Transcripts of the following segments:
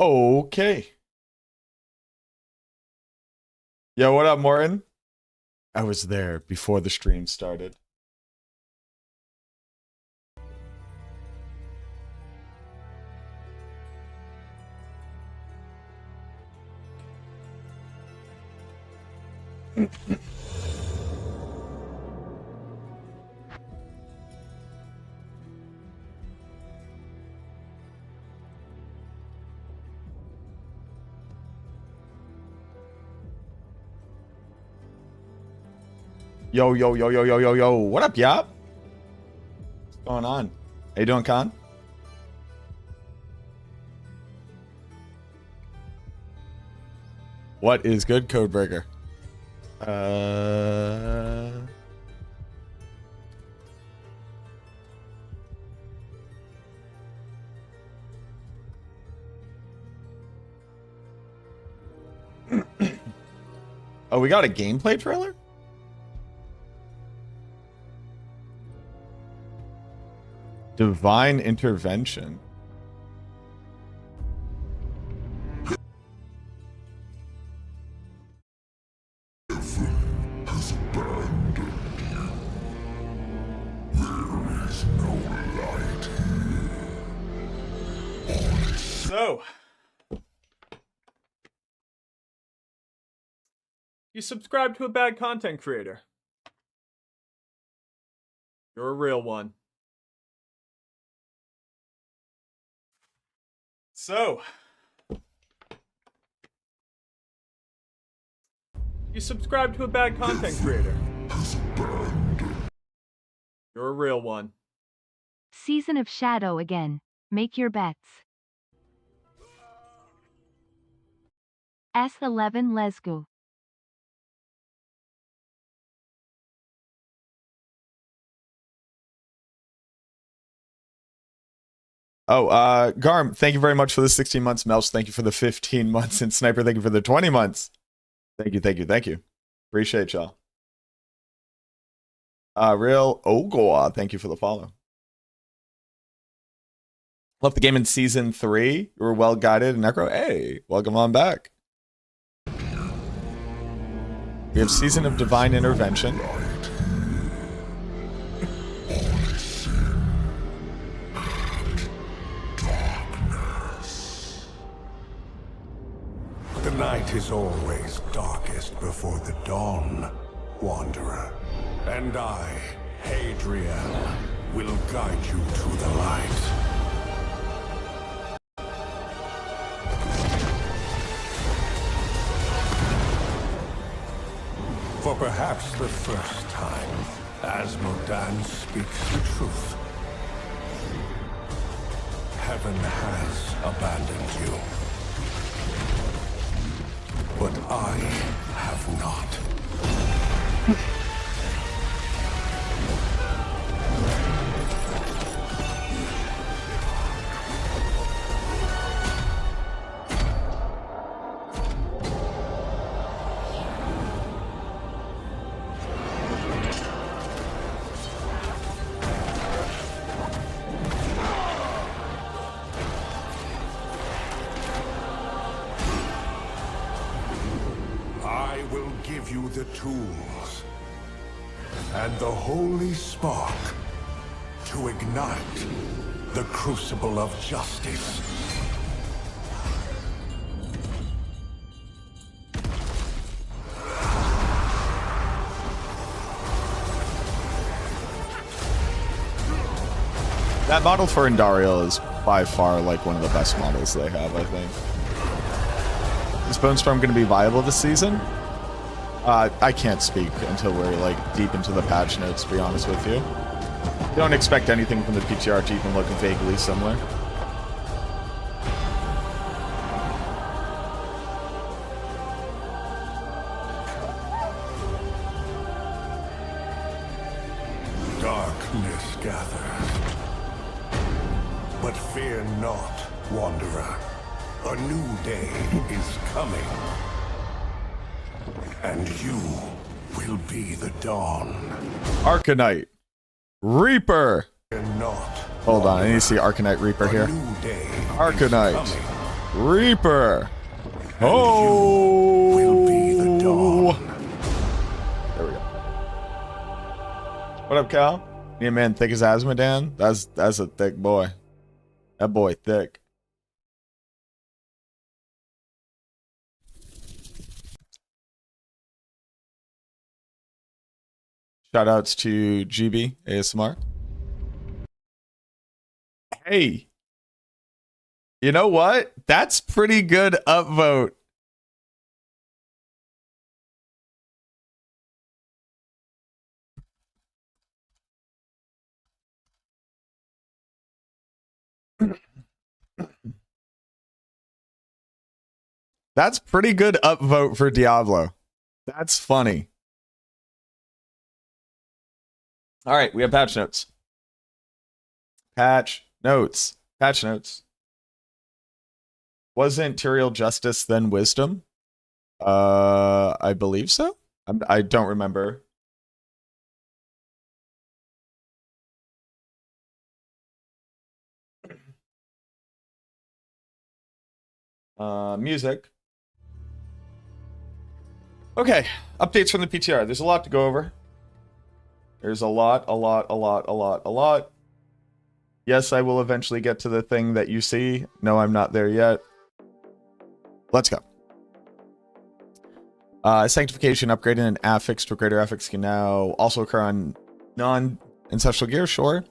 Okay. Yo, what up, Morton? I was there before the stream started. Yo, yo, yo, yo, yo, yo, yo. What up, Yop? What's going on? How you doing, Con? What is good, Codebreaker? Oh, we got a gameplay trailer? Divine Intervention. So, you subscribe to a bad content creator. You're a real one. So, you subscribe to a bad content creator. You're a real one. Season of Shadow again. Make your bets. S11 let's go. Oh, Garm, thank you very much for the 16 months. Melch, thank you for the 15 months. And Sniper, thank you for the 20 months. Thank you, thank you, thank you. Appreciate y'all. Real Ogoa, thank you for the follow. Love the game in Season 3. You were well guided. Necro, hey, welcome on back. We have Season of Divine Intervention. The night is always darkest before the dawn, Wanderer. And I, Hadrian, will guide you to the light. For perhaps the first time, Asmodan speaks the truth. Heaven has abandoned you. But I have not. You the tools and the holy spark to ignite the crucible of justice. That model for Indariel is by far like one of the best models they have, I think. Is Bone Storm going to be viable this season? I can't speak until we're like deep into the patch notes, to be honest with you. Don't expect anything from the PTR to even look vaguely similar. Darkness gathers. But fear not, Wanderer. A new day is coming. And you will be the dawn. Arcanite. Reaper. Fear not. Hold on, I need to see Arcanite Reaper here. A new day Arcanite. is coming. Reaper. And Oh. you will be the dawn. There we go. What up, Cal? Yeah, man, thick as Asmodan. That's a thick boy. That boy thick. Shoutouts to GB ASMR. Hey, you know what? That's pretty good upvote. That's pretty good upvote for Diablo. That's funny. All right, we have patch notes. Patch notes. Patch notes. Wasn't Tyrael justice then wisdom? I believe so. I don't remember. Music. Okay, updates from the PTR. There's a lot to go over. There's a lot. Yes, I will eventually get to the thing that you see. No, I'm not there yet. Let's go. Sanctification upgraded and affix to a greater affix can now also occur on non-ancestral gear, sure.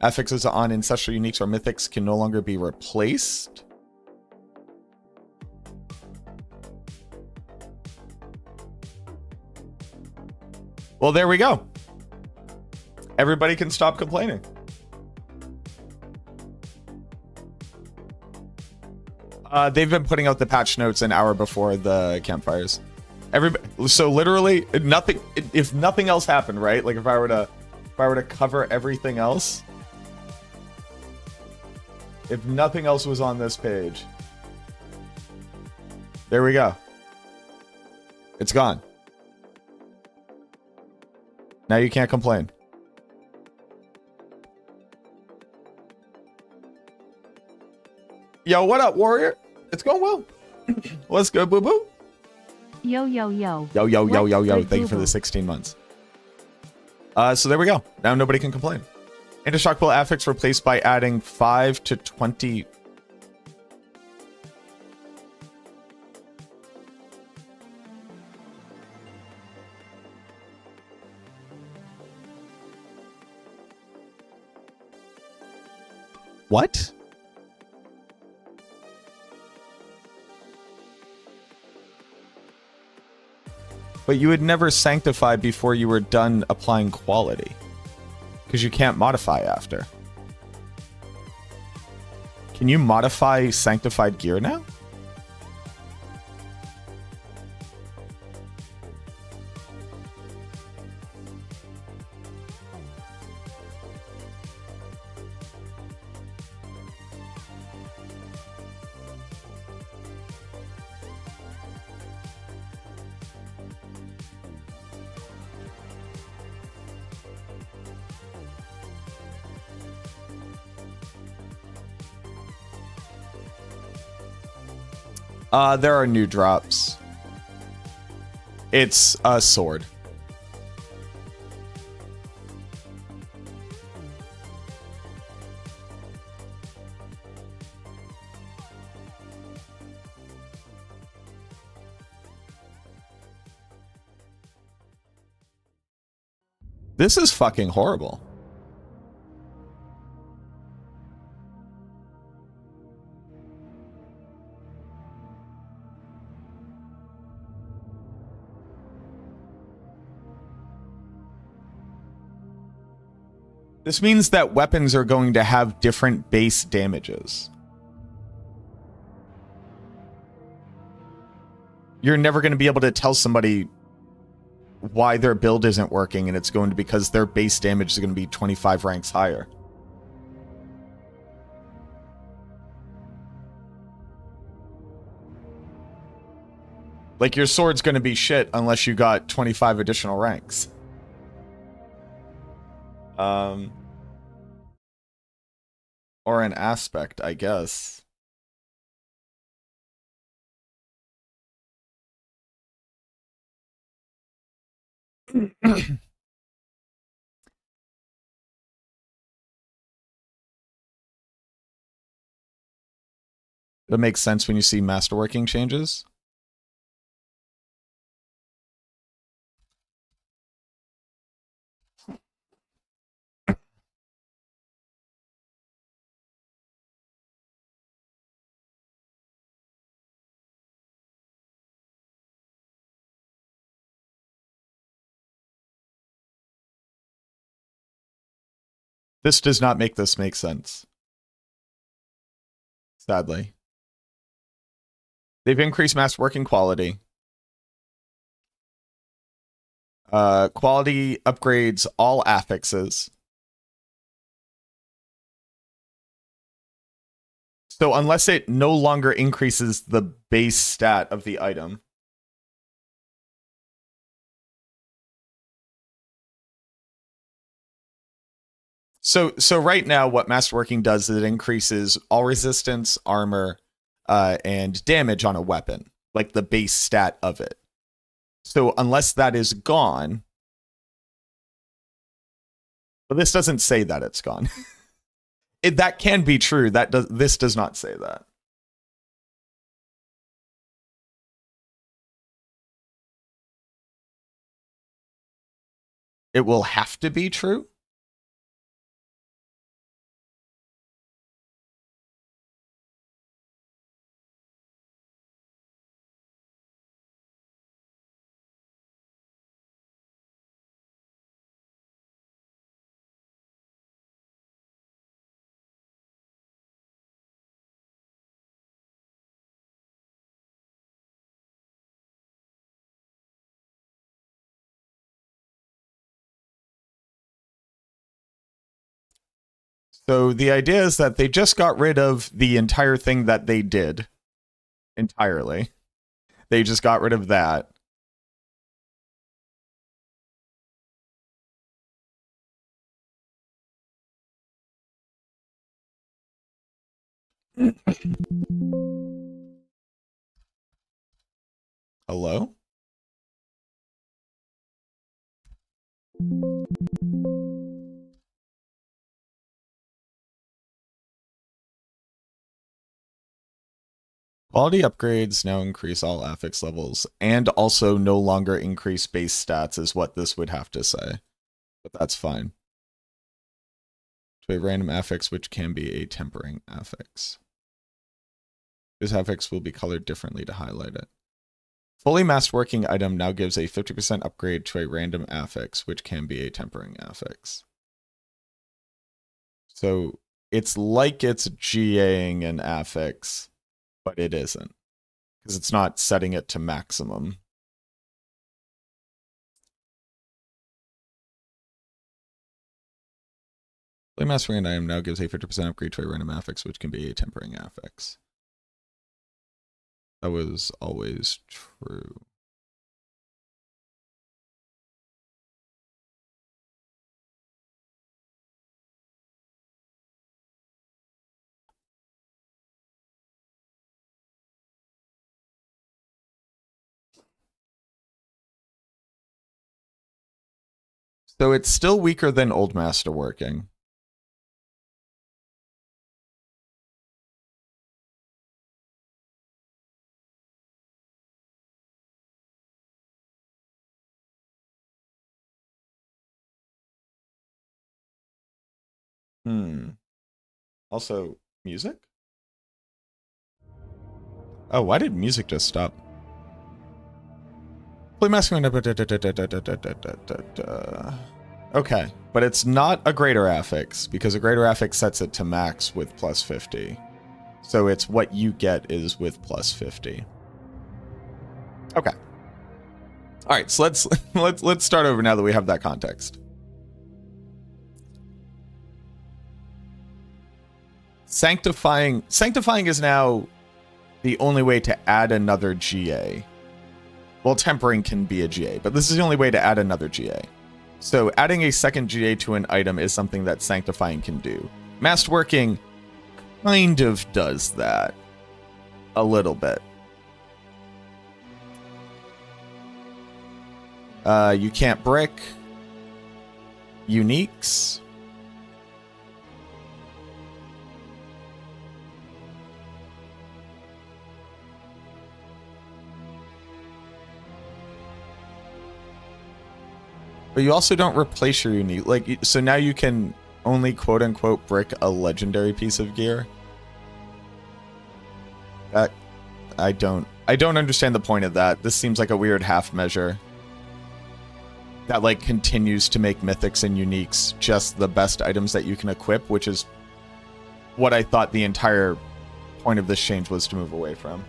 Affixes on ancestral uniques or mythics can no longer be replaced. Well, there we go. Everybody can stop complaining. They've been putting out the patch notes an hour before the campfires. So literally nothing. If nothing else happened, right? Like if I were to cover everything else, if nothing else was on this page, there we go. It's gone. Now you can't complain. Yo, what up, warrior? It's going well. What's good, boo boo? Yo, yo, yo. Yo, yo, yo, yo, yo. What's Thank you for the 16 months. So there we go. Now nobody can complain. Indestructible affix replaced by adding 5 to 20. What? But you would never sanctify before you were done applying quality. Because you can't modify after. Can you modify sanctified gear now? There are new drops. It's a sword. This is fucking horrible. This means that weapons are going to have different base damages. You're never going to be able to tell somebody why their build isn't working, and it's going to be because their base damage is going to be 25 ranks higher. Like, your sword's going to be shit unless you got 25 additional ranks. Or an aspect, I guess. That makes sense when you see masterworking changes. This does not make this make sense. Sadly. They've increased masterworking quality. Quality upgrades all affixes. So unless it no longer increases the base stat of the item. So right now what masterworking does is it increases all resistance, armor, and damage on a weapon, like the base stat of it. So unless that is gone, but this doesn't say that it's gone. That can be true. This does not say that. It will have to be true. So the idea is that they just got rid of the entire thing that they did entirely. They just got rid of that. Hello? Quality upgrades now increase all affix levels and also no longer increase base stats is what this would have to say. But that's fine. To a random affix which can be a tempering affix. This affix will be colored differently to highlight it. Fully masterworking item now gives a 50% upgrade to a random affix which can be a tempering affix. So it's like it's GAing an affix, but it isn't, because it's not setting it to maximum. Fully mastering an item now gives a 50% upgrade to a random affix, which can be a tempering affix. That was always true. So it's still weaker than Old Masterworking. Also, music? Oh, why did music just stop? Play masculine. Okay, but it's not a greater affix, because a greater affix sets it to max with plus 50. So it's what you get is with plus 50. Okay. All right, so let's start over now that we have that context. Sanctifying is now the only way to add another GA. Well, tempering can be a GA, but this is the only way to add another GA. So adding a second GA to an item is something that sanctifying can do. Masterworking kind of does that a little bit. You can't brick. Uniques. But you also don't replace your unique. Like, so now you can only quote unquote brick a legendary piece of gear. That I don't understand the point of that. This seems like a weird half measure that like continues to make mythics and uniques just the best items that you can equip, which is what I thought the entire point of this change was to move away from.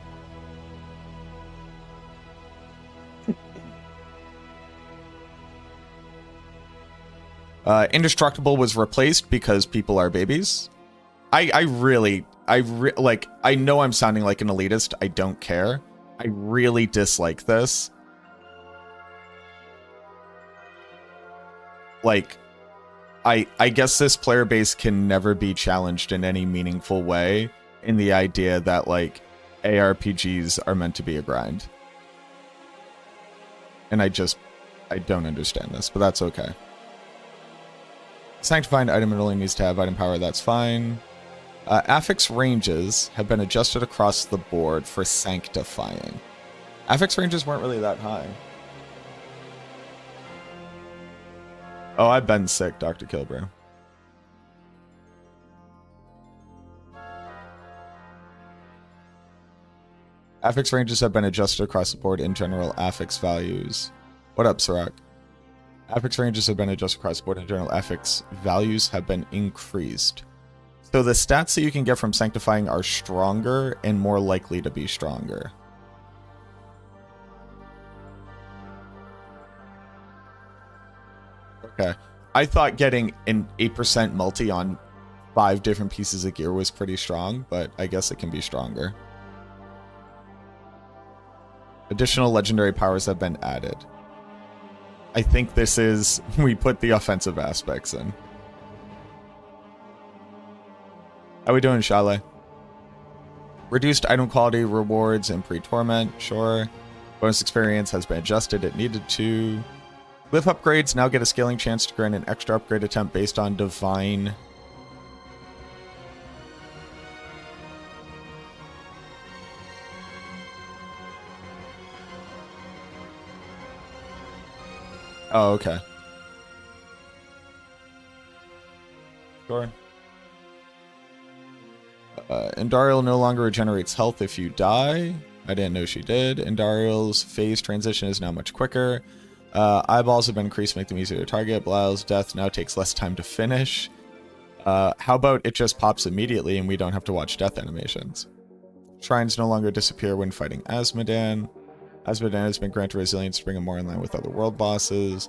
Indestructible was replaced because people are babies. I know I'm sounding like an elitist. I don't care. I really dislike this. Like, I guess this player base can never be challenged in any meaningful way in the idea that, like, ARPGs are meant to be a grind. And I don't understand this, but that's okay. Sanctifying item, it only needs to have item power, that's fine. Affix ranges have been adjusted across the board for sanctifying. Affix ranges weren't really that high. Oh, I've been sick, Dr. Kilbro. Affix ranges have been adjusted across the board in general affix values. What up, Sirach? Affix ranges have been adjusted across the board in general affix values have been increased. So the stats that you can get from sanctifying are stronger and more likely to be stronger. Okay. I thought getting an 8% multi on 5 different pieces of gear was pretty strong, but I guess it can be stronger. Additional legendary powers have been added. I think this is... we put the offensive aspects in. How we doing, Shale? Reduced item quality rewards in pre-torment, sure. Bonus experience has been adjusted, it needed to. Glyph upgrades now get a scaling chance to grant an extra upgrade attempt based on divine. Oh, okay. Sure. Indariel no longer regenerates health if you die. I didn't know she did. Indariel's phase transition is now much quicker. Eyeballs have been increased to make them easier to target. Belial's death now takes less time to finish. How about it just pops immediately and we don't have to watch death animations? Shrines no longer disappear when fighting Azmodan. Azmodan has been granted resilience to bring him more in line with other world bosses.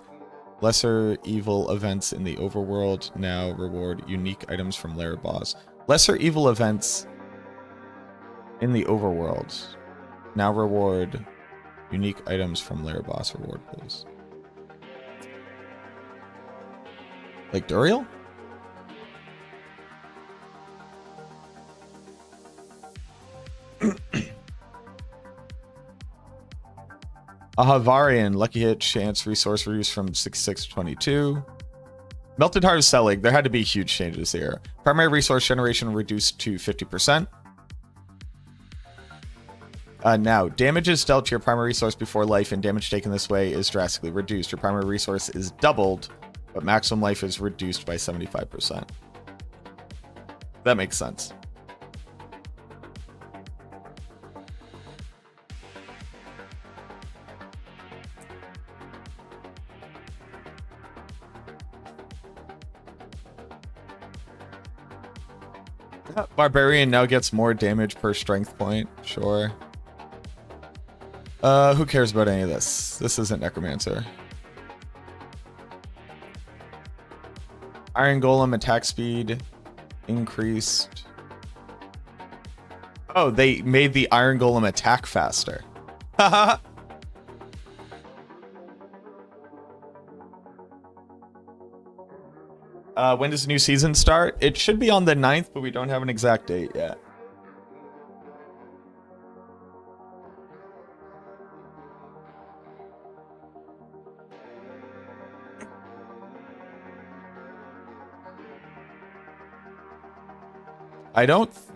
Lesser evil events in the overworld now reward unique items from lair boss. Lesser evil events in the overworld now reward unique items from lair boss reward pools. Like Duriel? A Havarian, lucky hit, chance, resource reduced from 66 to 22. Melted Heart of Selig, there had to be huge changes here. Primary resource generation reduced to 50%. Now, damage is dealt to your primary resource before life, and damage taken this way is drastically reduced. Your primary resource is doubled, but maximum life is reduced by 75%. That makes sense. Barbarian now gets more damage per strength point. Sure. Who cares about any of this? This isn't Necromancer. Iron Golem attack speed increased. Oh, they made the Iron Golem attack faster. Haha. When does the new season start? It should be on the 9th, but we don't have an exact date yet.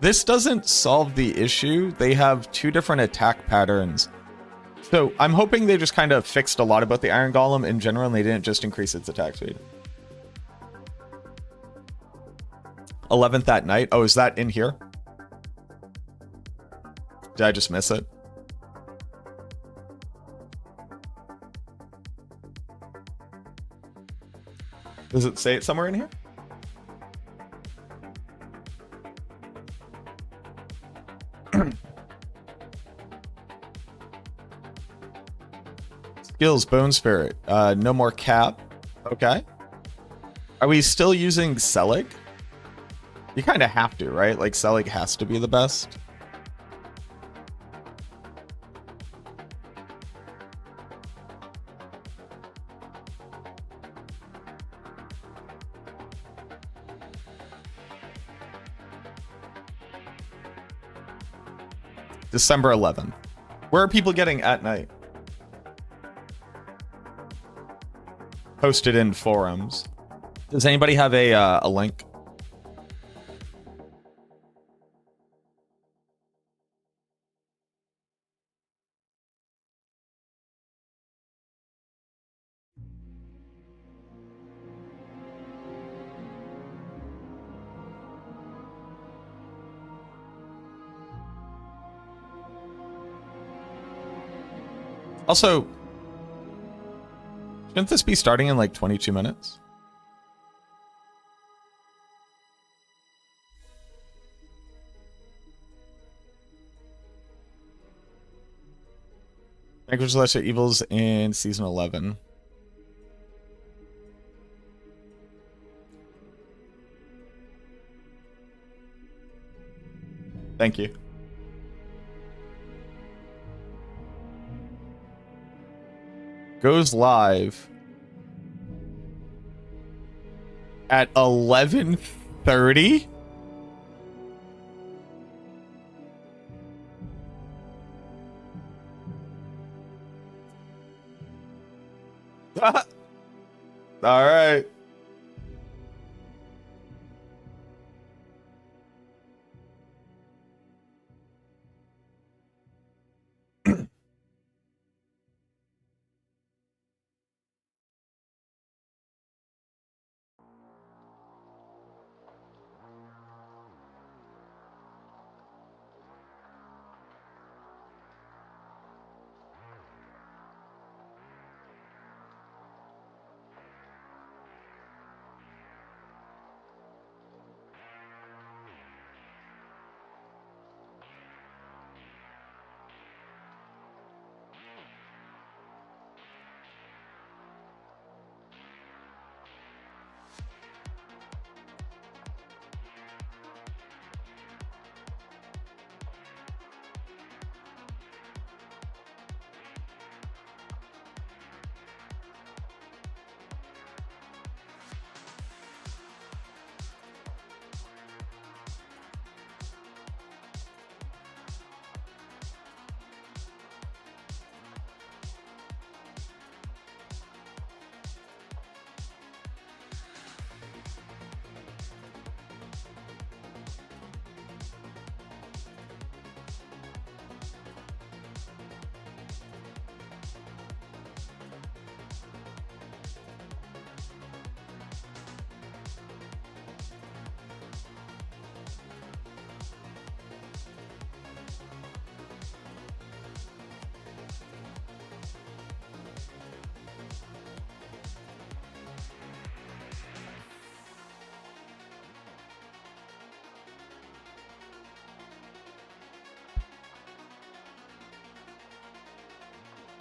This doesn't solve the issue. They have 2 different attack patterns. So I'm hoping they just kind of fixed a lot about the Iron Golem in general, and they didn't just increase its attack speed. 11th at night. Oh, is that in here? Did I just miss it? Does it say it somewhere in here? Skills, Bone Spirit. No more cap. Okay. Are we still using Selig? You kind of have to, right? Like, Selig has to be the best. December 11th. Where are people getting at night? Posted in forums. Does anybody have a link? Also, shouldn't this be starting in like 22 minutes? Vanquish Lesser Evils in Season 11. Thank you. Goes live at 11:30. All right.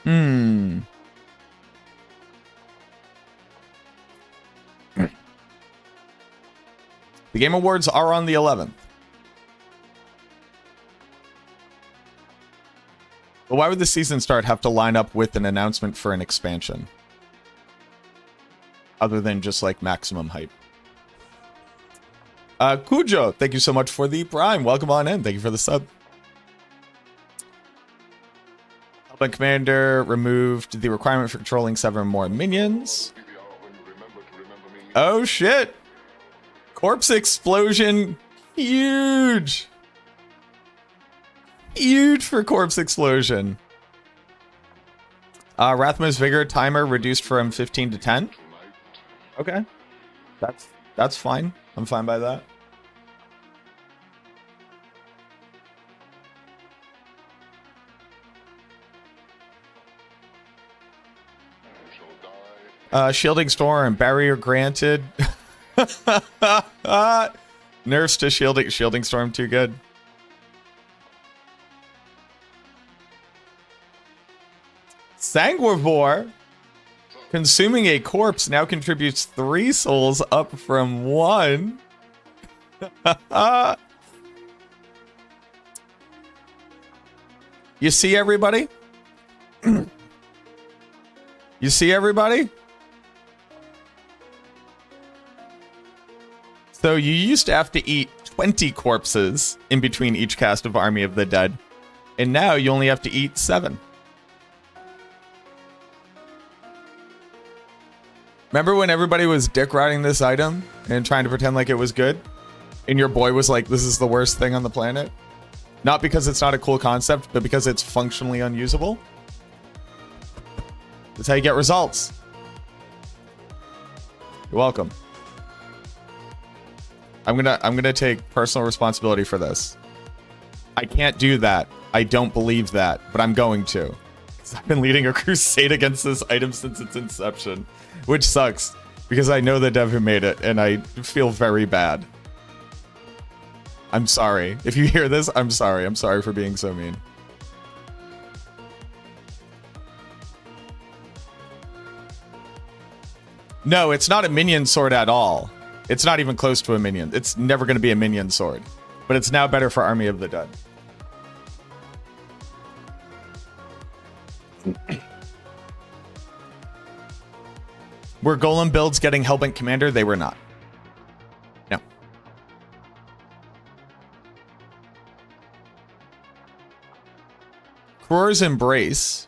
Hmm. The Game Awards are on the 11th. But why would the season start have to line up with an announcement for an expansion? Other than just like maximum hype. Cujo, thank you so much for the Prime. Welcome on in. Thank you for the sub. Hellbent Commander removed the requirement for controlling 7 more minions. Oh shit! Corpse Explosion, huge! Huge for Corpse Explosion. Rathma's Vigor timer reduced from 15 to 10. Okay. That's fine. I'm fine by that. Shielding Storm, barrier granted. Nerfs to Shielding Storm too good. Sanguivore, consuming a corpse now contributes 3 souls up from 1. You see everybody? You see everybody? So you used to have to eat 20 corpses in between each cast of Army of the Dead. And now you only have to eat 7. Remember when everybody was dick riding this item and trying to pretend like it was good? And your boy was like, this is the worst thing on the planet? Not because it's not a cool concept, but because it's functionally unusable? That's how you get results. You're welcome. I'm gonna take personal responsibility for this. I can't do that. I don't believe that, but I'm going to. 'Cause I've been leading a crusade against this item since its inception, which sucks because I know the dev who made it and I feel very bad. I'm sorry. If you hear this, I'm sorry. I'm sorry for being so mean. No, it's not a minion sword at all. It's not even close to a minion. It's never going to be a minion sword. But it's now better for Army of the Dead. Were Golem builds getting Hellbent Commander? They were not. No. Cror's Embrace.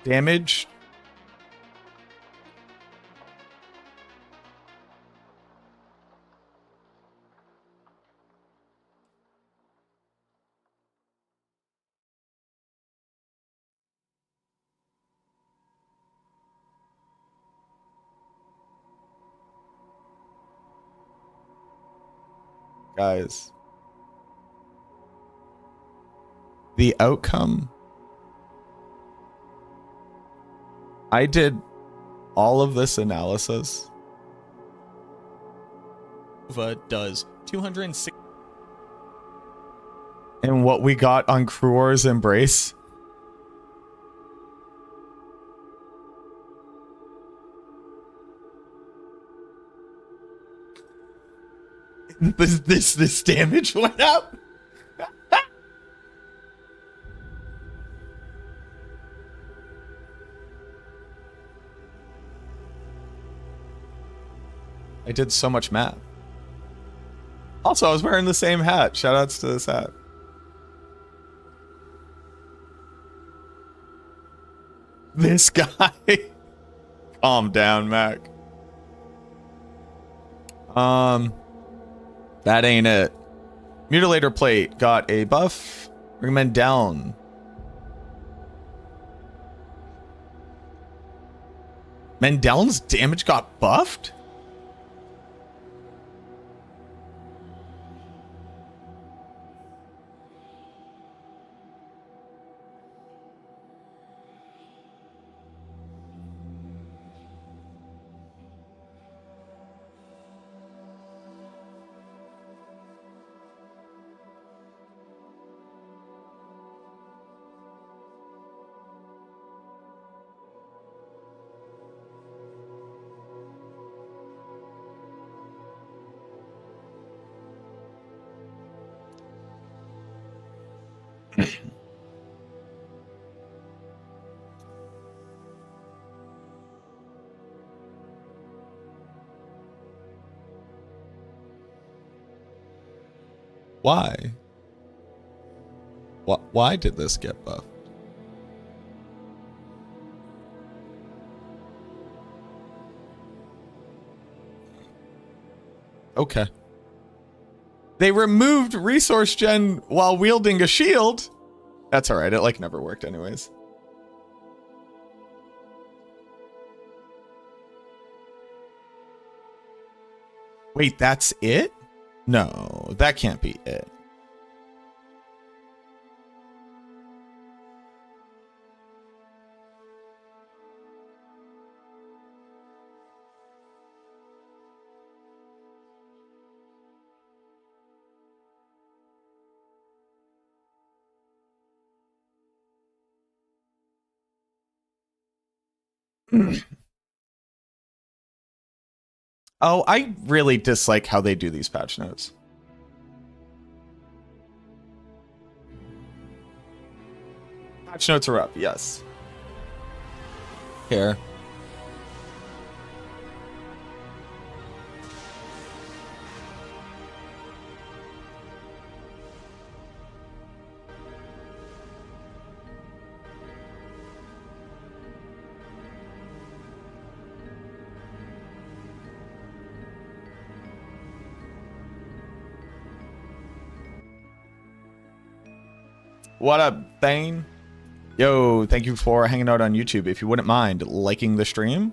Damage. Guys, the outcome, I did all of this analysis. Does 206, and what we got on Cror's Embrace. This damage went up. I did so much math. Also, I was wearing the same hat. Shoutouts to this hat. This guy. Calm down, Mac. That ain't it. Mutilator Plate got a buff. Recommend down. Mendel's damage got buffed? Why? Why did this get buffed? Okay. They removed resource gen while wielding a shield. That's all right. It like never worked anyways. Wait, that's it? No, that can't be it. Oh, I really dislike how they do these patch notes. Patch notes are up, yes. Here. What up, Thane? Yo, thank you for hanging out on YouTube. If you wouldn't mind liking the stream,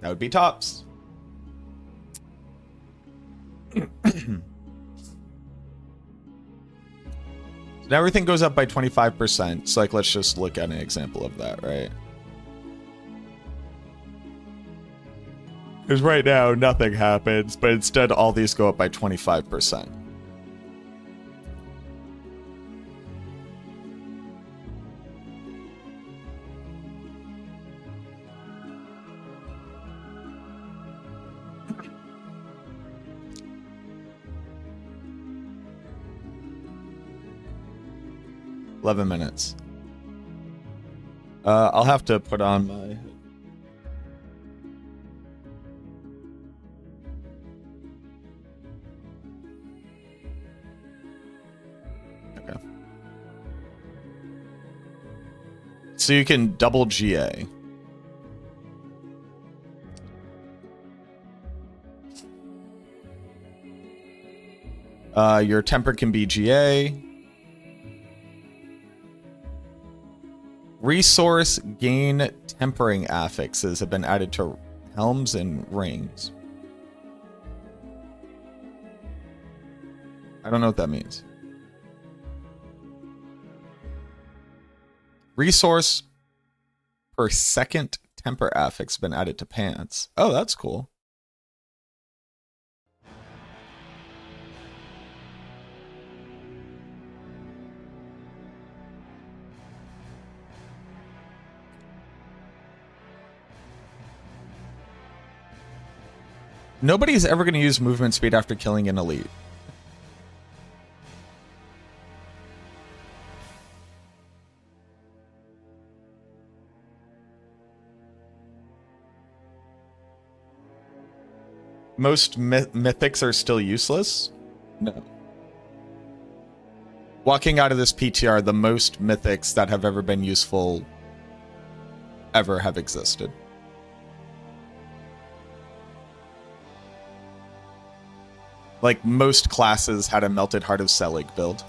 that would be tops. Now everything goes up by 25%. So like, let's just look at an example of that, right? Because right now nothing happens, but instead all these go up by 25%. $11. I'll have to put on my... Okay. So you can double GA. Your temper can be GA. Resource gain tempering affixes have been added to helms and rings. I don't know what that means. Resource per second temper affix has been added to pants. Oh, that's cool. Nobody's ever going to use movement speed after killing an elite. Most mythics are still useless? No. Walking out of this PTR, the most mythics that have ever been useful ever have existed. Like, most classes had a Melted Heart of Selig build.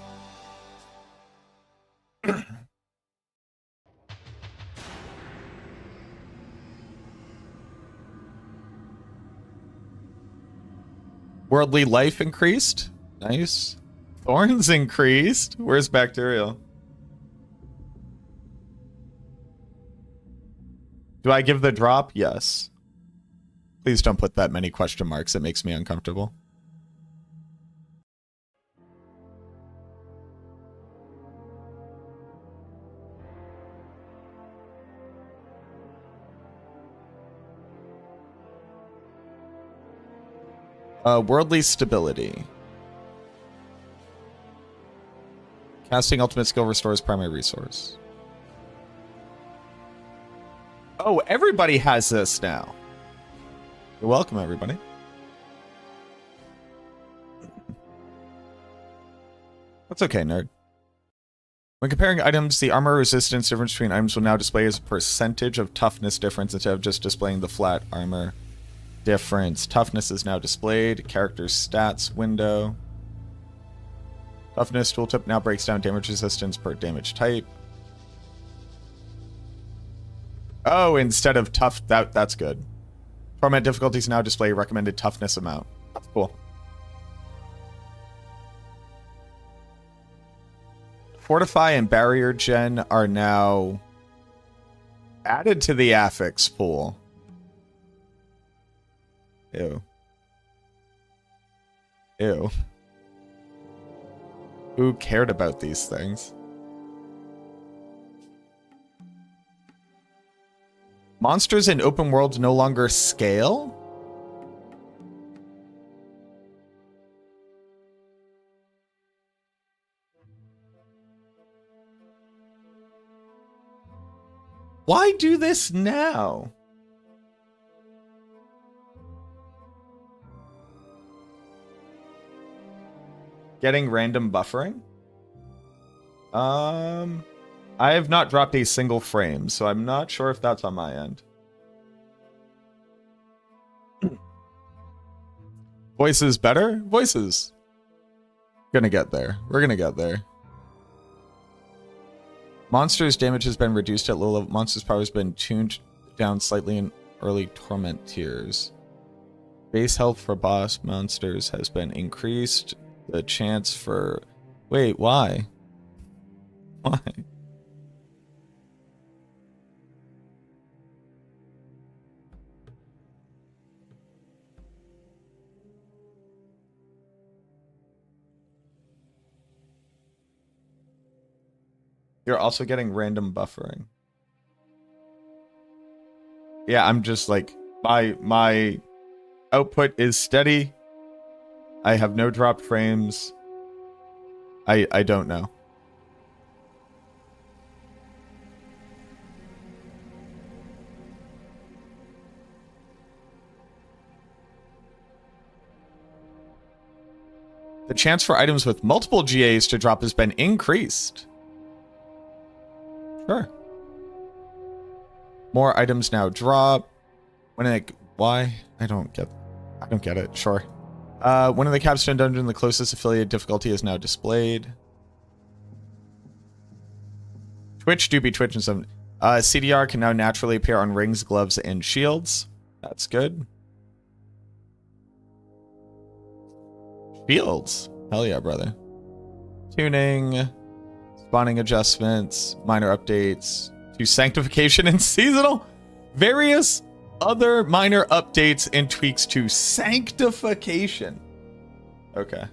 Worldly life increased. Nice. Thorns increased. Where's Bacterial? Do I give the drop? Yes. Please don't put that many question marks. It makes me uncomfortable. Worldly stability. Casting ultimate skill restores primary resource. Oh, everybody has this now. You're welcome, everybody. That's okay, nerd. When comparing items, the armor resistance difference between items will now display as a percentage of toughness difference instead of just displaying the flat armor difference. Toughness is now displayed. Character stats window. Toughness tooltip now breaks down damage resistance per damage type. Oh, instead of tough, that's good. Torment difficulties now display recommended toughness amount. That's cool. Fortify and Barrier Gen are now added to the affix pool. Ew. Ew. Who cared about these things? Monsters in open world no longer scale? Why do this now? Getting random buffering? I have not dropped a single frame, so I'm not sure if that's on my end. Voices better? Voices. Gonna get there. We're gonna get there. Monsters' damage has been reduced at low level. Monsters' power has been tuned down slightly in early torment tiers. Base health for boss monsters has been increased. The chance for... Wait, why? Why? You're also getting random buffering. Yeah, I'm just like, my output is steady. I have no dropped frames. I don't know. The chance for items with multiple GAs to drop has been increased. Sure. More items now drop. Why? I don't get it. Sure. One of the capstone dungeon, the closest affiliate difficulty is now displayed. Twitch do be Twitch and some. CDR can now naturally appear on rings, gloves, and shields. That's good. Shields. Hell yeah, brother. Tuning. Spawning adjustments, minor updates to sanctification and seasonal. Various other minor updates and tweaks to sanctification. Okay.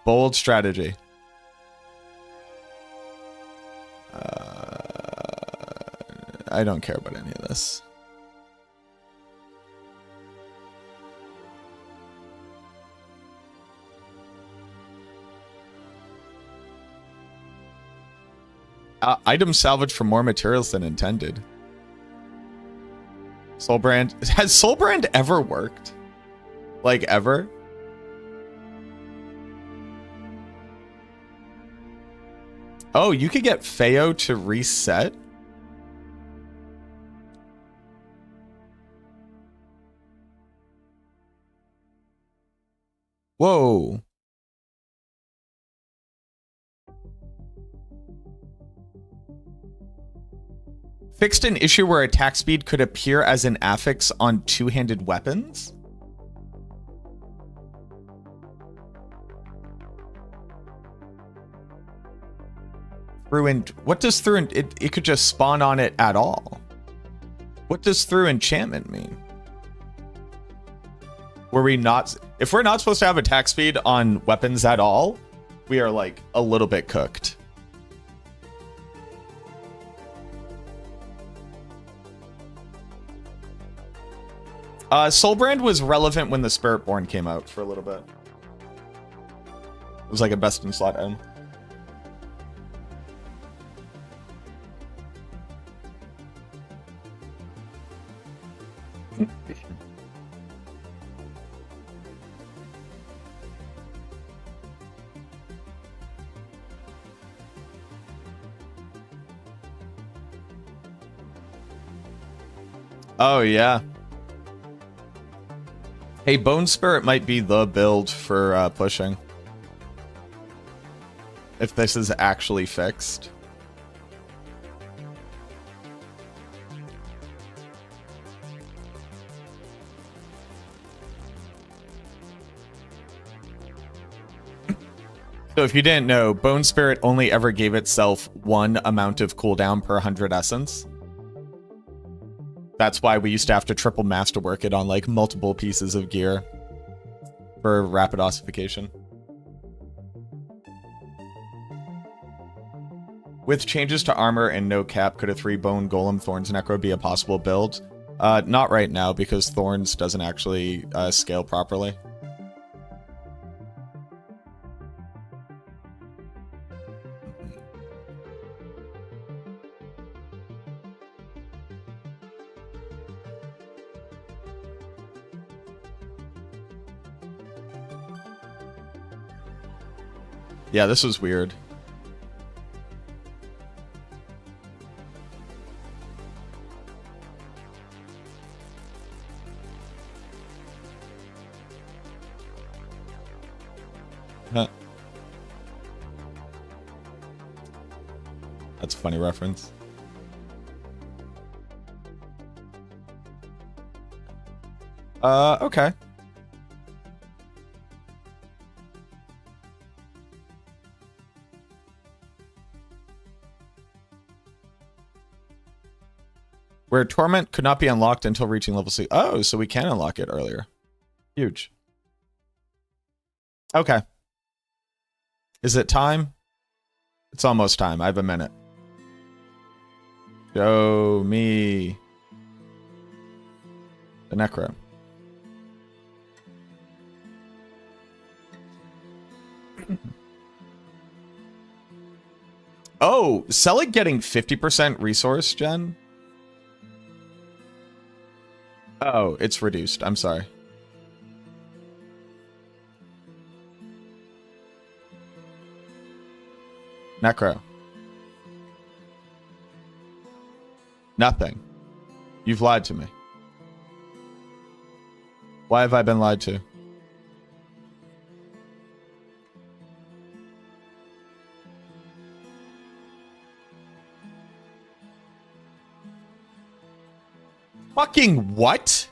Bold strategy. I don't care about any of this. Item salvage for more materials than intended. Soulbrand. Has Soulbrand ever worked? Like, ever? Oh, you could get Feo to reset? Whoa. Fixed an issue where attack speed could appear as an affix on two-handed weapons? What does through it could just spawn on it at all? What does through enchantment mean? Were we not, if we're not supposed to have attack speed on weapons at all, we are like a little bit cooked. Soulbrand was relevant when the Spiritborn came out for a little bit. It was like a best in slot item. Oh, yeah. Hey, Bone Spirit might be the build for pushing. If this is actually fixed. So if you didn't know, Bone Spirit only ever gave itself one amount of cooldown per 100 essence. That's why we used to have to triple masterwork it on like multiple pieces of gear for rapid ossification. With changes to armor and no cap, could a 3-bone Golem Thorns Necro be a possible build? Not right now, because Thorns doesn't actually scale properly. Yeah, this was weird. Huh. That's a funny reference. Okay. Where Torment could not be unlocked until reaching level 6. Oh, so we can unlock it earlier. Huge. Okay. Is it time? It's almost time. I have a minute. Show me the Necro. Oh, Selig getting 50% resource gen? Oh, it's reduced. I'm sorry. Necro. Nothing. You've lied to me. Why have I been lied to? Fucking what?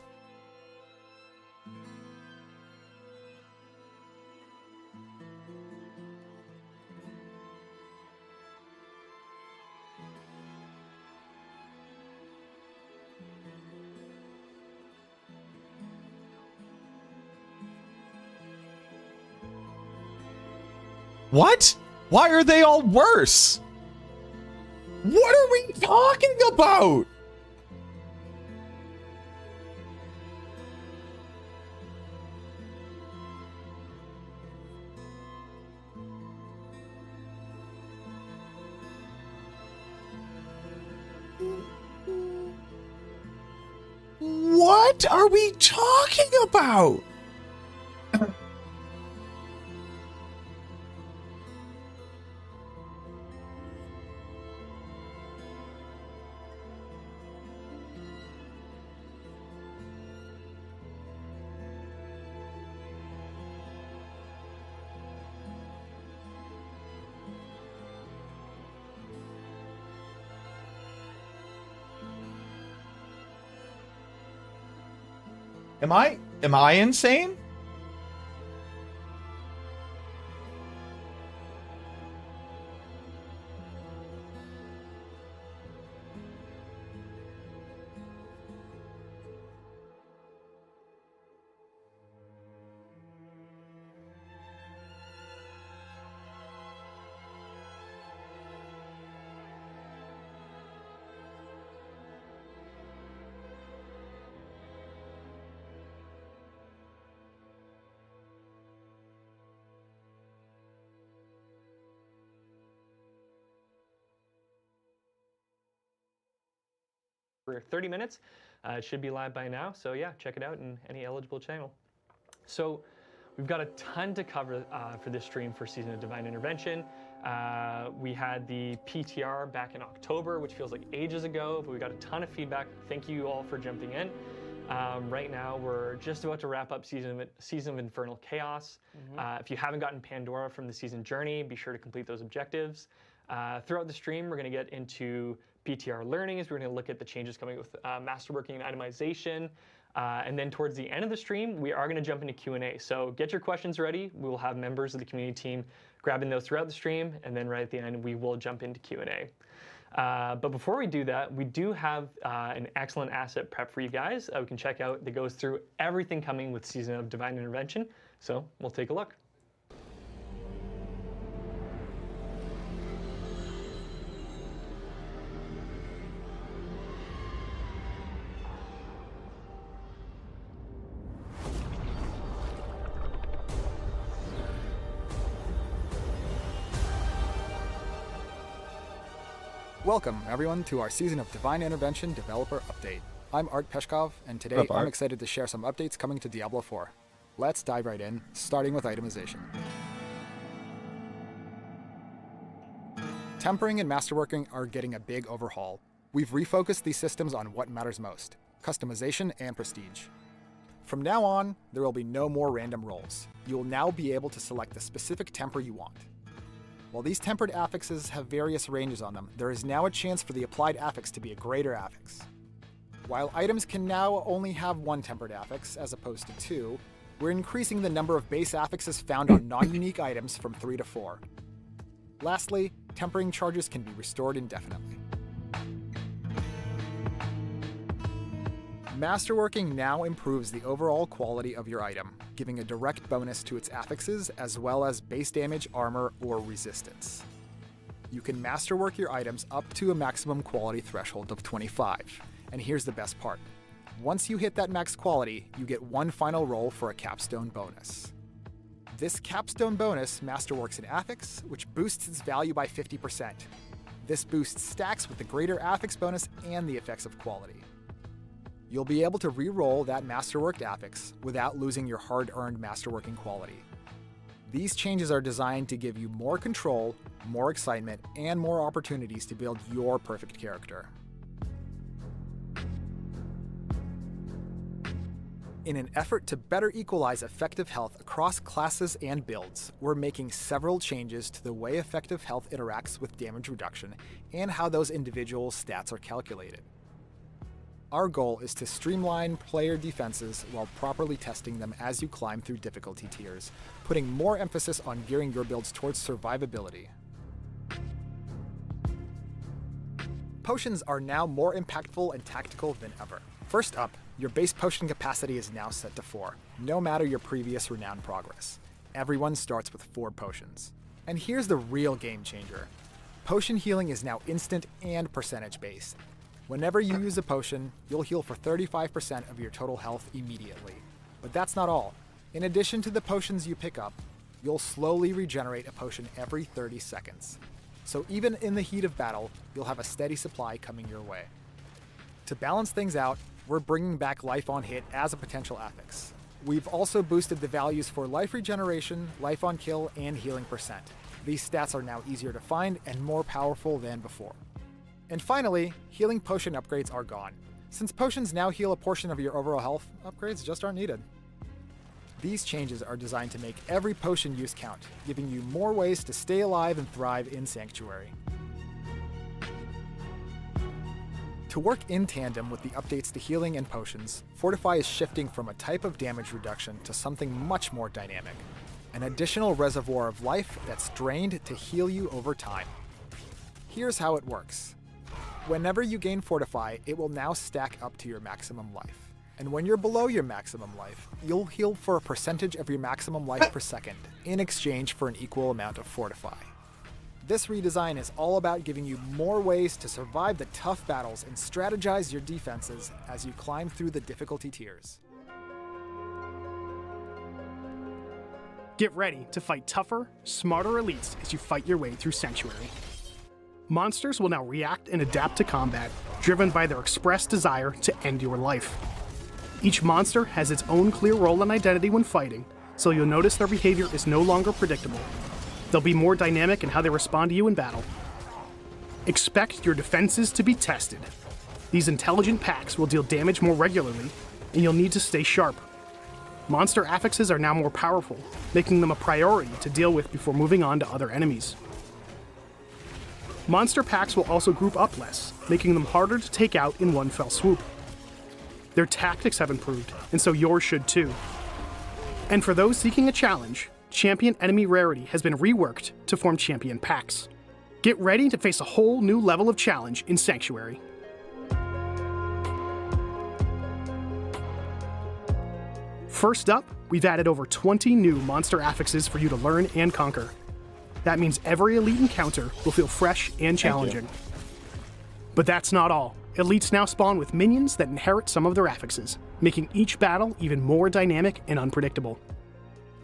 What? Why are they all worse? What are we talking about? What are we talking about? Am I insane? for 30 minutes. It should be live by now, so yeah, check it out in any eligible channel. So we've got a ton to cover for this stream for Season of Divine Intervention. We had the PTR back in October, which feels like ages ago, but we got a ton of feedback. Thank you all for jumping in. Right now, we're just about to wrap up Season of Infernal Chaos. If you haven't gotten Pandora from the season journey, be sure to complete those objectives. Throughout the stream, we're going to get into PTR learnings. We're going to look at the changes coming with masterworking and itemization. And then towards the end of the stream, we are going to jump into Q&A. So get your questions ready. We will have members of the community team grabbing those throughout the stream. And then right at the end, we will jump into Q&A. But before we do that, we do have an excellent asset prep for you guys we can check out that goes through everything coming with Season of Divine Intervention. So we'll take a look. Welcome, everyone, to our Season of Divine Intervention Developer Update. I'm Art Peshkov, and today I'm excited to share some updates coming to Diablo 4. Let's dive right in, starting with itemization. Tempering and Masterworking are getting a big overhaul. We've refocused these systems on what matters most, customization and prestige. From now on, there will be no more random rolls. You will now be able to select the specific temper you want. While these tempered affixes have various ranges on them, there is now a chance for the applied affix to be a greater affix. While items can now only have one tempered affix, as opposed to two, we're increasing the number of base affixes found on non-unique items from 3 to 4. Lastly, tempering charges can be restored indefinitely. Masterworking now improves the overall quality of your item, giving a direct bonus to its affixes as well as base damage, armor, or resistance. You can masterwork your items up to a maximum quality threshold of 25. And here's the best part. Once you hit that max quality, you get one final roll for a capstone bonus. This capstone bonus masterworks an affix, which boosts its value by 50%. This boost stacks with the greater affix bonus and the effects of quality. You'll be able to re-roll that masterworked affix without losing your hard-earned masterworking quality. These changes are designed to give you more control, more excitement, and more opportunities to build your perfect character. In an effort to better equalize effective health across classes and builds, we're making several changes to the way effective health interacts with damage reduction and how those individual stats are calculated. Our goal is to streamline player defenses while properly testing them as you climb through difficulty tiers, putting more emphasis on gearing your builds towards survivability. Potions are now more impactful and tactical than ever. First up, your base potion capacity is now set to 4, no matter your previous renown progress. Everyone starts with 4 potions. And here's the real game changer. Potion healing is now instant and percentage based. Whenever you use a potion, you'll heal for 35% of your total health immediately. But that's not all. In addition to the potions you pick up, you'll slowly regenerate a potion every 30 seconds. So even in the heat of battle, you'll have a steady supply coming your way. To balance things out, we're bringing back Life on Hit as a potential affix. We've also boosted the values for life regeneration, life on kill, and healing percent. These stats are now easier to find and more powerful than before. And finally, healing potion upgrades are gone. Since potions now heal a portion of your overall health, upgrades just aren't needed. These changes are designed to make every potion use count, giving you more ways to stay alive and thrive in Sanctuary. To work in tandem with the updates to healing and potions, Fortify is shifting from a type of damage reduction to something much more dynamic. An additional reservoir of life that's drained to heal you over time. Here's how it works. Whenever you gain Fortify, it will now stack up to your maximum life. And when you're below your maximum life, you'll heal for a percentage of your maximum life per second, in exchange for an equal amount of Fortify. This redesign is all about giving you more ways to survive the tough battles and strategize your defenses as you climb through the difficulty tiers. Get ready to fight tougher, smarter elites as you fight your way through Sanctuary. Monsters will now react and adapt to combat, driven by their express desire to end your life. Each monster has its own clear role and identity when fighting, so you'll notice their behavior is no longer predictable. They'll be more dynamic in how they respond to you in battle. Expect your defenses to be tested. These intelligent packs will deal damage more regularly, and you'll need to stay sharp. Monster affixes are now more powerful, making them a priority to deal with before moving on to other enemies. Monster packs will also group up less, making them harder to take out in one fell swoop. Their tactics have improved, and so yours should too. And for those seeking a challenge, champion enemy rarity has been reworked to form champion packs. Get ready to face a whole new level of challenge in Sanctuary. First up, we've added over 20 new monster affixes for you to learn and conquer. That means every elite encounter will feel fresh and challenging. But that's not all. Elites now spawn with minions that inherit some of their affixes, making each battle even more dynamic and unpredictable.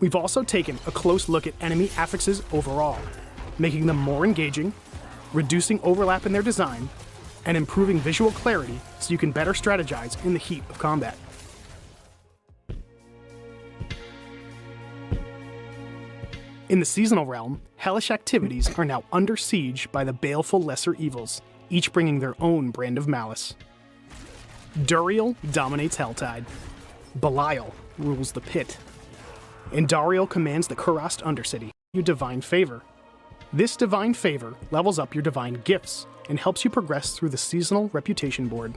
We've also taken a close look at enemy affixes overall, making them more engaging, reducing overlap in their design, and improving visual clarity so you can better strategize in the heat of combat. In the seasonal realm, hellish activities are now under siege by the baleful lesser evils, each bringing their own brand of malice. Duriel dominates Helltide. Belial rules the pit. And Dariel commands the Kurast Undercity, your divine favor. This divine favor levels up your divine gifts and helps you progress through the seasonal reputation board.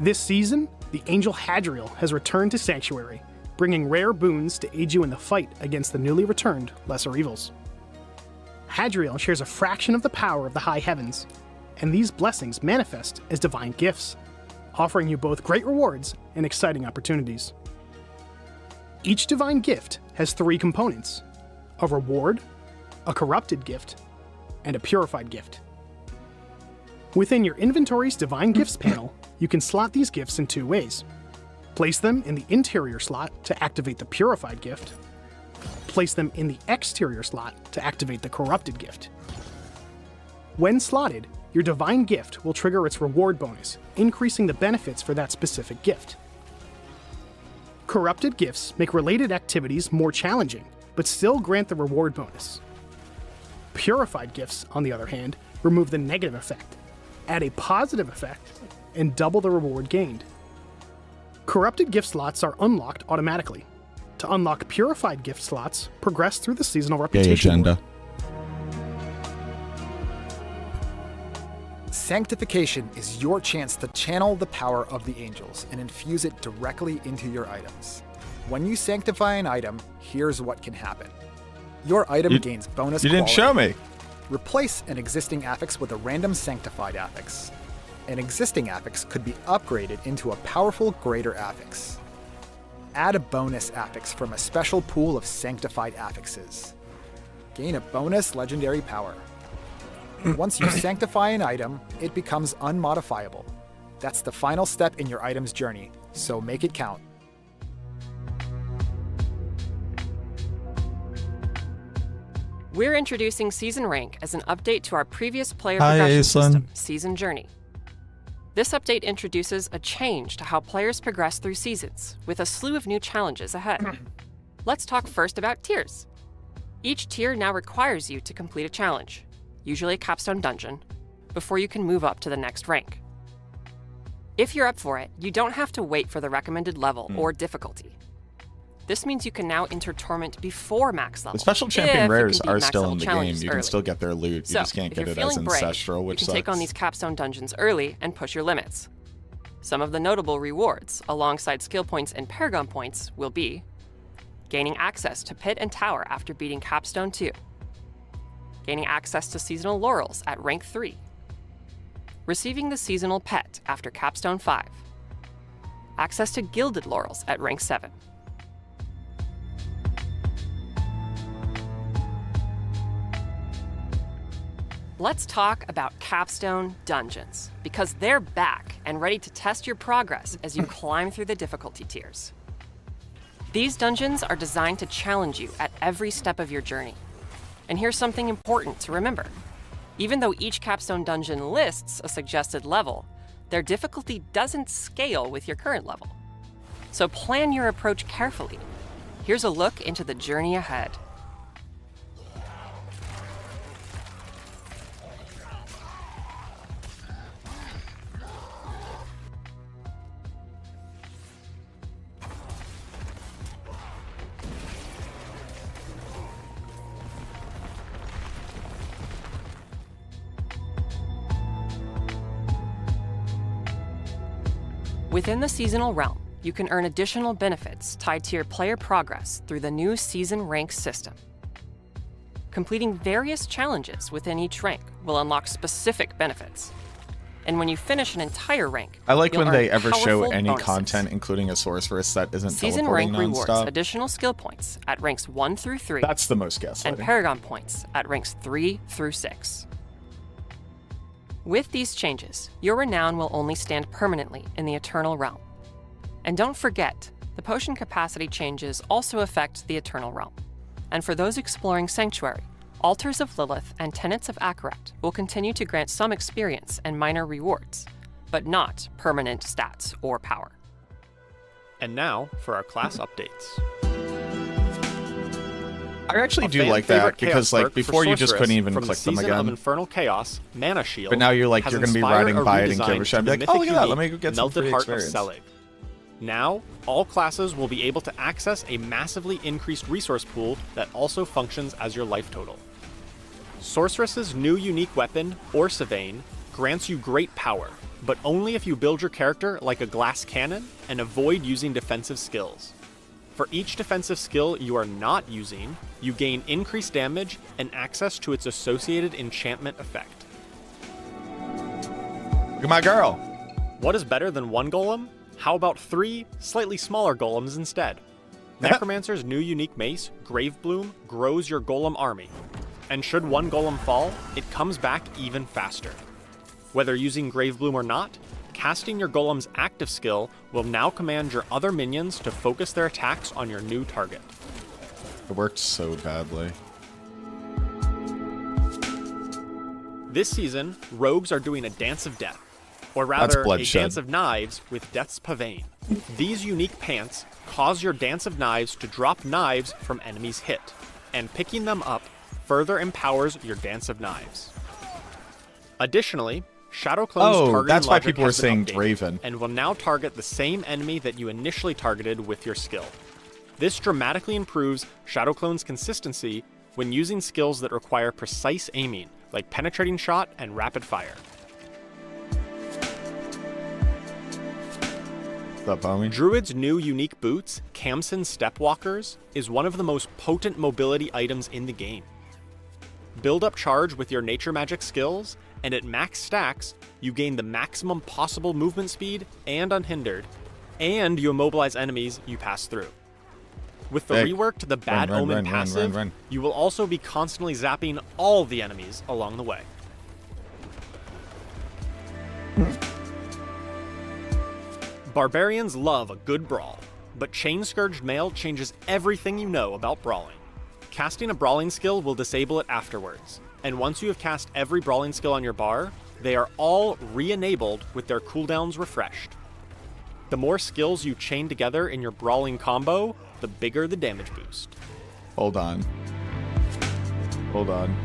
This season, the Angel Hadriel has returned to Sanctuary, bringing rare boons to aid you in the fight against the newly returned Lesser Evils. Hadriel shares a fraction of the power of the high heavens, and these blessings manifest as divine gifts, offering you both great rewards and exciting opportunities. Each divine gift has 3 components: a reward, a corrupted gift, and a purified gift. Within your inventory's divine gifts panel, you can slot these gifts in 2 ways. Place them in the interior slot to activate the purified gift. Place them in the exterior slot to activate the corrupted gift. When slotted, your divine gift will trigger its reward bonus, increasing the benefits for that specific gift. Corrupted gifts make related activities more challenging, but still grant the reward bonus. Purified gifts, on the other hand, remove the negative effect, add a positive effect, and double the reward gained. Corrupted gift slots are unlocked automatically. To unlock purified gift slots, progress through the seasonal reputation board. Sanctification is your chance to channel the power of the angels and infuse it directly into your items. When you sanctify an item, here's what can happen. Your item gains bonus You didn't quality. show me. Replace an existing affix with a random sanctified affix. An existing affix could be upgraded into a powerful greater affix. Add a bonus affix from a special pool of sanctified affixes. Gain a bonus legendary power. Once you sanctify an item, it becomes unmodifiable. That's the final step in your item's journey, so make it count. We're introducing Season Rank as an update to our previous player Hi, progression S11. system, Season Journey. This update introduces a change to how players progress through seasons, with a slew of new challenges ahead. Let's talk first about tiers. Each tier now requires you to complete a challenge, usually a capstone dungeon, before you can move up to the next rank. If you're up for it, you don't have to wait for the recommended level or difficulty. This means you can now enter Torment before max level. The special if champion you rares can beat are max still level in the game. challenges You can early. still get their loot. You So, just can't if get you're it as feeling brave, ancestral, which you can take on these capstone dungeons early and push your limits. Some of the notable rewards, alongside skill points and Paragon points, will be gaining access to Pit and Tower after beating Capstone 2, gaining access to seasonal laurels at rank 3, receiving the seasonal pet after Capstone 5, access to gilded laurels at rank 7. Let's talk about Capstone Dungeons, because they're back and ready to test your progress as you climb through the difficulty tiers. These dungeons are designed to challenge you at every step of your journey. And here's something important to remember. Even though each capstone dungeon lists a suggested level, their difficulty doesn't scale with your current level. So plan your approach carefully. Here's a look into the journey ahead. Within the seasonal realm, you can earn additional benefits tied to your player progress through the new season rank system. Completing various challenges within each rank will unlock specific benefits. And when you finish an entire rank, I like you'll when they earn ever show powerful any bonuses. content, including a sorceress that isn't Season teleporting rank rewards nonstop. additional skill points at ranks 1 through 3 That's the most and gaslighting. Paragon points at ranks 3 through 6. With these changes, your renown will only stand permanently in the Eternal Realm. And don't forget, the potion capacity changes also affect the Eternal Realm. And for those exploring Sanctuary, Altars of Lilith and Tenets of Akarat will continue to grant some experience and minor rewards, but not permanent stats or power. And now for our class updates. I actually A do fan like that favorite Chaos because like Clerk for before you just Sorceress couldn't even from the click them season of again. Infernal Chaos, Mana Shield. But now you're like has you're gonna be inspired riding a by it and redesign give a shot and be to like, the oh look mythic at that, let me unique go get some Melted free Heart experience. of Selig. Now, all classes will be able to access a massively increased resource pool that also functions as your life total. Sorceress's new unique weapon, Orsavane, grants you great power, but only if you build your character like a glass cannon and avoid using defensive skills. For each defensive skill you are not using, you gain increased damage and access to its associated enchantment effect. Look at my girl. What is better than one golem? How about 3 slightly smaller golems instead? Necromancer's new unique mace, Gravebloom, grows your golem army. And should one golem fall, it comes back even faster. Whether using Gravebloom or not, casting your golem's active skill will now command your other minions to focus their attacks on your new target. It worked so badly. This season, rogues are doing a Dance of Death, or That's rather a bloodshed. Dance of Knives with Death's Pavane. These unique pants cause your Dance of Knives to drop knives from enemies hit, and picking them up further empowers your Dance of Knives. Additionally, Shadow Clone's Oh, targeting that's why logic people were has been saying updated, Draven. and will now target the same enemy that you initially targeted with your skill. This dramatically improves Shadow Clone's consistency when using skills that require precise aiming, like Penetrating Shot and Rapid Fire. What's up, homie? Druid's new unique boots, Kamson Stepwalkers, is one of the most potent mobility items in the game. Build up charge with your nature magic skills, and at max stacks, you gain the maximum possible movement speed and unhindered, and you immobilize enemies you pass through. With the Hey, rework to the Bad run, Omen run, passive, run. you will also be constantly zapping all the enemies along the way. Barbarians love a good brawl, but Chain-Scourged Mail changes everything you know about brawling. Casting a brawling skill will disable it afterwards, and once you have cast every brawling skill on your bar, they are all re-enabled with their cooldowns refreshed. The more skills you chain together in your brawling combo, the bigger the damage boost. Hold on. Hold on.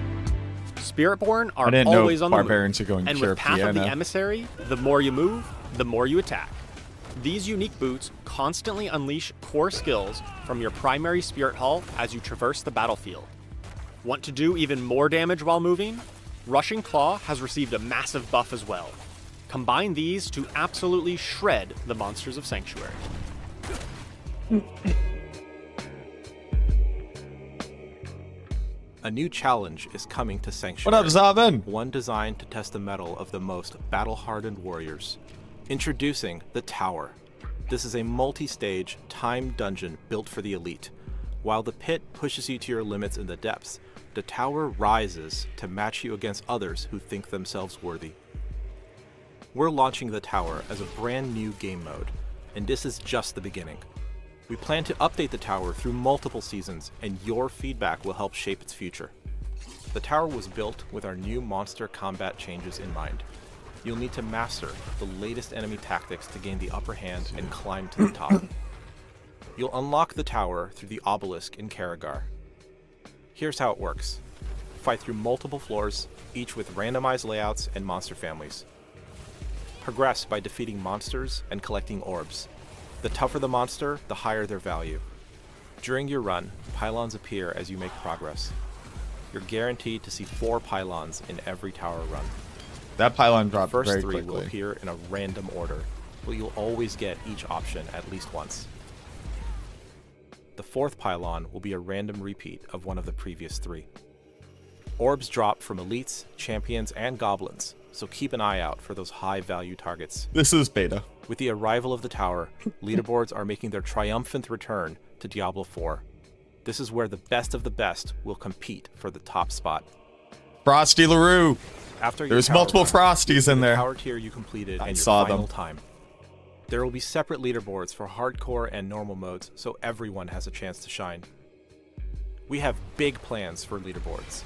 Spiritborn I are didn't know always on the move, barbarians are going and pure with Path of the piano. Emissary, the more you move, the more you attack. These unique boots constantly unleash core skills from your primary spirit hall as you traverse the battlefield. Want to do even more damage while moving? Rushing Claw has received a massive buff as well. Combine these to absolutely shred the monsters of Sanctuary. A new challenge is coming to Sanctuary. What up, Zabin? One designed to test the mettle of the most battle-hardened warriors. Introducing the Tower. This is a multi-stage, timed dungeon built for the elite. While the pit pushes you to your limits in the depths, the Tower rises to match you against others who think themselves worthy. We're launching the Tower as a brand new game mode, and this is just the beginning. We plan to update the Tower through multiple seasons, and your feedback will help shape its future. The tower was built with our new monster combat changes in mind. You'll need to master the latest enemy tactics to gain the upper hand and climb to the top. You'll unlock the tower through the obelisk in Karagar. Here's how it works. Fight through multiple floors, each with randomized layouts and monster families. Progress by defeating monsters and collecting orbs. The tougher the monster, the higher their value. During your run, pylons appear as you make progress. You're guaranteed to see 4 pylons in every tower run. That pylon dropped First very 3 will quickly. appear in a random order, but you'll always get each option at least once. The 4th pylon will be a random repeat of one of the previous 3. Orbs drop from elites, champions, and goblins, so keep an eye out for those high-value targets. This is beta. With the arrival of the tower, leaderboards are making their triumphant return to Diablo 4. This is where the best of the best will compete for the top spot. Frosty LaRue. After your There's tower multiple run, Frosties in the there. tower tier you completed I and your saw final them. time. There will be separate leaderboards for hardcore and normal modes, so everyone has a chance to shine. We have big plans for leaderboards.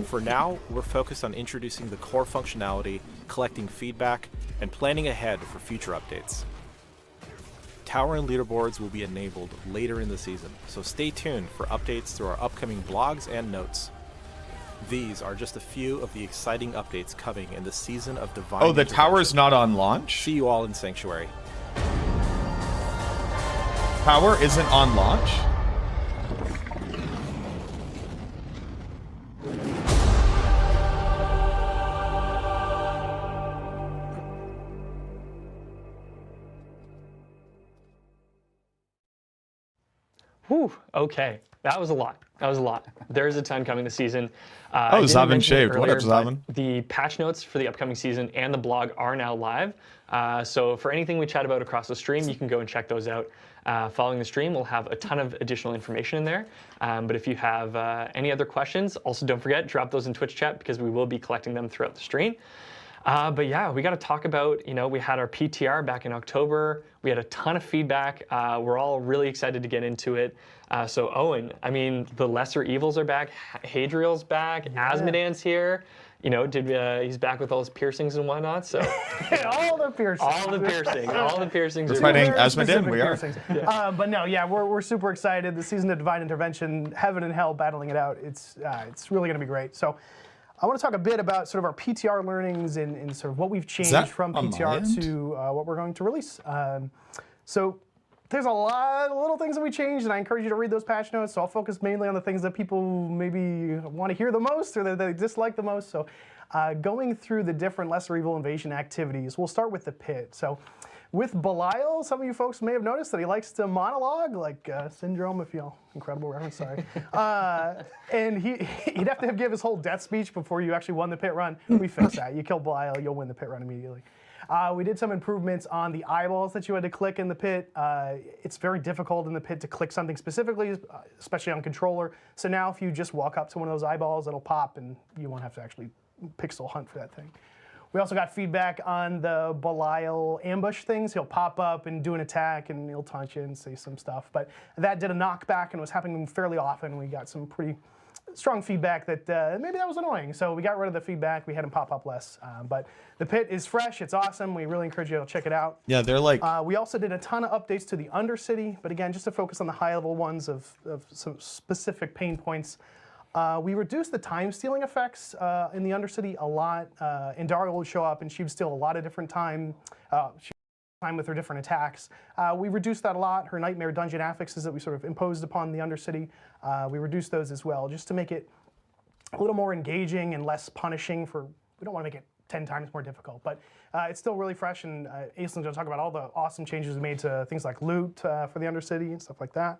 For now, we're focused on introducing the core functionality, collecting feedback, and planning ahead for future updates. Tower and leaderboards will be enabled later in the season, so stay tuned for updates through our upcoming blogs and notes. These are just a few of the exciting updates coming in the season of Divine Oh, the Intervention. tower's not on launch? See you all in Sanctuary. Tower isn't on launch? Whew, okay. That was a lot. That was a lot. There's a ton coming this season. Oh, I didn't Zavin mention it shaved. What up, earlier, but Zavin? The patch notes for the upcoming season and the blog are now live. So for anything we chat about across the stream, you can go and check those out. Following the stream, we'll have a ton of additional information in there. But if you have any other questions, also don't forget, drop those in Twitch chat because we will be collecting them throughout the stream. But yeah, we got to talk about, we had our PTR back in October. We had a ton of feedback. We're all really excited to get into it. So Owen, I mean, the lesser evils are back. Hadriel's back. Asmodan's here. He's back with all his piercings and whatnot. So all the piercings. all the piercings We're are fighting back. Asmodan, we are. But no, yeah, we're super excited. The season of Divine Intervention, heaven and hell battling it out. It's really going to be great. So I want to talk a bit about sort of our PTR learnings and sort of what we've changed that from on my PTR end? to what we're going to release. So there's a lot of little things that we changed, and I encourage you to read those patch notes. So I'll focus mainly on the things that people maybe want to hear the most or that they dislike the most. So going through the different lesser evil invasion activities, we'll start with the pit. So with Belial, some of you folks may have noticed that he likes to monologue, like Syndrome, if you incredible reference, sorry. And he'd have to give his whole death speech before you actually won the pit run. We fixed that. You kill Belial, you'll win the pit run immediately. We did some improvements on the eyeballs that you had to click in the pit. It's very difficult in the pit to click something specifically, especially on controller. So now if you just walk up to one of those eyeballs, it'll pop and you won't have to actually pixel hunt for that thing. We also got feedback on the Belial ambush things. He'll pop up and do an attack and he'll taunt you and say some stuff. But that did a knockback and was happening fairly often. We got some pretty strong feedback that maybe that was annoying. So we got rid of the feedback. We had him pop up less. But the pit is fresh. It's awesome. We really encourage you to check it out. Yeah, they're like... we also did a ton of updates to the Undercity. But again, just to focus on the high-level ones of some specific pain points. We reduced the time-stealing effects in the Undercity a lot. Indariel would show up and she would steal a lot of different time. Time with her different attacks. We reduced that a lot. Her Nightmare Dungeon affixes that we sort of imposed upon the Undercity, we reduced those as well, just to make it a little more engaging and less punishing we don't want to make it 10 times more difficult, but it's still really fresh, and Aislin's going to talk about all the awesome changes we made to things like loot for the Undercity and stuff like that.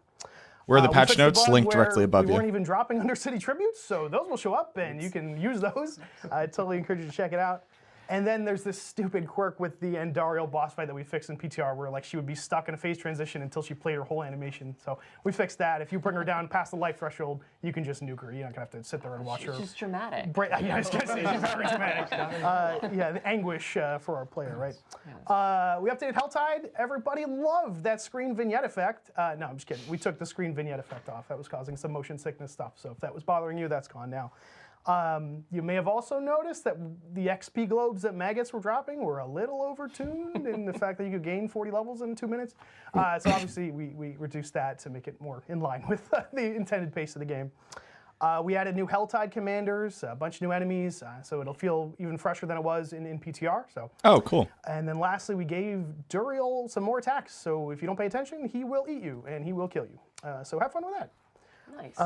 Where are the We patch fixed notes? bug Linked where directly above we you. weren't even dropping Undercity tributes, so those will show up and you can use those. I totally encourage you to check it out. And then there's this stupid quirk with the Andariel boss fight that we fixed in PTR where like she would be stuck in a phase transition until she played her whole animation. So we fixed that. If you bring her down past the life threshold, you can just nuke her. You're not going to have to sit there and watch her. She's dramatic. Yeah, I was going to say, she's very dramatic. Yeah, the anguish for our player, right? We updated Helltide. Everybody loved that screen vignette effect. No, I'm just kidding. We took the screen vignette effect off. That was causing some motion sickness stuff. So if that was bothering you, that's gone now. You may have also noticed that the XP globes that maggots were dropping were a little overtuned in the fact that you could gain 40 levels in 2 minutes. So obviously we reduced that to make it more in line with the intended pace of the game. We added new Helltide commanders, a bunch of new enemies, so it'll feel even fresher than it was in PTR. So. Oh, cool. And then lastly, we gave Duriel some more attacks, so if you don't pay attention, he will eat you and he will kill you. So have fun with that. Nice.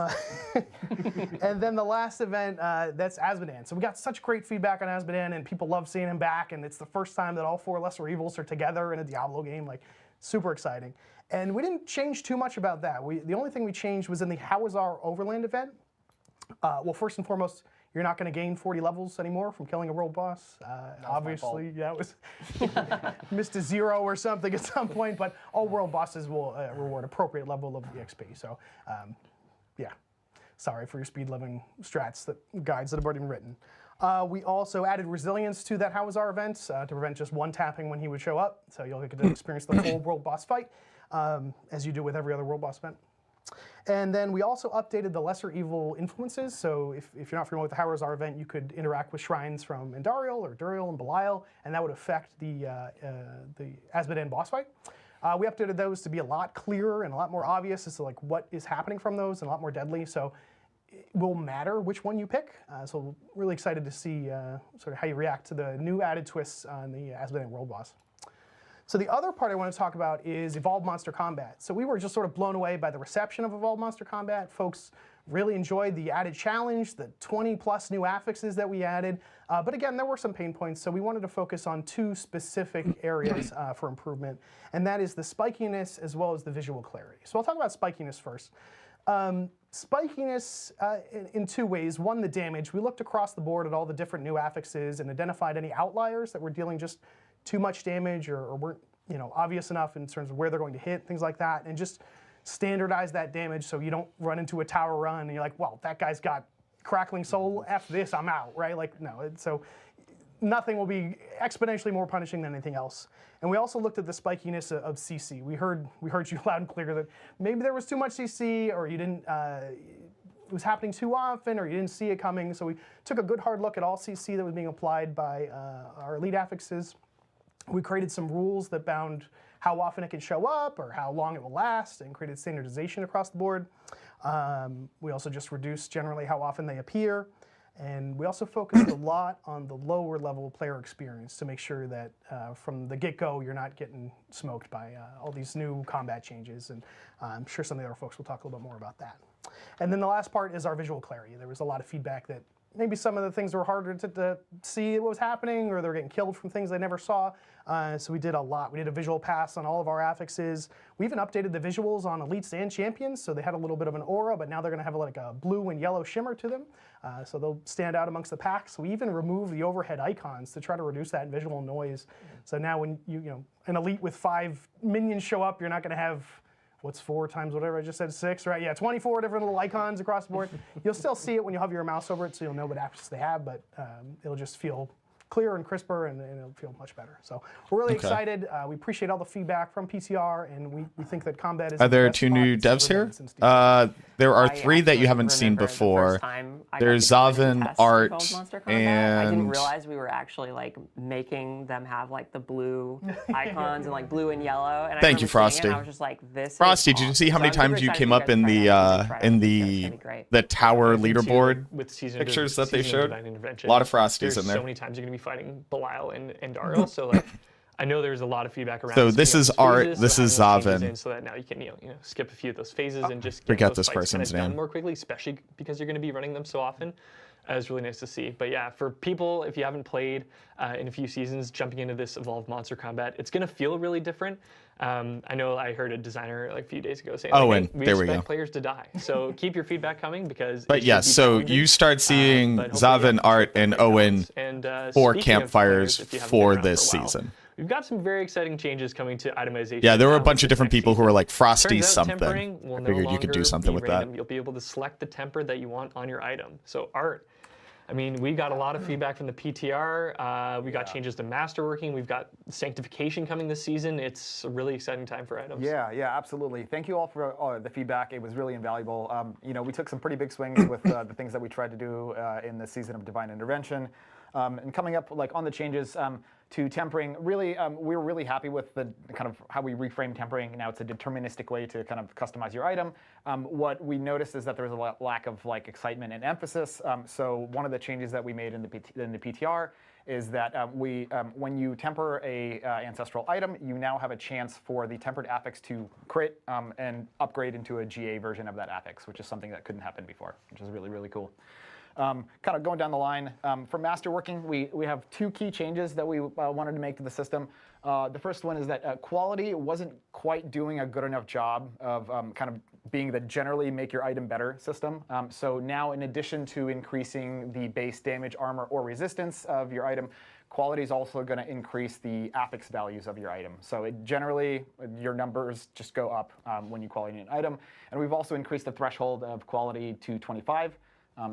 And then the last event, that's Azmodan. So we got such great feedback on Azmodan, and people love seeing him back, and it's the first time that all 4 Lesser Evils are together in a Diablo game, like super exciting. And we didn't change too much about that. The only thing we changed was in the How Is Our Overland event. Well, first and foremost, you're not going to gain 40 levels anymore from killing a world boss. Obviously, yeah, it was missed a 0 or something at some point, but all world bosses will reward appropriate level of EXP. So, yeah, sorry for your speed living strats, guides that have already been written. We also added resilience to that How Is Our event to prevent just one tapping when he would show up. So you'll get to experience the full world boss fight, as you do with every other world boss event. And then we also updated the Lesser Evil influences. So if you're not familiar with the How Is Our event, you could interact with shrines from Andariel or Duriel and Belial, and that would affect the Azmodan boss fight. We updated those to be a lot clearer and a lot more obvious as to like what is happening from those and a lot more deadly. So it will matter which one you pick. So really excited to see sort of how you react to the new added twists on the Azmodan world boss. So the other part I want to talk about is Evolved Monster Combat. So we were just sort of blown away by the reception of Evolved Monster Combat. Folks really enjoyed the added challenge, the 20+ new affixes that we added. But again, there were some pain points, so we wanted to focus on 2 specific areas for improvement, and that is the spikiness as well as the visual clarity. So I'll talk about spikiness first. Spikiness in 2 ways. One, the damage. We looked across the board at all the different new affixes and identified any outliers that were dealing just too much damage or weren't obvious enough in terms of where they're going to hit, things like that, and just standardize that damage so you don't run into a tower run and you're like, well, that guy's got Crackling Soul, F this, I'm out, right? Like, no, so nothing will be exponentially more punishing than anything else. And we also looked at the spikiness of CC. We heard you loud and clear that maybe there was too much CC or you didn't, it was happening too often or you didn't see it coming. So we took a good hard look at all CC that was being applied by our elite affixes. We created some rules that bound how often it can show up or how long it will last and created standardization across the board. We also just reduced generally how often they appear. And we also focused a lot on the lower level player experience to make sure that from the get-go you're not getting smoked by all these new combat changes. And I'm sure some of the other folks will talk a little bit more about that. And then the last part is our visual clarity. There was a lot of feedback that maybe some of the things were harder to see what was happening or they were getting killed from things they never saw. So we did a lot. We did a visual pass on all of our affixes. We even updated the visuals on elites and champions, so they had a little bit of an aura, but now they're going to have like a blue and yellow shimmer to them, so they'll stand out amongst the pack. So we even removed the overhead icons to try to reduce that visual noise. So now when an elite with 5 minions show up, you're not going to have what's 4 times whatever I just said, 6, right? Yeah, 24 different little icons across the board. You'll still see it when you hover your mouse over it, so you'll know what affixes they have, but it'll just feel clearer and crisper, and it'll feel much better. So we're really excited. We appreciate all the feedback from PTR, and we think that combat is. Are there 2 new devs here? There are 3 that you haven't seen before. There's Zavin, Art, and I didn't realize we were actually like making them have like the blue icons and like blue and yellow. And thank you, Frosty. I was just like, this. Frosty, did you see how many times you came up in the tower leaderboard pictures that they showed? A lot of Frosties in there. So many times you're going to be fighting Belial and Darl, so like I know there's a lot of feedback around. So this is Art, this is Zavin. So that now you can skip a few of those phases and just get forget those this person's done name more quickly, especially because you're going to be running them so often. It's really nice to see. But yeah, for people, if you haven't played in a few seasons, jumping into this Evolved Monster Combat, it's going to feel really different. I know I heard a designer like a few days ago saying, and we there we expect go. players to die. So keep your feedback coming because. But yes, so you start seeing Zavin, Art, and Owen for campfires for this season. We've got some very exciting changes coming to itemization. Yeah, there were a bunch of different people who were like Frosty Turns out something. tempering will I no figured you could do longer something be with random. that. You'll be able to select the temper that you want on your item. So Art, I mean, we got a lot of feedback from the PTR. We got changes to masterworking. We've got sanctification coming this season. It's a really exciting time for items. Yeah, absolutely. Thank you all for the feedback. It was really invaluable. We took some pretty big swings with the things that we tried to do in the season of Divine Intervention. And coming up on the changes to tempering, really, we were really happy with the kind of how we reframe tempering. Now it's a deterministic way to kind of customize your item. What we noticed is that there was a lack of excitement and emphasis. So one of the changes that we made in the PTR is that when you temper a ancestral item, you now have a chance for the tempered affix to crit and upgrade into a GA version of that affix, which is something that couldn't happen before, which is really, really cool. Kind of going down the line, for masterworking, we have 2 key changes that we wanted to make to the system. The first one is that quality wasn't quite doing a good enough job of kind of being the generally make your item better system. So now, in addition to increasing the base damage, armor, or resistance of your item, quality is also going to increase the affix values of your item. So generally, your numbers just go up when you quality an item. And we've also increased the threshold of quality to 25.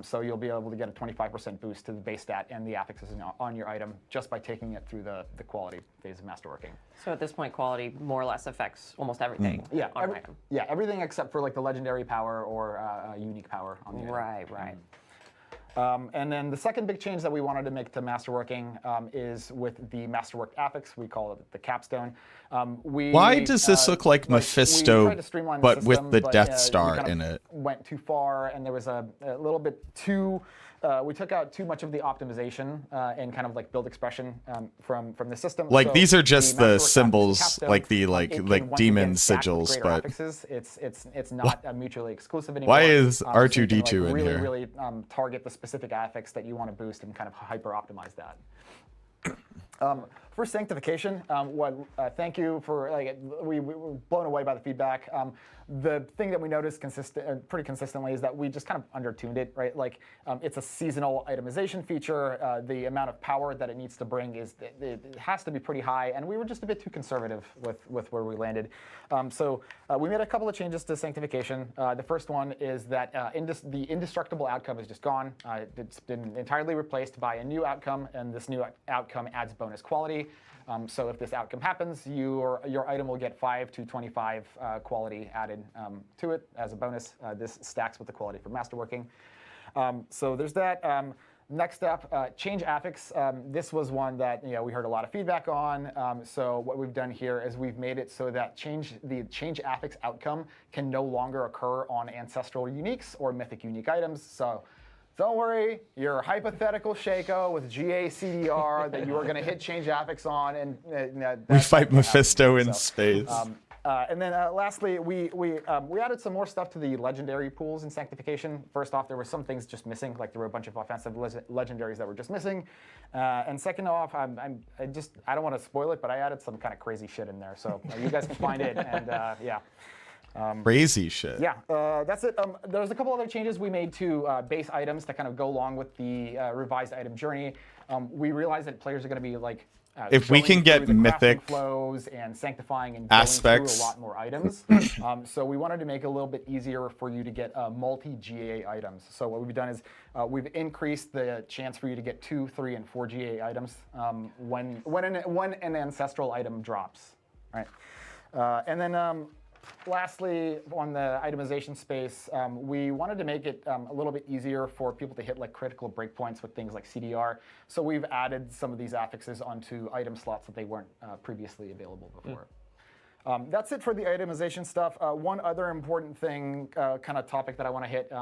So you'll be able to get a 25% boost to the base stat and the affixes on your item just by taking it through the quality phase of masterworking. So at this point, quality more or less affects almost everything on an item. Yeah, everything except for the legendary power or unique power on the item. Right. And then the second big change that we wanted to make to masterworking is with the masterworked affix. We call it the capstone. Why does this look like Mephisto, but with the Death Star in it? Went too far, and there was a little bit too. We took out too much of the optimization and kind of build expression from the system. These are just the symbols, the demon sigils, but it's not mutually exclusive anymore. Why is R2D2 so in here? Really target the specific affix that you want to boost and kind of hyper optimize that. For sanctification, thank you for we were blown away by the feedback. The thing that we noticed pretty consistently is that we just kind of undertuned it, right? It's a seasonal itemization feature. The amount of power that it needs to bring it has to be pretty high, and we were just a bit too conservative with where we landed. So we made a couple of changes to sanctification. The first one is that the indestructible outcome is just gone. It's been entirely replaced by a new outcome, and this new outcome adds bonus quality. So if this outcome happens, your item will get 5 to 25 quality added to it as a bonus. This stacks with the quality for masterworking. So there's that. Next up, change affix. This was one that we heard a lot of feedback on. So what we've done here is we've made it so that the change affix outcome can no longer occur on ancestral uniques or mythic unique items. So don't worry, your hypothetical Shaco with GA CDR that you are going to hit change affix on, and we fight Mephisto in space. And then lastly, we added some more stuff to the legendary pools in sanctification. First off, there were some things just missing, there were a bunch of offensive legendaries that were just missing. And second off, I don't want to spoil it, but I added some kind of crazy shit in there, so you guys can find it, and yeah. Crazy shit. Yeah, that's it. There's a couple other changes we made to base items to kind of go along with the revised item journey. We realized that players are going to be if we can get mythic flows and sanctifying and aspects, going through a lot more items. So we wanted to make it a little bit easier for you to get multi-GA items. So what we've done is we've increased the chance for you to get 2, 3, and 4 GA items when an ancestral item drops. Right, and then. Lastly, on the itemization space, we wanted to make it a little bit easier for people to hit critical breakpoints with things like CDR. So we've added some of these affixes onto item slots that they weren't previously available before. That's it for the itemization stuff. One other important thing, kind of topic that I want to hit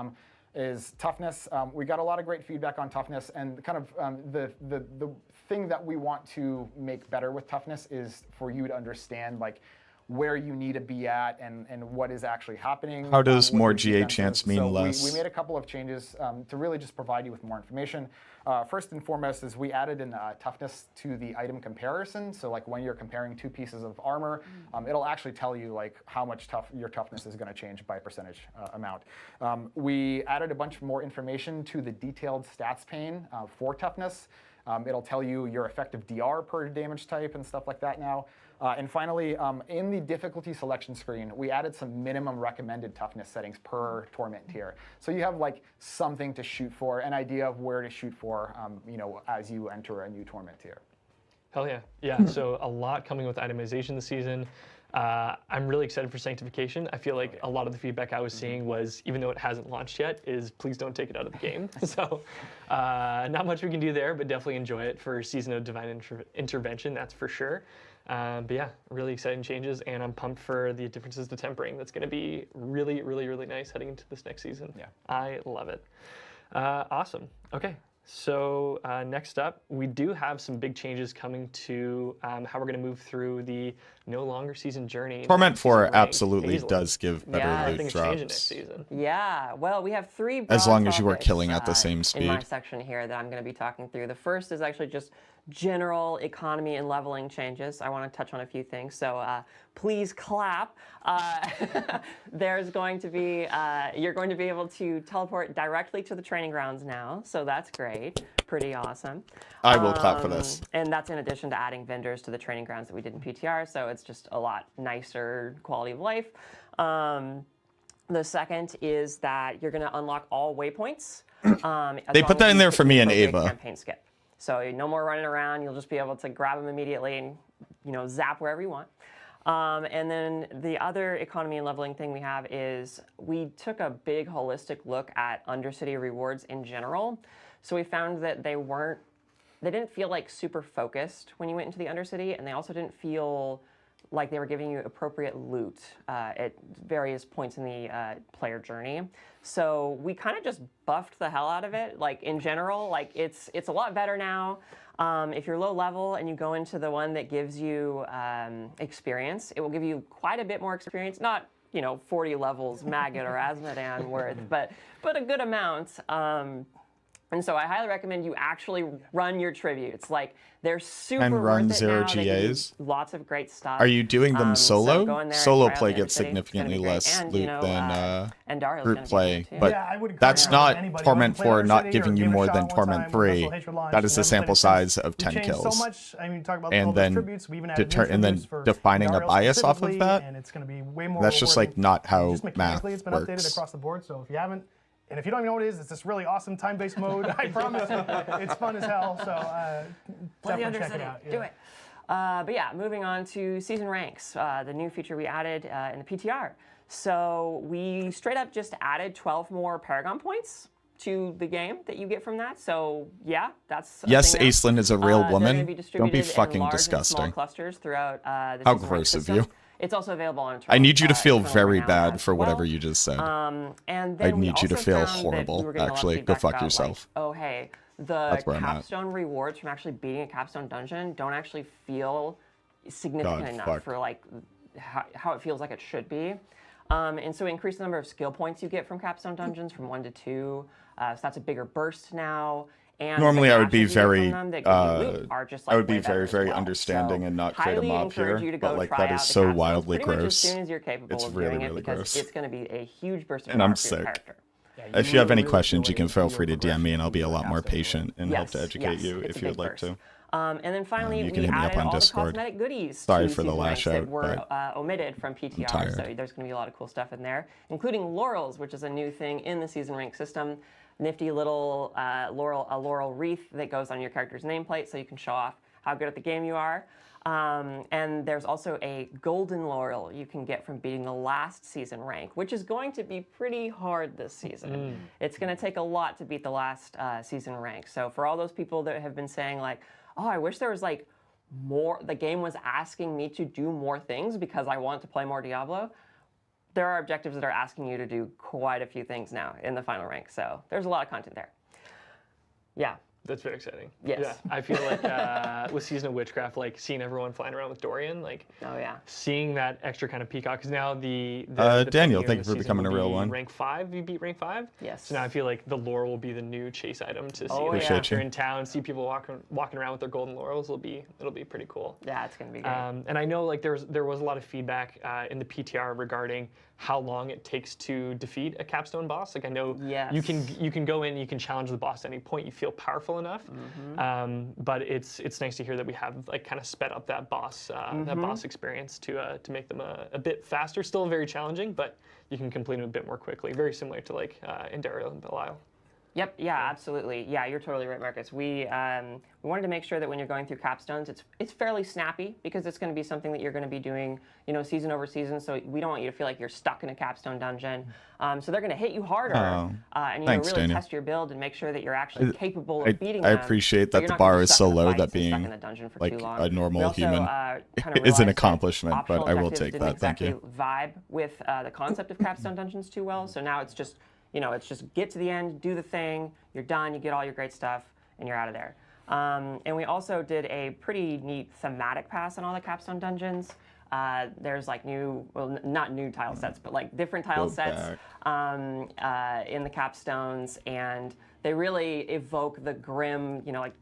is toughness. We got a lot of great feedback on toughness, and kind of the thing that we want to make better with toughness is for you to understand where you need to be at and what is actually happening. How does more GA chance mean less? We made a couple of changes to really just provide you with more information. First and foremost is we added in toughness to the item comparison. So when you're comparing 2 pieces of armor, it'll actually tell you how much your toughness is going to change by a percentage amount. We added a bunch more information to the detailed stats pane for toughness. It'll tell you your effective DR per damage type and stuff like that now. And finally, in the difficulty selection screen, we added some minimum recommended toughness settings per torment tier. So you have like something to shoot for, an idea of where to shoot for, as you enter a new torment tier. Hell yeah. Yeah, so a lot coming with itemization this season. I'm really excited for Sanctification. I feel like a lot of the feedback I was seeing was, even though it hasn't launched yet, is please don't take it out of the game. So not much we can do there, but definitely enjoy it for Season of Divine Intervention, that's for sure. But yeah, really exciting changes, and I'm pumped for the differences to tempering. That's going to be really, really, really nice heading into this next season. Yeah. I love it. Awesome. Okay. So next up, we do have some big changes coming to how we're going to move through the no longer season journey. Torment 4 rank absolutely easily. does give better loot Things changing next drops. season. Yeah, well, we have three As broad long as you are topics, killing at the same speed. in my section here that I'm going to be talking through. The first is actually just general economy and leveling changes. I want to touch on a few things, so please clap. There's going to be, you're going to be able to teleport directly to the training grounds now, so that's great. Pretty awesome. I will clap for this. And that's in addition to adding vendors to the training grounds that we did in PTR, so it's just a lot nicer quality of life. The second is that you're going to unlock all waypoints. They put that in there for me and Ava. Campaign skip. So no more running around. You'll just be able to grab them immediately and zap wherever you want. And then the other economy and leveling thing we have is we took a big holistic look at Undercity rewards in general. So we found that they didn't feel like super focused when you went into the Undercity, and they also didn't feel like they were giving you appropriate loot at various points in the player journey. So we kind of just buffed the hell out of it. Like in general, like it's a lot better now. If you're low level and you go into the one that gives you experience, it will give you quite a bit more experience. Not 40 levels Maggot or Asmodan worth, but a good amount. And so I highly recommend you actually run your tributes. Like, they're super And worth run it 0 now. They give you GAs. lots of great stuff. Are you doing them So solo? go in there and Solo try out play the gets Undercity. It's gonna significantly be great. less And, loot than and Dario's group gonna be play, good, too. but Yeah, I would encourage that's not anybody Torment who wants to 4 play not Undercity giving or you give it a more shot than one Torment time, 3. Vessel Hatred Launch, That is the and sample everything. size of We 10 changed kills. So much. I mean, talk about all And those then tributes. We even added new and then tributes for defining a Dario bias off of specifically, that, and it's going to be way more that's just like rewarding. not how Just math mechanically, it's been updated works. across the board. So if you haven't, and if you don't even know what it is, it's this really awesome time-based mode. I promise, it's fun as hell. So definitely check it out. Yeah. Do it. But yeah, moving on to season ranks, the new feature we added in the PTR. So we straight up just added 12 more Paragon points to the game that you get from that. So yeah, that's Yes, a thing now. Aislinn is a real They're woman. gonna be Don't be distributed in fucking large and small disgusting. clusters throughout the How season rank gross of system. you. It's also available on. I need you to feel Eternal very Renown bad as for whatever well. you just said. And I then we need you to also feel found that horrible, we were getting a lot of actually. Go feedback fuck about, yourself. Like, oh, hey, the That's where I'm at. capstone rewards from actually beating a capstone dungeon don't actually feel significant God, enough fuck. for like how it feels like it should be. And so we increased the number of skill points you get from capstone dungeons from 1 to 2. So that's a bigger burst now. And Normally, the I would be dashes you get from very, them that give you loot are just, like, I would be way better very, as very well. understanding So and not create a highly mob encourage here, you to but go like try that out is the so capstones wildly pretty much gross. as soon as you're capable It's of really, doing it really because gross. it's going to be a huge burst of And I'm power for your sick. character. If you have any questions, you can feel free to DM me, and I'll be a lot more patient and help to Yes, educate yes, you it's if a you would big like to. burst. And then finally, you we can hit me up added on all Discord. the cosmetic goodies Sorry to for the season lash ranks out, that were but omitted from PTR. tired. So there's going to be a lot of cool stuff in there, including laurels, which is a new thing in the season rank system. Nifty little laurel wreath that goes on your character's nameplate, so you can show off how good at the game you are. And there's also a golden laurel you can get from beating the last season rank, which is going to be pretty hard this season. It's going to take a lot to beat the last season rank. So for all those people that have been saying like, oh, I wish there was like more, the game was asking me to do more things because I want to play more Diablo, there are objectives that are asking you to do quite a few things now in the final rank. So there's a lot of content there. Yeah. That's very exciting. Yes. Yeah, I feel like with Season of Witchcraft, like seeing everyone flying around with Dorian, like Oh yeah. seeing that extra kind of peacock. Because now the Daniel, Pioneer thank you for season becoming will a real be one. Rank 5, you beat rank 5. Yes. So now I feel like the laurel will be the new chase item to see. Oh, like, yeah. if you're in town, see people walking around with their golden laurels. It'll be pretty cool. Yeah, it's gonna be great. And I know like there was a lot of feedback in the PTR regarding how long it takes to defeat a capstone boss. Like I know Yes. you can go in, you can challenge the boss at any point. You feel powerful enough, but it's nice to hear that we have like kind of sped up that boss experience to make them a bit faster. Still very challenging, but you can complete them a bit more quickly. Very similar to like Indariel and Belial. Yep. Yeah. Absolutely. Yeah. You're totally right, Marcus. We wanted to make sure that when you're going through capstones, it's fairly snappy because it's going to be something that you're going to be doing, season over season. So we don't want you to feel like you're stuck in a capstone dungeon. So they're going to hit you harder, and thanks, really Daniel. test your build and make sure that you're actually capable of beating I them. appreciate but that you're the not gonna bar be is stuck so in the low fights that and stuck being in the dungeon for like too long. a normal We also, human kind of is an realized that accomplishment, but optional I will objectives take didn't that. Thank you. exactly vibe with the concept of capstone dungeons too well. So now it's just it's just get to the end, do the thing, you're done, you get all your great stuff, and you're out of there. And we also did a pretty neat thematic pass on all the capstone dungeons. There's like not new tile sets, but like different tile sets in the capstones, and they really evoke the grim, like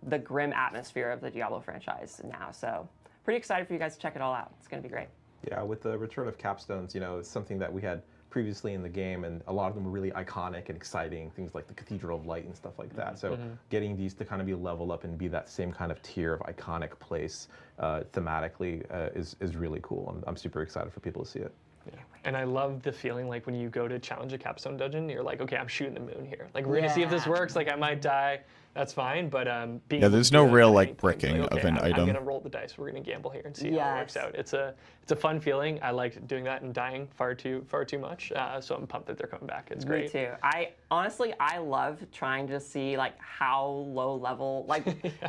the grim atmosphere of the Diablo franchise now. So pretty excited for you guys to check it all out. It's going to be great. Yeah, with the return of capstones, it's something that we had previously in the game, and a lot of them were really iconic and exciting, things like the Cathedral of Light and stuff like that. So getting these to kind of be leveled up and be that same kind of tier of iconic place thematically is really cool. I'm super excited for people to see it. Yeah. And I love the feeling like when you go to challenge a capstone dungeon, you're like, okay, I'm shooting the moon here. Like we're gonna see if this works. Like I might die, that's fine. But being there's no real like bricking of an item. I'm gonna roll the dice. We're gonna gamble here and see how it works out. It's a fun feeling. I like doing that and dying far too much. So I'm pumped that they're coming back. It's great. Me too. I love trying to see like how low level, like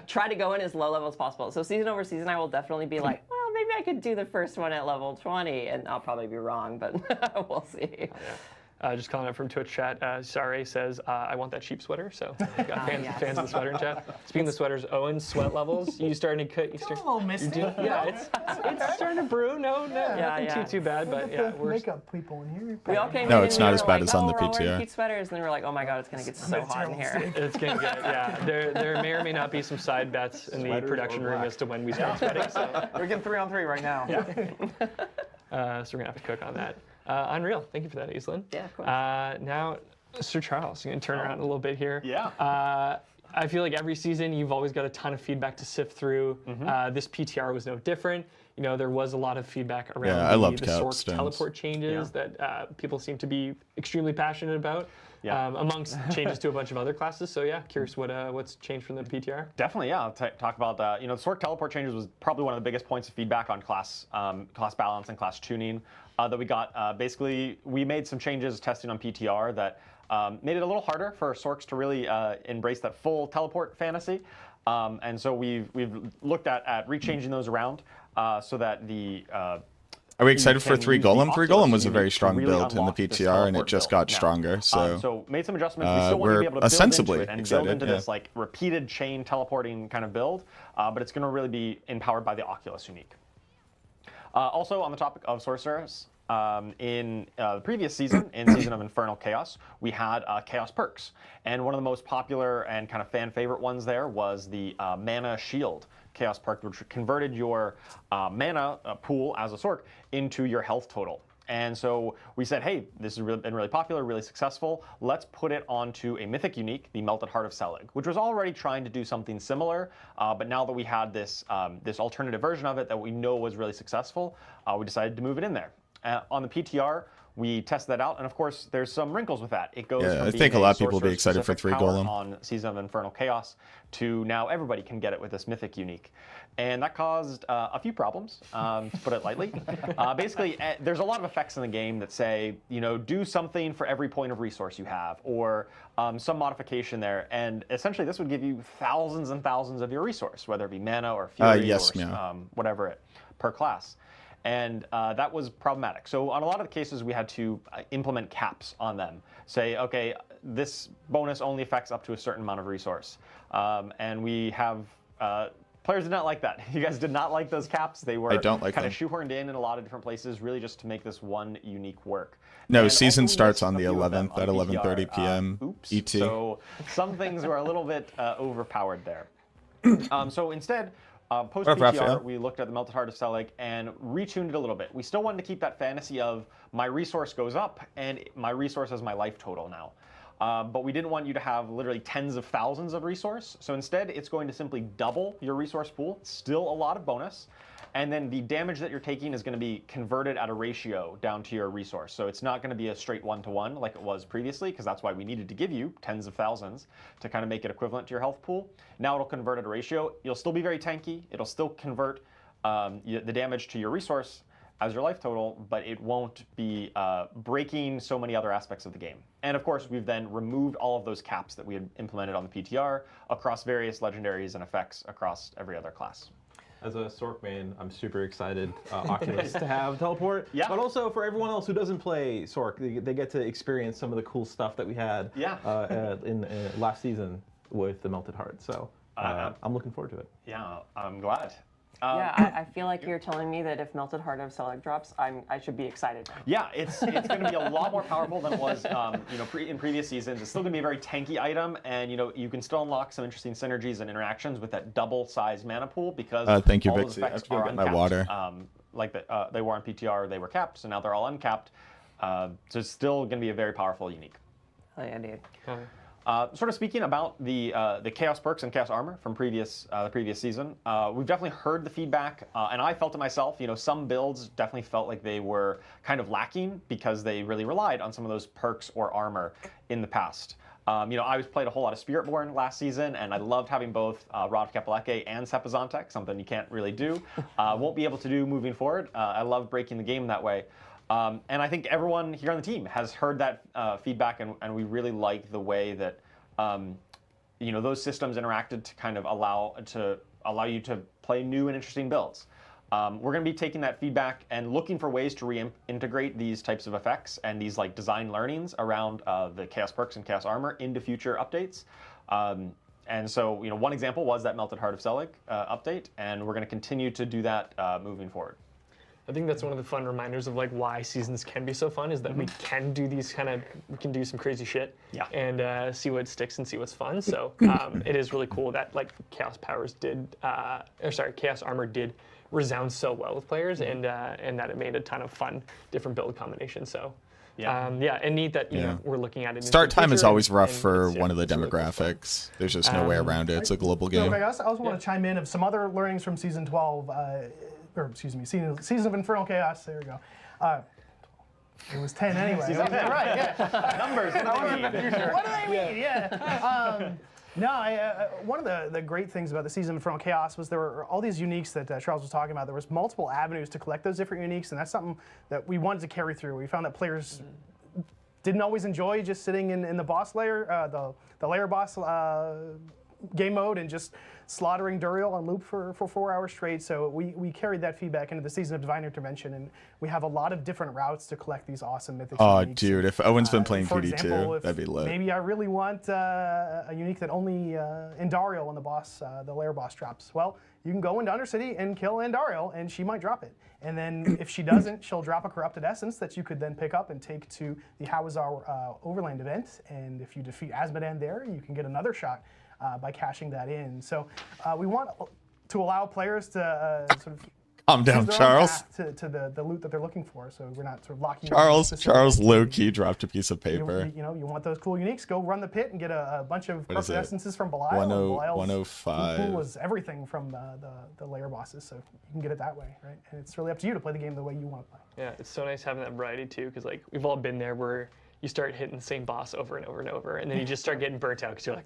try to go in as low level as possible. So season over season, I will definitely be like, well, maybe I could do the first one at level 20, and I'll probably be wrong, but we'll see. Just calling out from Twitch chat, Sare says, I want that sheep sweater. So we've got fans of the sweater in chat. Speaking of the sweaters, Owen, sweat levels, you starting to cut? It's a little misty. It's starting to brew. No, nothing too bad, but yeah, we're makeup people in here. We all came No, in it's and not we as were bad like, as on the we're all wearing PTR. cute sweaters, and then we're like, oh my god, it's gonna get so hot in here. It's getting good. Yeah, there may or may not be some side bets in the production room as to when we start sweating. So We're getting 3-on-3 right now. so we're gonna have to cook on that. Unreal. Thank you for that, Aislinn. Yeah, of course. Now, Sir Charles, you're going to turn around a little bit here. Yeah. I feel like every season you've always got a ton of feedback to sift through. This PTR was no different. There was a lot of feedback around the Sork teleport changes that people seem to be extremely passionate about. Amongst changes to a bunch of other classes. So yeah, curious what's changed from the PTR. Definitely, yeah. I'll talk about that. The Sork teleport changes was probably one of the biggest points of feedback on class balance and class tuning that we got. Basically, we made some changes testing on PTR that made it a little harder for Sorks to really embrace that full teleport fantasy. And so we've looked at rechanging those around so that the Are we excited for 3 Golem? 3 Golem was a very strong build in the PTR, and it just got stronger. So made some adjustments. We still want to be able to build ostensibly into it and build into this like repeated chain teleporting kind of build, but it's going to really be empowered by the Oculus unique. Also on the topic of sorcerers, in the previous season, in Season of Infernal Chaos, we had Chaos perks, and one of the most popular and kind of fan favorite ones there was the Mana Shield Chaos perk, which converted your mana pool as a Sork into your health total. And so we said, hey, this has been really popular, really successful. Let's put it onto a mythic unique, the Melted Heart of Selig, which was already trying to do something similar. But now that we had this alternative version of it that we know was really successful, we decided to move it in there. On the PTR, we tested that out, and of course, there's some wrinkles with that. It goes from I think a lot of people will be excited for 3 Golem on Season of Infernal Chaos to now everybody can get it with this mythic unique, and that caused a few problems, to put it lightly. Basically, there's a lot of effects in the game that say, do something for every point of resource you have, or some modification there, and essentially this would give you thousands and thousands of your resource, whether it be mana or fury or whatever per class. And that was problematic. So on a lot of the cases, we had to implement caps on them. Say, okay, this bonus only affects up to a certain amount of resource. And we have, players did not like that. You guys did not like those caps. They were kind of shoehorned in a lot of different places, really just to make this one unique work. No, season starts on the 11th at 11:30 p.m. ET. So some things were a little bit overpowered there. So instead, Post What up, PTR, Raphael? we looked at the Melted Heart of Selig and retuned it a little bit. We still wanted to keep that fantasy of my resource goes up and my resource is my life total now. But we didn't want you to have literally tens of thousands of resource. So instead, it's going to simply double your resource pool. Still a lot of bonus. And then the damage that you're taking is going to be converted at a ratio down to your resource. So it's not going to be a straight 1-to-1 like it was previously, because that's why we needed to give you tens of thousands to kind of make it equivalent to your health pool. Now it'll convert at a ratio. You'll still be very tanky. It'll still convert the damage to your resource as your life total, but it won't be breaking so many other aspects of the game. And of course, we've then removed all of those caps that we had implemented on the PTR across various legendaries and effects across every other class. As a Sork main, I'm super excited, Oculus, to have teleport. Yeah. But also for everyone else who doesn't play Sork, they get to experience some of the cool stuff that we had in last season with the Melted Heart. So I'm looking forward to it. Yeah, I'm glad. Yeah, I feel like you're telling me that if Melted Heart of Selig drops, I should be excited. Yeah, it's going to be a lot more powerful than it was, in previous seasons. It's still going to be a very tanky item, and you can still unlock some interesting synergies and interactions with that double-size mana pool because thank you, all those Vixie. I effects have to go are get my uncapped. water. They were on PTR, they were capped, so now they're all uncapped. So it's still going to be a very powerful unique. Oh yeah, dude. Sort of speaking about the Chaos perks and Chaos armor from the previous season, we've definitely heard the feedback, and I felt it myself. Some builds definitely felt like they were kind of lacking because they really relied on some of those perks or armor in the past. I played a whole lot of Spiritborn last season, and I loved having both Rod of Kapaleke and Sepizantek, something you can't really do. Won't be able to do moving forward. I love breaking the game that way. And I think everyone here on the team has heard that feedback, and we really like the way that those systems interacted to kind of allow you to play new and interesting builds. We're going to be taking that feedback and looking for ways to reintegrate these types of effects and these design learnings around the Chaos perks and Chaos armor into future updates. And so one example was that Melted Heart of Selig update, and we're going to continue to do that moving forward. I think that's one of the fun reminders of why seasons can be so fun is that we can do these we can do some crazy shit and see what sticks and see what's fun. So it is really cool that Chaos armor did resound so well with players and that it made a ton of fun different build combinations. So and neat that we're looking at it. Start time is always rough for one of the demographics. Really cool. There's just no way around it. It's a global game. I also want to chime in of some other learnings from season 12. Season of Infernal Chaos. There we go. It was 10 anyway. Season 10. Right, yeah. Numbers. What do they mean? Yeah. One of the great things about the Season of Infernal Chaos was there were all these uniques that Charles was talking about. There was multiple avenues to collect those different uniques, and that's something that we wanted to carry through. We found that players didn't always enjoy just sitting in the boss layer, the layer boss game mode and just slaughtering Duriel on loop for 4 hours straight. So we carried that feedback into the Season of Divine Intervention, and we have a lot of different routes to collect these awesome mythics. Oh, dude, if Owen's been playing for PD example, too, that'd be lit. Maybe I really want a unique that only Andariel on the boss, the layer boss drops. Well, you can go into Undercity and kill Andariel, and she might drop it. And then if she doesn't, she'll drop a Corrupted Essence that you could then pick up and take to the Hawazar Overland event. And if you defeat Azmodan there, you can get another shot by cashing that in. So we want to allow players to sort of calm down, Charles. To the loot that they're looking for. So we're not sort of locking. Charles low-key dropped a piece of paper. You want those cool uniques? Go run the pit and get a bunch of Corrupted Essences from Belial. 105 was everything from the layer bosses, so you can get it that way, right? And it's really up to you to play the game the way you want to play. Yeah, it's so nice having that variety too, because we've all been there where you start hitting the same boss over and over and over, and then you just start getting burnt out because you're like,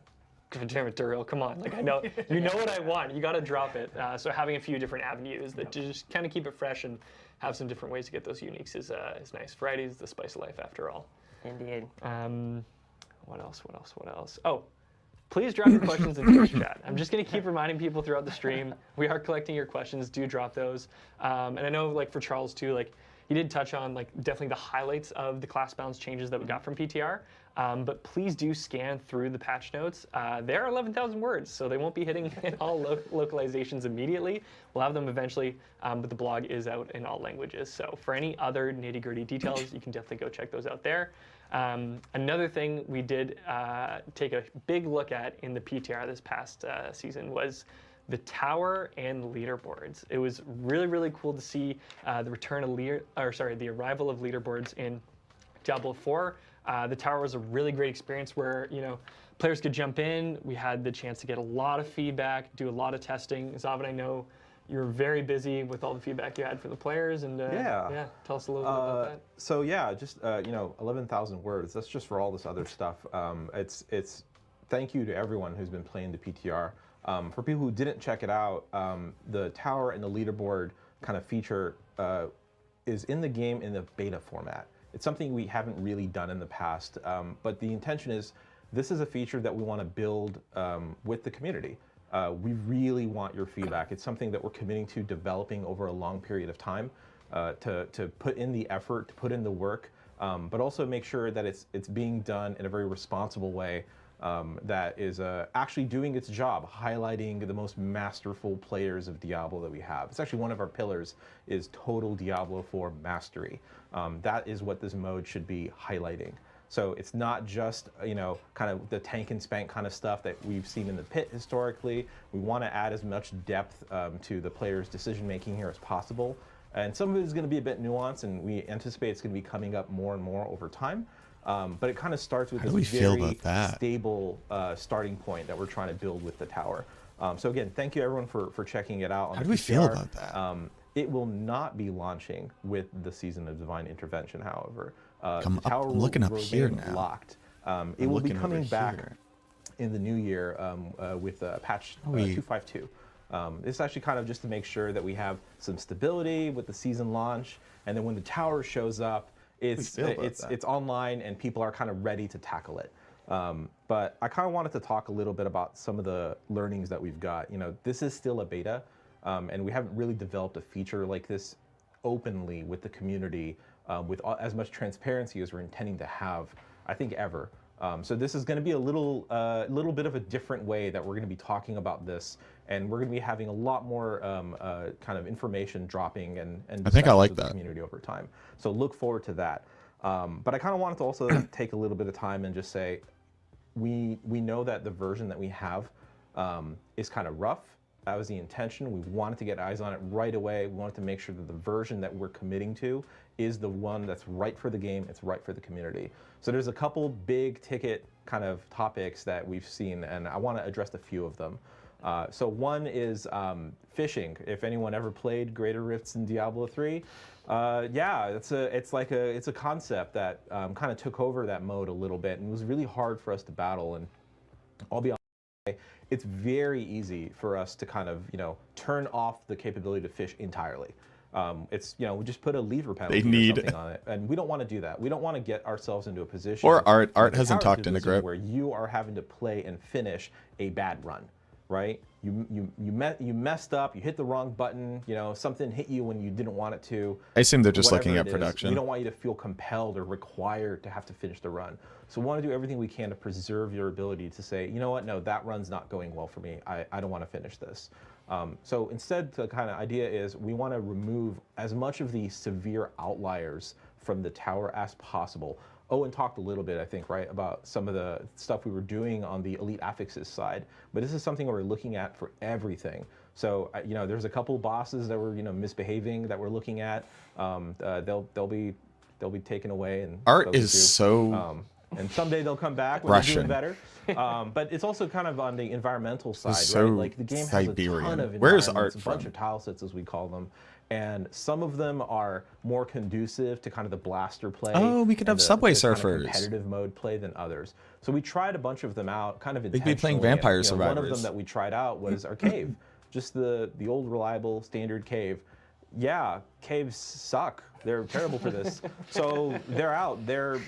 damn it, Duriel, come on. I know, you know what I want. You got to drop it. So having a few different avenues that just kind of keep it fresh and have some different ways to get those uniques is nice. Variety is the spice of life, after all. Indeed. What else? Oh, please drop your questions in Twitch chat. I'm just going to keep reminding people throughout the stream. We are collecting your questions. Do drop those. And I know, for Charles too, he did touch on definitely the highlights of the class balance changes that we got from PTR. But please do scan through the patch notes. They are 11,000 words, so they won't be hitting in all localizations immediately. We'll have them eventually, but the blog is out in all languages. So for any other nitty-gritty details, you can definitely go check those out there. Another thing we did take a big look at in the PTR this past season was the tower and leaderboards. It was really, really cool to see the arrival of leaderboards in Diablo 4. The tower was a really great experience where, players could jump in. We had the chance to get a lot of feedback, do a lot of testing. Zavin, I know you were very busy with all the feedback you had for the players, and tell us a little bit about that. So yeah, just 11,000 words. That's just for all this other stuff. It's thank you to everyone who's been playing the PTR. For people who didn't check it out, the tower and the leaderboard kind of feature is in the game in the beta format. It's something we haven't really done in the past, but the intention is this is a feature that we want to build with the community. We really want your feedback. It's something that we're committing to developing over a long period of time to put in the effort, to put in the work, but also make sure that it's being done in a very responsible way that is actually doing its job, highlighting the most masterful players of Diablo that we have. It's actually one of our pillars is total Diablo 4 mastery. That is what this mode should be highlighting. So it's not just, kind of the tank and spank kind of stuff that we've seen in the pit historically. We want to add as much depth to the player's decision making here as possible. And some of it is going to be a bit nuanced, and we anticipate it's going to be coming up more and more over time. But it kind of starts with this very stable starting point that we're trying to build with the tower. So again, thank you everyone for checking it out. How do we feel about that? It will not be launching with the Season of Divine Intervention, however. I'm looking up here now. Locked. It will be coming back in the new year with patch 252. It's actually kind of just to make sure that we have some stability with the season launch, and then when the tower shows up, it's online and people are kind of ready to tackle it. But I kind of wanted to talk a little bit about some of the learnings that we've got. This is still a beta, and we haven't really developed a feature like this openly with the community with as much transparency as we're intending to have, I think, ever. So this is going to be a little bit of a different way that we're going to be talking about this, and we're going to be having a lot more kind of information dropping and I think I like with the community over time. So look forward to that. But I kind of wanted to also take a little bit of time and just say, we know that the version that we have is kind of rough. That was the intention. We wanted to get eyes on it right away. We wanted to make sure that the version that we're committing to is the one that's right for the game, it's right for the community. So there's a couple big ticket kind of topics that we've seen, and I want to address a few of them. So one is fishing. If anyone ever played Greater Rifts in Diablo 3, yeah, it's a concept that kind of took over that mode a little bit, and it was really hard for us to battle. And I'll be honest, it's very easy for us to kind of turn off the capability to fish entirely. It's we just put a lever penalty or something on it, and we don't want to do that. We don't want to get ourselves into a position. Or Art hasn't talked into grip where you are having to play and finish a bad run, right? You messed up. You hit the wrong button. Something hit you when you didn't want it to. I assume they're just looking at production. We don't want you to feel compelled or required to have to finish the run. So we want to do everything we can to preserve your ability to say, you know what, no, that run's not going well for me. I don't want to finish this. So instead, the kind of idea is we want to remove as much of the severe outliers from the tower as possible. Owen talked a little bit, I think, right, about some of the stuff we were doing on the elite affixes side, but this is something we're looking at for everything. So there's a couple bosses that were misbehaving that we're looking at. They'll be taken away. And Art is so. And someday they'll come back when they're doing better. But it's also kind of on the environmental side, right? Like the game has a ton of Where's Art a bunch of tile sets, as we call them. And some of them are more conducive to kind of the blaster play. Oh, we could have Subway Surfers. Kind of competitive mode play than others. So we tried a bunch of them out, kind of intentionally. They'd be playing Vampire Survivors. One of them that we tried out was our cave, just the old reliable standard cave. Yeah, caves suck. They're terrible for this. So they're out. They're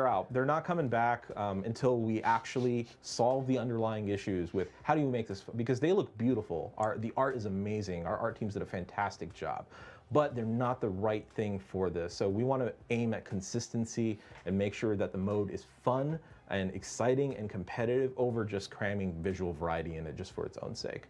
out. They're not coming back until we actually solve the underlying issues with how do you make this, because they look beautiful. The art is amazing. Our art teams did a fantastic job, but they're not the right thing for this. So we want to aim at consistency and make sure that the mode is fun and exciting and competitive over just cramming visual variety in it just for its own sake.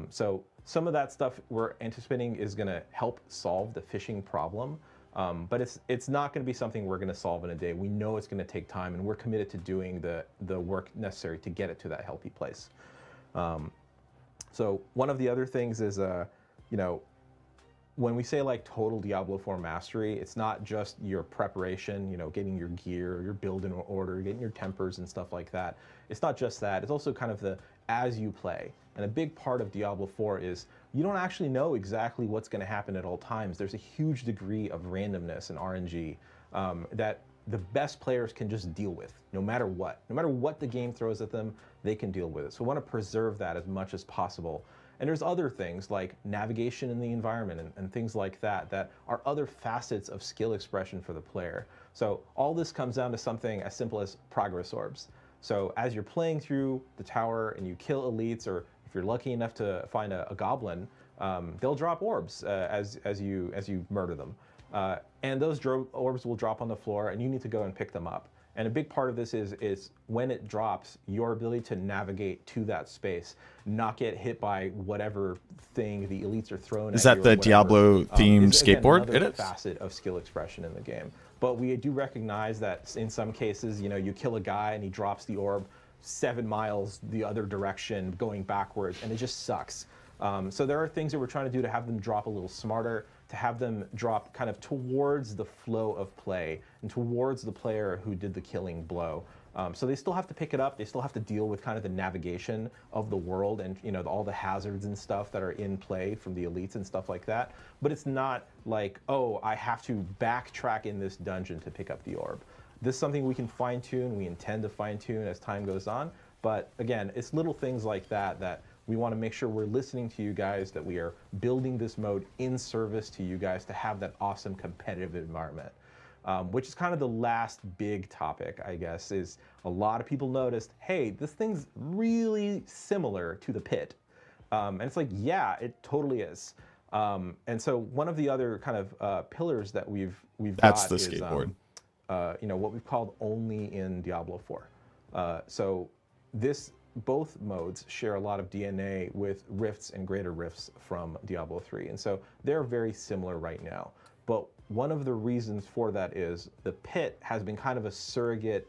So some of that stuff we're anticipating is going to help solve the fishing problem. But it's not going to be something we're going to solve in a day. We know it's going to take time, and we're committed to doing the work necessary to get it to that healthy place. So one of the other things is, you know, when we say like total Diablo 4 mastery, it's not just your preparation, you know, getting your gear, your build in order, getting your tempers and stuff like that. It's not just that. It's also kind of the as you play. And a big part of Diablo 4 is you don't actually know exactly what's going to happen at all times. There's a huge degree of randomness and RNG that the best players can just deal with, no matter what. No matter what the game throws at them, they can deal with it. So we want to preserve that as much as possible. And there's other things like navigation in the environment and things like that that are other facets of skill expression for the player. So all this comes down to something as simple as progress orbs. So as you're playing through the tower and you kill elites, or if you're lucky enough to find a goblin, they'll drop orbs as you murder them. And those orbs will drop on the floor and you need to go and pick them up. And a big part of this is when it drops, your ability to navigate to that space, not get hit by whatever thing the elites are throwing Is at that you. the Diablo themed skateboard? It is It is. Facet of skill expression in the game. But we do recognize that in some cases, you know, you kill a guy and he drops the orb 7 miles the other direction going backwards, and it just sucks. So there are things that we're trying to do to have them drop a little smarter, to have them drop kind of towards the flow of play and towards the player who did the killing blow. So they still have to pick it up. They still have to deal with kind of the navigation of the world and, you know, all the hazards and stuff that are in play from the elites and stuff like that. But it's not like, oh, I have to backtrack in this dungeon to pick up the orb. This is something we can fine tune. We intend to fine tune as time goes on. But again, it's little things like that that we want to make sure we're listening to you guys, that we are building this mode in service to you guys to have that awesome competitive environment. Which is kind of the last big topic, I guess, is a lot of people noticed, hey, this thing's really similar to the pit. And it's like, yeah, it totally is. And so one of the other kind of pillars that we've That's got the is, skateboard. you know, what we've called only in Diablo 4. So both modes share a lot of DNA with rifts and greater rifts from Diablo 3. And so they're very similar right now. But one of the reasons for that is the pit has been kind of a surrogate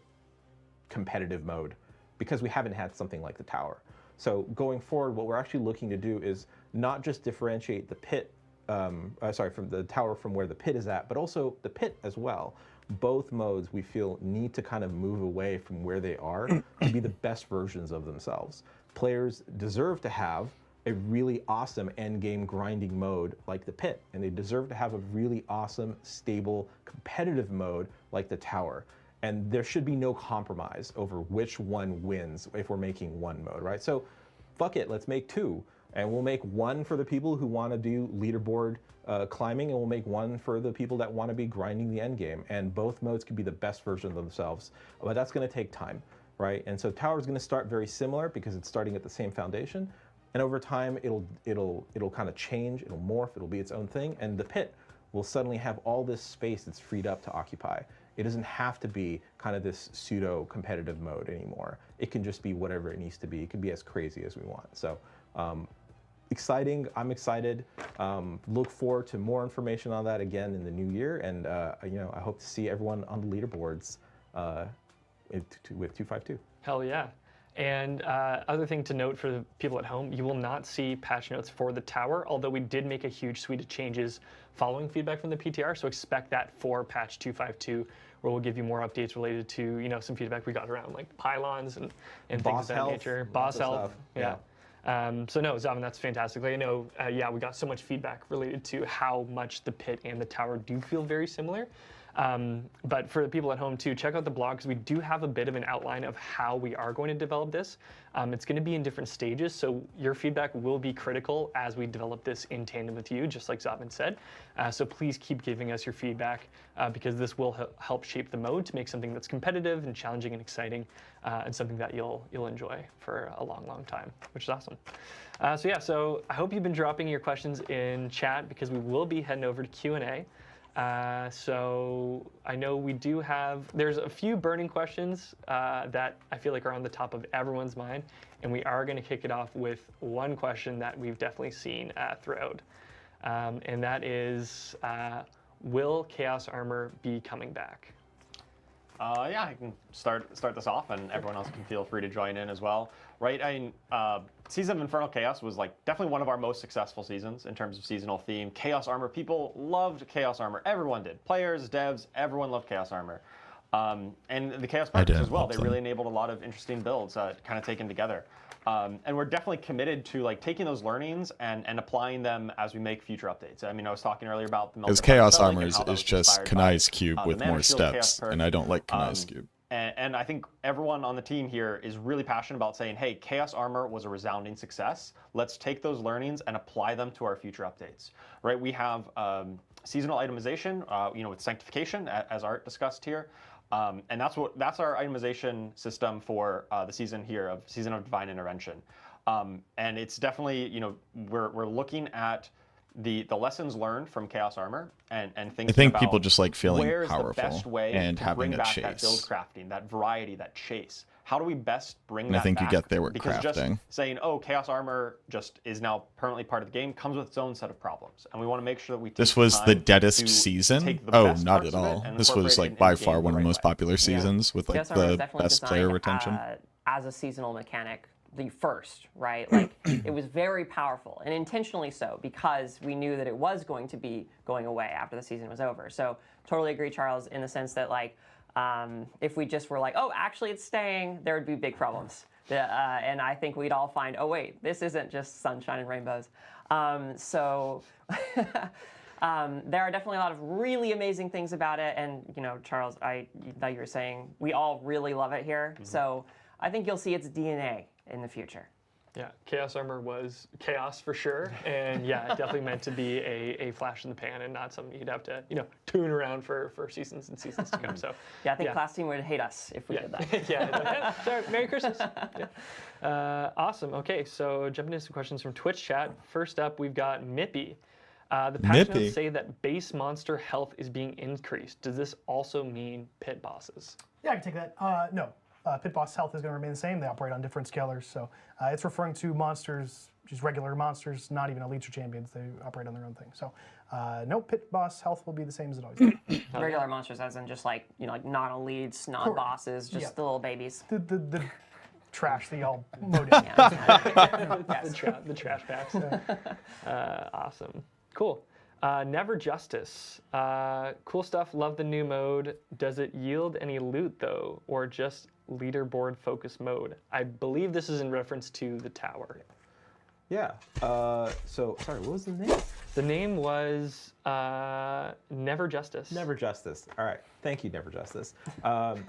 competitive mode because we haven't had something like the tower. So going forward, what we're actually looking to do is not just differentiate the pit, from the tower from where the pit is at, but also the pit as well. Both modes, we feel, need to kind of move away from where they are to be the best versions of themselves. Players deserve to have a really awesome endgame grinding mode like the pit, and they deserve to have a really awesome, stable, competitive mode like the tower. And there should be no compromise over which one wins if we're making one mode, right? So fuck it, let's make two. And we'll make one for the people who want to do leaderboard climbing, and we'll make one for the people that want to be grinding the end game. And both modes can be the best version of themselves, but that's going to take time, right? And so Tower is going to start very similar because it's starting at the same foundation, and over time it'll kind of change, it'll morph, it'll be its own thing, and the pit will suddenly have all this space that's freed up to occupy. It doesn't have to be kind of this pseudo competitive mode anymore. It can just be whatever it needs to be. It can be as crazy as we want. So. Exciting. I'm excited. Look forward to more information on that again in the new year, and you know, I hope to see everyone on the leaderboards with 252. Hell yeah. And other thing to note for the people at home, you will not see patch notes for the tower, although we did make a huge suite of changes following feedback from the PTR, so expect that for patch 252, where we'll give you more updates related to, you know, some feedback we got around like pylons and things of that nature. Boss health. Yeah. So no, Zavin, that's fantastic. I know, yeah, we got so much feedback related to how much the pit and the tower do feel very similar. But for the people at home too, check out the blog because we do have a bit of an outline of how we are going to develop this. It's going to be in different stages, so your feedback will be critical as we develop this in tandem with you, just like Zavin said. So please keep giving us your feedback because this will help shape the mode to make something that's competitive and challenging and exciting, and something that you'll enjoy for a long, long time, which is awesome. So yeah, so I hope you've been dropping your questions in chat because we will be heading over to Q&A. So I know we do have, there's a few burning questions that I feel like are on the top of everyone's mind, and we are going to kick it off with one question that we've definitely seen throughout, and that is, will Chaos Armor be coming back? Yeah, I can start this off, and everyone else can feel free to join in as well. Right? I mean, Season of Infernal Chaos was like definitely one of our most successful seasons in terms of seasonal theme. Chaos Armor, people loved Chaos Armor. Everyone did. Players, devs, everyone loved Chaos Armor. And the Chaos Perks as well. They really enabled a lot of interesting builds kind of taken together. And we're definitely committed to like taking those learnings and applying them as we make future updates. I mean, I was talking earlier about the because Chaos Armor is just Kanai's Cube with more steps, and I don't like Kanai's Cube. And I think everyone on the team here is really passionate about saying, hey, Chaos Armor was a resounding success. Let's take those learnings and apply them to our future updates. Right? We have seasonal itemization, with Sanctification, as Art discussed here. And that's our itemization system for the season here of Season of Divine Intervention. And it's definitely, we're looking at the lessons learned from Chaos Armor and thinking I think about people just like feeling where's powerful the best way and to having bring a back chase. that build crafting, that variety, that chase. How do we best bring And that I think back? you get there with because crafting. just saying, oh, Chaos Armor just is now permanently part of the game comes with its own set of problems. And we want to make sure that we take This was time the to deadest season? take the Oh, best not parts at of it all. and This was incorporate it like by into the far game one of the right most way. popular seasons with like Chaos Armor was the definitely best player designed, retention. as a seasonal mechanic, the first, right? Like, it was very powerful, and intentionally so, because we knew that it was going to be going away after the season was over. So, totally agree, Charles, in the sense that, like, if we just were like, oh, actually it's staying, there would be big problems. And I think we'd all find, oh, wait, this isn't just sunshine and rainbows. So there are definitely a lot of really amazing things about it. And, Charles, I thought you were saying we all really love it here. Mm-hmm. So I think you'll see its DNA in the future. Yeah, Chaos Armor was chaos for sure, and yeah, definitely meant to be a flash in the pan and not something you'd have to, tune around for seasons and seasons to come. So yeah, I think Class Team would hate us if we did that. yeah, sorry, Merry Christmas. Yeah. Awesome. Okay, so jumping into some questions from Twitch chat. First up, we've got Mippy. The patch notes say that base monster health is being increased. Does this also mean pit bosses? Yeah, I can take that. No. Pit boss health is going to remain the same. They operate on different scalars, so it's referring to monsters, just regular monsters, not even elites or champions. They operate on their own thing. So, no, pit boss health will be the same as it always is. Regular monsters, as in just like like non-elites, non-bosses, just the little babies. The trash that y'all load in. The trash packs. Awesome. Cool. Never Justice. Cool stuff. Love the new mode. Does it yield any loot though, or just leaderboard focus mode? I believe this is in reference to the tower. Yeah. So, sorry, what was the name? The name was Never Justice. Never Justice. All right. Thank you, Never Justice. When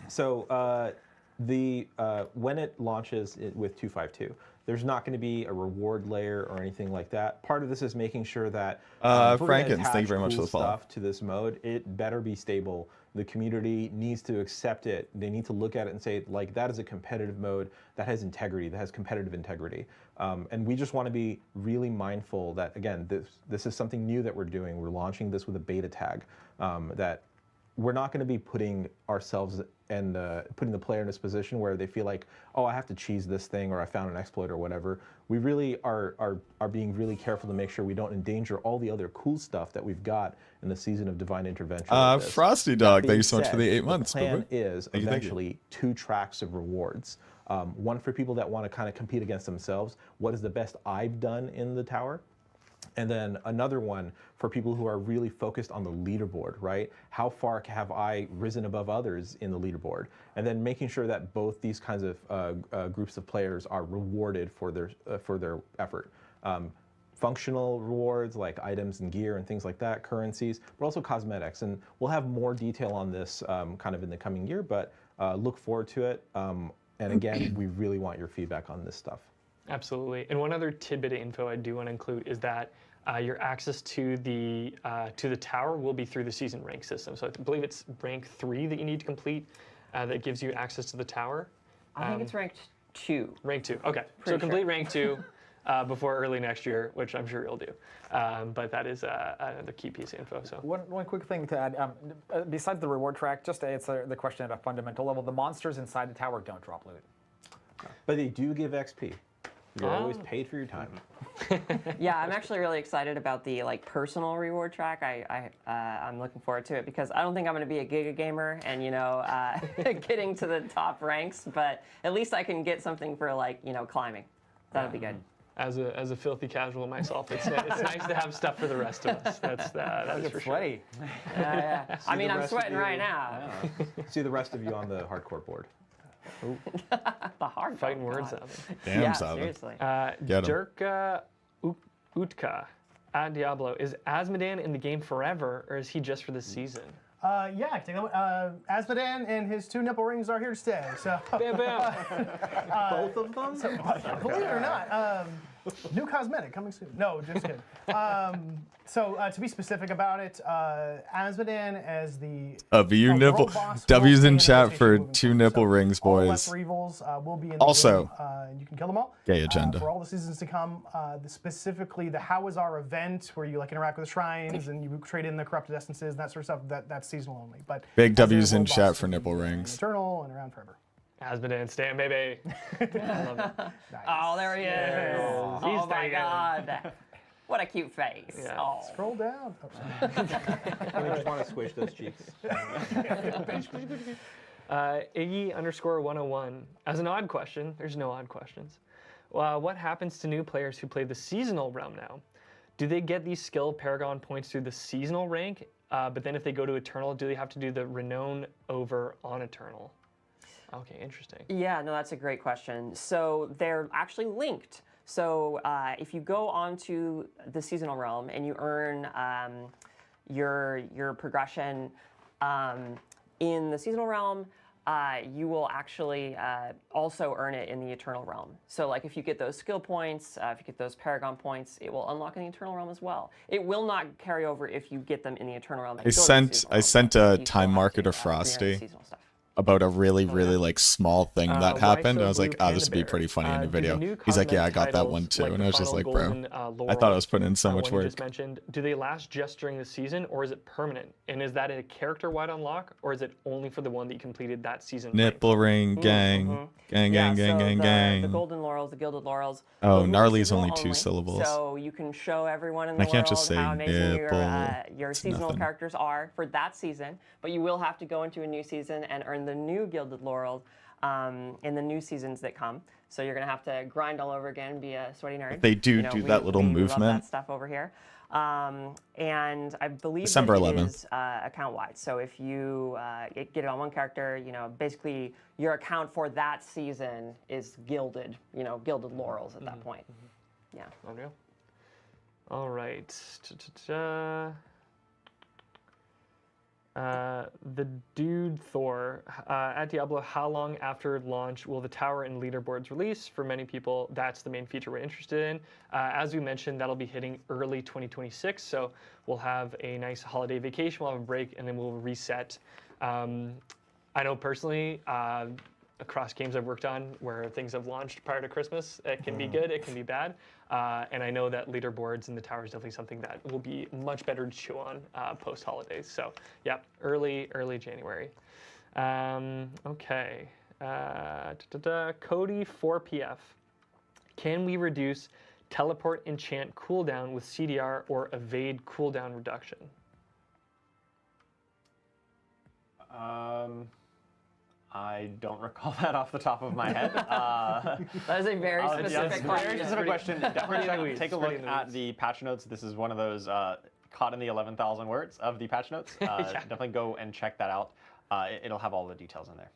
it launches with 252, there's not going to be a reward layer or anything like that. Part of this is making sure that Frankens, thank you very much for the follow. Stuff to this mode, it better be stable. The community needs to accept it. They need to look at it and say, like, that is a competitive mode that has integrity, that has competitive integrity. And we just want to be really mindful that, again, this is something new that we're doing. We're launching this with a beta tag that we're not going to be putting ourselves and putting the player in this position where they feel like, oh, I have to cheese this thing, or I found an exploit or whatever. We really are being really careful to make sure we don't endanger all the other cool stuff that we've got in the Season of Divine Intervention. Frosty Dog, thank you so much for the 8 months. The plan is eventually 2 tracks of rewards. One for people that want to kind of compete against themselves. What is the best I've done in the tower? And then another one for people who are really focused on the leaderboard, right? How far have I risen above others in the leaderboard? And then making sure that both these kinds of groups of players are rewarded for their effort. Functional rewards like items and gear and things like that, currencies, but also cosmetics. And we'll have more detail on this kind of in the coming year, but look forward to it. And again, we really want your feedback on this stuff. Absolutely. And one other tidbit of info I do want to include is that your access to the tower will be through the season rank system. So I believe it's rank 3 that you need to complete that gives you access to the tower. I think it's ranked 2. Rank 2. Okay. So complete rank 2 before early next year, which I'm sure you'll do. But that is the key piece of info. So one quick thing to add, besides the reward track, just to answer the question at a fundamental level, the monsters inside the tower don't drop loot. But they do give XP. You're always paid for your time. Yeah, I'm actually really excited about the personal reward track. I'm looking forward to it because I don't think I'm going to be a Giga gamer and getting to the top ranks, but at least I can get something for climbing. That'll be good. As a filthy casual myself, it's nice to have stuff for the rest of us. That's for sweaty. sure. Yeah. I mean, I'm sweating right now. Yeah. See the rest of you on the hardcore board. The hard Fighting words out. Damn, Yeah, Sava. seriously. Get 'em. Durka Utka at Diablo. Is Asmodan in the game forever, or is he just for this season? Yeah, I can take that one. Asmodan and his 2 nipple rings are here to stay. So Bam, bam. Both of them? believe it or not, new cosmetic coming soon. No, just kidding. To be specific about it, Asmodan as the You nipple. world boss W's will in stay chat rotation for moving 2 forward. nipple So rings, all boys. lesser evils will be in the Also, game, and you can kill them all. Gay agenda. For all the seasons to come, specifically the How Is Our event, where you interact with the shrines and you trade in the corrupted essences and that sort of stuff. That's seasonal only. But Big as a W's in world chat boss, for it'll nipple be rings. Eternal and around forever. Asmodan, stand, baby. I love it. Oh, there he is. Yeah. He's Oh my taken. God. What a cute face. Yeah. Oh. Scroll down. Oh, I just want to squish those cheeks. Iggy_101. As an odd question, there's no odd questions. What happens to new players who play the seasonal realm now? Do they get these skill paragon points through the seasonal rank? But then if they go to Eternal, do they have to do the renown over on Eternal? Okay, interesting. Yeah, no, that's a great question. So they're actually linked. So if you go onto the seasonal realm and you earn your progression in the seasonal realm, you will actually also earn it in the eternal realm. So if you get those skill points, if you get those paragon points, it will unlock in the eternal realm as well. It will not carry over if you get them in the eternal realm. I sent a time marker to Frosty about a really small thing that happened. I was like, this would be pretty funny in a video. He's like, yeah, I got that one too. And I was just like, bro, I thought I was putting in so much work. Just mentioned, do they last just during the season, or is it permanent? And is that a character-wide unlock, or is it only for the one that you completed that season? Nipple ring, gang. The golden laurels, the gilded laurels. Oh, gnarly's only 2 syllables. So you can show everyone in the I can't world just say how amazing nipple. your seasonal nothing. characters are for that season, but you will have to go into a new season and earn the new gilded laurels in the new seasons that come. So you're gonna have to grind all over again, be a sweaty nerd. They do that little we love movement. that stuff over here. And I believe December that it 11th. is account-wide. So if you get it on one character, basically your account for that season is gilded, gilded laurels at that point. Yeah. Unreal. All right. The dude Thor at Diablo, how long after launch will the tower and leaderboards release? For many people, that's the main feature we're interested in. As we mentioned, that'll be hitting early 2026, so we'll have a nice holiday vacation, we'll have a break, and then we'll reset. I know personally, across games I've worked on where things have launched prior to Christmas, it can be good, it can be bad. And I know that leaderboards and the tower is definitely something that will be much better to chew on post-holidays. So yeah, early January. Okay. Cody 4PF. Can we reduce teleport enchant cooldown with CDR or evade cooldown reduction? I don't recall that off the top of my head. That is a very specific question. Very specific question. Definitely take a look at the patch notes. This is one of those caught in the 11,000 words of the patch notes. Definitely go and check that out. It'll have all the details in there.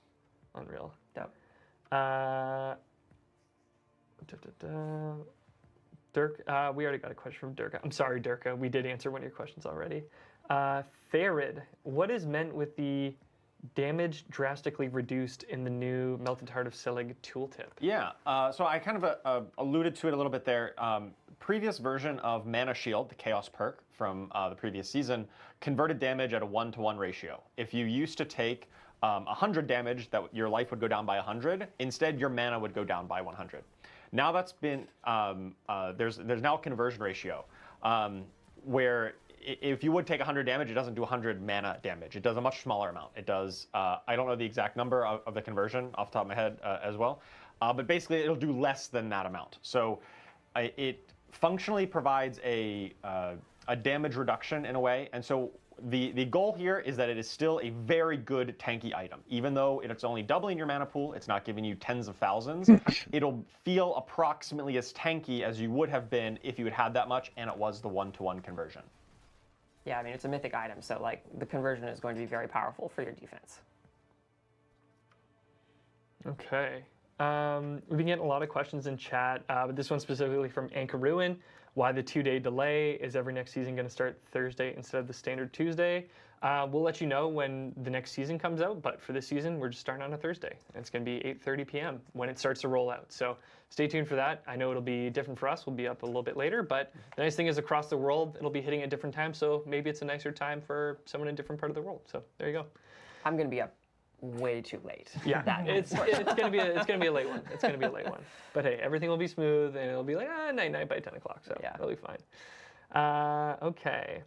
Unreal. Dope. Dirk, we already got a question from Dirk. I'm sorry, Dirk. We did answer one of your questions already. Therid, what is meant with the damage drastically reduced in the new Melted Heart of Selig tooltip? Yeah, so I kind of alluded to it a little bit there. Previous version of Mana Shield, the Chaos perk from the previous season, converted damage at a 1-to-1 ratio. If you used to take 100 damage, that your life would go down by 100. Instead, your mana would go down by 100. Now that's been there's now a conversion ratio where if you would take 100 damage, it doesn't do 100 mana damage. It does a much smaller amount. It does, I don't know the exact number of the conversion off the top of my head as well, but basically it'll do less than that amount. So it functionally provides a damage reduction in a way, and so the goal here is that it is still a very good tanky item. Even though it's only doubling your mana pool, it's not giving you tens of thousands, it'll feel approximately as tanky as you would have been if you had had that much and it was the 1-to-1 conversion. Yeah, I mean, it's a mythic item, so like the conversion is going to be very powerful for your defense. Okay. We've been getting a lot of questions in chat, but this one specifically from Anchor Ruin. Why the 2-day delay? Is every next season going to start Thursday instead of the standard Tuesday? We'll let you know when the next season comes out, but for this season, we're just starting on a Thursday. And it's going to be 8:30 p.m. when it starts to roll out. So stay tuned for that. I know it'll be different for us. We'll be up a little bit later, but the nice thing is across the world, it'll be hitting at different times, so maybe it's a nicer time for someone in a different part of the world. So there you go. I'm going to be up way too late. Yeah, it's gonna be a late one. It's gonna be a late one. But hey, everything will be smooth and it'll be like night by 10 o'clock. So yeah, it'll be fine. Okay.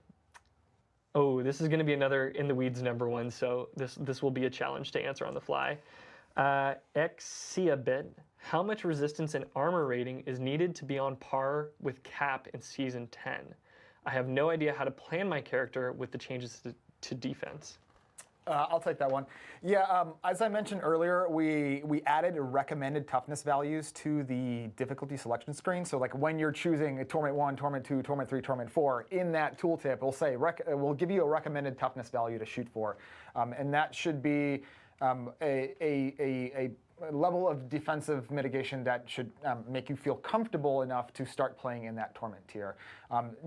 Oh, this is gonna be another in the weeds number one. So this will be a challenge to answer on the fly. Exiabit, how much resistance and armor rating is needed to be on par with Cap in season 10? I have no idea how to plan my character with the changes to defense. I'll take that one. Yeah, as I mentioned earlier, we added recommended toughness values to the difficulty selection screen. So like when you're choosing a Torment 1, Torment 2, Torment 3, Torment 4, in that tooltip, it'll say, we'll give you a recommended toughness value to shoot for. And that should be a level of defensive mitigation that should make you feel comfortable enough to start playing in that Torment tier.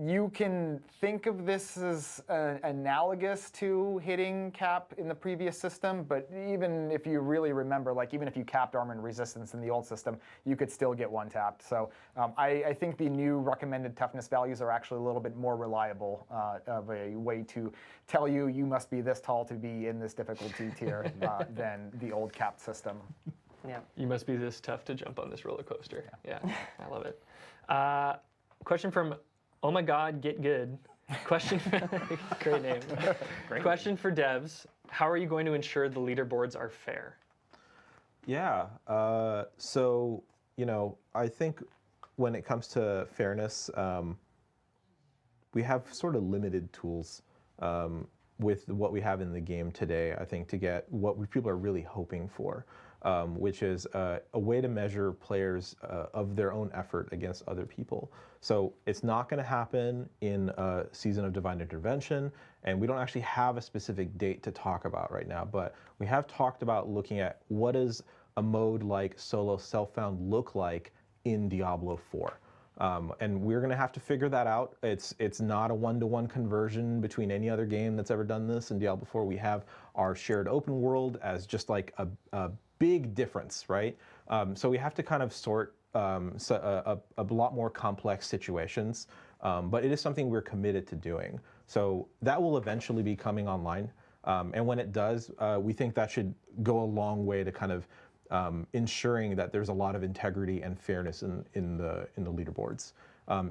You can think of this as analogous to hitting Cap in the previous system, but even if you really remember, like even if you capped armor and resistance in the old system, you could still get one tapped. So I think the new recommended toughness values are actually a little bit more reliable of a way to tell you you must be this tall to be in this difficulty tier than the old capped system. Yeah. You must be this tough to jump on this roller coaster. Yeah, I love it. Question from Oh My God, Get Good. Question, great name. Great. Question for devs. How are you going to ensure the leaderboards are fair? Yeah, so, you know, I think when it comes to fairness, we have sort of limited tools with what we have in the game today, I think, to get what people are really hoping for. Which is a way to measure players of their own effort against other people. So it's not going to happen in a season of Divine Intervention, and we don't actually have a specific date to talk about right now, but we have talked about looking at what does a mode like Solo Self-Found look like in Diablo 4. And we're going to have to figure that out. It's not a one-to-one conversion between any other game that's ever done this. In Diablo 4, we have our shared open world as just like a big difference, right? So we have to kind of sort a lot more complex situations, but it is something we're committed to doing. So that will eventually be coming online, and when it does, we think that should go a long way to kind of ensuring that there's a lot of integrity and fairness in the leaderboards.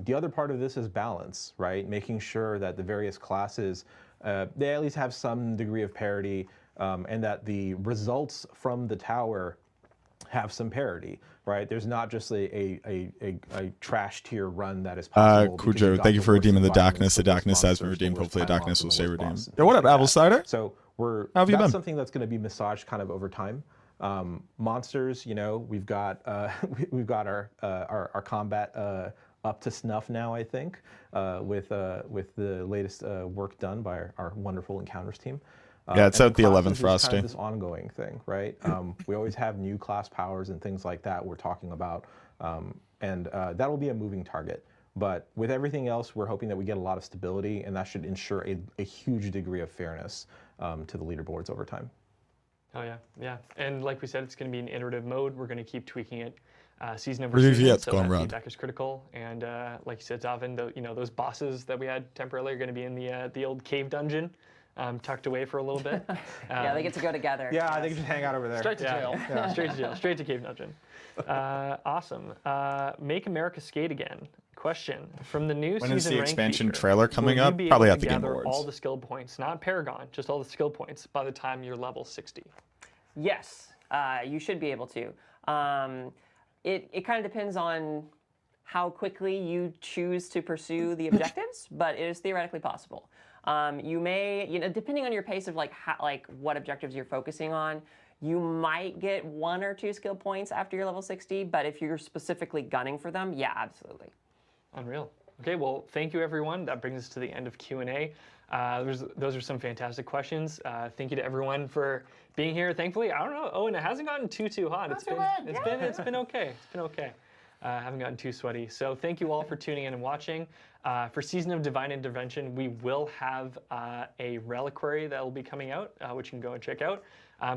The other part of this is balance, right? Making sure that the various classes, they at least have some degree of parity, and that the results from the tower have some parity, right? There's not just a trash tier run that is possible. Cujo, thank you for redeeming the Darkness. The Darkness has been redeemed. Hopefully the Darkness will stay redeemed. Yo, what up, Apple Cider? So How have you been? that's something that's going to be massaged kind of over time. Monsters, you know, we've got our combat up to snuff now, I think, with the latest work done by our wonderful Encounters team. Yeah, it's out the 11th for us, Frosty. Kind of this ongoing thing, right? We always have new class powers and things like that we're talking about, and that will be a moving target. But with everything else, we're hoping that we get a lot of stability, and that should ensure a huge degree of fairness to the leaderboards over time. Oh yeah, yeah. And like we said, it's going to be an iterative mode. We're going to keep tweaking it season over Review season. yet, So going that rad. feedback is critical. And like you said, Zavin, those bosses that we had temporarily are going to be in the old cave dungeon, tucked away for a little bit. Yeah, they get to go together. Yeah, they can just hang out over there. Straight to jail. Yeah. Straight to jail. Straight to cave dungeon. Awesome. Make America Skate Again. Question from the new When season is the rank expansion feature, trailer coming will you up? be Probably able at to the Game gather Awards. all the skill points, not Paragon, just all the skill points by the time you're level 60. Yes, you should be able to. It kind of depends on how quickly you choose to pursue the objectives, but it is theoretically possible. You may, depending on your pace of like what objectives you're focusing on, you might get 1 or 2 skill points after you're level 60, but if you're specifically gunning for them, yeah, absolutely. Unreal. Okay, well, thank you everyone. That brings us to the end of Q&A. Those are some fantastic questions. Thank you to everyone for being here. Thankfully, I don't know. Oh, and it hasn't gotten too hot. It's been okay. It's been okay. Haven't gotten too sweaty. So thank you all for tuning in and watching. For Season of Divine Intervention, we will have a reliquary that will be coming out, which you can go and check out.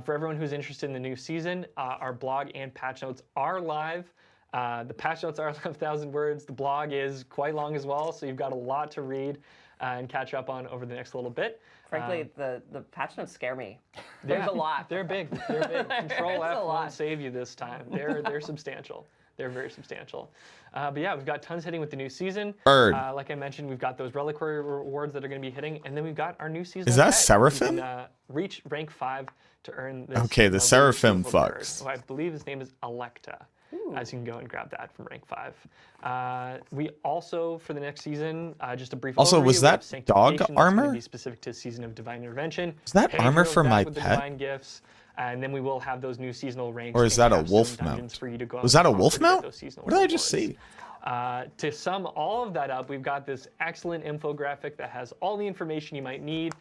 For everyone who's interested in the new season, our blog and patch notes are live. The patch notes are 11,000 words. The blog is quite long as well, so you've got a lot to read and catch up on over the next little bit. Frankly, the patch notes scare me. There's a lot. They're big. Control F won't save you this time. They're substantial. They're very substantial. But yeah, we've got tons hitting with the new season. Like I mentioned, we've got those reliquary rewards that are going to be hitting, and then we've got our new season. Is that Seraphim? You can, reach rank 5 to earn this. Okay, the Seraphim fucks. I believe his name is Electa. As you can go and grab that from rank 5. We also, for the next season, just a brief also, overview, was that dog that's armor? going to be specific to Season of Divine Intervention. Is that armor for my with the pet? divine gifts, and then we will have those new seasonal ranks. Or is that a wolf mount? Was that a wolf mount? What did I just see? To sum all of that up, we've got this excellent infographic that has all the information you might need.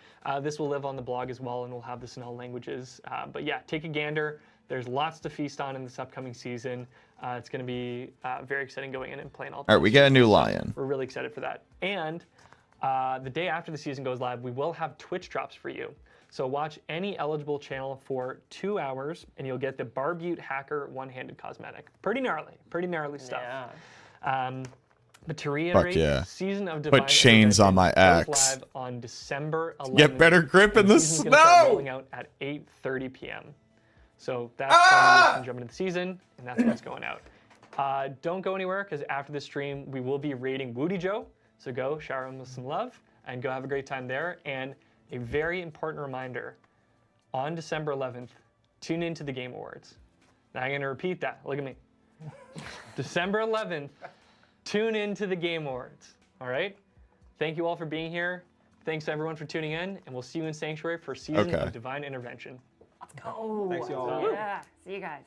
This will live on the blog as well, and we'll have this in all languages. But yeah, take a gander. There's lots to feast on in this upcoming season. It's going to be very exciting going in and playing all. All right, we get a new lion. We're really excited for that. And the day after the season goes live, we will have Twitch drops for you. So watch any eligible channel for 2 hours, and you'll get the Barbute Hacker one-handed cosmetic. Pretty gnarly stuff. Yeah. But to reiterate, yeah. Season of Divine Put chains on my Intervention goes axe. live on December 11th. Get better grip in the season's gonna start snow. rolling out at 8:30 p.m. So that's when we jump into the season, and that's when it's going out. Don't go anywhere, because after the stream, we will be raiding Woody Joe. So go shower him with some love and go have a great time there. And a very important reminder, on December 11th, tune into the Game Awards. Now I'm going to repeat that. Look at me. December 11th, tune into the Game Awards. All right? Thank you all for being here. Thanks everyone for tuning in, and we'll see you in Sanctuary for Season of Divine Intervention. Let's go. Thanks, y'all. Yeah. See you guys.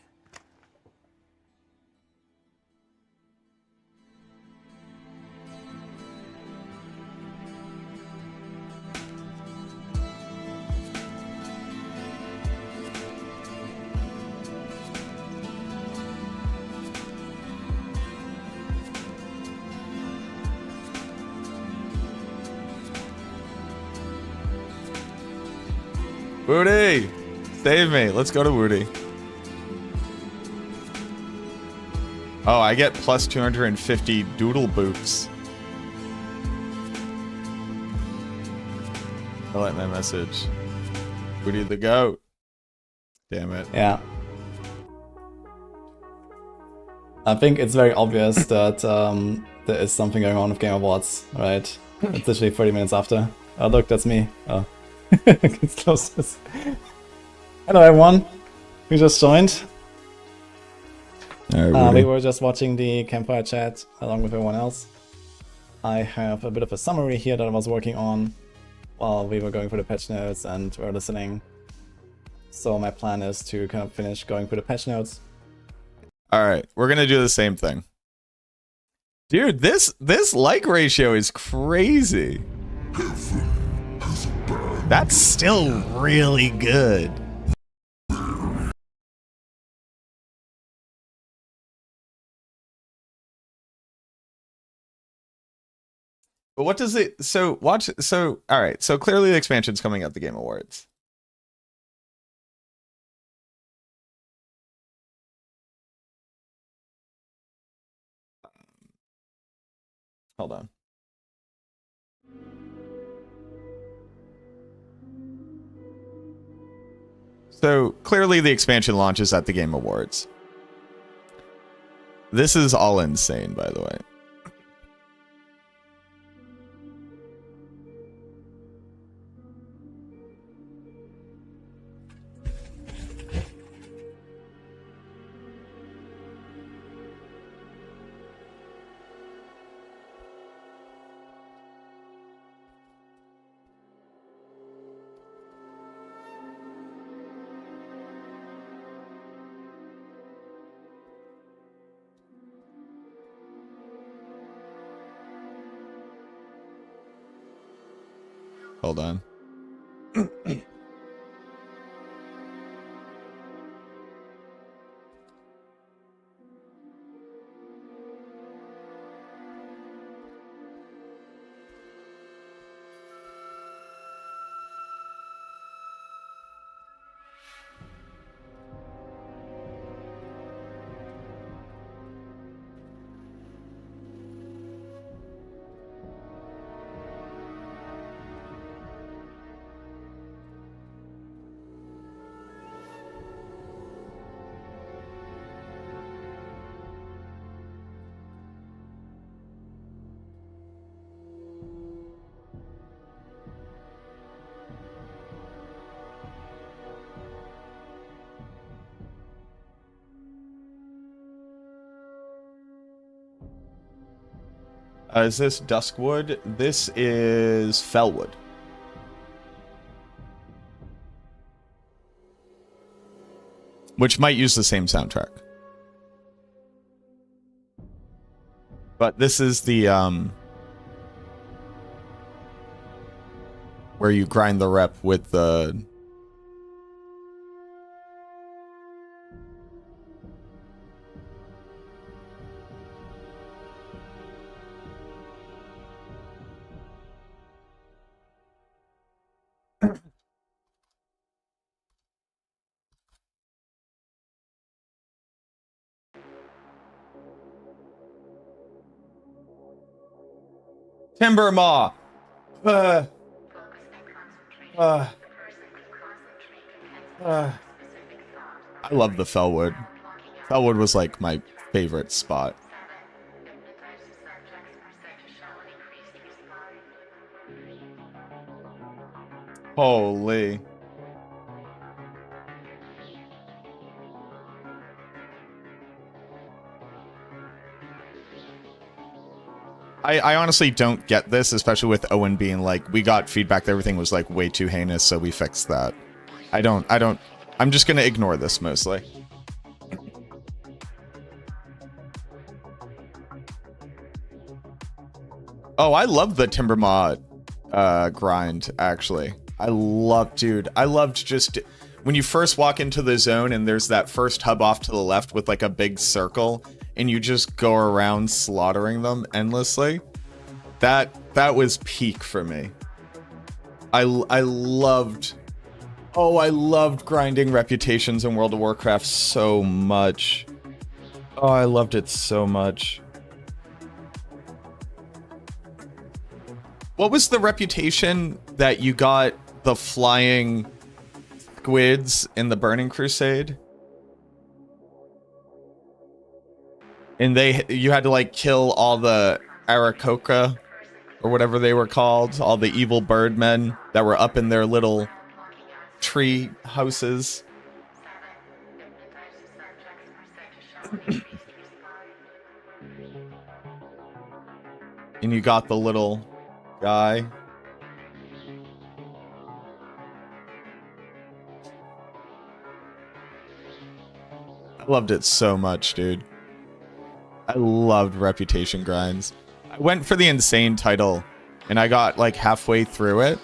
Woody! Save me. Let's go to Woody. Oh, I get plus 250 doodle boops. I like my message. Woody the goat. Damn it. Yeah. I think it's very obvious that there is something going on with Game Awards, right? It's literally 30 minutes after. Oh, look, that's me. Oh. Let's close this. Hello, everyone. We just joined. We were just watching the Campfire chat along with everyone else. I have a bit of a summary here that I was working on while we were going through the patch notes and were listening. So my plan is to kind of finish going through the patch notes. All right, we're gonna do the same thing. Dude, this like ratio is crazy. That's still really good. But what does it, so watch, so, all right, so clearly the expansion's coming at the Game Awards. Hold on. So clearly the expansion launches at the Game Awards. This is all insane, by the way. Hold on. Is this Duskwood? This is Fellwood. Which might use the same soundtrack. But this is the, where you grind the rep with the... Timbermaw! I love the Fellwood. Fellwood was like my favorite spot. Holy. I honestly don't get this, especially with Owen being like, we got feedback that everything was like way too heinous, so we fixed that. I'm just gonna ignore this mostly. Oh, I love the Timbermaw grind, actually. I loved just when you first walk into the zone and there's that first hub off to the left with like a big circle and you just go around slaughtering them endlessly. That was peak for me. I loved grinding reputations in World of Warcraft so much. Oh, I loved it so much. What was the reputation that you got the flying squids in the Burning Crusade? And you had to like kill all the Aarakocra or whatever they were called, all the evil birdmen that were up in their little tree houses. And you got the little guy. I loved it so much, dude. I loved reputation grinds. I went for the insane title and I got like halfway through it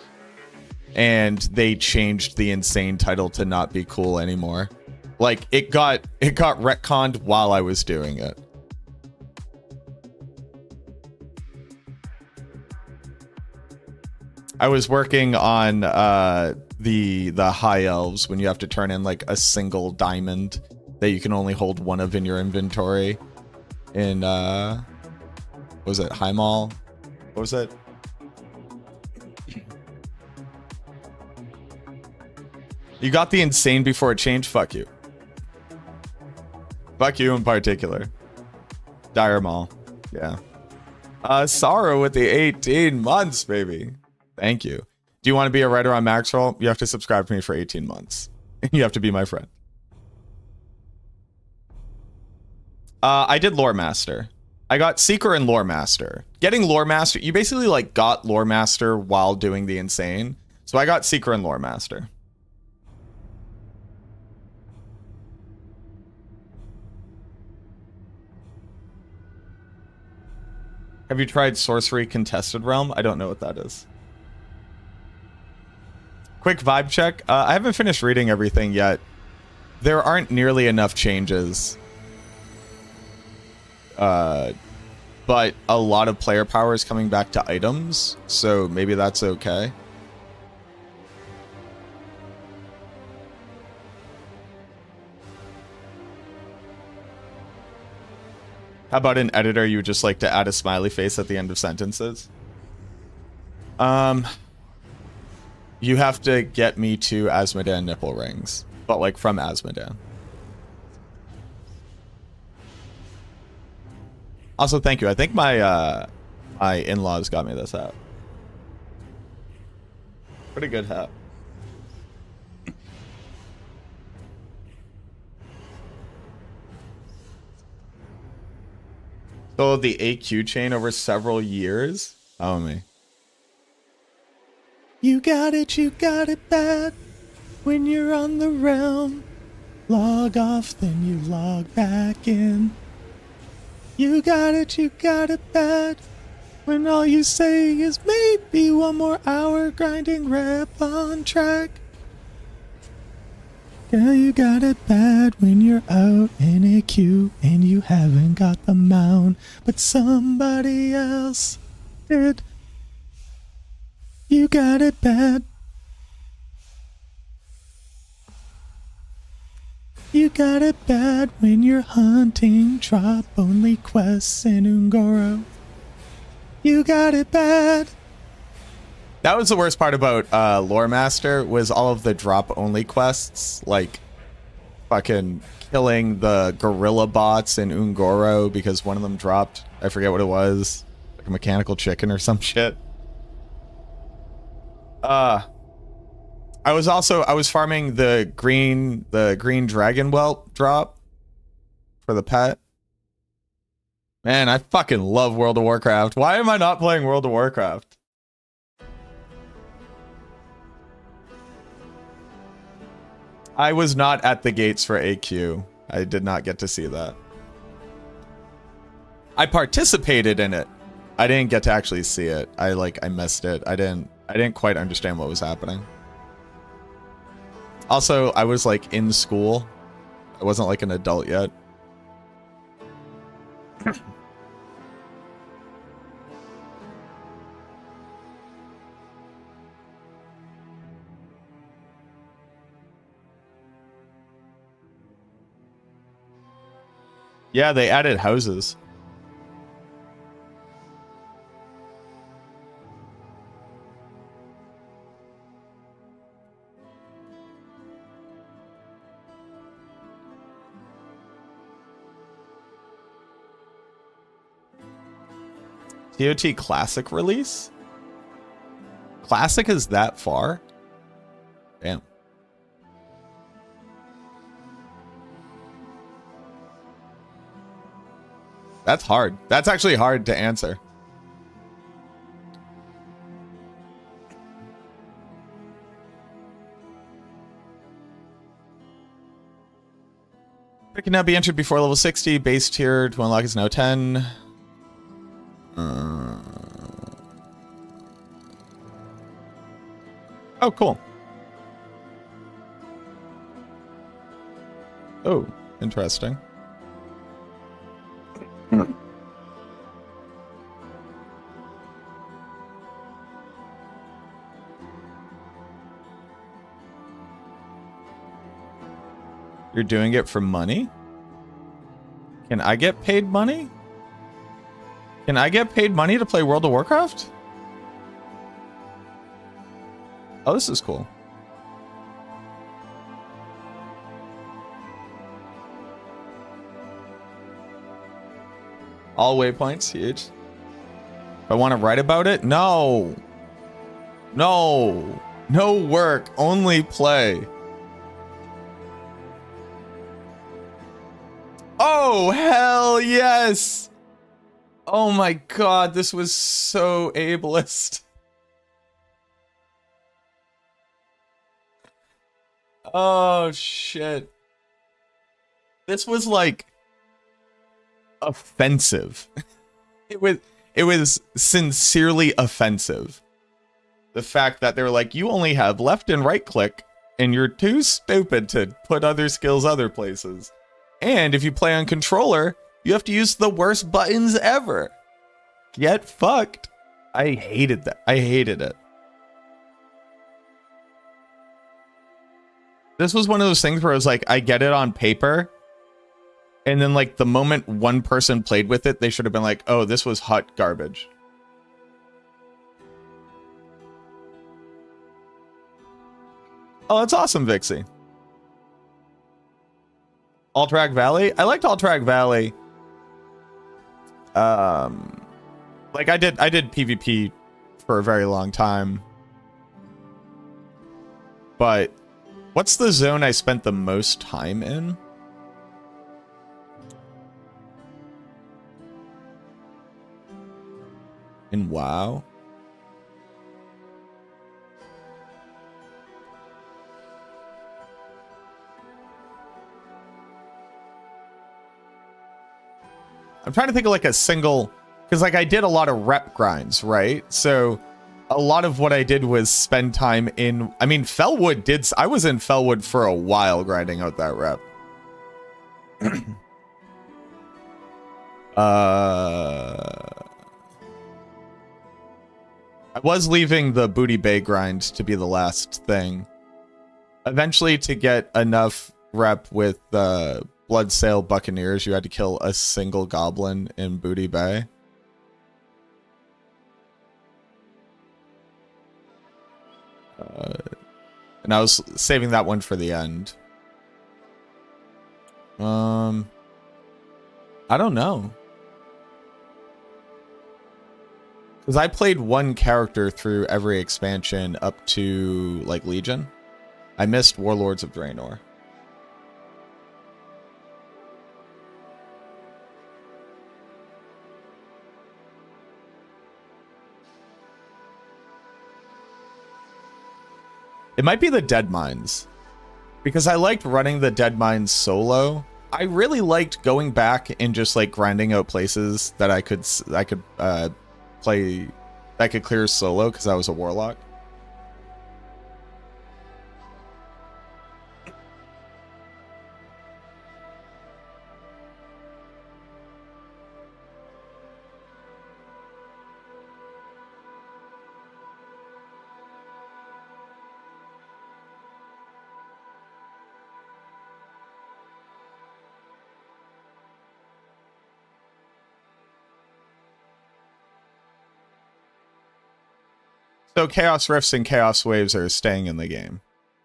and they changed the insane title to not be cool anymore. Like it got retconned while I was doing it. I was working on the high elves when you have to turn in like a single diamond that you can only hold one of in your inventory. In was it High Mall? What was it? You got the insane before it changed? Fuck you. Fuck you in particular. Dire Mall. Yeah. Sorrow with the 18 months, baby. Thank you. Do you want to be a writer on Maxroll? You have to subscribe to me for 18 months. You have to be my friend. I did Lore Master. I got Seeker and Lore Master. Getting Lore Master, you basically like got Lore Master while doing the insane. So I got Seeker and Lore Master. Have you tried Sorcery Contested Realm? I don't know what that is. Quick vibe check. I haven't finished reading everything yet. There aren't nearly enough changes. But a lot of player power is coming back to items, so maybe that's okay. How about an editor you would just like to add a smiley face at the end of sentences? You have to get me to Asmodan nipple rings, but like from Asmodan. Also, thank you. I think my my in-laws got me this hat. Pretty good hat. So the AQ chain over several years. Oh me. You got it bad. When you're on the realm, log off, then you log back in. You got it bad. When all you say is maybe one more hour grinding rep on track. Girl, you got it bad when you're out in a queue and you haven't got the mount, but somebody else did. You got it bad. You got it bad when you're hunting drop-only quests in Ungoro. You got it bad. That was the worst part about Lore Master, was all of the drop-only quests, like fucking killing the gorilla bots in Ungoro because one of them dropped, I forget what it was, like a mechanical chicken or some shit. I was farming the green dragon whelp drop for the pet. Man, I fucking love World of Warcraft. Why am I not playing World of Warcraft? I was not at the gates for AQ. I did not get to see that. I participated in it. I didn't get to actually see it. I missed it. I didn't quite understand what was happening. Also, I was like in school. I wasn't like an adult yet. Yeah, they added houses. TOT Classic release? Classic is that far? Damn. That's hard. That's actually hard to answer. It can now be entered before level 60. Base tier to unlock is now 10. Oh, cool. Oh, interesting. You're doing it for money? Can I get paid money? Can I get paid money to play World of Warcraft? Oh, this is cool. All waypoints, huge. If I want to write about it? No. No. No work, only play. Oh, hell yes. Oh my god, this was so ableist. Oh shit. This was like offensive. It was sincerely offensive. the fact that they're like, you only have left and right click, and you're too stupid to put other skills other places. And if you play on controller, you have to use the worst buttons ever. Get fucked. I hated that. I hated it. This was one of those things where I was like, I get it on paper. And then like the moment one person played with it, they should have been like, oh, this was hot garbage. Oh, that's awesome, Vixie. Alterac Valley? I liked Alterac Valley. Like I did PvP for a very long time. But what's the zone I spent the most time in? In WoW? I'm trying to think of like a single, because like I did a lot of rep grinds, right? So a lot of what I did was spend time in, I mean, Fellwood did, I was in Fellwood for a while grinding out that rep. I was leaving the Booty Bay grind to be the last thing. Eventually, to get enough rep with Bloodsail Buccaneers, you had to kill a single goblin in Booty Bay. And I was saving that one for the end. I don't know. Because I played one character through every expansion up to, like, Legion. I missed Warlords of Draenor. It might be the Dead Mines. Because I liked running the Dead Mines solo. I really liked going back and just, like, grinding out places that I could play, I could clear solo because I was a warlock. So Chaos Rifts and Chaos Waves are staying in the game.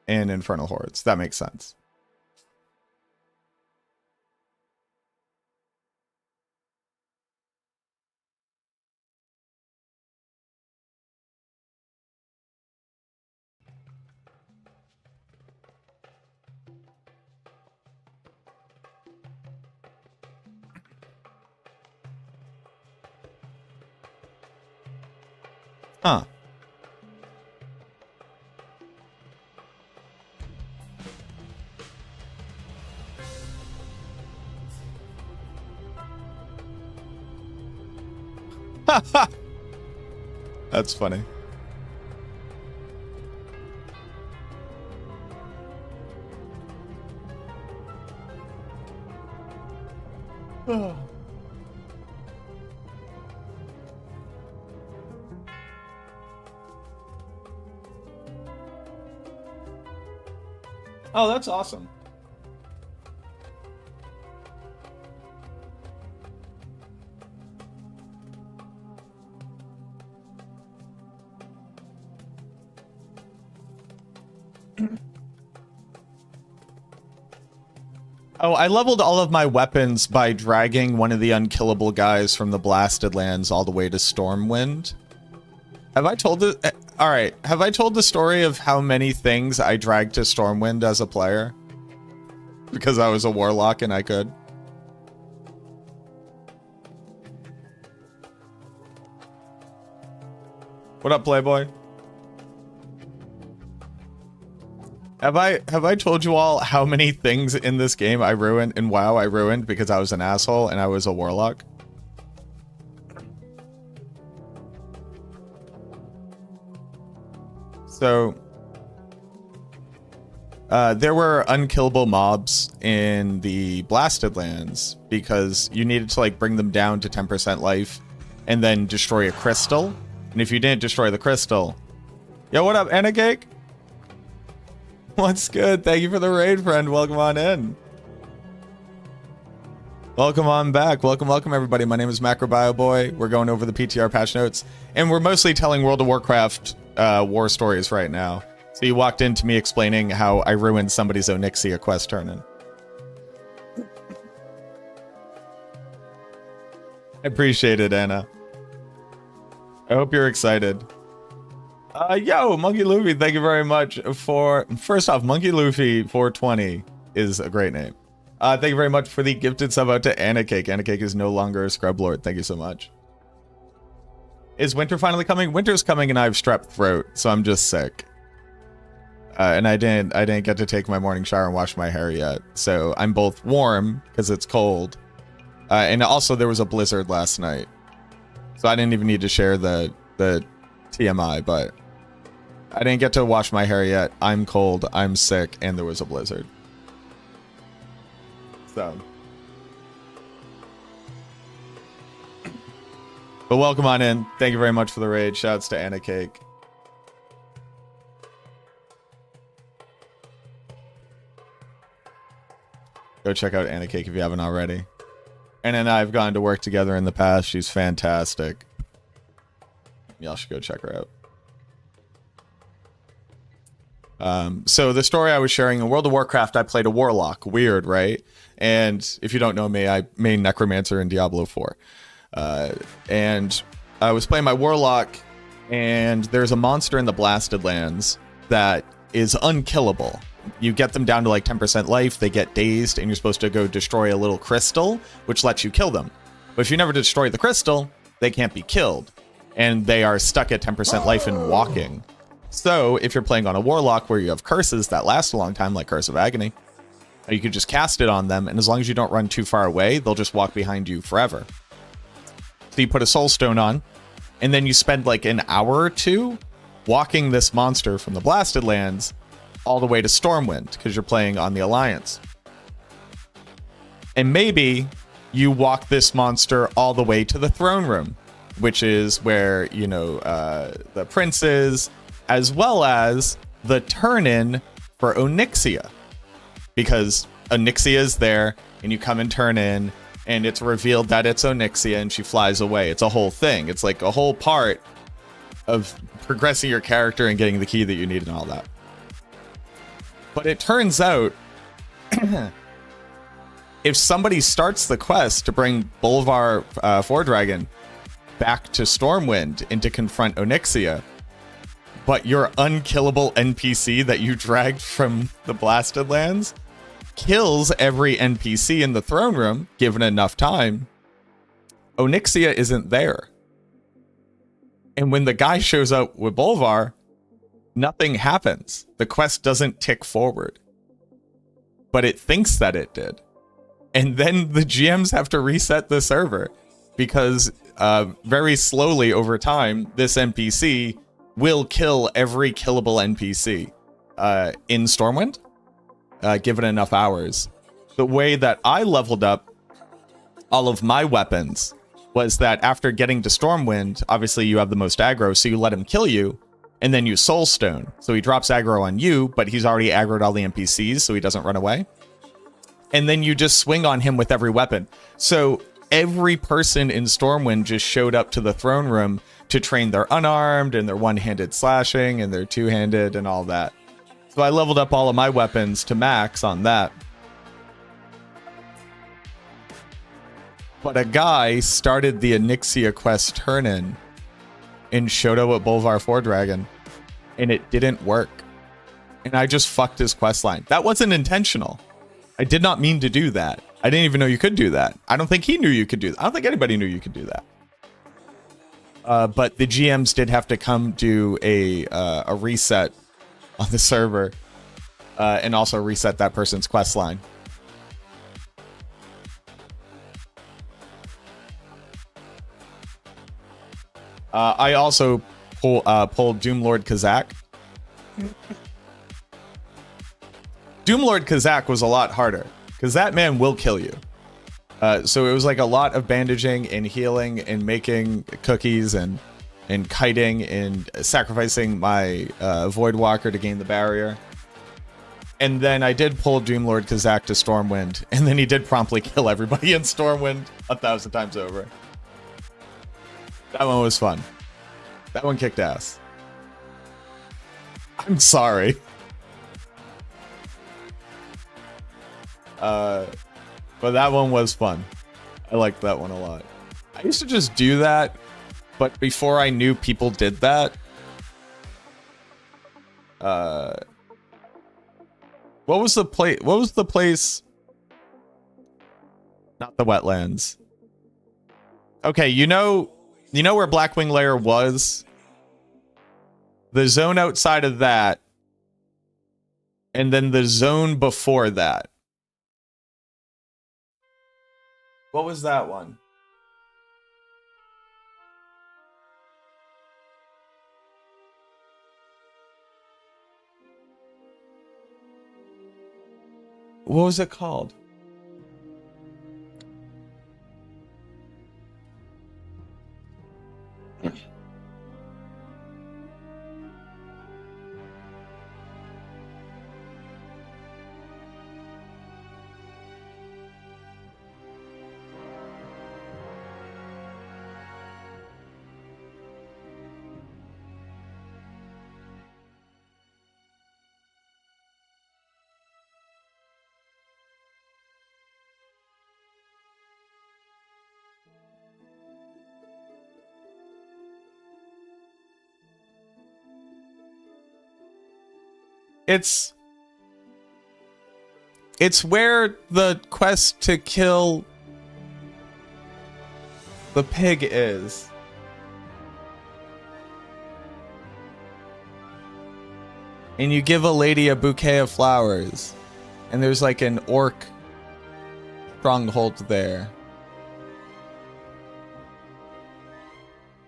And Infernal Hordes. That makes sense. Huh. That's funny. Oh, that's awesome. Oh, I leveled all of my weapons by dragging one of the unkillable guys from the Blasted Lands all the way to Stormwind. Have I told the... Alright, have I told the story of how many things I dragged to Stormwind as a player? Because I was a warlock and I could. What up, Playboy? Have I told you all how many things in this game I ruined, in WoW I ruined because I was an asshole and I was a warlock? So there were unkillable mobs in the Blasted Lands because you needed to like bring them down to 10% life and then destroy a crystal. And if you didn't destroy the crystal... Yo, what up, Anacake? What's good? Thank you for the raid, friend. Welcome on in. Welcome on back. Welcome, everybody. My name is MacroBioBoi. We're going over the PTR patch notes, and we're mostly telling World of Warcraft war stories right now. So you walked into me explaining how I ruined somebody's Onyxia quest turn-in. I appreciate it, Anna. I hope you're excited. Yo, Monkey Luffy, thank you very much for... First off, Monkey Luffy 420 is a great name. Thank you very much for the gifted sub out to Anacake. Anacake is no longer a scrub lord. Thank you so much. Is winter finally coming? Winter's coming and I have strep throat, so I'm just sick. And I didn't get to take my morning shower and wash my hair yet. So I'm both warm because it's cold. And also there was a blizzard last night. So I didn't even need to share the TMI, but I didn't get to wash my hair yet. I'm cold, I'm sick, and there was a blizzard. So. But welcome on in. Thank you very much for the raid. Shouts to Anacake. Go check out Anacake if you haven't already. Anna and I have gone to work together in the past. She's fantastic. Y'all should go check her out. So the story I was sharing in World of Warcraft, I played a warlock. Weird, right? And if you don't know me, I main Necromancer in Diablo 4. And I was playing my warlock, and there's a monster in the Blasted Lands that is unkillable. You get them down to like 10% life, they get dazed, and you're supposed to go destroy a little crystal, which lets you kill them. But if you never destroy the crystal, they can't be killed. And they are stuck at 10% life and walking. So if you're playing on a warlock where you have curses that last a long time, like Curse of Agony, you can just cast it on them, and as long as you don't run too far away, they'll just walk behind you forever. So you put a soul stone on, and then you spend like an hour or two walking this monster from the Blasted Lands all the way to Stormwind, because you're playing on the Alliance. And maybe you walk this monster all the way to the throne room, which is where, you know, the prince is, as well as the turn-in for Onyxia. Because Onyxia is there, and you come and turn in, and it's revealed that it's Onyxia, and she flies away. It's a whole thing. It's like a whole part of progressing your character and getting the key that you need and all that. But it turns out, if somebody starts the quest to bring Bolvar Fordragon back to Stormwind and to confront Onyxia, but your unkillable NPC that you dragged from the Blasted Lands kills every NPC in the throne room, given enough time, Onyxia isn't there. And when the guy shows up with Bolvar, nothing happens. The quest doesn't tick forward. But it thinks that it did. And then the GMs have to reset the server because very slowly over time, this NPC will kill every killable NPC in Stormwind, given enough hours. The way that I leveled up all of my weapons was that after getting to Stormwind, obviously you have the most aggro, so you let him kill you, and then you Soulstone. So he drops aggro on you, but he's already aggroed all the NPCs, so he doesn't run away. And then you just swing on him with every weapon. So every person in Stormwind just showed up to the throne room to train their unarmed and their one-handed slashing and their two-handed and all that. So I leveled up all of my weapons to max on that. But a guy started the Onyxia quest turn-in and showed up at Bolvar Fordragon, and it didn't work. And I just fucked his quest line. That wasn't intentional. I did not mean to do that. I didn't even know you could do that. I don't think he knew you could do that. I don't think anybody knew you could do that. But the GMs did have to come do a reset on the server and also reset that person's quest line. I also pulled Doomlord Kazak Doomlord Kazak was a lot harder, because that man will kill you. So it was like a lot of bandaging and healing and making cookies and kiting and sacrificing my Voidwalker to gain the barrier. And then I did pull Doomlord Kazak to Stormwind, and then he did promptly kill everybody in Stormwind 1,000 times over. That one was fun. That one kicked ass. I'm sorry. But that one was fun. I liked that one a lot. I used to just do that, but before I knew people did that, what was the place? What was the place? Not the wetlands. Okay, you know where Blackwing Lair was? The zone outside of that, and then the zone before that. What was that one? What was it called? It's where the quest to kill the pig is. And you give a lady a bouquet of flowers. And there's like an orc stronghold there.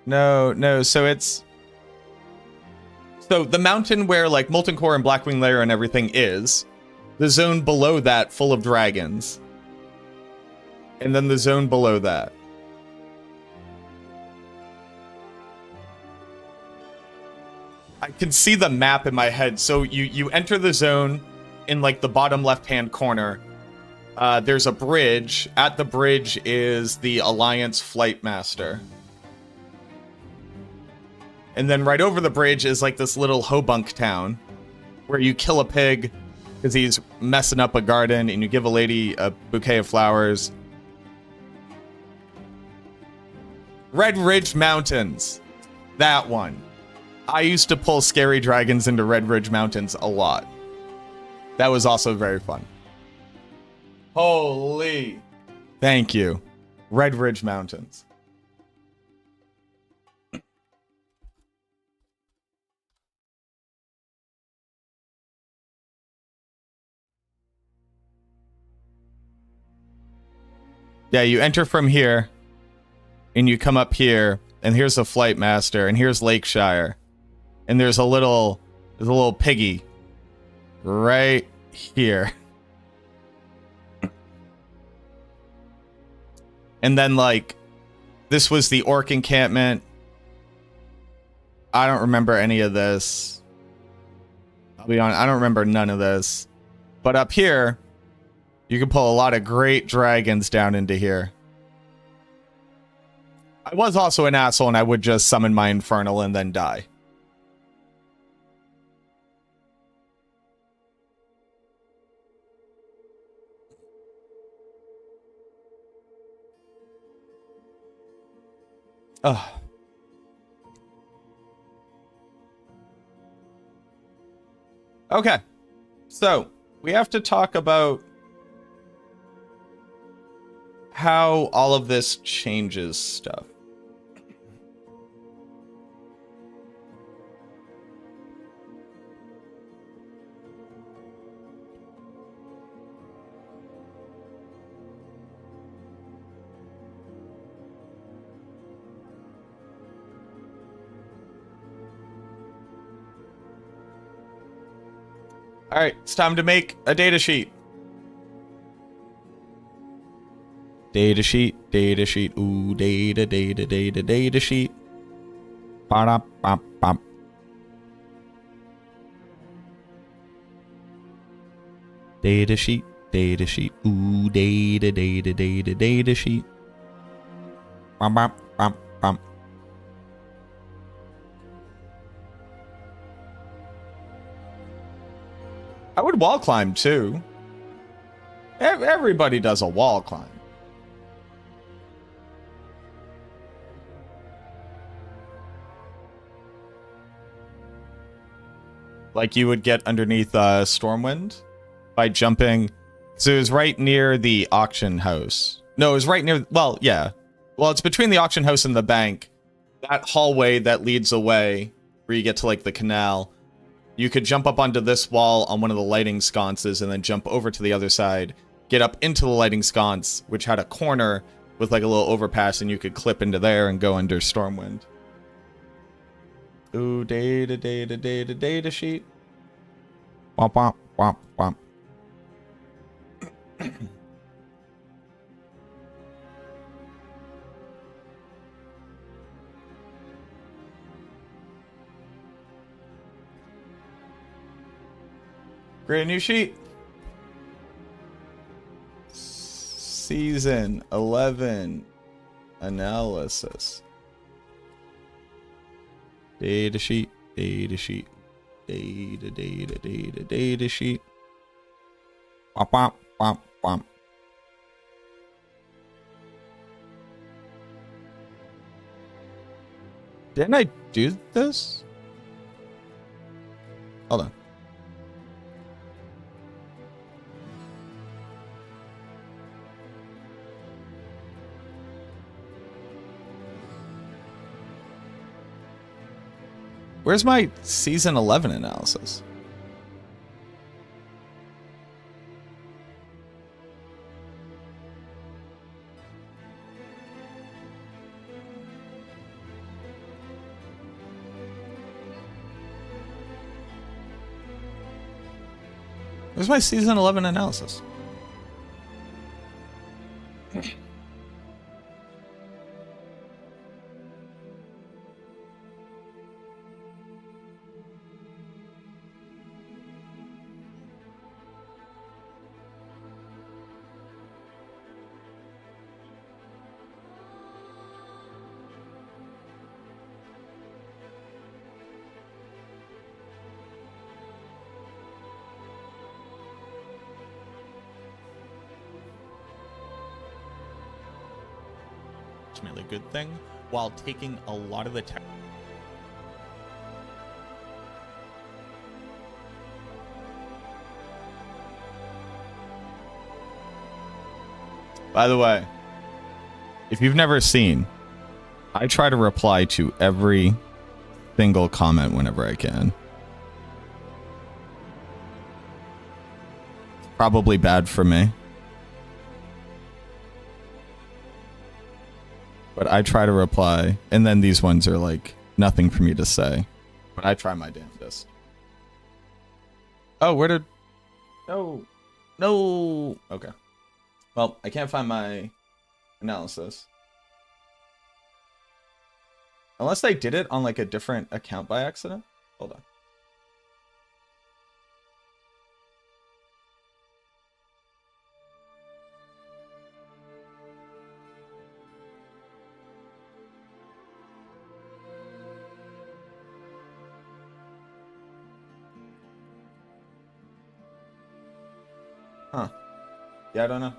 No, so it's... So the mountain where like Molten Core and Blackwing Lair and everything is, the zone below that full of dragons. And then the zone below that. I can see the map in my head. So you enter the zone in like the bottom left-hand corner. There's a bridge. At the bridge is the Alliance Flight Master. And then right over the bridge is like this little hobunk town where you kill a pig because he's messing up a garden, and you give a lady a bouquet of flowers. Red Ridge Mountains. That one. I used to pull scary dragons into Red Ridge Mountains a lot. That was also very fun. Holy. Thank you. Red Ridge Mountains. Yeah, you enter from here, and you come up here, and here's the Flight Master, and here's Lakeshire, and there's a little piggy right here. And then, like, this was the orc encampment. I don't remember any of this. I'll be honest, I don't remember none of this. But up here, you can pull a lot of great dragons down into here. I was also an asshole, and I would just summon my Infernal and then die. Ugh. Okay. So, we have to talk about how all of this changes stuff. All right, it's time to make a data sheet. Data sheet, ooh, data sheet. Ba-da-ba-ba. Data sheet, ooh, data sheet. Bum, bum, bum, bum. I would wall climb too. Everybody does a wall climb. Like you would get underneath Stormwind by jumping. So it was right near the auction house. No, it was right near, well, yeah. Well, it's between the auction house and the bank. That hallway that leads away where you get to like the canal. You could jump up onto this wall on one of the lighting sconces and then jump over to the other side, get up into the lighting sconce, which had a corner with like a little overpass, and you could clip into there and go under Stormwind. Ooh, data sheet. Womp, womp, womp, womp. Create a new sheet. Season 11 analysis. Data sheet, data sheet, data sheet. Womp, womp, womp, womp. Didn't I do this? Hold on. Where's my season 11 analysis? Where's my season 11 analysis? Ultimately good thing while taking a lot of the tech. By the way, if you've never seen, I try to reply to every single comment whenever I can. Probably bad for me. But I try to reply, and then these ones are like nothing for me to say. But I try my damnedest. Oh, where did... No. No. Okay. Well, I can't find my analysis. Unless I did it on like a different account by accident. Hold on. Huh. Yeah, I don't know.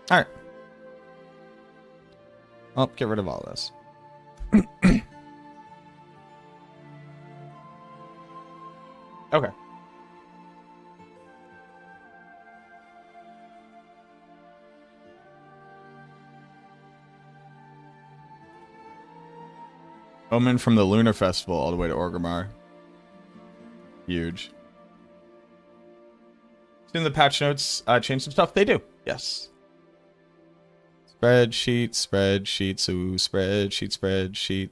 Alright. I'll get rid of all this. Okay. Omen from the Lunar Festival all the way to Orgrimmar. Huge. Soon the patch notes change some stuff. They do. Yes. Spreadsheets, ooh,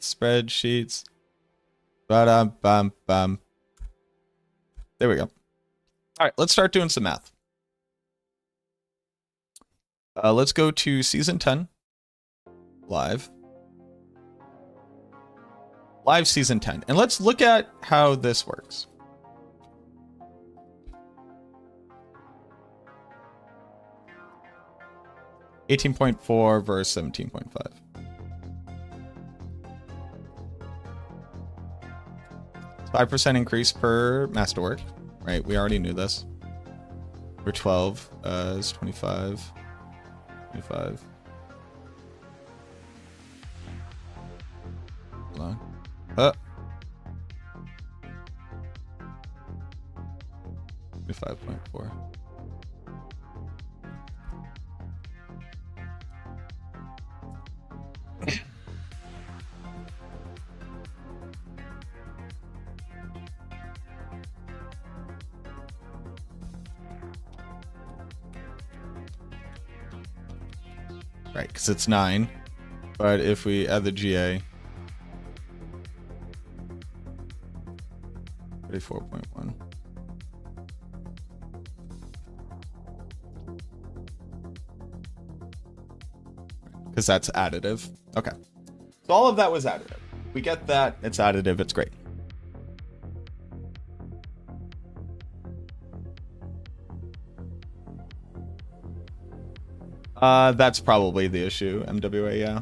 spreadsheets. Ba-dum-bum-bum. There we go. All right, let's start doing some math. Let's go to Season 10. Live Season 10. And let's look at how this works. $18.4 versus 17.5. 5% increase per masterwork, right? We already knew this. For 12 is 25. 25. Hold on. 25.4. Right, because it's 9. But if we add the GA, 34.1. Because that's additive. Okay. So all of that was additive. We get that. It's additive. It's great. That's probably the issue, MWA, yeah.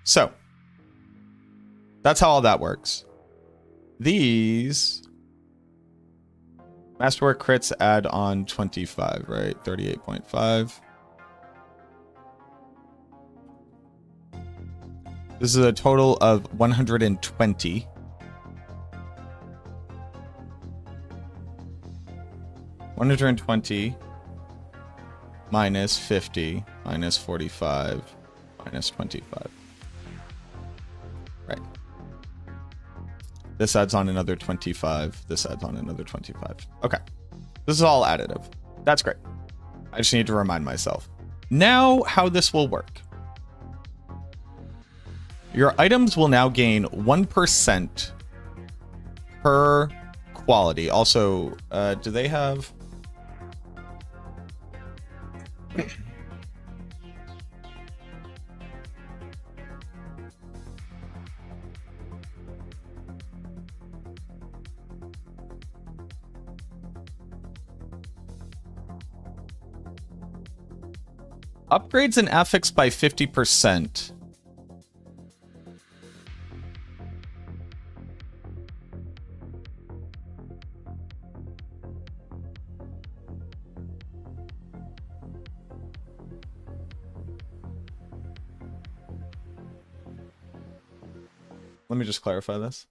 So, that's how all that works. These Masterwork crits add on 25, right? 38.5. This is a total of 120. $120 minus 50 minus 45 minus 25. Right. This adds on another 25. This adds on another 25. Okay. This is all additive. That's great. I just need to remind myself. Now, how this will work. Your items will now gain 1% per quality. Also, do they have... Upgrades an affix by 50%. Let me just clarify this.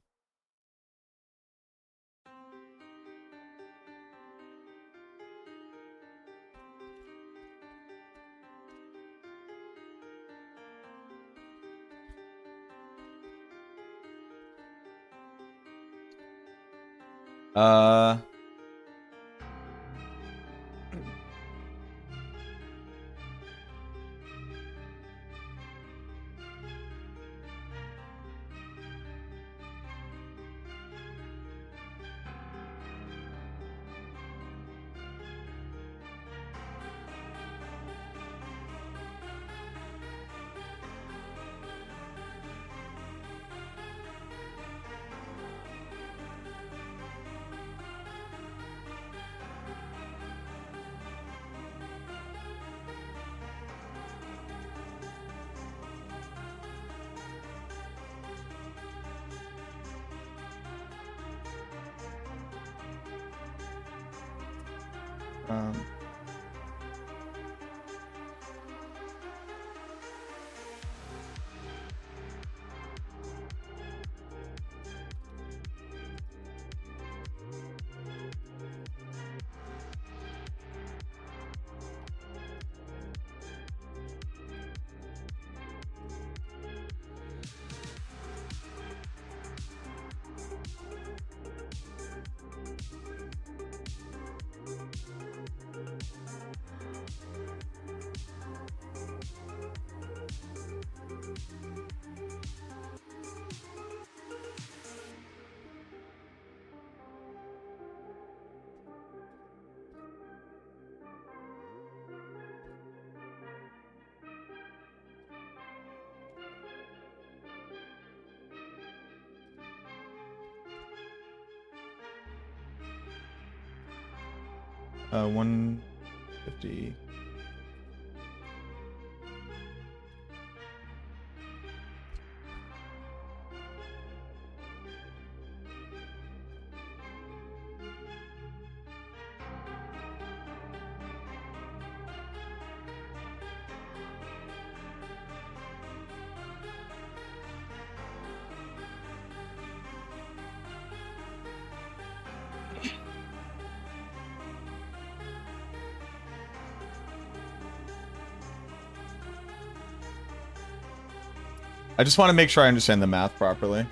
150. I just want to make sure I understand the math properly.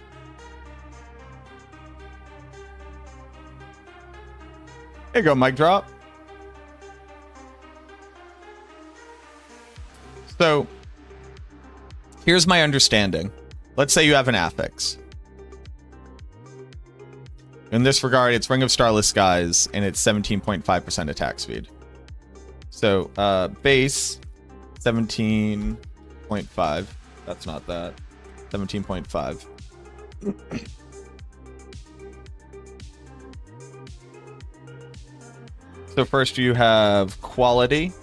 There you go, mic drop. So, here's my understanding. Let's say you have an affix. In this regard, it's Ring of Starless Skies, and it's 17.5% attack speed. So, base, 17.5. That's not that. 17.5. So first you have quality,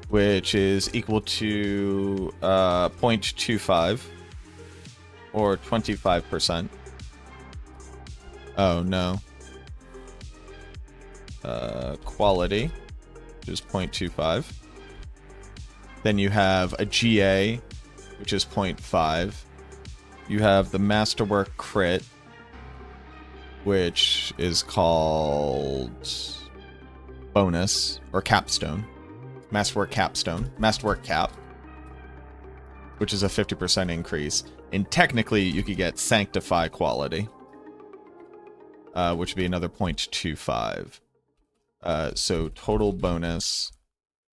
which is equal to 0.25 or 25%. Oh no. Quality, which is 0.25. Then you have a GA, which is 0.5. You have the Masterwork crit, which is called bonus or capstone. Masterwork capstone. Masterwork cap, which is a 50% increase. And technically, you could get Sanctify quality, which would be another 0.25. So total bonus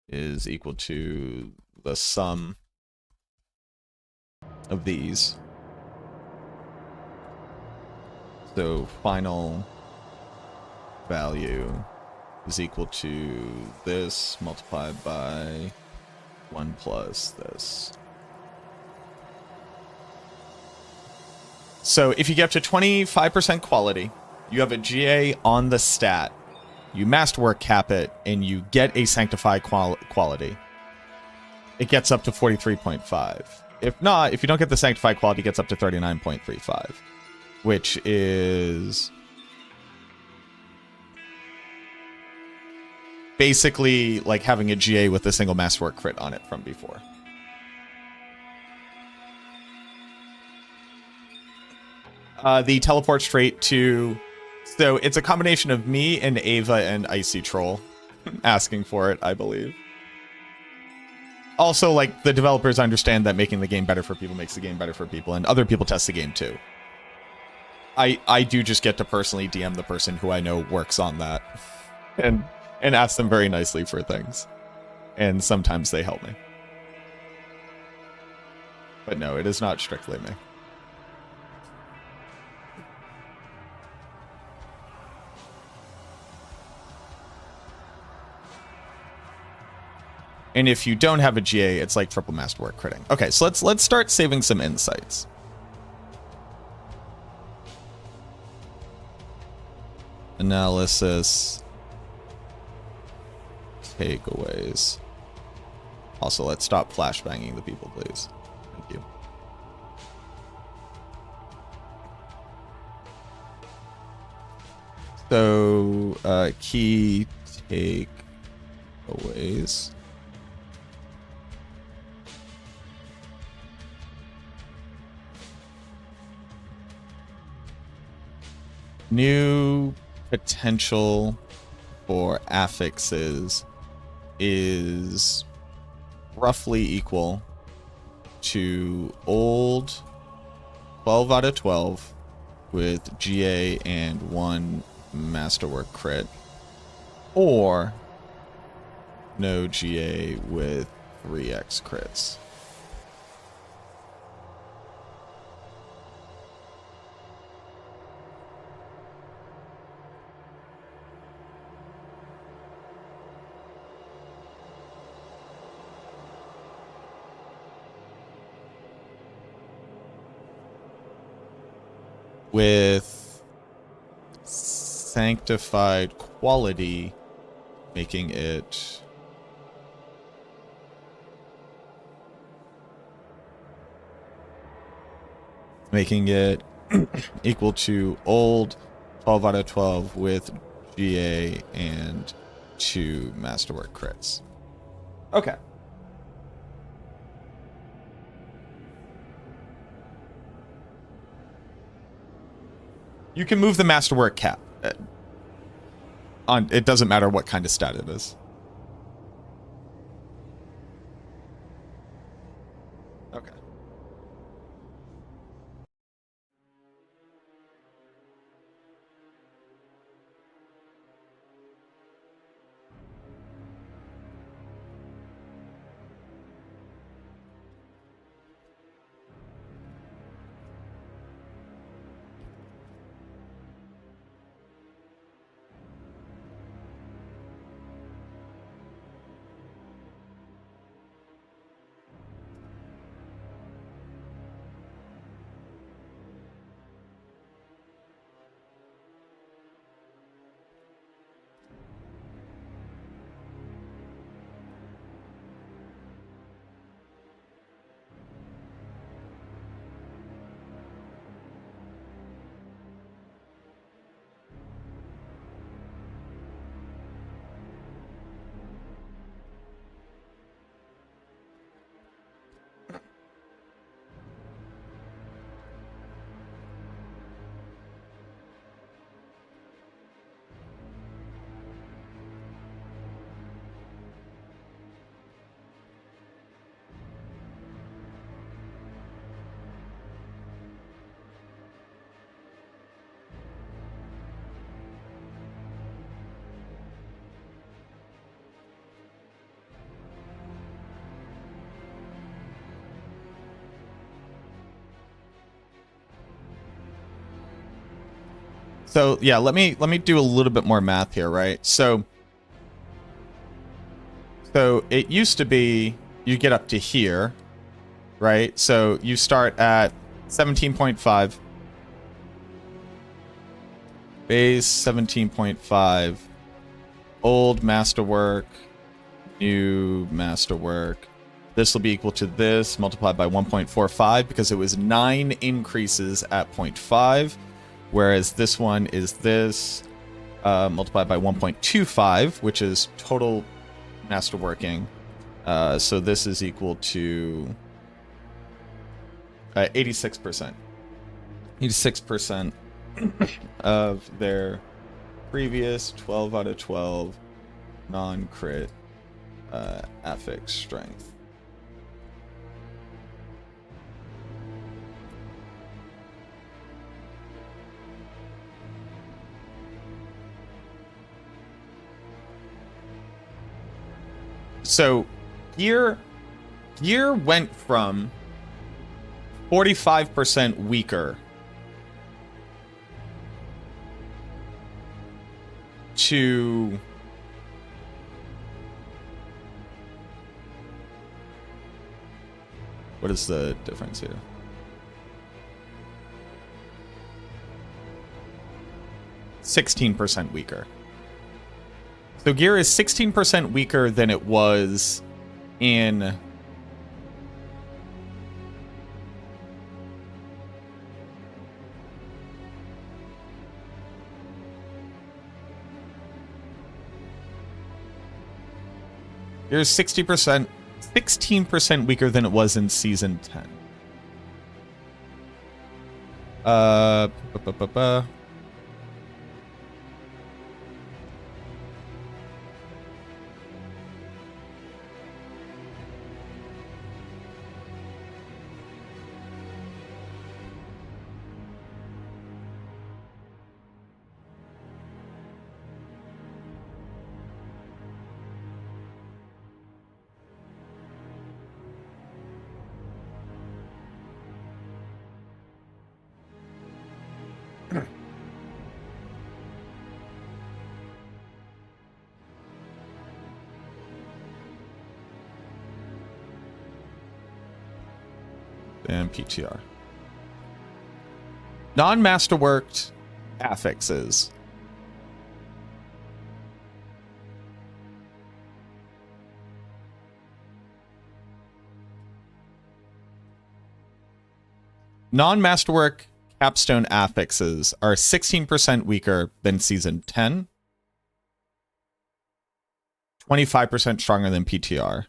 is equal to the sum of these. So final value is equal to this multiplied by 1 plus this. So if you get up to 25% quality, you have a GA on the stat, you Masterwork cap it, and you get a Sanctify quality. It gets up to 43.5. If not, if you don't get the Sanctify quality, it gets up to 39.35, which is basically like having a GA with a single Masterwork crit on it from before. The teleport straight to... So it's a combination of me and Ava and Icy Troll asking for it, I believe. Also, like, the developers understand that making the game better for people makes the game better for people, and other people test the game too. I do just get to personally DM the person who I know works on that and ask them very nicely for things. And sometimes they help me. But no, it is not strictly me. And if you don't have a GA, it's like triple Masterwork critting. Okay, so let's start saving some insights. Analysis. Takeaways. Also, let's stop flashbanging the people, please. Thank you. So, key takeaways. New potential for affixes is roughly equal to old 12 out of 12 with GA and 1 Masterwork crit, or no GA with 3x crits. With sanctified quality, making it equal to old 12 out of 12 with GA and 2 Masterwork crits. Okay. You can move the Masterwork cap. It doesn't matter what kind of stat it is. Okay. So yeah, let me do a little bit more math here, right? So it used to be you get up to here, right? So you start at 17.5. Base 17.5. Old Masterwork, new Masterwork. This will be equal to this multiplied by 1.45 because it was 9 increases at 0.5. Whereas this one is this multiplied by 1.25, which is total masterworking. So this is equal to 86%. 86% of their previous 12 out of 12 non-crit affix strength. So gear went from 45% weaker to what is the difference here? %16 weaker. So gear is 16% weaker than it was in gear is 16% weaker than it was in season 10. And PTR. Non-masterworked affixes. Non-masterwork capstone affixes are 16% weaker than Season 10. 25% stronger than PTR.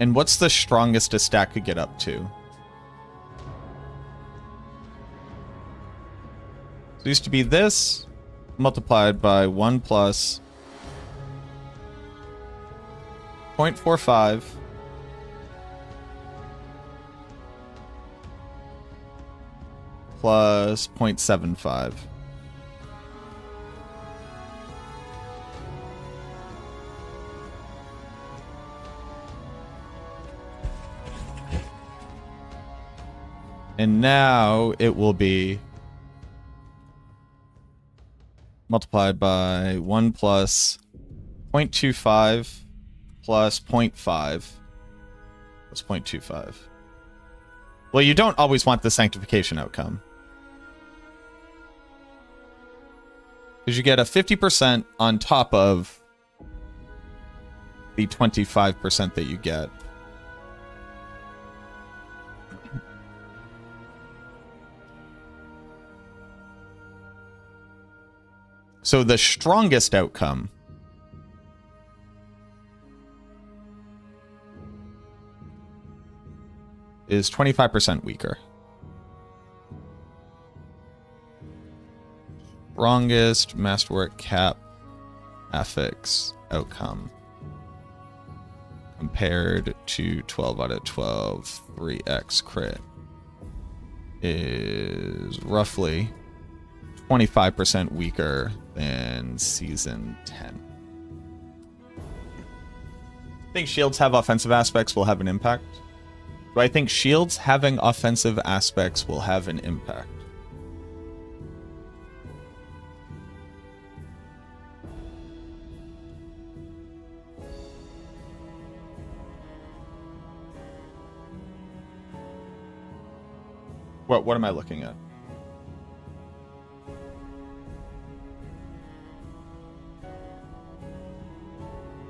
And what's the strongest a stack could get up to? So it used to be this multiplied by 1 plus 0.45 plus 0.75. And now it will be multiplied by 1 plus 0.25 plus 0.5 plus 0.25. Well, you don't always want the sanctification outcome. Because you get a 50% on top of the 25% that you get. So the strongest outcome is 25% weaker. Strongest masterwork cap affix outcome compared to 12 out of 12 3x crit is roughly 25% weaker than Season 10. I think shields have offensive aspects will have an impact. Do I think shields having offensive aspects will have an impact? What am I looking at?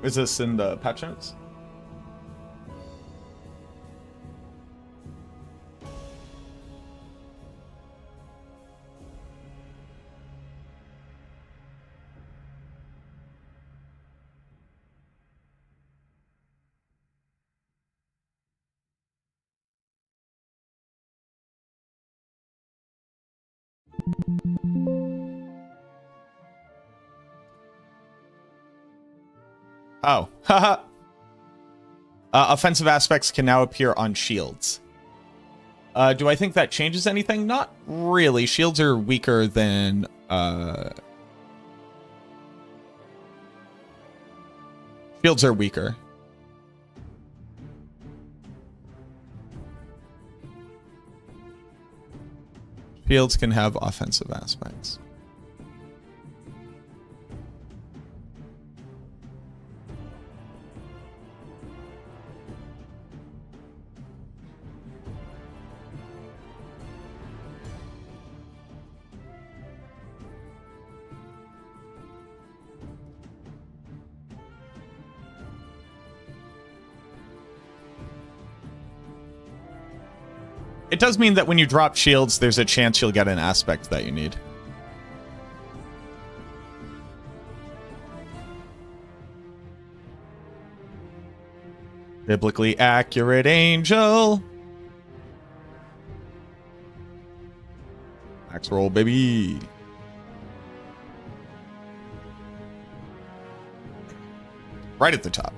Is this in the patch notes? Oh, haha. Offensive aspects can now appear on shields. Do I think that changes anything? Not really. Shields are weaker than... Shields are weaker. Shields can have offensive aspects. It does mean that when you drop shields, there's a chance you'll get an aspect that you need. Biblically accurate angel. Max roll, baby. Right at the top.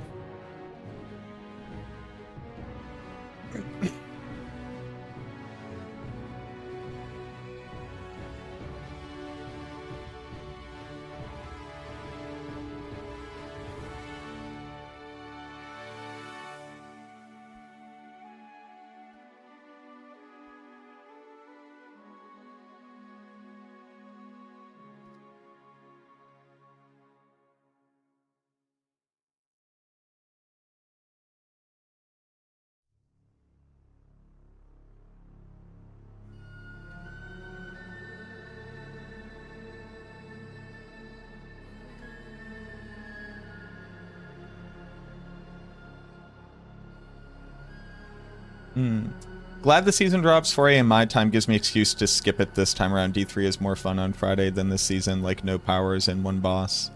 Glad the season drops. 4 a.m. my time gives me excuse to skip it this time around. D3 is more fun on Friday than this season, like no powers and one boss.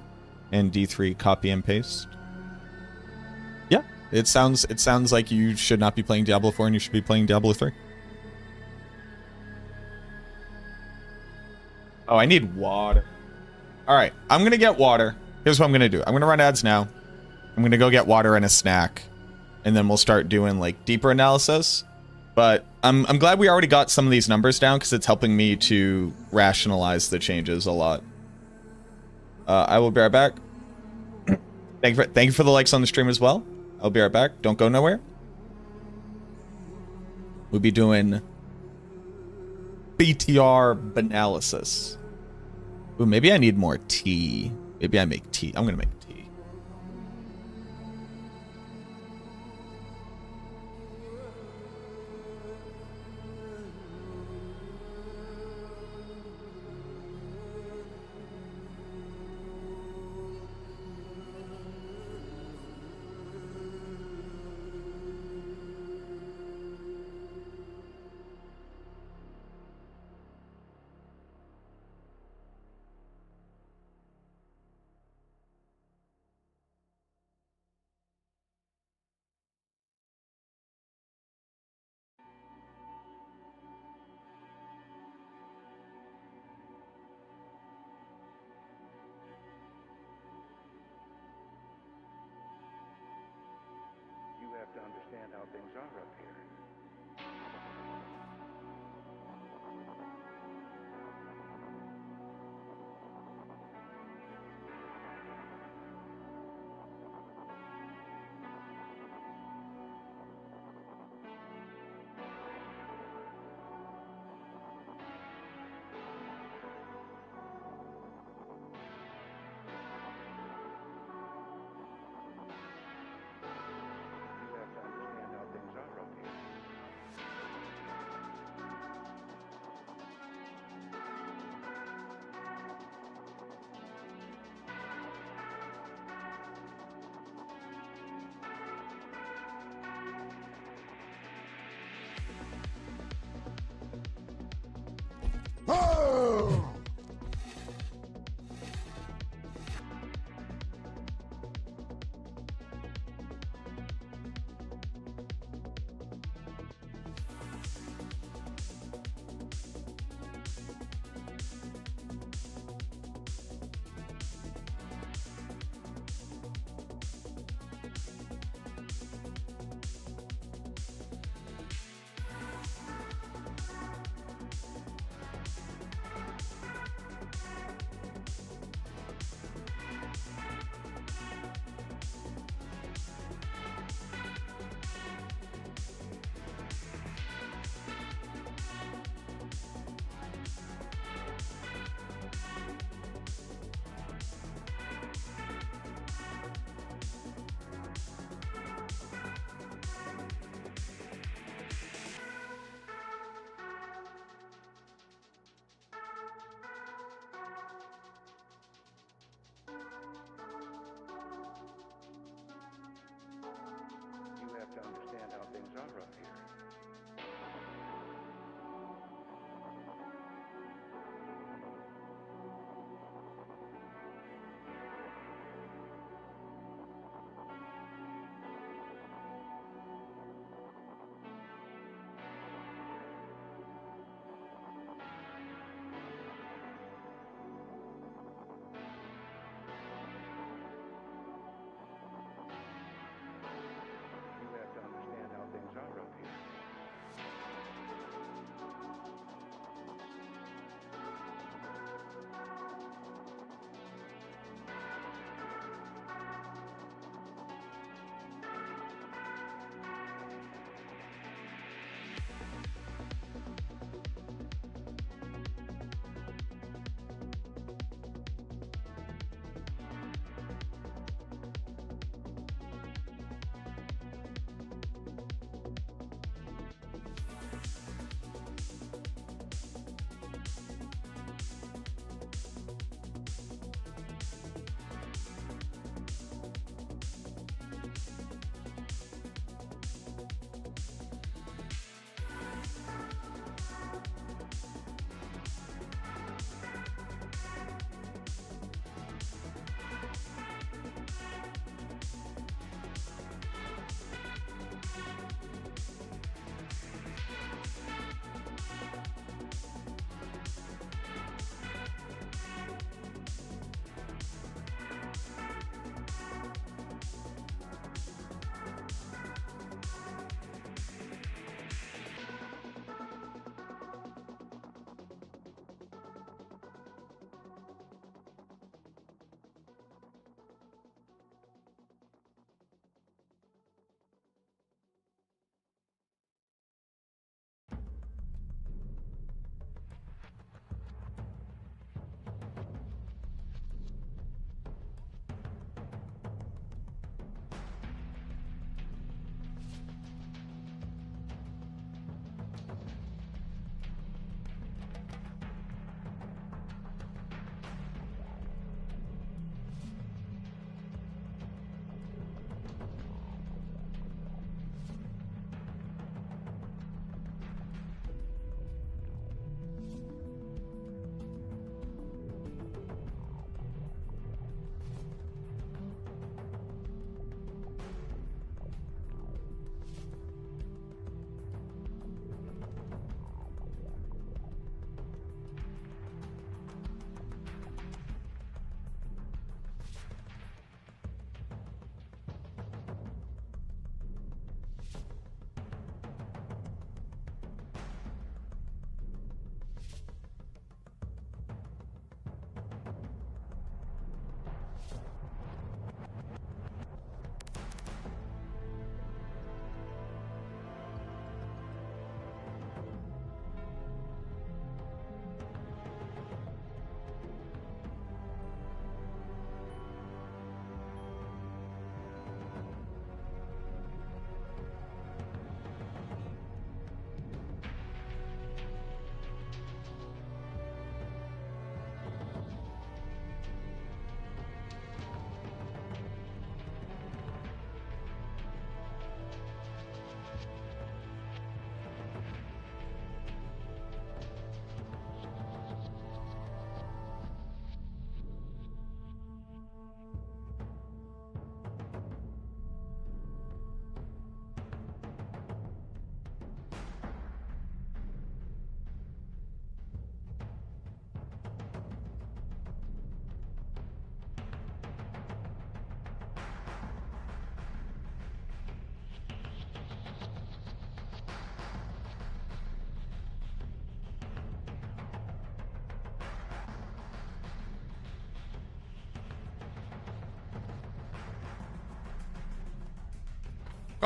And D3 copy and paste. Yeah, it sounds like you should not be playing Diablo 4 and you should be playing Diablo 3. Oh, I need water. Alright, I'm gonna get water. Here's what I'm gonna do. I'm gonna run ads now. I'm gonna go get water and a snack. And then we'll start doing like deeper analysis. But I'm glad we already got some of these numbers down because it's helping me to rationalize the changes a lot. I will be right back. Thank you for the likes on the stream as well. I'll be right back. Don't go nowhere. We'll be doing BTR analysis. Ooh, maybe I need more tea. Maybe I make tea. I'm gonna make tea. To understand how things are up here. You have to understand how things are up here.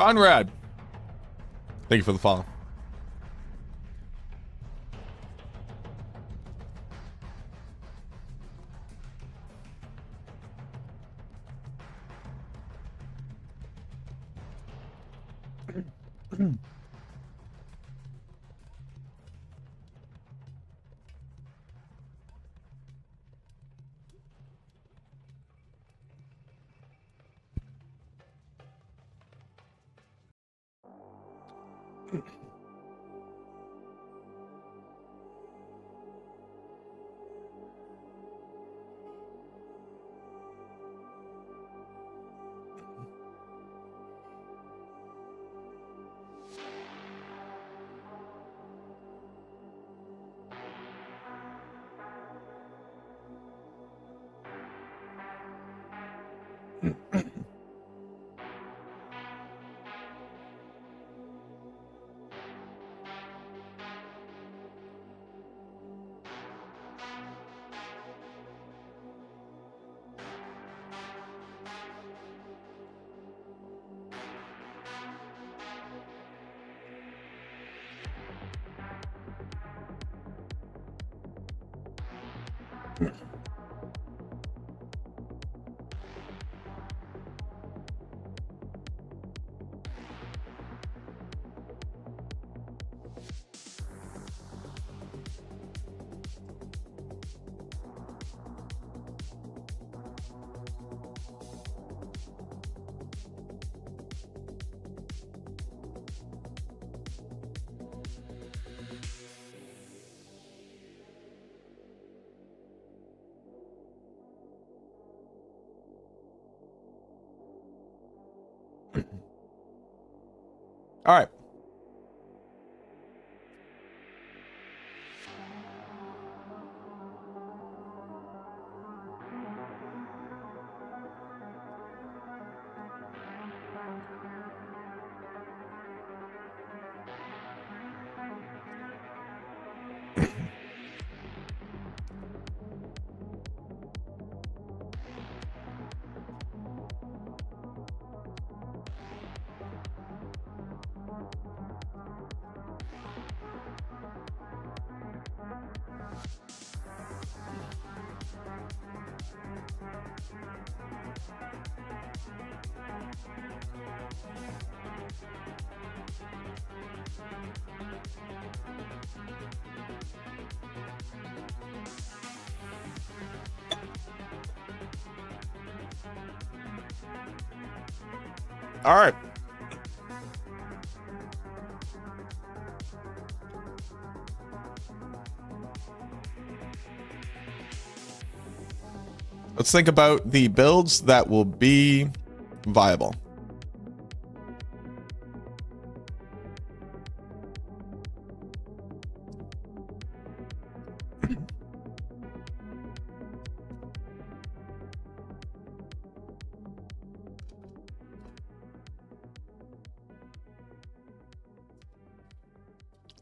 Conrad. Thank you for the follow. All right. All right. Let's think about the builds that will be viable.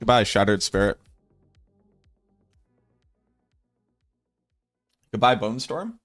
Goodbye, Shattered Spirit. Goodbye, Bone Storm.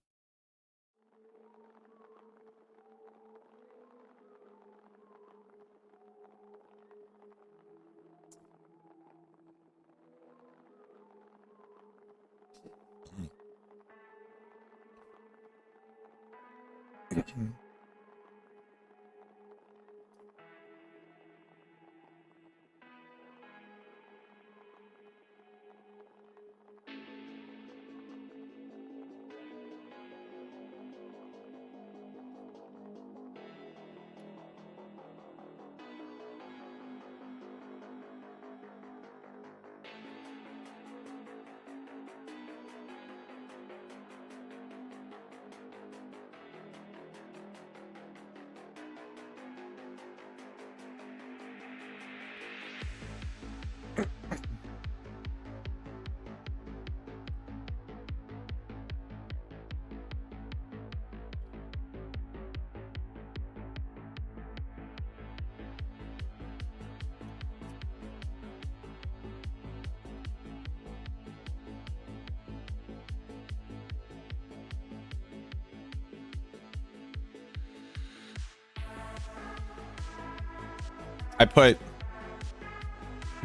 I put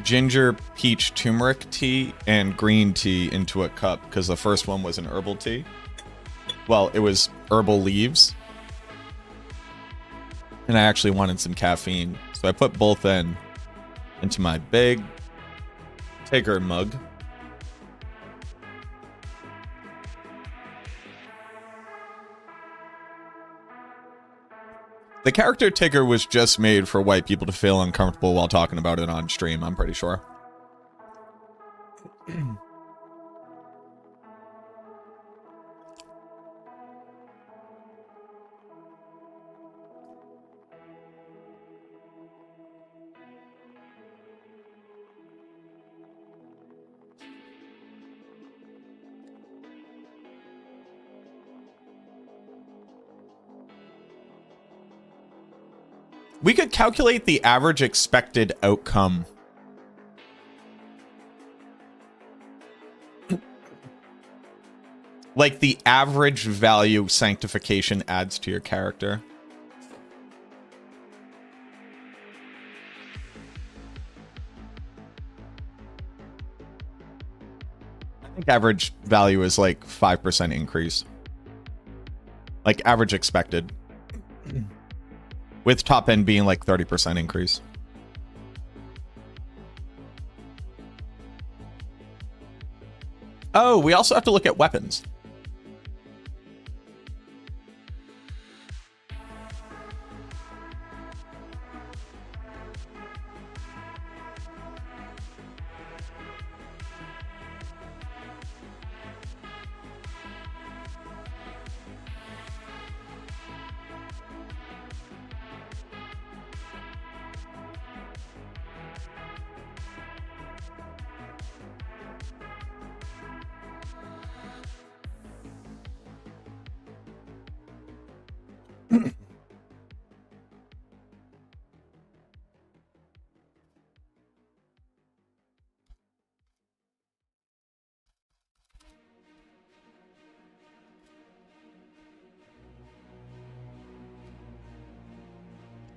ginger peach turmeric tea and green tea into a cup because the first one was an herbal tea. Well, it was herbal leaves. And I actually wanted some caffeine. So I put both into my big Tigger mug. The character Tigger was just made for white people to feel uncomfortable while talking about it on stream, I'm pretty sure. We could calculate the average expected outcome. Like the average value sanctification adds to your character. I think average value is like 5% increase. Like average expected. With top end being like 30% increase. Oh, we also have to look at weapons.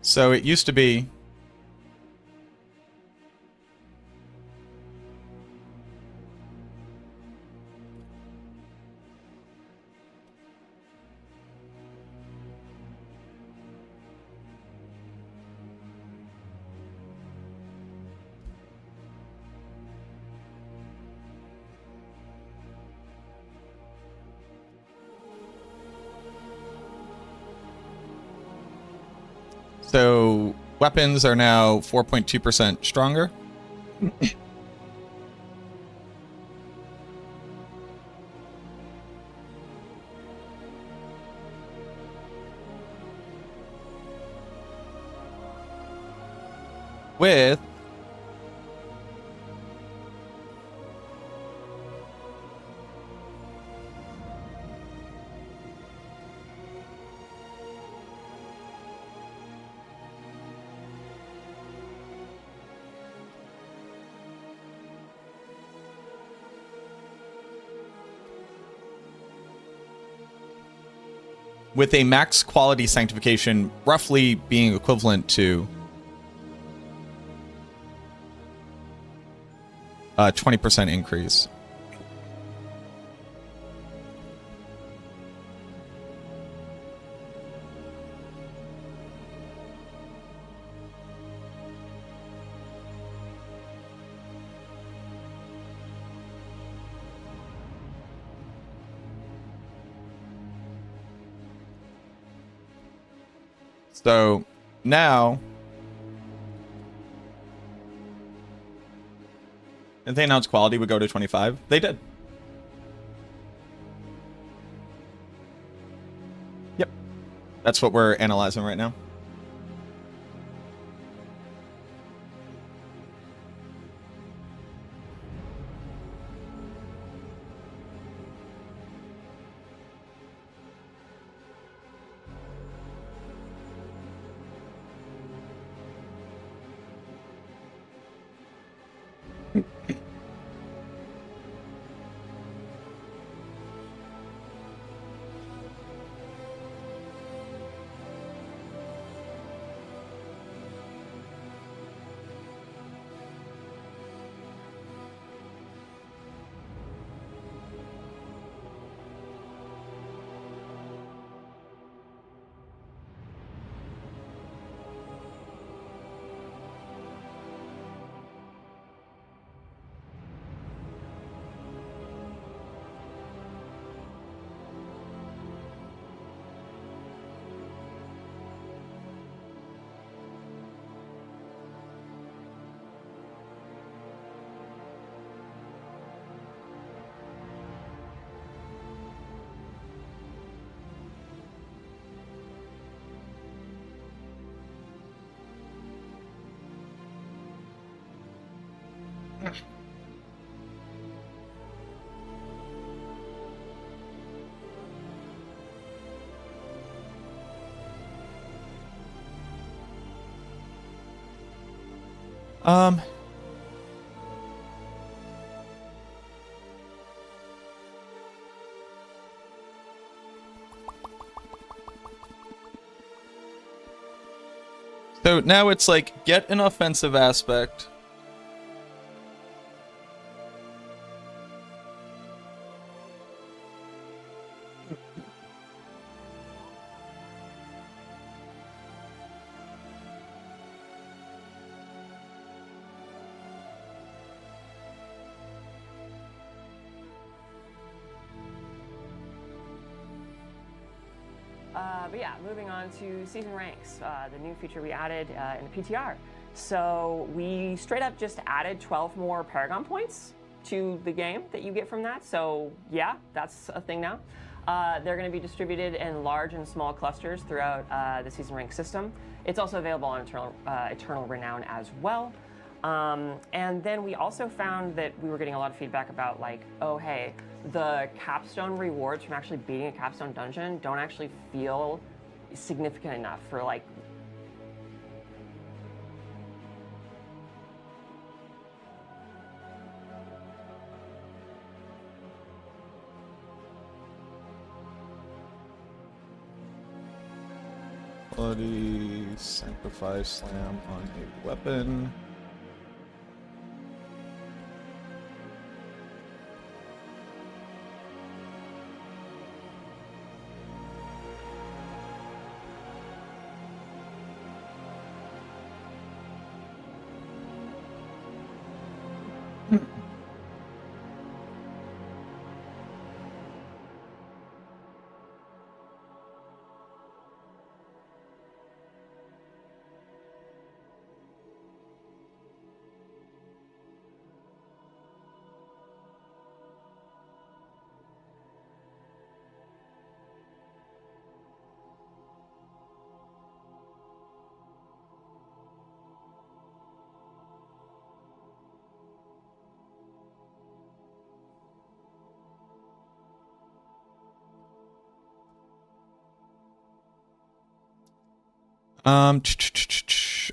So it used to be so weapons are now 4.2% stronger. With a max quality sanctification roughly being equivalent to 20% increase. So now, if they announced quality would go to 25, they did. Yep. That's what we're analyzing right now. So now it's like, get an offensive aspect. But yeah, moving on to season ranks, the new feature we added in the PTR. So we straight up just added 12 more Paragon points to the game that you get from that. So yeah, that's a thing now. They're going to be distributed in large and small clusters throughout the season rank system. It's also available on Eternal Renown as well. And then we also found that we were getting a lot of feedback about like, oh hey, the capstone rewards from actually beating a capstone dungeon don't actually feel significant enough for like Bloody sacrifice slam on a weapon.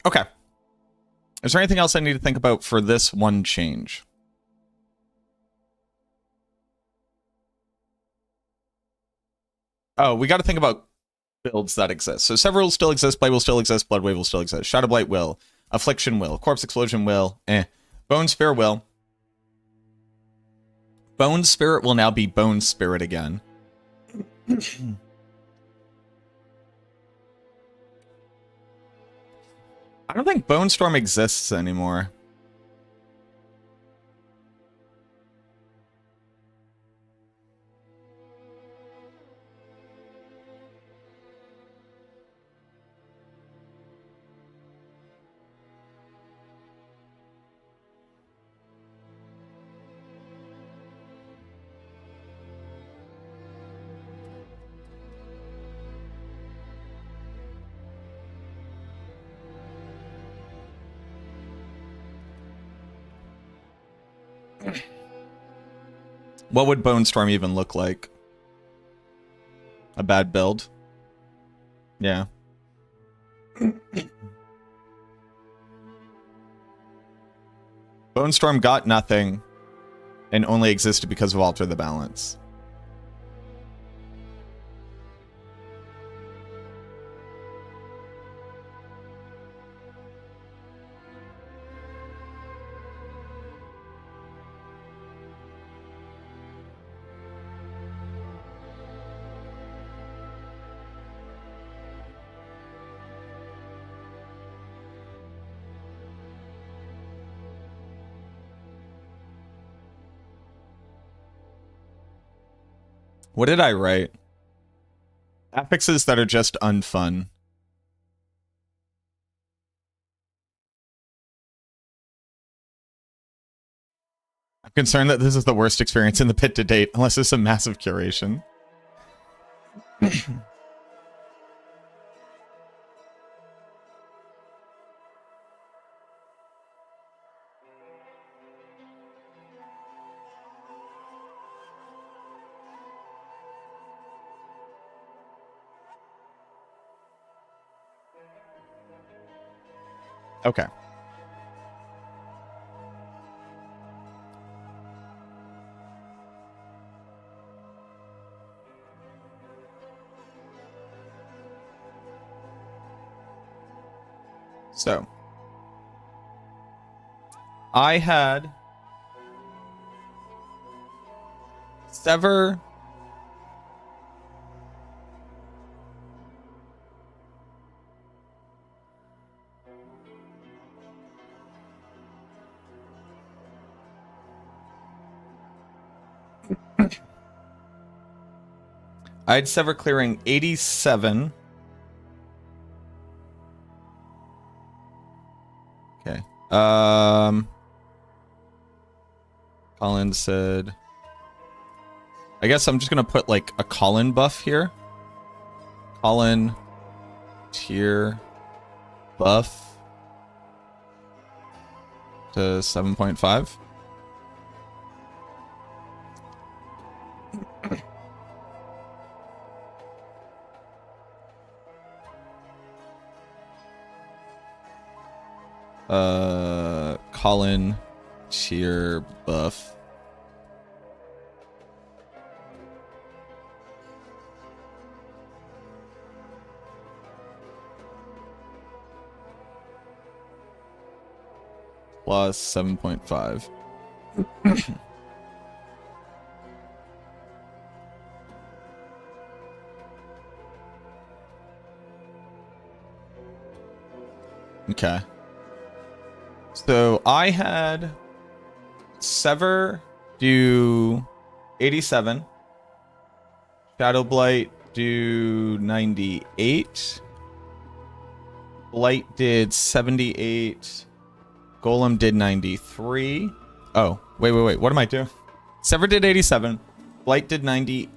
Okay. Is there anything else I need to think about for this one change? Oh, we got to think about builds that exist. So Sever will still exist, Blade will still exist, Bloodwave will still exist, Shadowblight will, Affliction will, Corpse Explosion will, Bone Spear will. Bone Spirit will now be Bone Spirit again. I don't think Bone Storm exists anymore. What would Bone Storm even look like? A bad build? Yeah. Bone Storm got nothing and only existed because of Alter the Balance. What did I write? Affixes that are just unfun. I'm concerned that this is the worst experience in the pit to date, unless there's some massive curation. Okay. So, I had Sever. I had Sever clearing 87. Okay. Colin said, I guess I'm just gonna put like a Colin buff here. Colin tier buff to 7.5. Colin tier buff. Plus 7.5. Okay. So I had Sever do 87. Shadow Blight do 98. Blight did 78. Golem did 93. Oh, wait. What am I doing? Sever did 87. Blight did 90.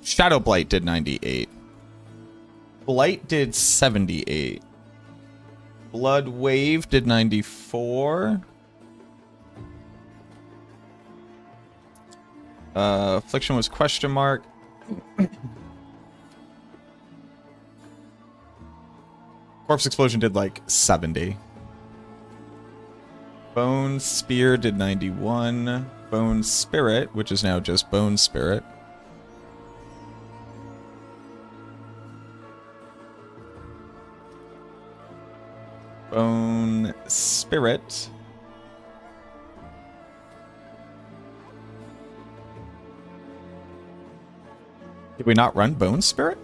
Shadow Blight did 98. Blight did 78. Blood Wave did 94. Affliction was question mark. Corpse Explosion did like 70. Bone Spear did 91. Bone Spirit, which is now just Bone Spirit. Bone Spirit. Did we not run Bone Spirit?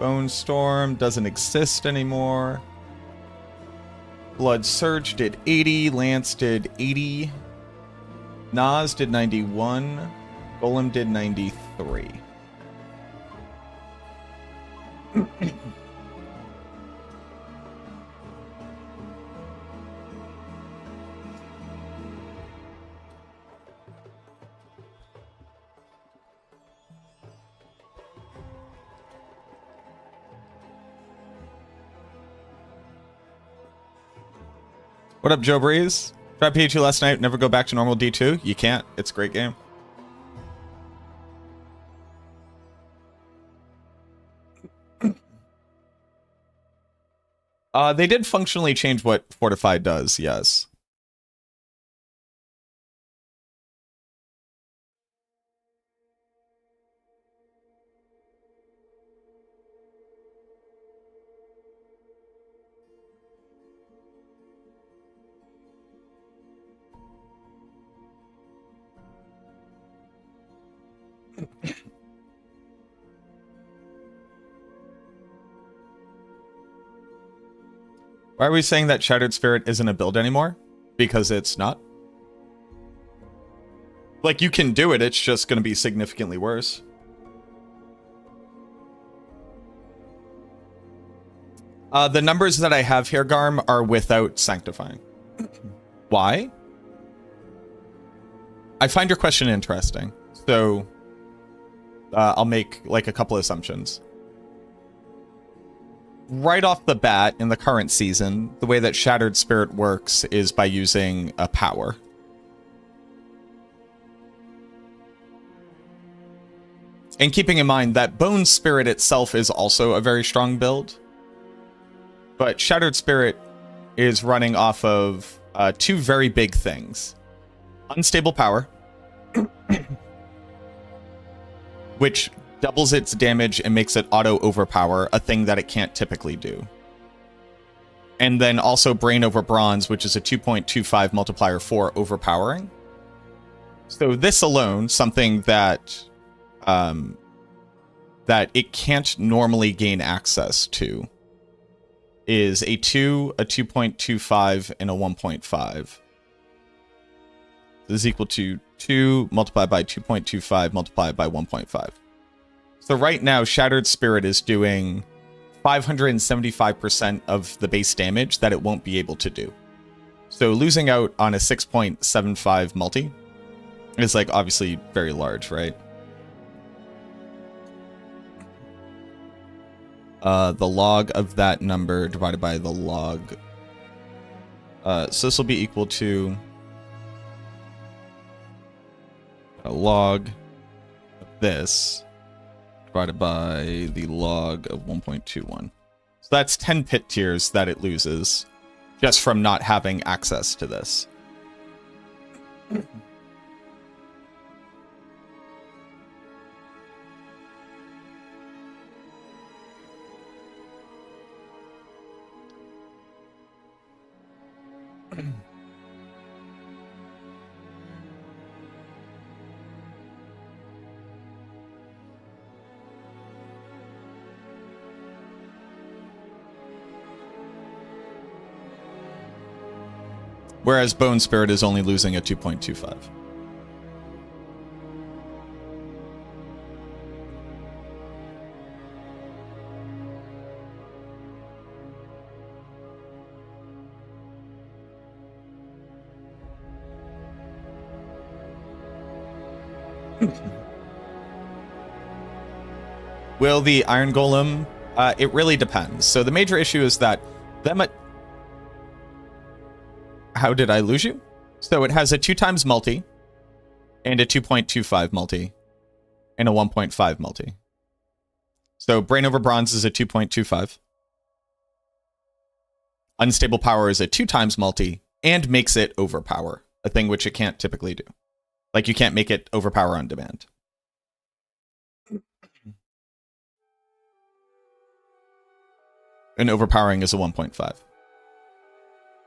Bone Storm doesn't exist anymore. Blood Surge did 80. Lance did 80. Nas did 91. Golem did 93. What up, Joe Breeze? Tried PH2 last night, never go back to normal D2. You can't. It's a great game. They did functionally change what Fortified does, yes. Why are we saying that Shattered Spirit isn't a build anymore? Because it's not. Like, you can do it, it's just going to be significantly worse. The numbers that I have here, Garm, are without Sanctifying. Why? I find your question interesting. So, I'll make, like, a couple assumptions. Right off the bat, in the current season, the way that Shattered Spirit works is by using a power. And keeping in mind that Bone Spirit itself is also a very strong build. But Shattered Spirit is running off of two very big things. Unstable power, which doubles its damage and makes it auto overpower, a thing that it can't typically do. And then also Brain over Bronze, which is a 2.25 multiplier for overpowering. So this alone, something that that it can't normally gain access to, is a 2, a 2.25, and a 1.5. This is equal to 2 multiplied by 2.25 multiplied by 1.5. So right now, Shattered Spirit is doing 575% of the base damage that it won't be able to do. So losing out on a 6.75 multi is like obviously very large, right? The log of that number divided by the log. So this will be equal to a log of this divided by the log of 1.21. So that's 10 pit tiers that it loses just from not having access to this. Whereas Bone Spirit is only losing a 2.25. Will the Iron Golem? It really depends. So the major issue is that them at... How did I lose you? So it has a 2 times multi, and a 2.25 multi, and a 1.5 multi. So Brain over Bronze is a 2.25. Unstable Power is a 2 times multi, and makes it overpower, a thing which it can't typically do. Like, you can't make it overpower on demand. And overpowering is a 1.5.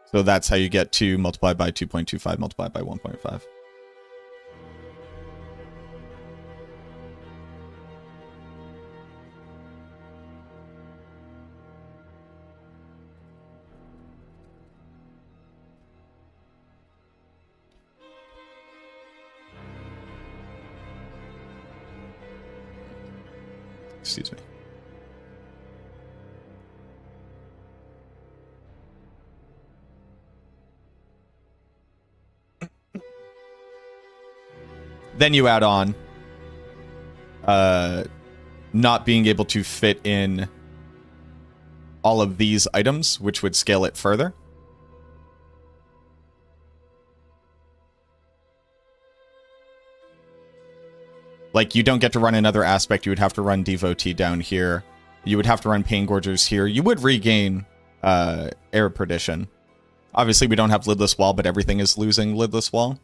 So that's how you get 2 multiplied by 2.25 multiplied by 1.5. Excuse me. Then you add on not being able to fit in all of these items, which would scale it further. Like, you don't get to run another aspect. You would have to run Devotee down here. You would have to run Pain Gorgers here. You would regain Air Perdition. Obviously, we don't have Lidless Wall, but everything is losing Lidless Wall.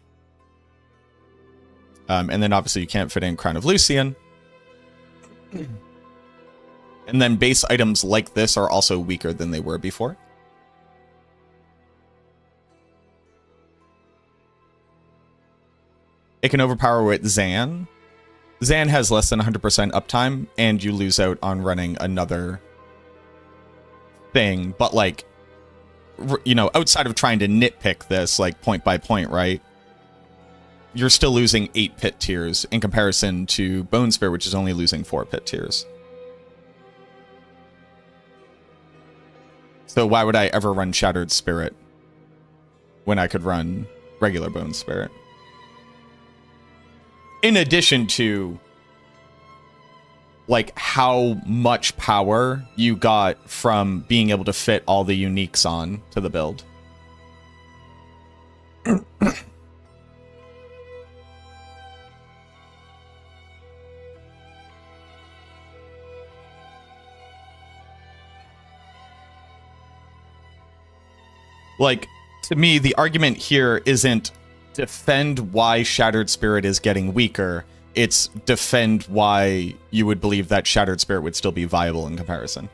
And then obviously you can't fit in Crown of Lucian. And then base items like this are also weaker than they were before. It can overpower with Zan. Zan has less than 100% uptime, and you lose out on running another thing. But, like, you know, outside of trying to nitpick this, like, point by point, right? You're still losing 8 pit tiers in comparison to Bone Spirit, which is only losing 4 pit tiers. So why would I ever run Shattered Spirit when I could run regular Bone Spirit? In addition to, like, how much power you got from being able to fit all the uniques on to the build. Like, to me, the argument here isn't defend why Shattered Spirit is getting weaker. it's defend why you would believe that Shattered Spirit would still be viable in comparison.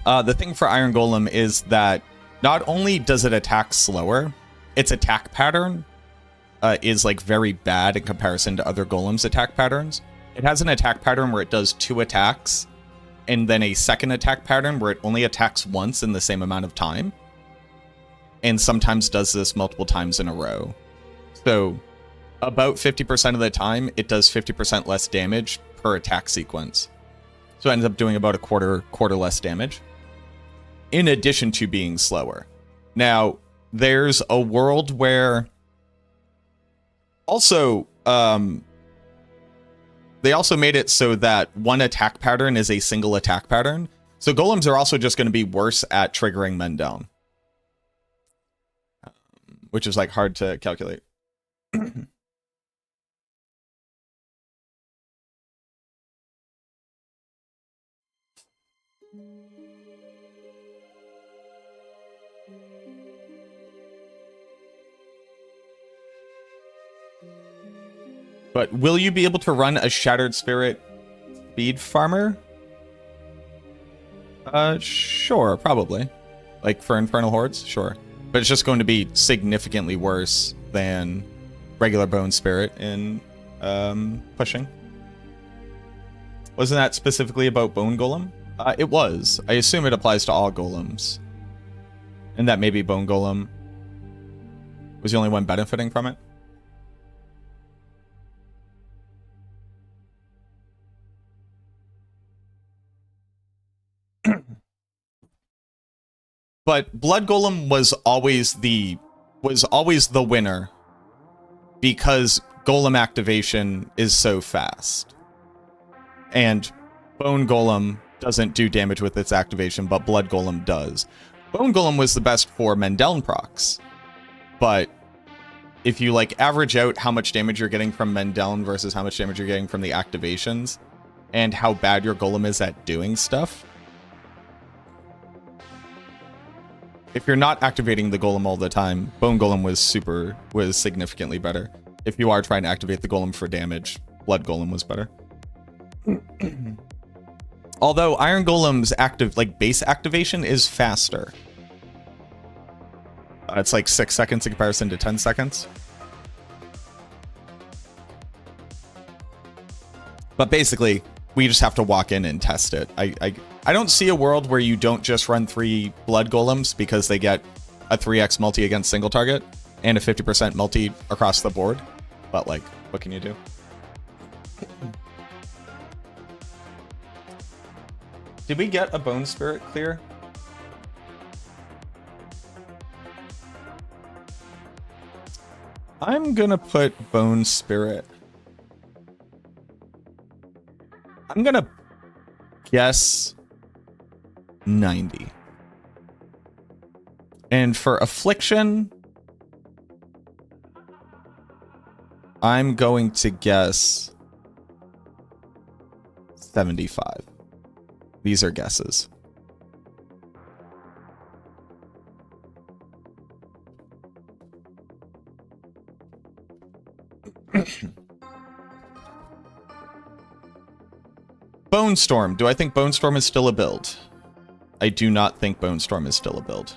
The thing for Iron Golem is that not only does it attack slower, its attack pattern is like very bad in comparison to other golems' attack patterns. It has an attack pattern where it does 2 attacks, and then a second attack pattern where it only attacks once in the same amount of time, and sometimes does this multiple times in a row. So about 50% of the time, it does 50% less damage per attack sequence. So it ends up doing about a quarter less damage, in addition to being slower. Now, there's a world where also, they also made it so that one attack pattern is a single attack pattern. So golems are also just going to be worse at triggering men down, which is like hard to calculate. But will you be able to run a Shattered Spirit speed farmer? Sure, probably. Like for Infernal Hordes, sure. But it's just going to be significantly worse than regular Bone Spirit in pushing. Wasn't that specifically about Bone Golem? It was. I assume it applies to all golems. And that maybe Bone Golem was the only one benefiting from it. But Blood Golem was always the winner because Golem activation is so fast. And Bone Golem doesn't do damage with its activation, but Blood Golem does. Bone Golem was the best for Mendeln procs. But if you like average out how much damage you're getting from Mendeln versus how much damage you're getting from the activations and how bad your Golem is at doing stuff, if you're not activating the Golem all the time, Bone Golem was significantly better. If you are trying to activate the Golem for damage, Blood Golem was better. Although Iron Golem's base activation is faster. It's like 6 seconds in comparison to 10 seconds. But basically, we just have to walk in and test it. I don't see a world where you don't just run 3 Blood Golems because they get a 3x multi against single target and a 50% multi across the board. But like, what can you do? Did we get a Bone Spirit clear? I'm gonna put Bone Spirit. I'm gonna guess 90. And for Affliction, I'm going to guess 75. These are guesses. Bone Storm. Do I think Bone Storm is still a build? I do not think Bone Storm is still a build.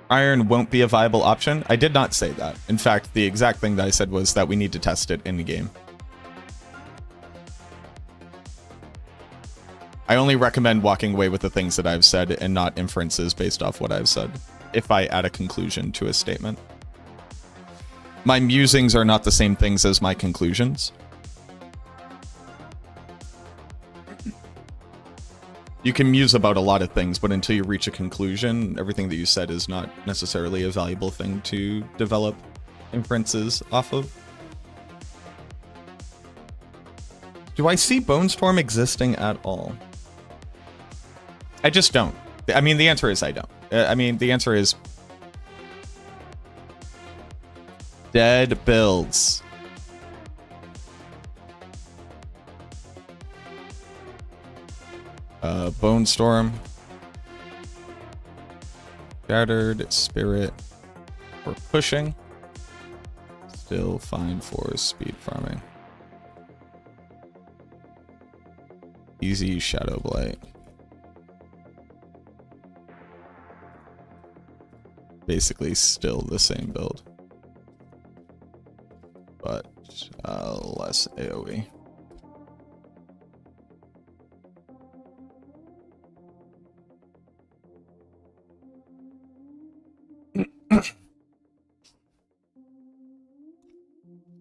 Iron won't be a viable option. I did not say that. In fact, the exact thing that I said was that we need to test it in the game. I only recommend walking away with the things that I've said and not inferences based off what I've said, if I add a conclusion to a statement. My musings are not the same things as my conclusions. You can muse about a lot of things, but until you reach a conclusion, everything that you said is not necessarily a valuable thing to develop inferences off of. Do I see Bone Storm existing at all? I just don't. I mean, the answer is I don't. I mean, the answer is dead builds. Bone Storm. Shattered Spirit. We're pushing. Still fine for speed farming. Easy Shadow Blight. Basically still the same build. But less AoE.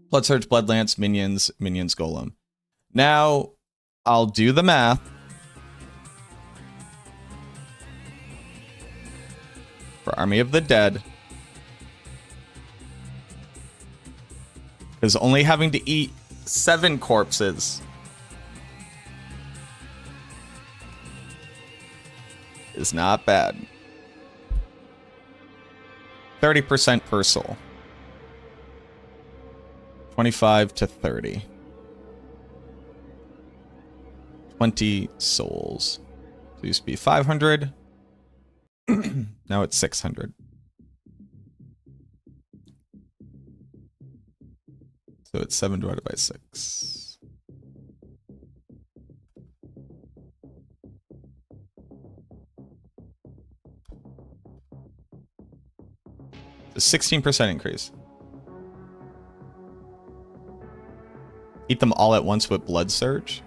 Blood Surge, Blood Lance, Minions, Golem. Now, I'll do the math. For Army of the Dead. Because only having to eat 7 corpses is not bad. 30% per soul. 25 to 30. 20 souls. So it used to be 500. Now it's 600. So it's 7 divided by 6. It's a 16% increase. Eat them all at once with Blood Surge.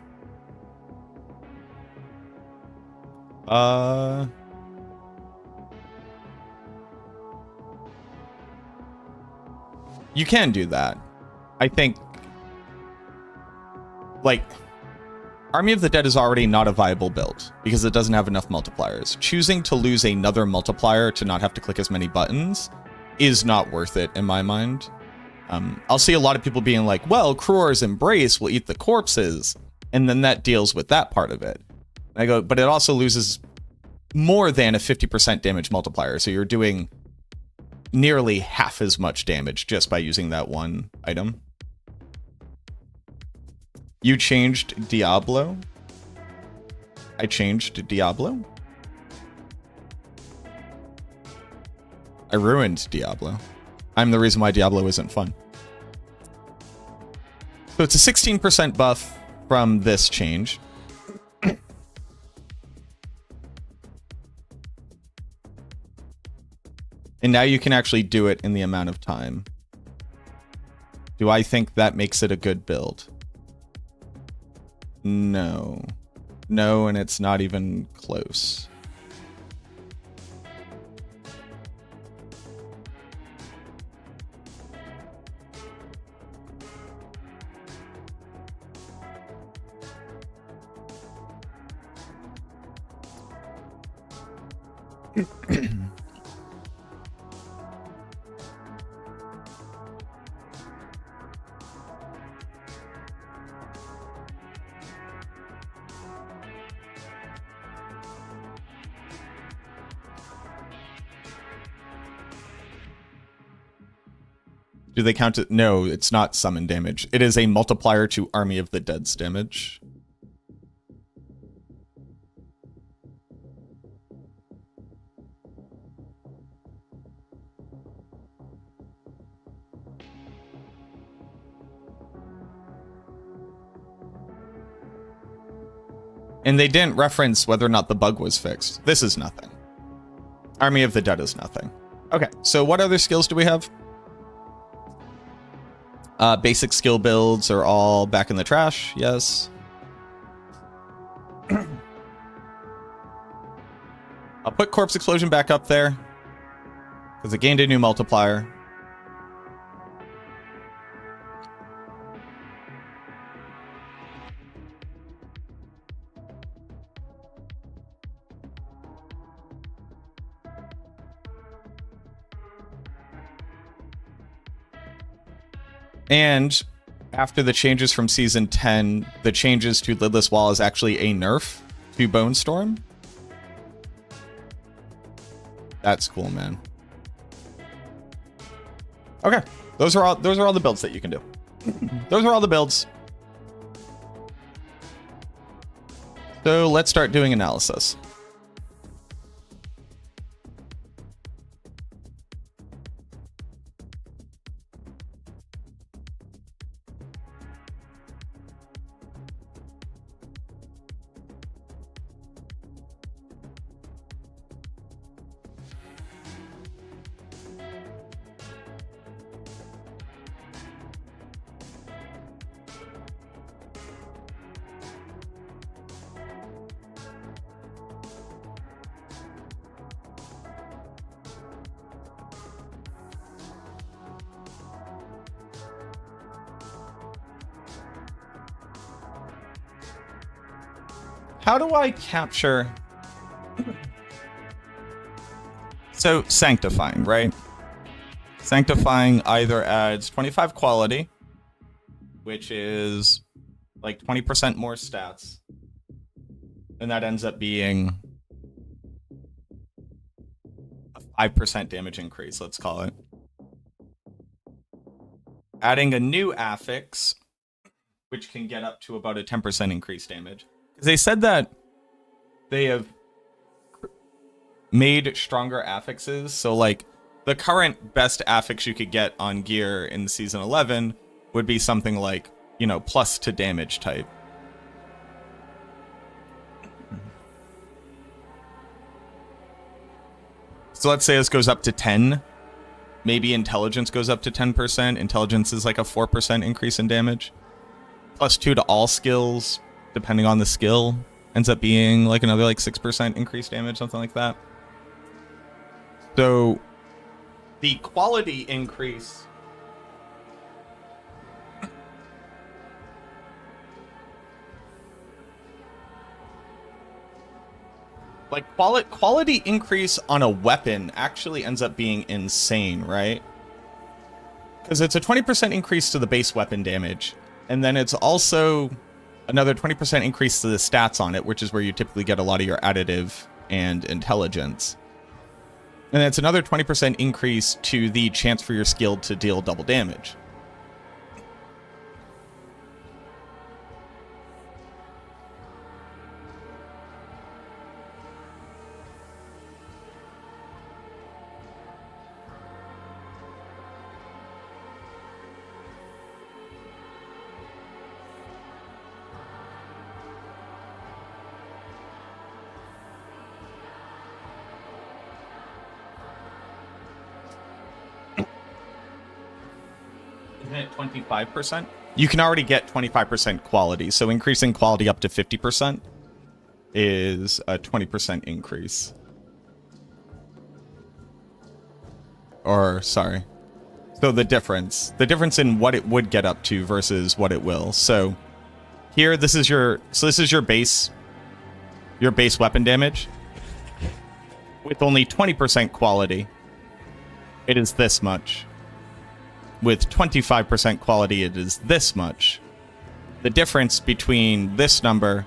You can do that. I think, like, Army of the Dead is already not a viable build because it doesn't have enough multipliers. Choosing to lose another multiplier to not have to click as many buttons is not worth it in my mind. I'll see a lot of people being like, well, Kruor's Embrace will eat the corpses, and then that deals with that part of it. And I go, but it also loses more than a 50% damage multiplier, so you're doing nearly half as much damage just by using that one item. You changed Diablo? I changed Diablo? I ruined Diablo. I'm the reason why Diablo isn't fun. So it's a 16% buff from this change. And now you can actually do it in the amount of time. Do I think that makes it a good build? No. No, and it's not even close. Do they count it? No, it's not summon damage. It is a multiplier to Army of the Dead's damage. And they didn't reference whether or not the bug was fixed. This is nothing. Army of the Dead is nothing. Okay, so what other skills do we have? Basic skill builds are all back in the trash, yes. I'll put Corpse Explosion back up there, because it gained a new multiplier. And after the changes from Season 10, the changes to Lidless Wall is actually a nerf to Bone Storm. That's cool, man. Okay, those are all the builds that you can do. Those are all the builds. So let's start doing analysis. How do I capture... So, Sanctifying, right? Sanctifying either adds 25 quality, which is like 20% more stats, and that ends up being a 5% damage increase, let's call it. Adding a new affix, which can get up to about a 10% increased damage. Because they said that they have made stronger affixes, so like the current best affix you could get on gear in Season 11 would be something like, you know, plus to damage type. So let's say this goes up to 10. Maybe intelligence goes up to 10%. Intelligence is like a 4% increase in damage. Plus 2 to all skills, depending on the skill, ends up being like another like 6% increased damage, something like that. So the quality increase like quality increase on a weapon actually ends up being insane, right? Because it's a 20% increase to the base weapon damage, and then it's also another 20% increase to the stats on it, which is where you typically get a lot of your additive and intelligence. And it's another 20% increase to the chance for your skill to deal double damage. Isn't it 25%? You can already get 25% quality, so increasing quality up to 50% is a 20% increase. Or, sorry. So the difference in what it would get up to versus what it will. So here, this is your base weapon damage. With only 20% quality, it is this much. With 25% quality, it is this much. The difference between this number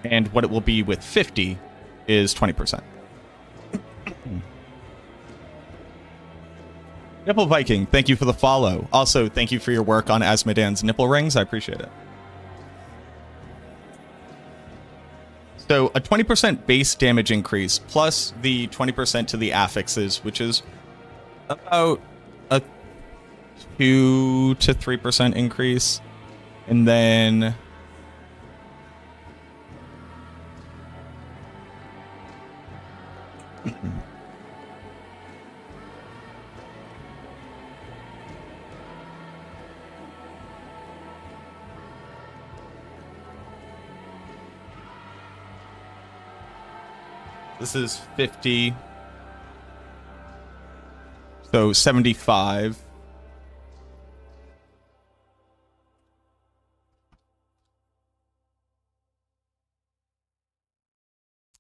and what it will be with 50 is 20%. Nipple Viking, thank you for the follow. Also, thank you for your work on Asmodan's nipple rings. I appreciate it. So, a 20% base damage increase plus the 20% to the affixes, which is about a 2 to 3% increase, and then this is 50, so 75.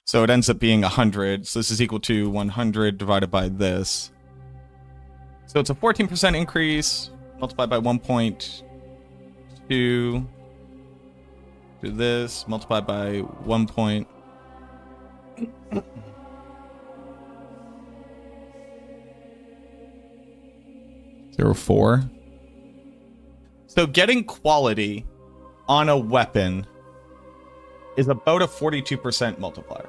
So it ends up being 100. So this is equal to 100 divided by this. So it's a 14% increase multiplied by 1.2 2 do this, multiply by 1.04. So getting quality on a weapon is about a 42% multiplier.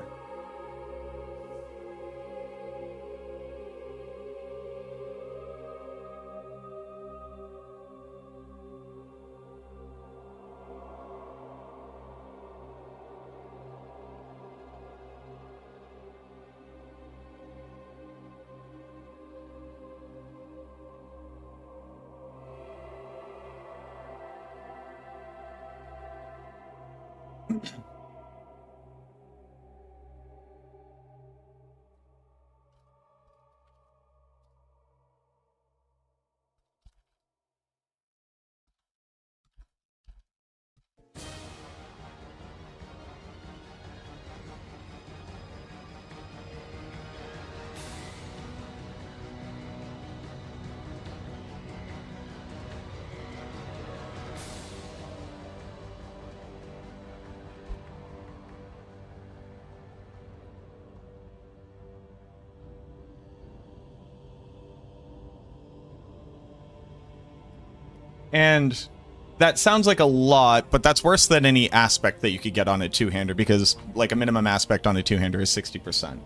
And that sounds like a lot, but that's worse than any aspect that you could get on a two-hander, because like a minimum aspect on a two-hander is 60%.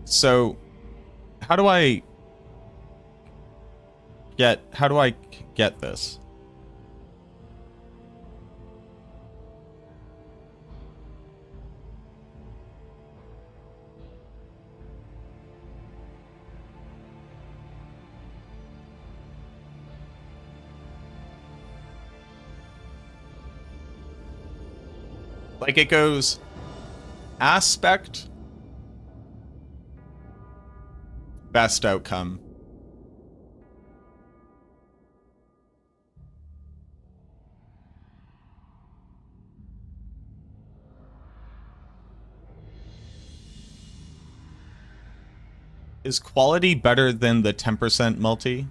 So how do I get this? Like it goes aspect, best outcome. Is quality better than the 10% multi?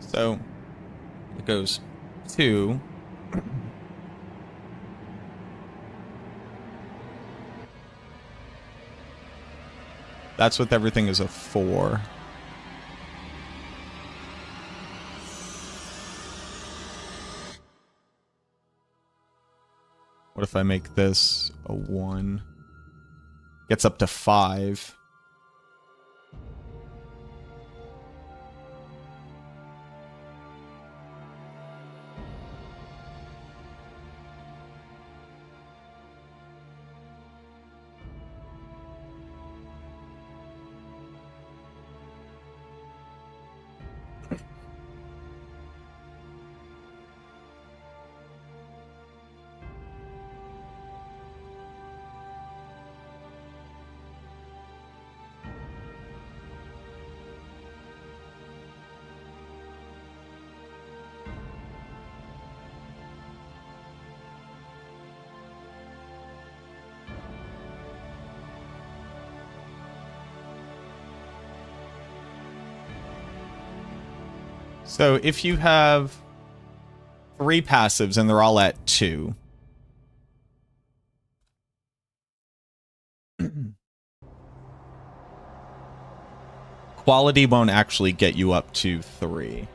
So it goes 2. That's with everything is a 4. What if I make this a 1? Gets up to 5. So if you have 3 passives and they're all at 2, quality won't actually get you up to 3.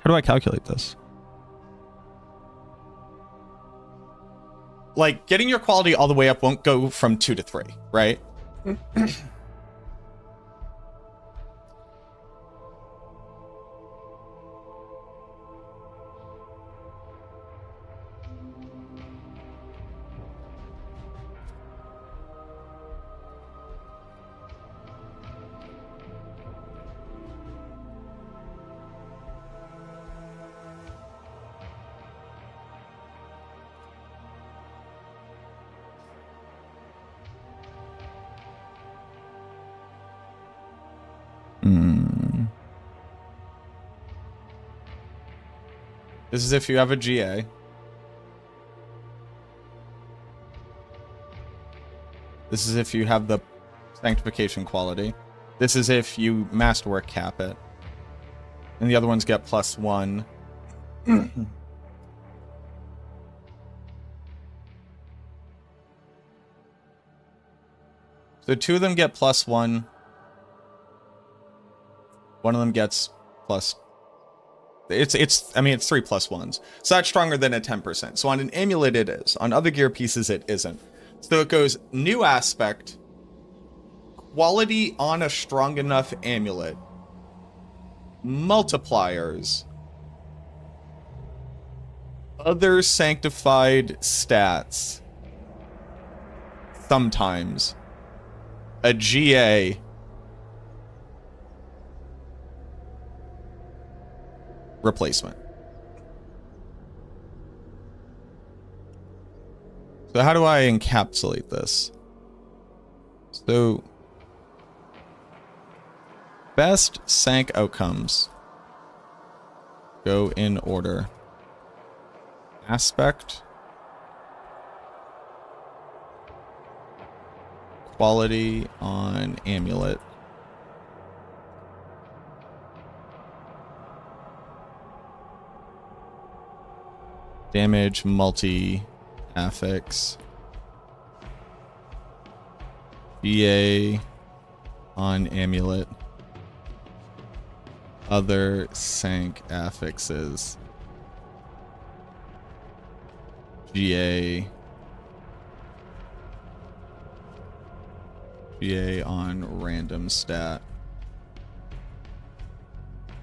How do I calculate this? Like, getting your quality all the way up won't go from 2 to 3, right? This is if you have a GA. This is if you have the sanctification quality. This is if you masterwork cap it. And the other ones get +1. So 2 of them get +1. One of them gets plus. I mean, it's 3 +1s. So that's stronger than a 10%. So on an amulet it is. On other gear pieces it isn't. So it goes new aspect, quality on a strong enough amulet, multipliers, other sanctified stats, sometimes, a GA, replacement. So how do I encapsulate this? So best sank outcomes go in order. Aspect, quality on amulet, damage multi affix, GA on amulet, other sank affixes, GA on random stat,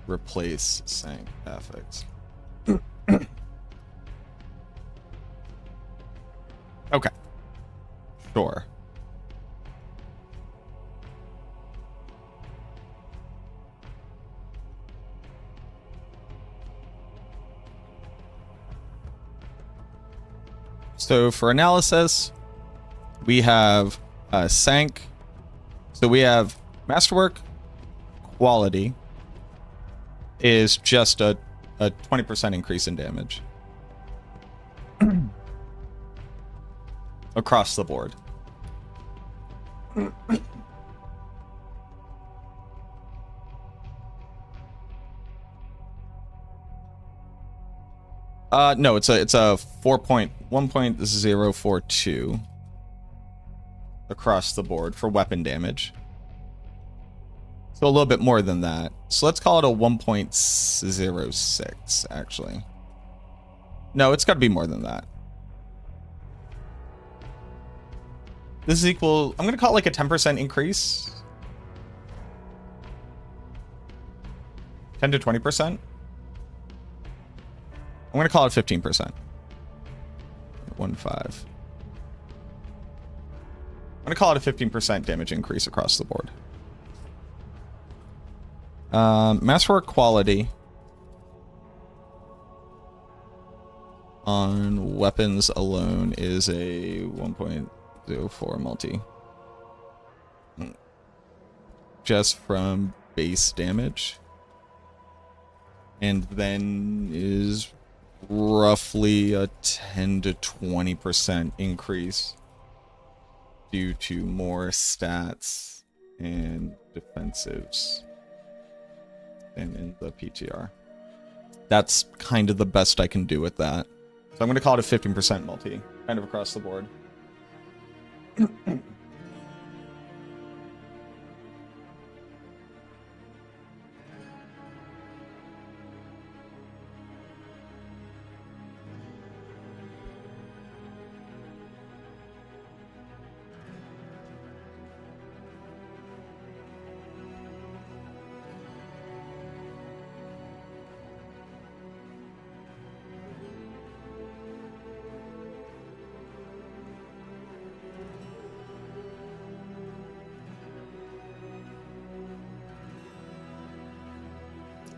replace sank affix. Okay. Sure. So for analysis, we have sank. So we have masterwork quality is just a 20% increase in damage. Across the board. No, it's a 1.042 across the board for weapon damage. So a little bit more than that. So let's call it a 1.06 actually. No, it's got to be more than that. This is equal, I'm going to call it like a 10% increase. 10 to 20%. I'm going to call it 15%. 1.5. I'm going to call it a 15% damage increase across the board. Masterwork quality on weapons alone is a 1.04 multi. Just from base damage. And then is roughly a 10 to 20% increase due to more stats and defensives than in the PTR. That's kind of the best I can do with that. So I'm going to call it a 15% multi, kind of across the board.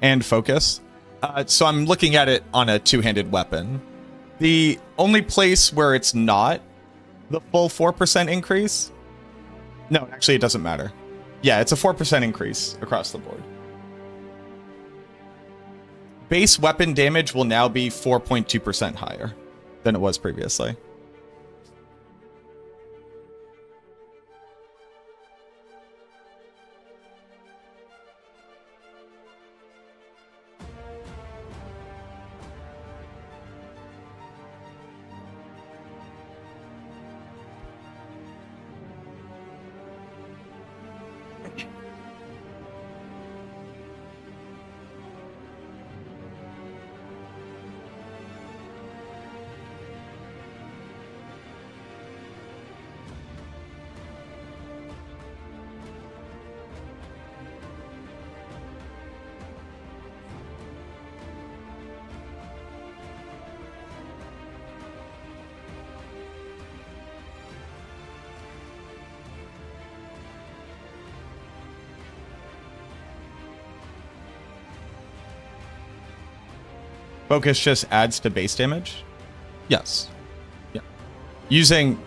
And focus. So I'm looking at it on a two-handed weapon. The only place where it's not the full 4% increase, no, actually it doesn't matter. Yeah, it's a 4% increase across the board. Base weapon damage will now be 4.2% higher than it was previously. Focus just adds to base damage? Yes. Yeah. Using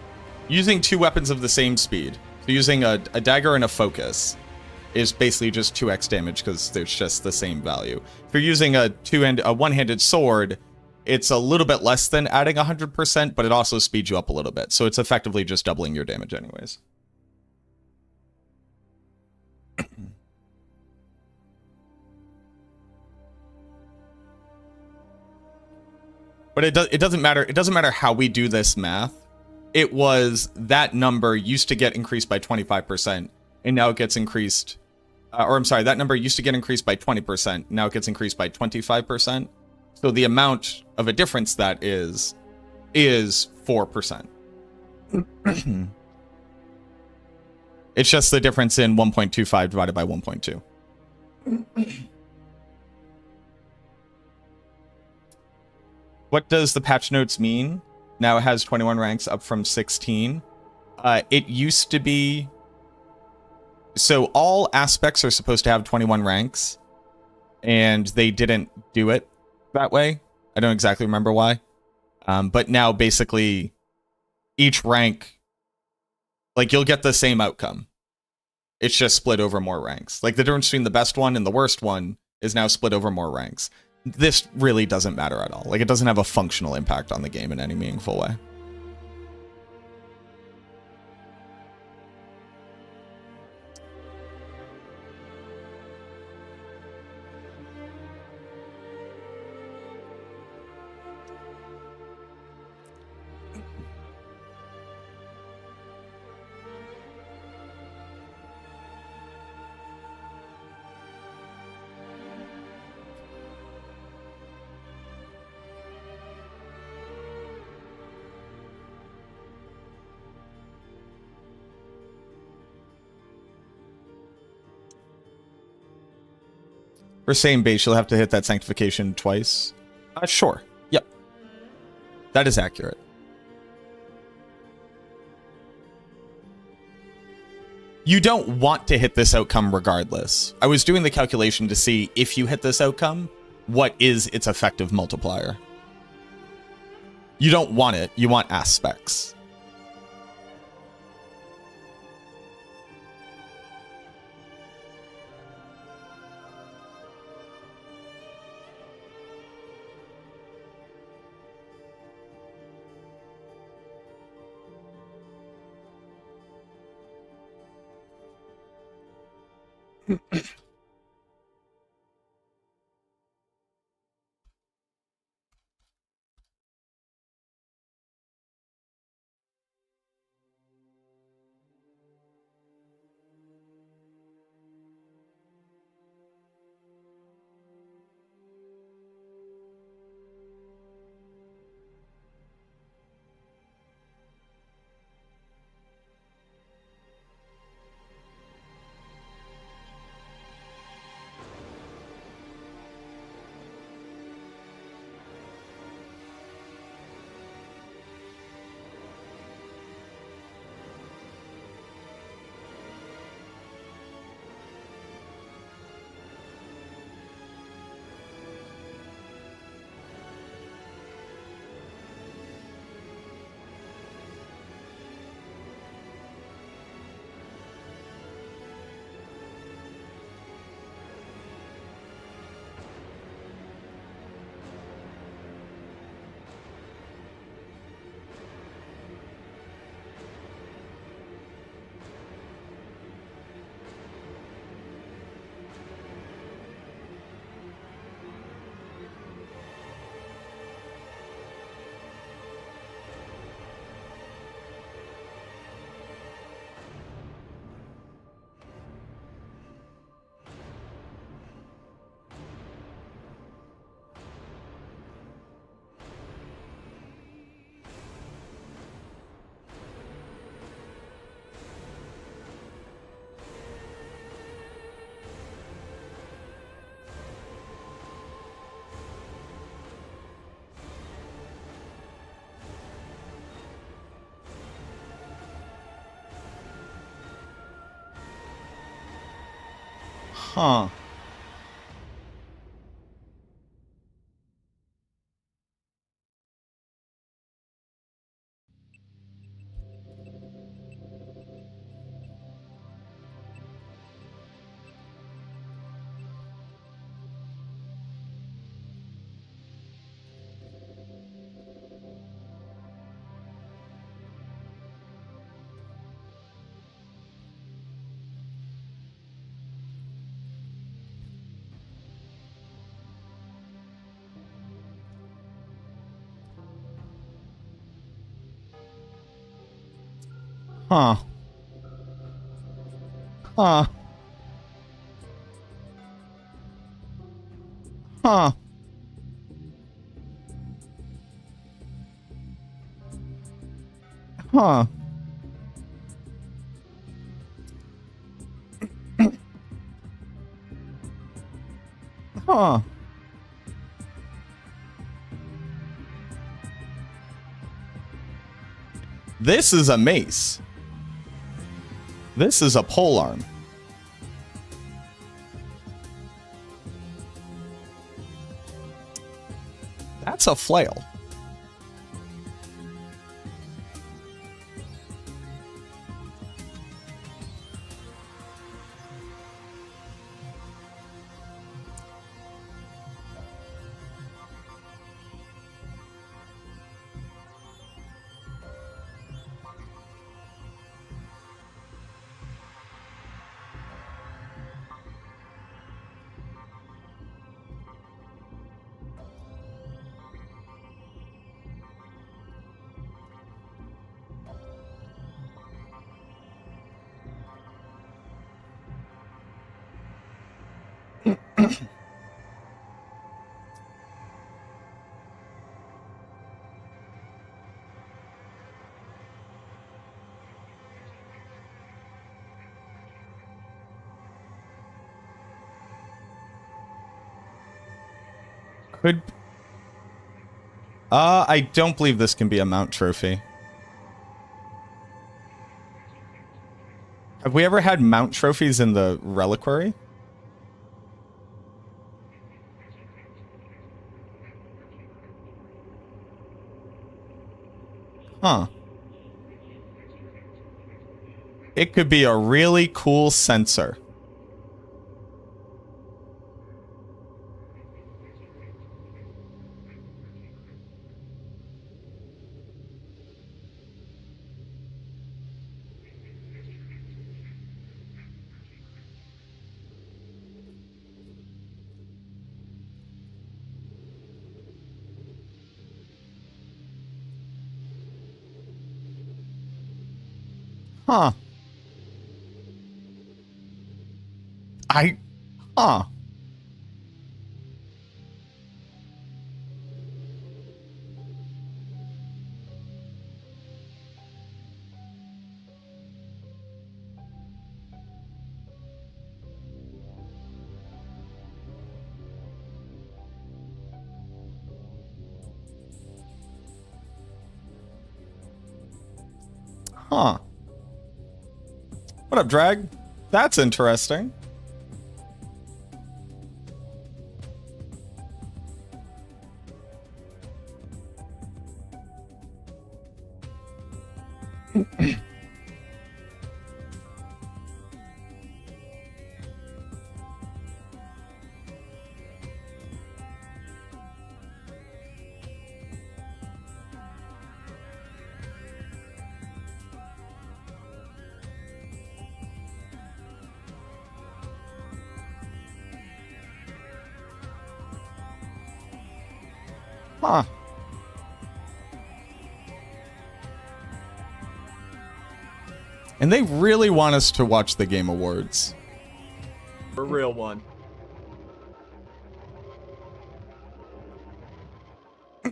two weapons of the same speed. So using a dagger and a focus is basically just 2x damage because there's just the same value. If you're using a one-handed sword, it's a little bit less than adding 100%, but it also speeds you up a little bit. So it's effectively just doubling your damage anyways. But it doesn't matter. It doesn't matter how we do this math. It was that number used to get increased by 25%, and now it gets increased. Or I'm sorry, that number used to get increased by 20%. Now it gets increased by 25%. So the amount of a difference that is 4%. It's just the difference in 1.25 divided by 1.2. What does the patch notes mean? Now it has 21 ranks up from 16. It used to be... So all aspects are supposed to have 21 ranks, and they didn't do it that way. I don't exactly remember why. But now basically each rank, like you'll get the same outcome. It's just split over more ranks. Like the difference between the best one and the worst one is now split over more ranks. This really doesn't matter at all. Like, it doesn't have a functional impact on the game in any meaningful way. For same base, you'll have to hit that sanctification twice. Sure. Yep. That is accurate. You don't want to hit this outcome regardless. I was doing the calculation to see if you hit this outcome, what is its effective multiplier. You don't want it. You want aspects. Huh. Huh. Huh. Huh. Huh. Huh. This is a mace. This is a polearm. That's a flail. Could... I don't believe this can be a mount trophy. Have we ever had mount trophies in the reliquary? Huh. It could be a really cool sensor. Huh. Huh. Huh. What up, Drag? That's interesting. Huh. And they really want us to watch the Game Awards. A real one. A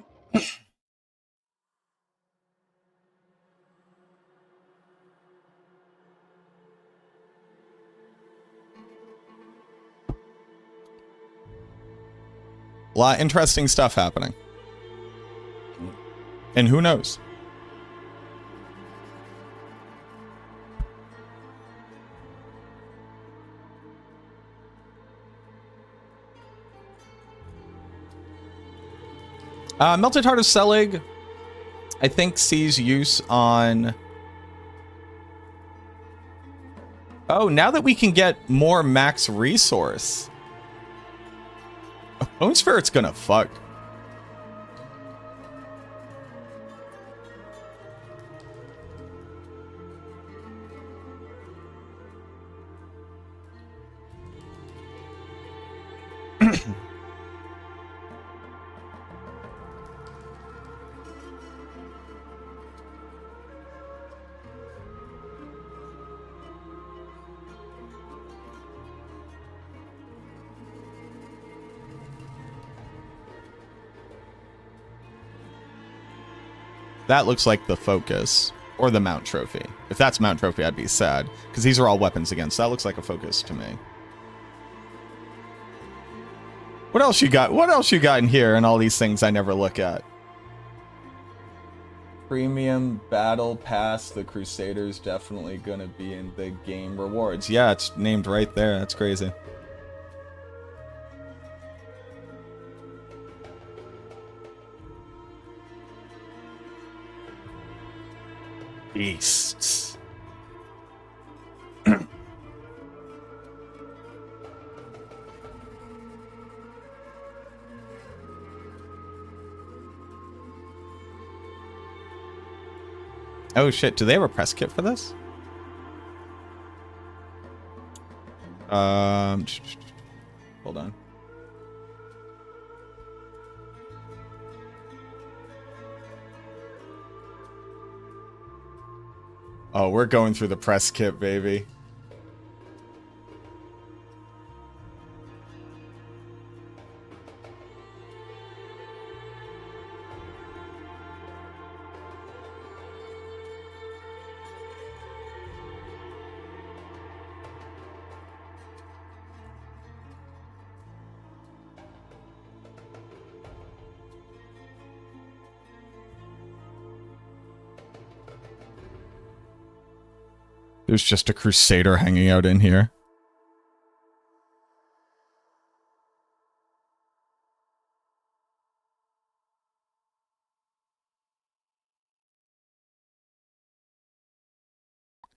lot of interesting stuff happening. And who knows? Melted Heart of Selig, I think, sees use on... Oh, now that we can get more max resource. Bone Spirit's gonna fuck. That looks like the focus or the mount trophy. If that's mount trophy, I'd be sad because these are all weapons against. That looks like a focus to me. What else you got? What else you got in here and all these things I never look at? Premium Battle Pass. The Crusaders definitely gonna be in the game rewards. Yeah, it's named right there. That's crazy. Beasts. Oh shit, do they have a press kit for this? Hold on. Oh, we're going through the press kit, baby. There's just a Crusader hanging out in here.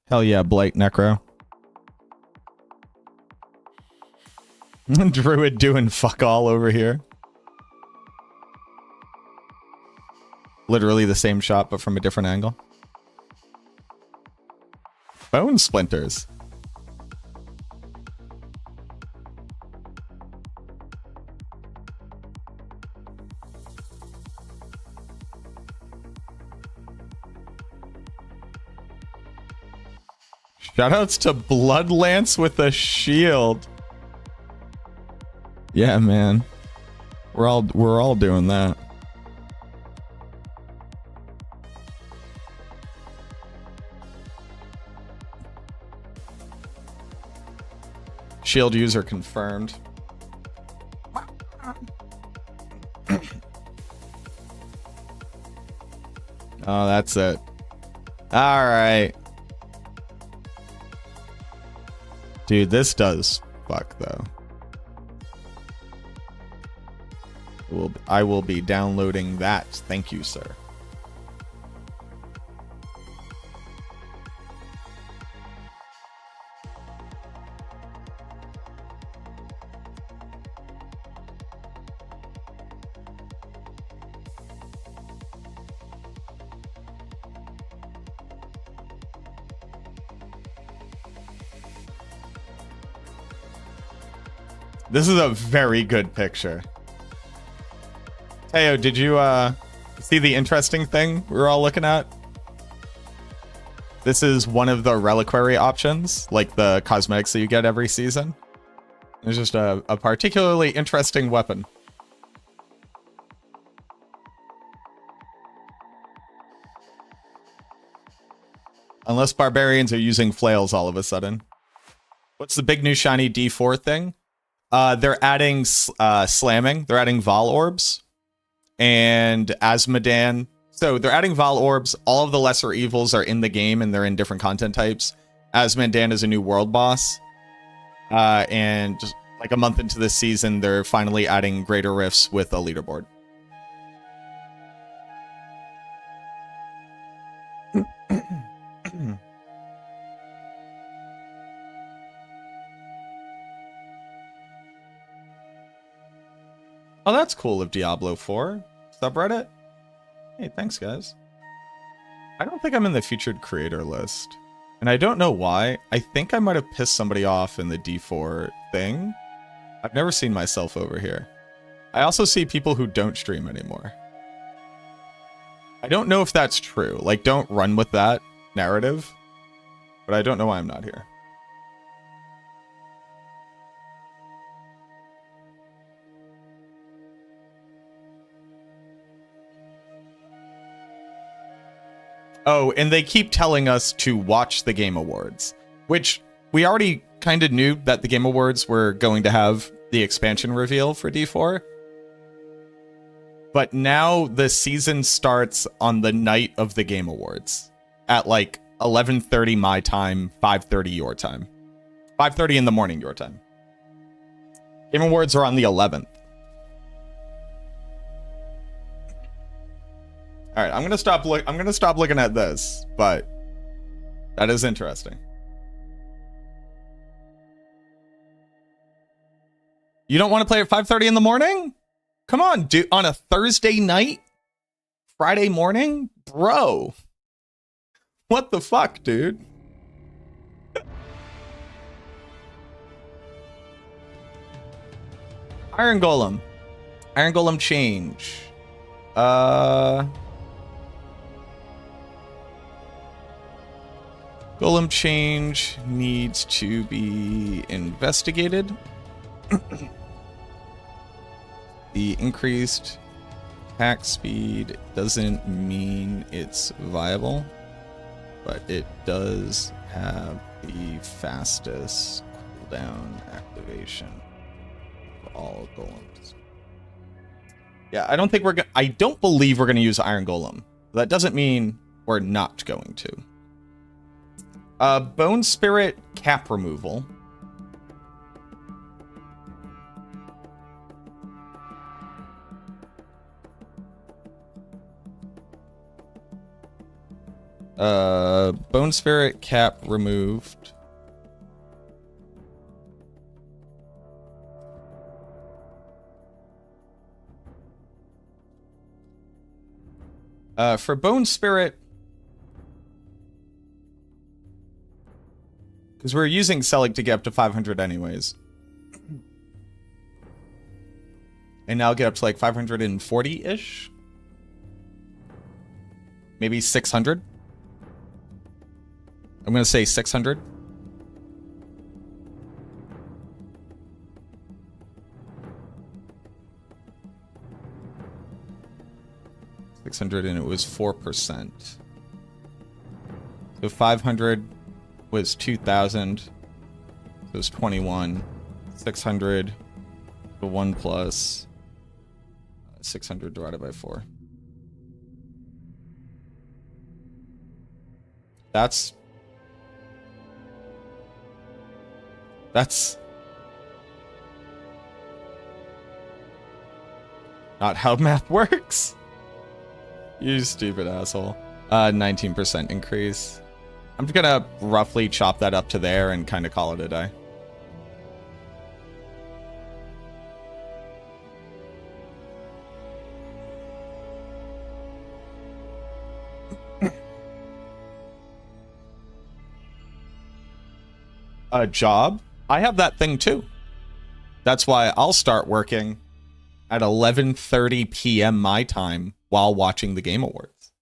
Hell yeah, Blake Necro. Druid doing fuck all over here. Literally the same shot, but from a different angle. Bone splinters. Shoutouts to Bloodlance with a shield. Yeah, man. We're all doing that. Shield user confirmed. Oh, that's it. All right. Dude, this does fuck though. I will be downloading that. Thank you, sir. This is a very good picture. Teo, did you see the interesting thing we were all looking at? This is one of the reliquary options, like the cosmetics that you get every season. It's just a particularly interesting weapon. Unless barbarians are using flails all of a sudden. What's the big new shiny D4 thing? They're adding slamming. They're adding Vol Orbs and Asmodan. So they're adding Vol Orbs. All of the lesser evils are in the game and they're in different content types. Asmodan is a new world boss. And just like a month into this season, they're finally adding greater rifts with a leaderboard. Oh, that's cool of Diablo 4 subreddit. Hey, thanks, guys. I don't think I'm in the featured creator list. And I don't know why. I think I might have pissed somebody off in the D4 thing. I've never seen myself over here. I also see people who don't stream anymore. I don't know if that's true. Like, don't run with that narrative. But I don't know why I'm not here. Oh, and they keep telling us to watch the Game Awards, which we already kind of knew that the Game Awards were going to have the expansion reveal for D4. But now the season starts on the night of the Game Awards at like 11:30 my time, 5:30 your time. 5:30 in the morning your time. Game Awards are on the 11th. All right, I'm gonna stop looking at this, but that is interesting. You don't want to play at 5:30 in the morning? Come on, dude, on a Thursday night? Friday morning? Bro. What the fuck, dude? Iron Golem. Iron Golem change. Golem change needs to be investigated. The increased attack speed doesn't mean it's viable, but it does have the fastest cooldown activation of all golems. Yeah, I don't believe we're gonna use Iron Golem. That doesn't mean we're not going to. Bone Spirit cap removal. Bone Spirit cap removed. For Bone Spirit, because we're using Selig to get up to 500 anyways. And now get up to like 540-ish? Maybe 600? I'm going to say 600. And it was 4%. So 500 was 2,000. So it was 21. 600. The 1 plus 600 divided by 4. That's not how math works. You stupid asshole. 19% increase. I'm just gonna roughly chop that up to there and kind of call it a day. A job? I have that thing too. That's why I'll start working at 11:30 p.m. my time while watching the Game Awards.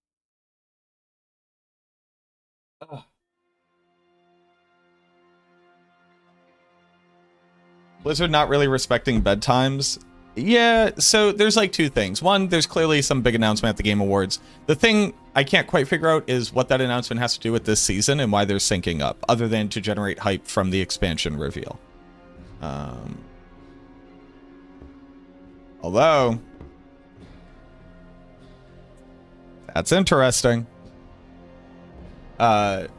Ugh. Blizzard not really respecting bedtimes. Yeah, so there's like two things. One, there's clearly some big announcement at the Game Awards. The thing I can't quite figure out is what that announcement has to do with this season and why they're syncing up, other than to generate hype from the expansion reveal. Although, that's interesting. But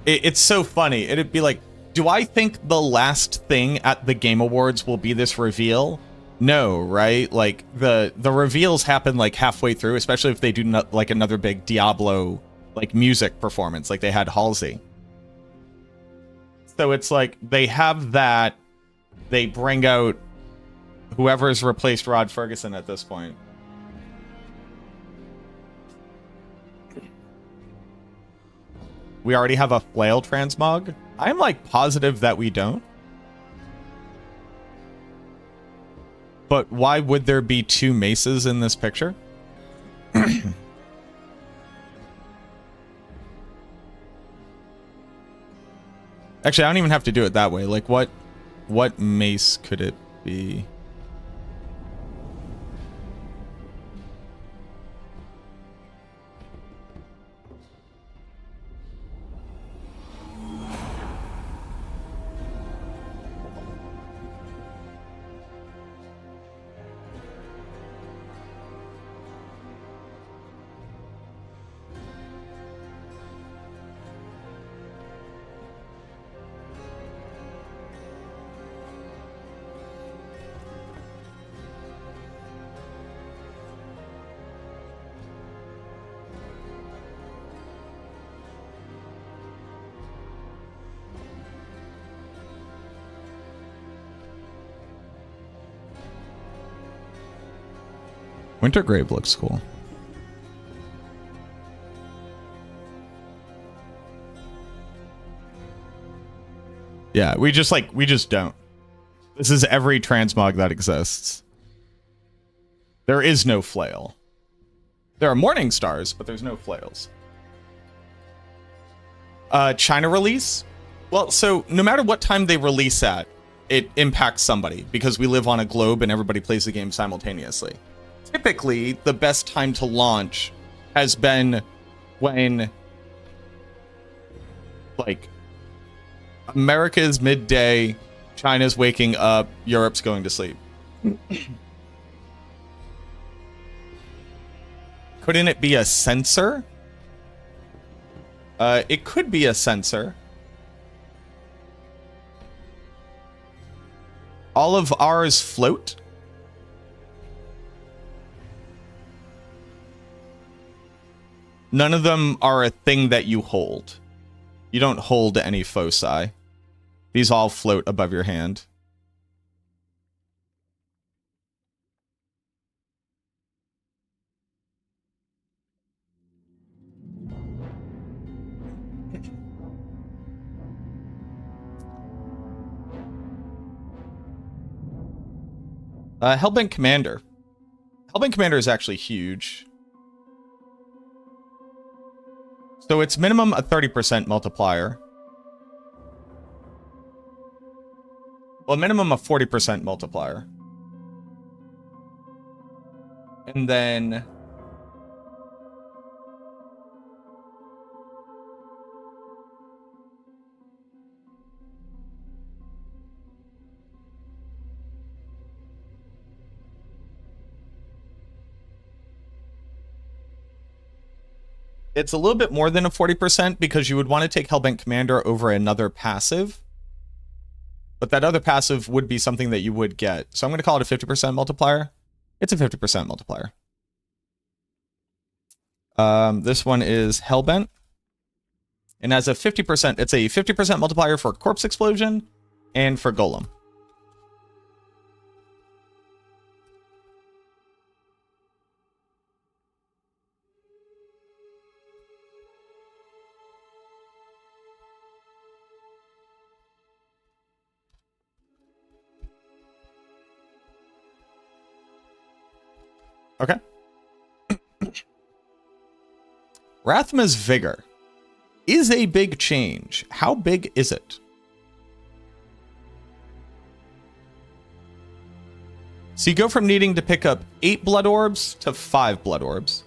it's so funny. It'd be like, do I think the last thing at the Game Awards will be this reveal? No, right? Like the reveals happen like halfway through, especially if they do like another big Diablo like music performance, like they had Halsey. So it's like they have that, they bring out whoever's replaced Rod Ferguson at this point. We already have a flail transmog. I'm like positive that we don't. But why would there be 2 maces in this picture? Actually, I don't even have to do it that way. Like, what mace could it be? Wintergrave looks cool. Yeah, we just don't. This is every transmog that exists. There is no flail. There are morning stars, but there's no flails. China release? Well, so no matter what time they release at, it impacts somebody because we live on a globe and everybody plays the game simultaneously. Typically, the best time to launch has been when, like, America's midday, China's waking up, Europe's going to sleep. Couldn't it be a sensor? It could be a sensor. All of ours float. None of them are a thing that you hold. You don't hold any foci. These all float above your hand. Hellbent Commander. Hellbent Commander is actually huge. So it's minimum a 30% multiplier. Well, minimum a 40% multiplier. And then... it's a little bit more than a 40% because you would want to take Hellbent Commander over another passive. But that other passive would be something that you would get. So I'm going to call it a 50% multiplier. It's a 50% multiplier. This one is Hellbent. And as a 50%, it's a 50% multiplier for Corpse Explosion and for Golem. Okay. Rathma's Vigor is a big change. How big is it? So you go from needing to pick up 8 blood orbs to 5 blood orbs.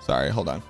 Sorry, hold on.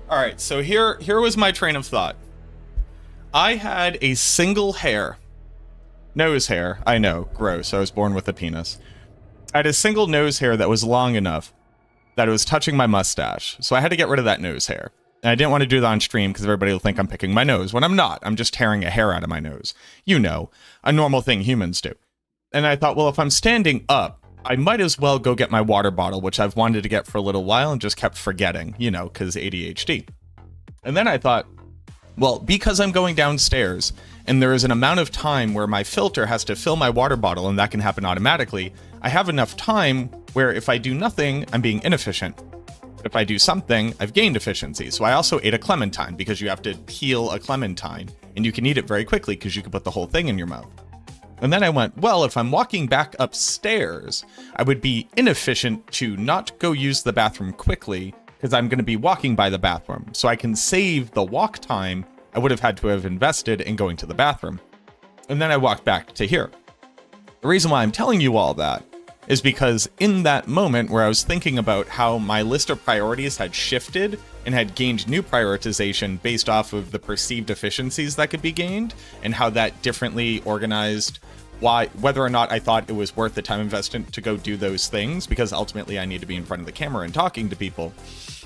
All right, so here was my train of thought. I had a single hair. Nose hair. I know, gross. I was born with a penis. I had a single nose hair that was long enough that it was touching my mustache. So I had to get rid of that nose hair. And I didn't want to do that on stream because everybody will think I'm picking my nose when I'm not. I'm just tearing a hair out of my nose. You know, a normal thing humans do. And I thought, well, if I'm standing up, I might as well go get my water bottle, which I've wanted to get for a little while and just kept forgetting, you know, because ADHD. And then I thought, well, because I'm going downstairs and there is an amount of time where my filter has to fill my water bottle and that can happen automatically, I have enough time where if I do nothing, I'm being inefficient. But if I do something, I've gained efficiency. So I also ate a clementine because you have to peel a clementine and you can eat it very quickly because you can put the whole thing in your mouth. And then I went, well, if I'm walking back upstairs, I would be inefficient to not go use the bathroom quickly because I'm going to be walking by the bathroom. So I can save the walk time I would have had to have invested in going to the bathroom. And then I walked back to here. The reason why I'm telling you all that is because in that moment where I was thinking about how my list of priorities had shifted and had gained new prioritization based off of the perceived efficiencies that could be gained and how that differently organized whether or not I thought it was worth the time investment to go do those things, because ultimately I need to be in front of the camera and talking to people.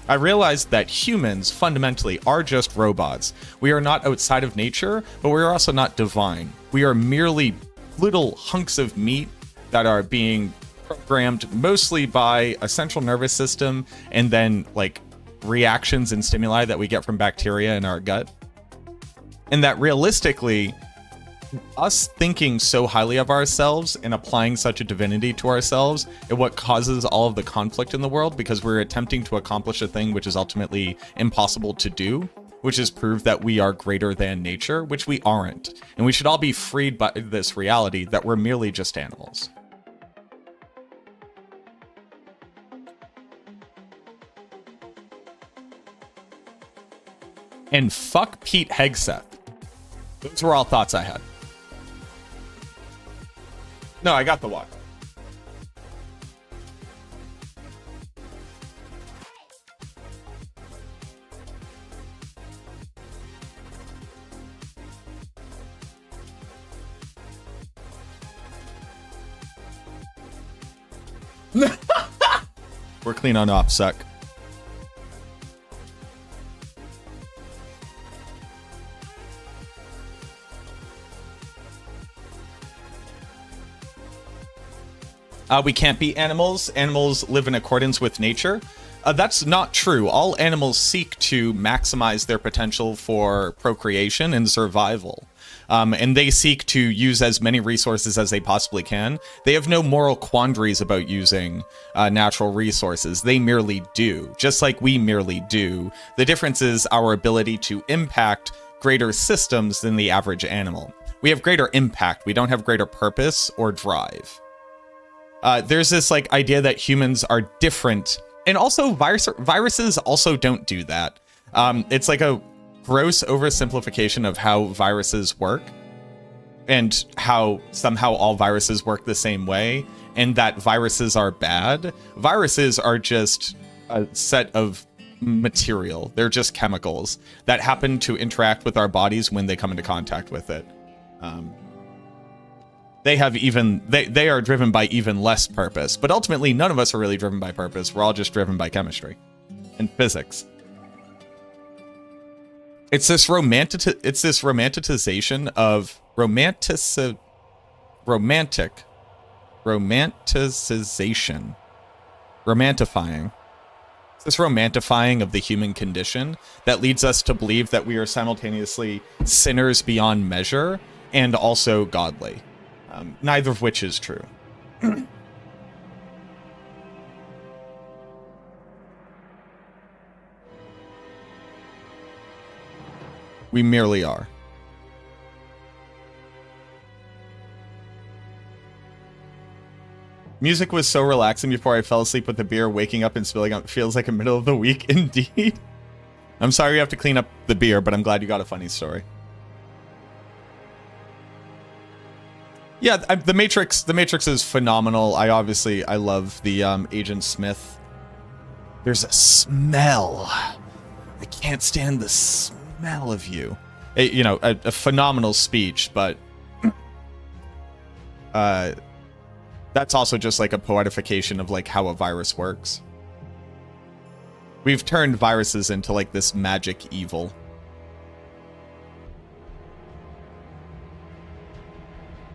I realized that humans fundamentally are just robots. We are not outside of nature, but we are also not divine. We are merely little hunks of meat that are being programmed mostly by a central nervous system and then like reactions and stimuli that we get from bacteria in our gut. And that realistically, us thinking so highly of ourselves and applying such a divinity to ourselves is what causes all of the conflict in the world, because we're attempting to accomplish a thing which is ultimately impossible to do, which is prove that we are greater than nature, which we aren't. And we should all be freed by this reality that we're merely just animals. And fuck Pete Hegseth. Those were all thoughts I had. No, I got the walk. We're clean on OPSEC. We can't be animals. Animals live in accordance with nature. That's not true. All animals seek to maximize their potential for procreation and survival. And they seek to use as many resources as they possibly can. They have no moral quandaries about using natural resources. They merely do, just like we merely do. The difference is our ability to impact greater systems than the average animal. We have greater impact. We don't have greater purpose or drive. There's this like idea that humans are different, and also viruses also don't do that. It's like a gross oversimplification of how viruses work and how somehow all viruses work the same way, and that viruses are bad. Viruses are just a set of material. They're just chemicals that happen to interact with our bodies when they come into contact with it. They are driven by even less purpose, but ultimately none of us are really driven by purpose. We're all just driven by chemistry and physics. It's this romanticization of romanticization. Romantifying. It's this romantifying of the human condition that leads us to believe that we are simultaneously sinners beyond measure and also godly. Neither of which is true. We merely are. Music was so relaxing before I fell asleep with the beer, waking up and spilling out feels like a middle of the week indeed. I'm sorry you have to clean up the beer, but I'm glad you got a funny story. Yeah, the Matrix is phenomenal. I love the Agent Smith. There's a smell I can't stand the smell of you. You know, a phenomenal speech, but that's also just like a poetification of like how a virus works. We've turned viruses into like this magic evil.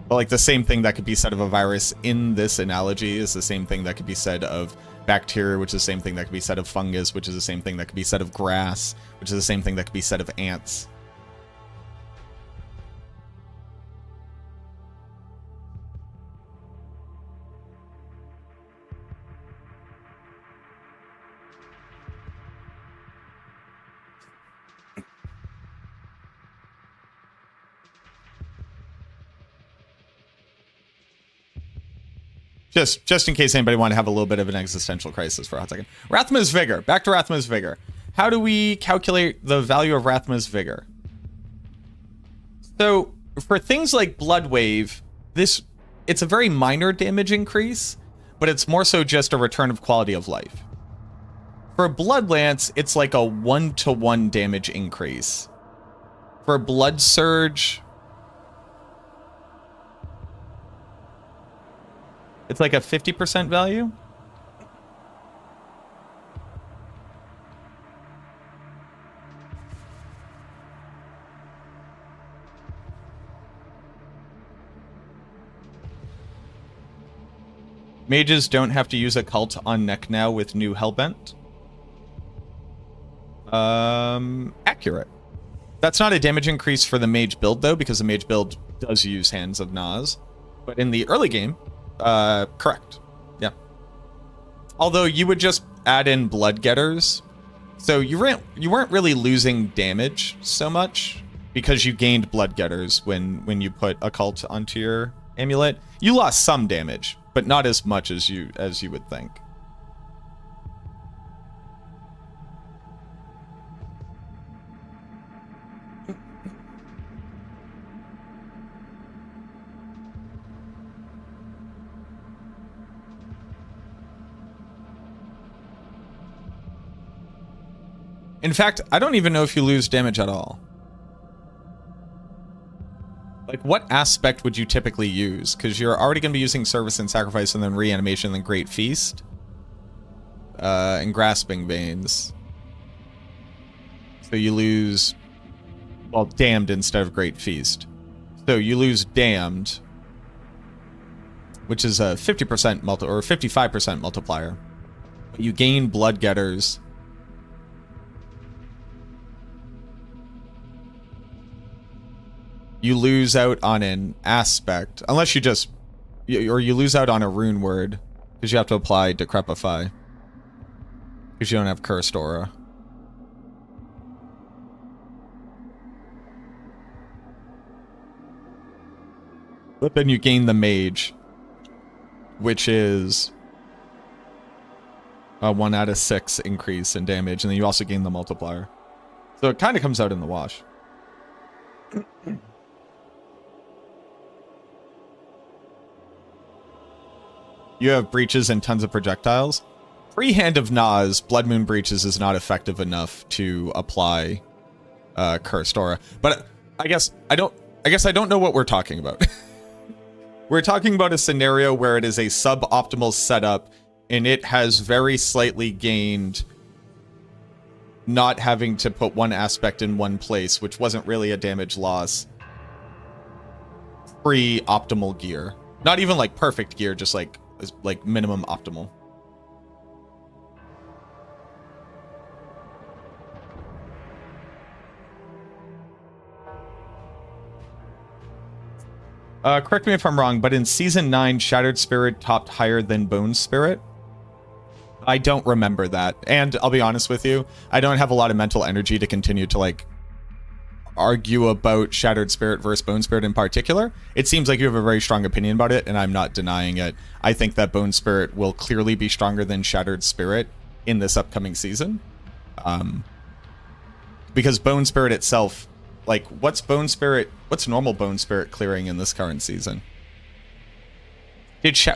But like the same thing that could be said of a virus in this analogy is the same thing that could be said of bacteria, which is the same thing that could be said of fungus, which is the same thing that could be said of grass, which is the same thing that could be said of ants. Just in case anybody want to have a little bit of an existential crisis for a hot second. Rathma's Vigor. Back to Rathma's Vigor. How do we calculate the value of Rathma's Vigor? So, for things like Blood Wave, it's a very minor damage increase, but it's more so just a return of quality of life. For Blood Lance, it's like a 1-to-1 damage increase. For Blood Surge, it's like a 50% value. Mages don't have to use a cult on neck now with new Hellbent. Accurate. That's not a damage increase for the mage build though, because the mage build does use Hands of Naz. But in the early game, correct. Yeah. Although you would just add in Blood Getters. So you weren't really losing damage so much because you gained Blood Getters when you put a cult onto your amulet. You lost some damage, but not as much as you would think. In fact, I don't even know if you lose damage at all. Like, what aspect would you typically use? Because you're already going to be using Service and Sacrifice and then Reanimation and then Great Feast. And Grasping Veins. So you lose, well, Damned instead of Great Feast. So you lose Damned, which is a 50% or 55% multiplier. But you gain Blood Getters. You lose out on an aspect, unless you just, or you lose out on a rune word, because you have to apply Decrepify, because you don't have Cursed Aura. But then you gain the Mage, which is a 1 out of 6 increase in damage, and then you also gain the multiplier. So it kind of comes out in the wash. You have breaches and tons of projectiles. Free Hand of Naz, Blood Moon Breaches is not effective enough to apply Cursed Aura. But I guess I don't know what we're talking about. We're talking about a scenario where it is a suboptimal setup and it has very slightly gained not having to put one aspect in one place, which wasn't really a damage loss. Free optimal gear. Not even like perfect gear, just like minimum optimal. Correct me if I'm wrong, but in Season 9, Shattered Spirit topped higher than Bone Spirit. I don't remember that. And I'll be honest with you, I don't have a lot of mental energy to continue to, like, argue about Shattered Spirit versus Bone Spirit in particular. It seems like you have a very strong opinion about it, and I'm not denying it. I think that Bone Spirit will clearly be stronger than Shattered Spirit in this upcoming season. Because Bone Spirit itself, like, what's normal Bone Spirit clearing in this current season?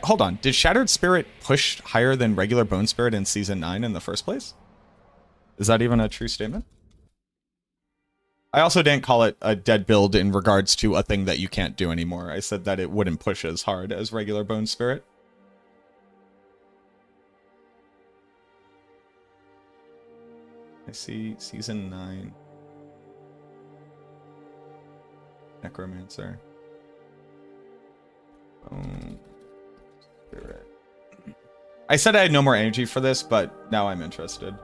Hold on, did Shattered Spirit push higher than regular Bone Spirit in Season 9 in the first place? Is that even a true statement? I also didn't call it a dead build in regards to a thing that you can't do anymore. I said that it wouldn't push as hard as regular Bone Spirit. I see Season 9. Necromancer. Bone Spirit. I said I had no more energy for this, but now I'm interested.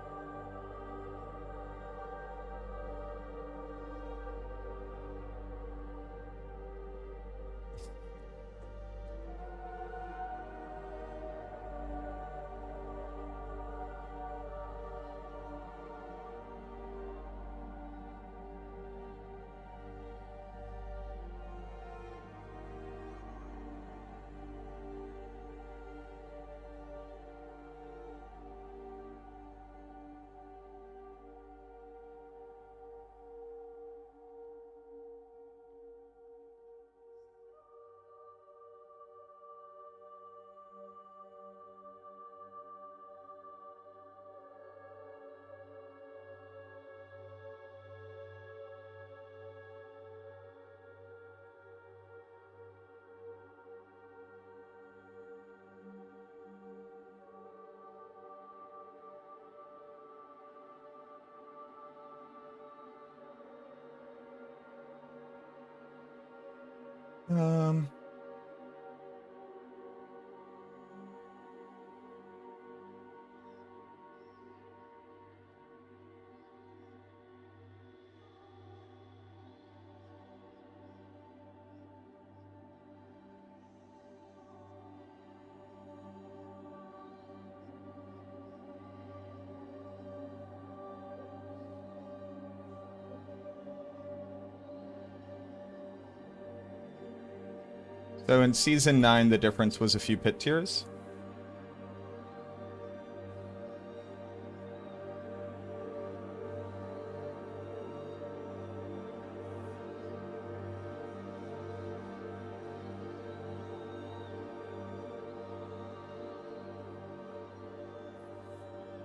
So in Season 9, the difference was a few pit tiers.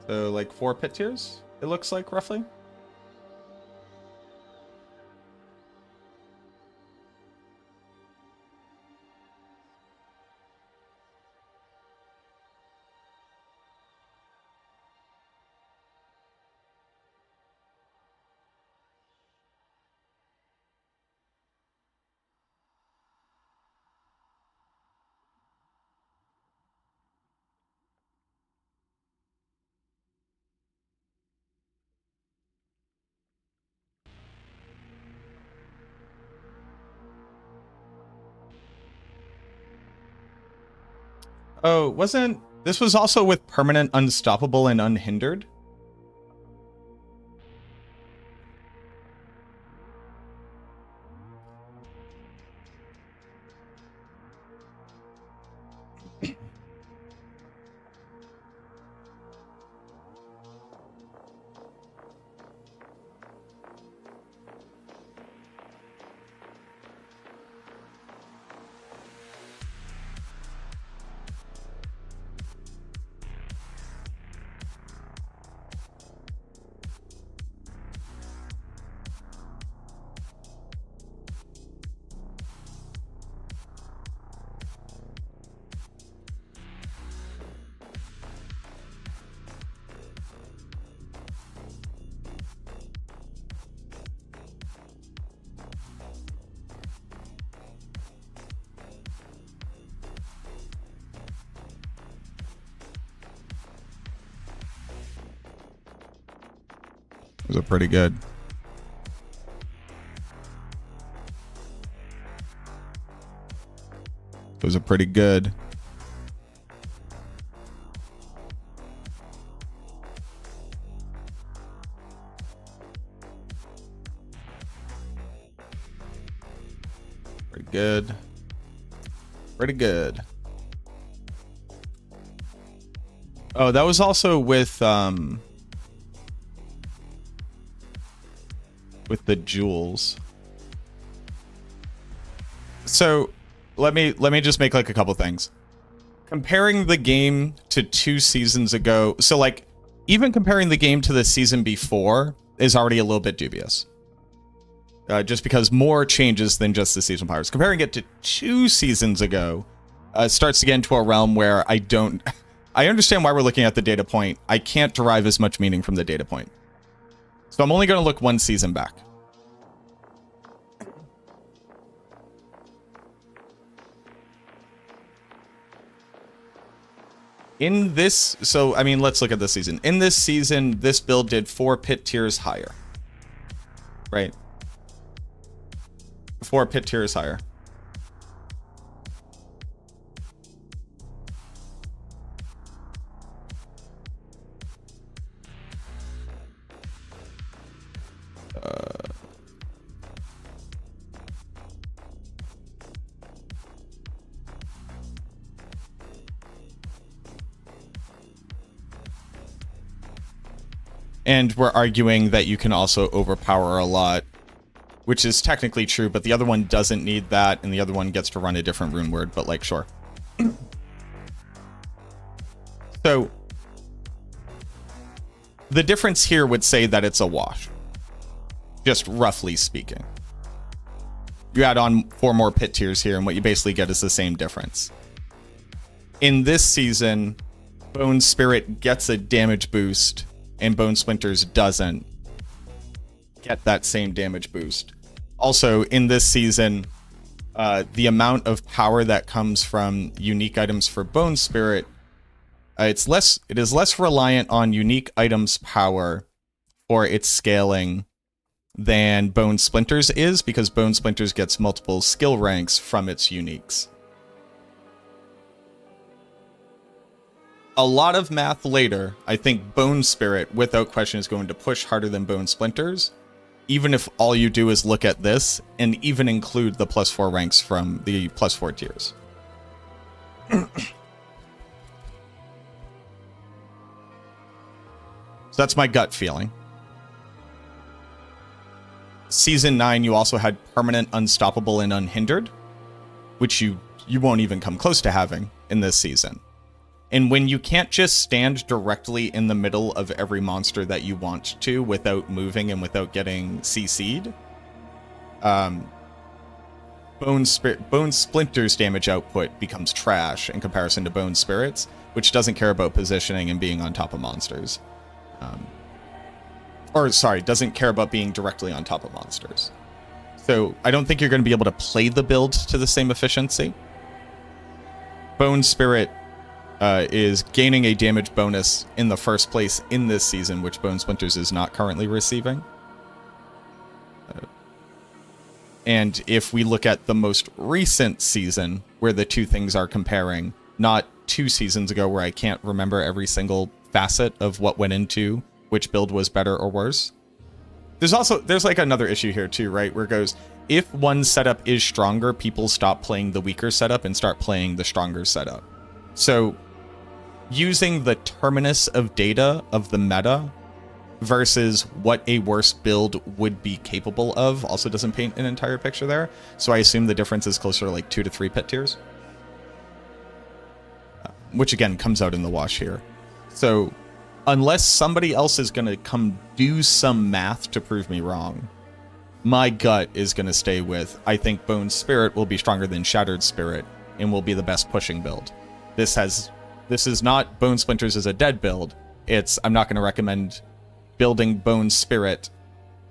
So like 4 pit tiers, it looks like, roughly. Oh, this was also with permanent unstoppable and unhindered? Those are pretty good. Those are pretty good. Pretty good. Pretty good. Oh, that was also with the jewels. So let me just make like a couple things. Comparing the game to 2 seasons ago, so like even comparing the game to the season before is already a little bit dubious. just because more changes than just the seasonal powers. Comparing it to 2 seasons ago starts to get into a realm where I understand why we're looking at the data point. I can't derive as much meaning from the data point. So I'm only going to look 1 season back. In this, so I mean, let's look at this season. In this season, this build did 4 pit tiers higher. Right? 4 pit tiers higher. And we're arguing that you can also overpower a lot, which is technically true, but the other one doesn't need that, and the other one gets to run a different rune word, but like, sure. So, the difference here would say that it's a wash, just roughly speaking. You add on 4 more pit tiers here, and what you basically get is the same difference. In this season, Bone Spirit gets a damage boost, and Bone Splinters doesn't get that same damage boost. Also, in this season, the amount of power that comes from unique items for Bone Spirit, it is less reliant on unique items power for its scaling than Bone Splinters is, because Bone Splinters gets multiple skill ranks from its uniques. A lot of math later, I think Bone Spirit, without question, is going to push harder than Bone Splinters, even if all you do is look at this, and even include the +4 ranks from the +4 tiers. So that's my gut feeling. Season 9, you also had Permanent, Unstoppable, and Unhindered, which you won't even come close to having in this season. And when you can't just stand directly in the middle of every monster that you want to without moving and without getting CC'd, Bone Splinter's damage output becomes trash in comparison to Bone Spirit's, which doesn't care about positioning and being on top of monsters. Doesn't care about being directly on top of monsters. So I don't think you're going to be able to play the build to the same efficiency. Bone Spirit is gaining a damage bonus in the first place in this season, which Bone Splinters is not currently receiving. And if we look at the most recent season, where the two things are comparing, not 2 seasons ago where I can't remember every single facet of what went into which build was better or worse. There's like another issue here too, right? Where it goes, if one setup is stronger, people stop playing the weaker setup and start playing the stronger setup. So using the terminus of data of the meta versus what a worse build would be capable of also doesn't paint an entire picture there. So I assume the difference is closer to like 2 to 3 pit tiers. Which again comes out in the wash here. So unless somebody else is going to come do some math to prove me wrong, my gut is going to stay with, I think Bone Spirit will be stronger than Shattered Spirit and will be the best pushing build. This is not Bone Splinters as a dead build. I'm not going to recommend building Bone Spirit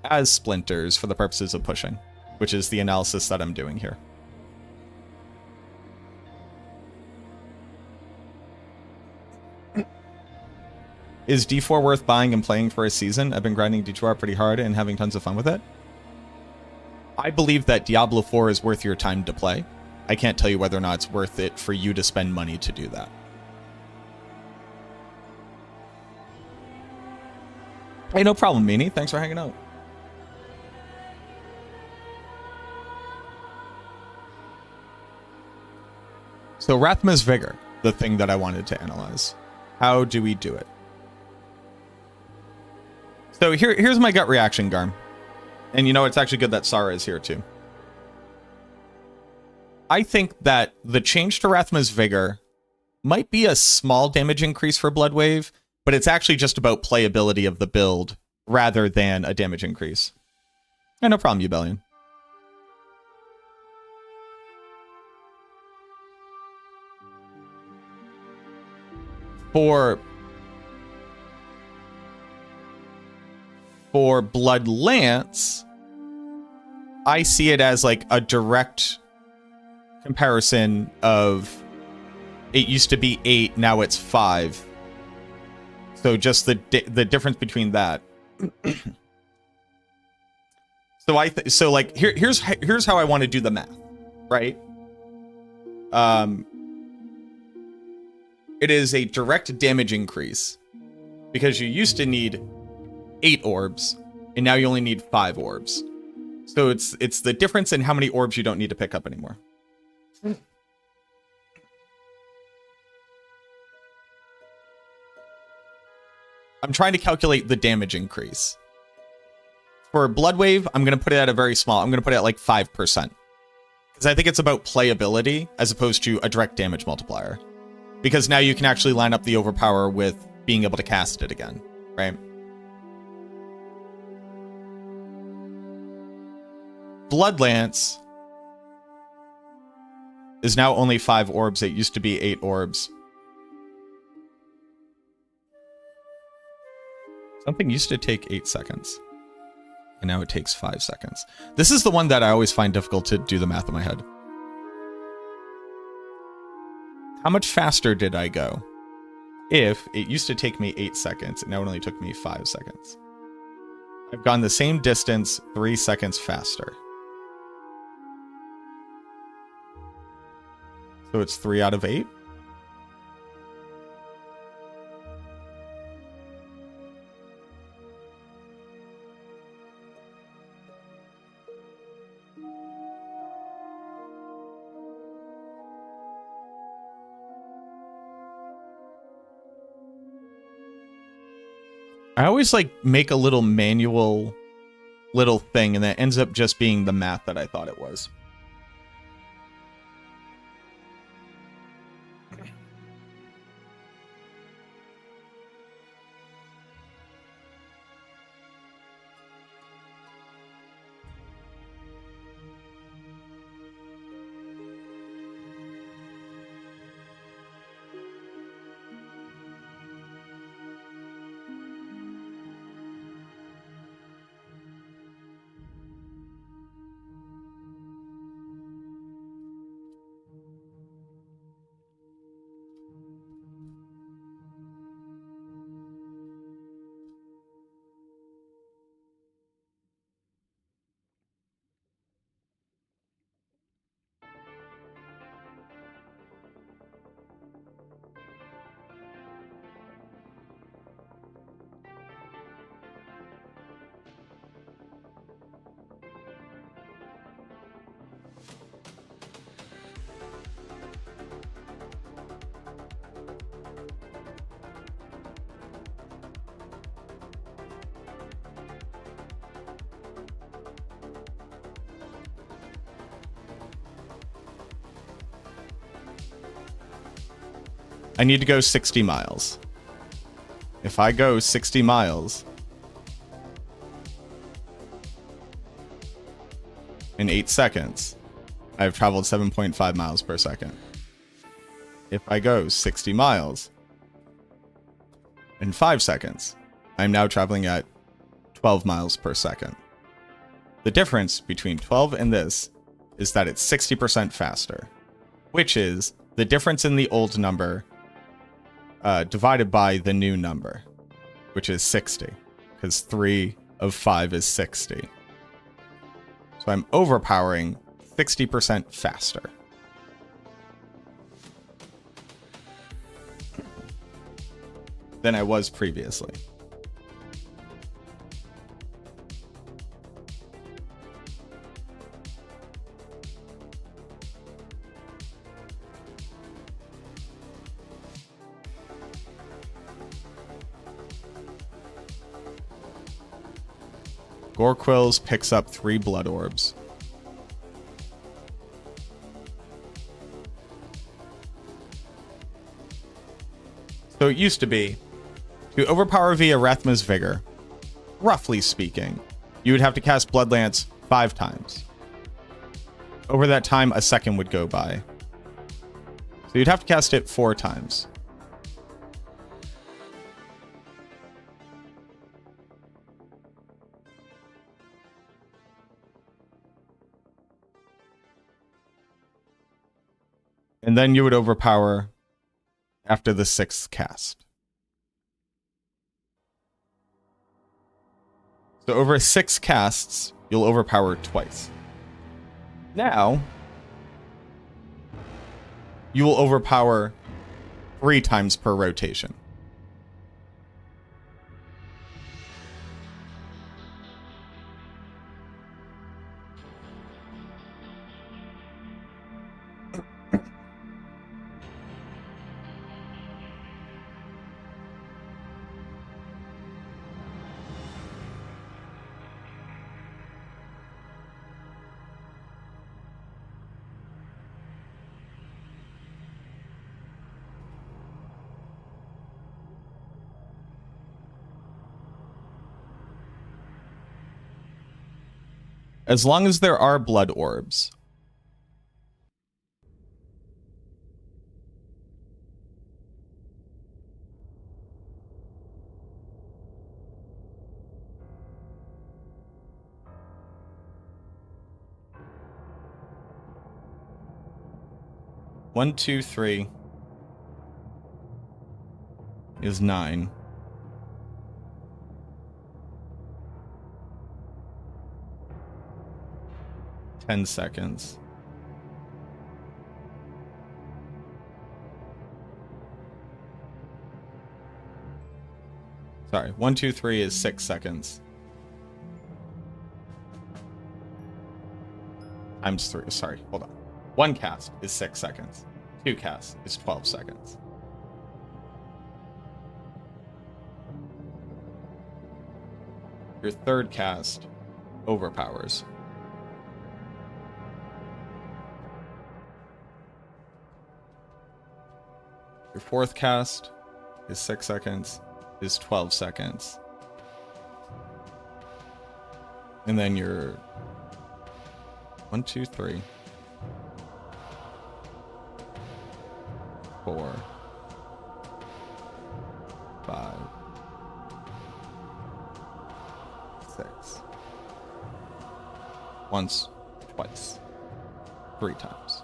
as Splinters for the purposes of pushing, which is the analysis that I'm doing here. Is D4 worth buying and playing for a season? I've been grinding D2R pretty hard and having tons of fun with it. I believe that Diablo 4 is worth your time to play. I can't tell you whether or not it's worth it for you to spend money to do that. Hey, no problem, Meanie. Thanks for hanging out. So Rathma's Vigor, the thing that I wanted to analyze. How do we do it? So here's my gut reaction, Garm. And you know, it's actually good that Sarah is here too. I think that the change to Rathma's Vigor might be a small damage increase for Bloodwave, but it's actually just about playability of the build rather than a damage increase. Yeah, no problem, Ubellion. For Blood Lance, I see it as like a direct comparison of it used to be 8, now it's 5. So just the difference between that. So like here's how I want to do the math, right? It is a direct damage increase because you used to need 8 orbs and now you only need 5 orbs. So it's the difference in how many orbs you don't need to pick up anymore. I'm trying to calculate the damage increase. For Blood Wave, I'm going to put it at a very small. I'm going to put it at like 5%. Because I think it's about playability as opposed to a direct damage multiplier. Because now you can actually line up the overpower with being able to cast it again, right? Blood Lance is now only 5 orbs. It used to be 8 orbs. Something used to take 8 seconds. And now it takes 5 seconds. This is the one that I always find difficult to do the math in my head. How much faster did I go if it used to take me 8 seconds and now it only took me 5 seconds? I've gone the same distance 3 seconds faster. So it's 3 out of 8? I always like make a little manual little thing and that ends up just being the math that I thought it was. I need to go 60 miles. If I go 60 miles in 8 seconds, I've traveled 7.5 miles per second. If I go 60 miles in 5 seconds, I'm now traveling at 12 miles per second. The difference between 12 and this is that it's 60% faster, which is the difference in the old number divided by the new number, which is 60, because 3 of 5 is 60. So I'm overpowering 60% faster. Than I was previously. Gorequills picks up 3 blood orbs. So it used to be, to overpower via Rathma's Vigor, roughly speaking, you would have to cast Blood Lance 5 times. Over that time, a second would go by. So you'd have to cast it 4 times. And then you would overpower after the 6th cast. So over 6 casts, you'll overpower twice. Now, you will overpower 3 times per rotation. As long as there are blood orbs. One, two, three is 9. Ten seconds. Sorry, 1, 2, 3 is 6 seconds. Times 3, sorry, hold on. 1 cast is 6 seconds. 2 casts is 12 seconds. Your 3rd cast overpowers. Your 4th cast is 6 seconds, is 12 seconds. And then your 1, 2, 3, 4, 5, 6. Once, twice, 3 times.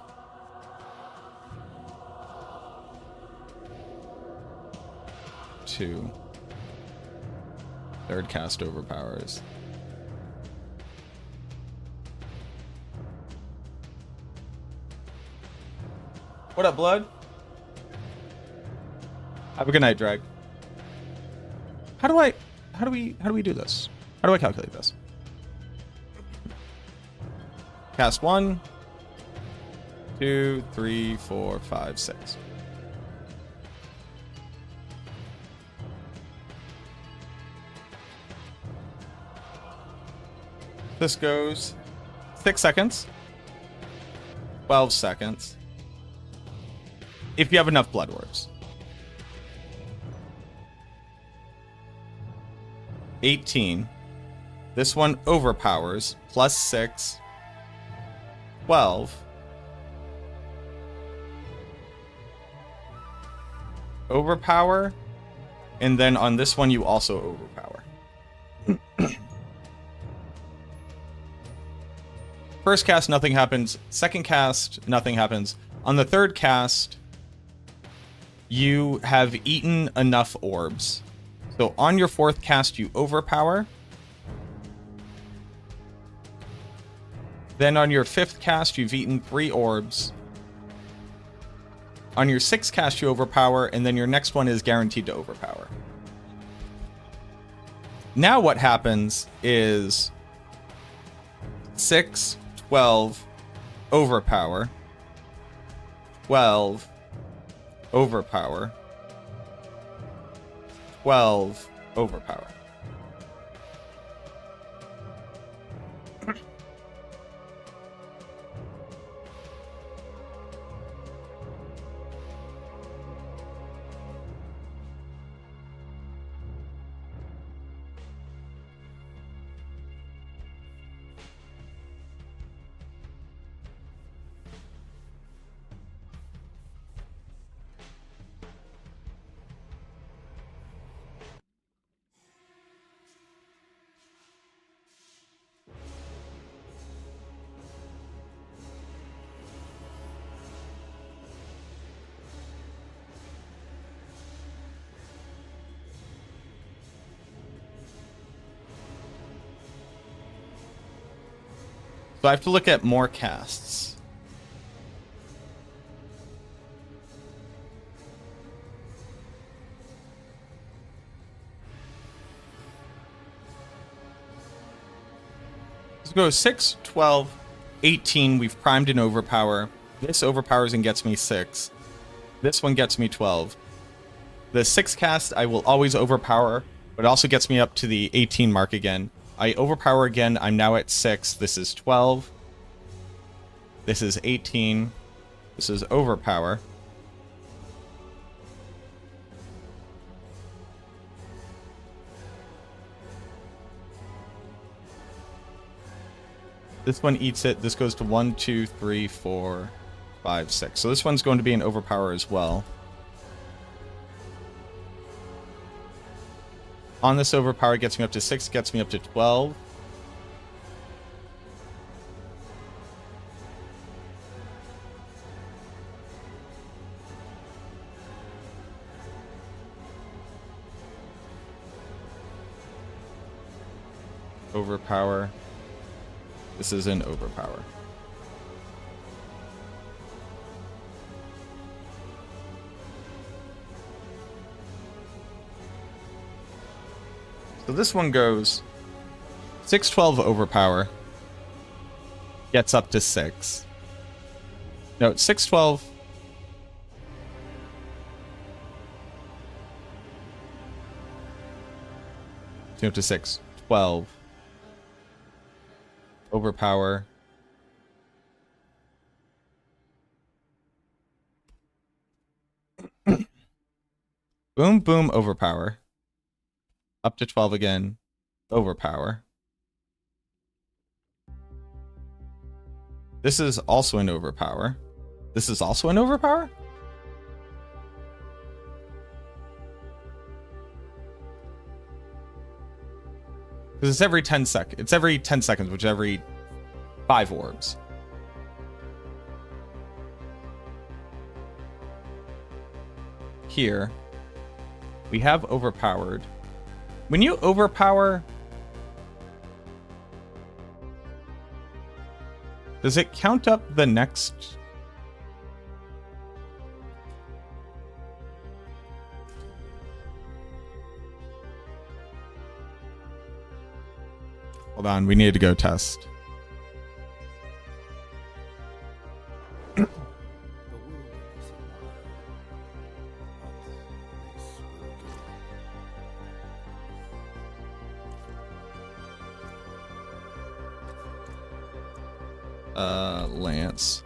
Two. 3rd cast overpowers. What up, blood? Have a good night, Drag. How do we do this? How do I calculate this? Cast 1, 2, 3, 4, 5, 6. This goes 6 seconds, 12 seconds, if you have enough blood orbs. 18. This one overpowers, plus 6, 12. Overpower, and then on this one you also overpower. First cast, nothing happens. Second cast, nothing happens. On the 3rd cast, you have eaten enough orbs. So on your 4th cast, you overpower. Then on your 5th cast, you've eaten 3 orbs. On your 6th cast, you overpower, and then your next one is guaranteed to overpower. Now what happens is 6, 12, overpower, 12, overpower, 12, overpower. So I have to look at more casts. Let's go 6, 12, 18. We've primed an overpower. This overpowers and gets me 6. This one gets me 12. The 6 cast I will always overpower, but it also gets me up to the 18 mark again. I overpower again. I'm now at 6. This is 12. This is 18. This is overpower. This one eats it. This goes to 1, 2, 3, 4, 5, 6. So this one's going to be an overpower as well. On this overpower, gets me up to 6, gets me up to 12. Overpower. This is an overpower. So this one goes 612 overpower. Gets up to 6. No, 612. Up to 6. 12. Overpower. Boom, boom, overpower. Up to 12 again. Overpower. This is also an overpower. This is also an overpower? Because it's every 10 seconds. It's every 10 seconds, which is every 5 orbs. Here, we have overpowered. When you overpower, does it count up the next? Hold on, we need to go test. Lance.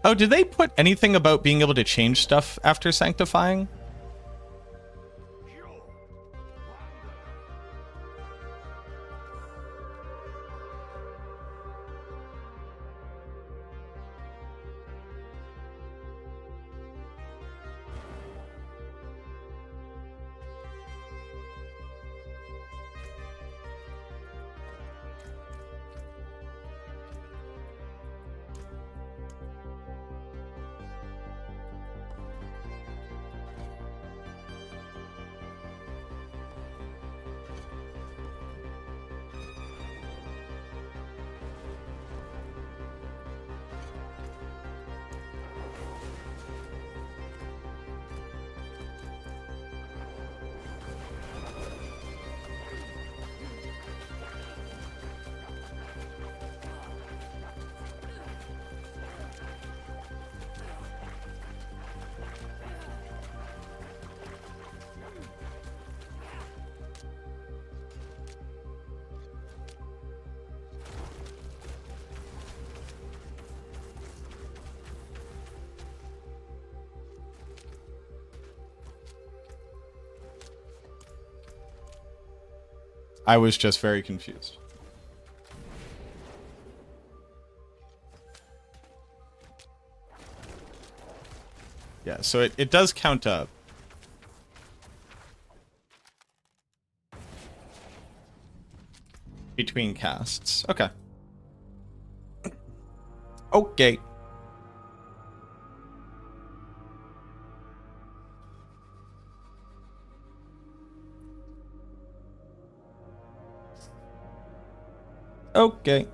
Oh, did they put anything about being able to change stuff after sanctifying? I was just very confused. Yeah, so it does count up. between casts. Okay. Okay. Okay.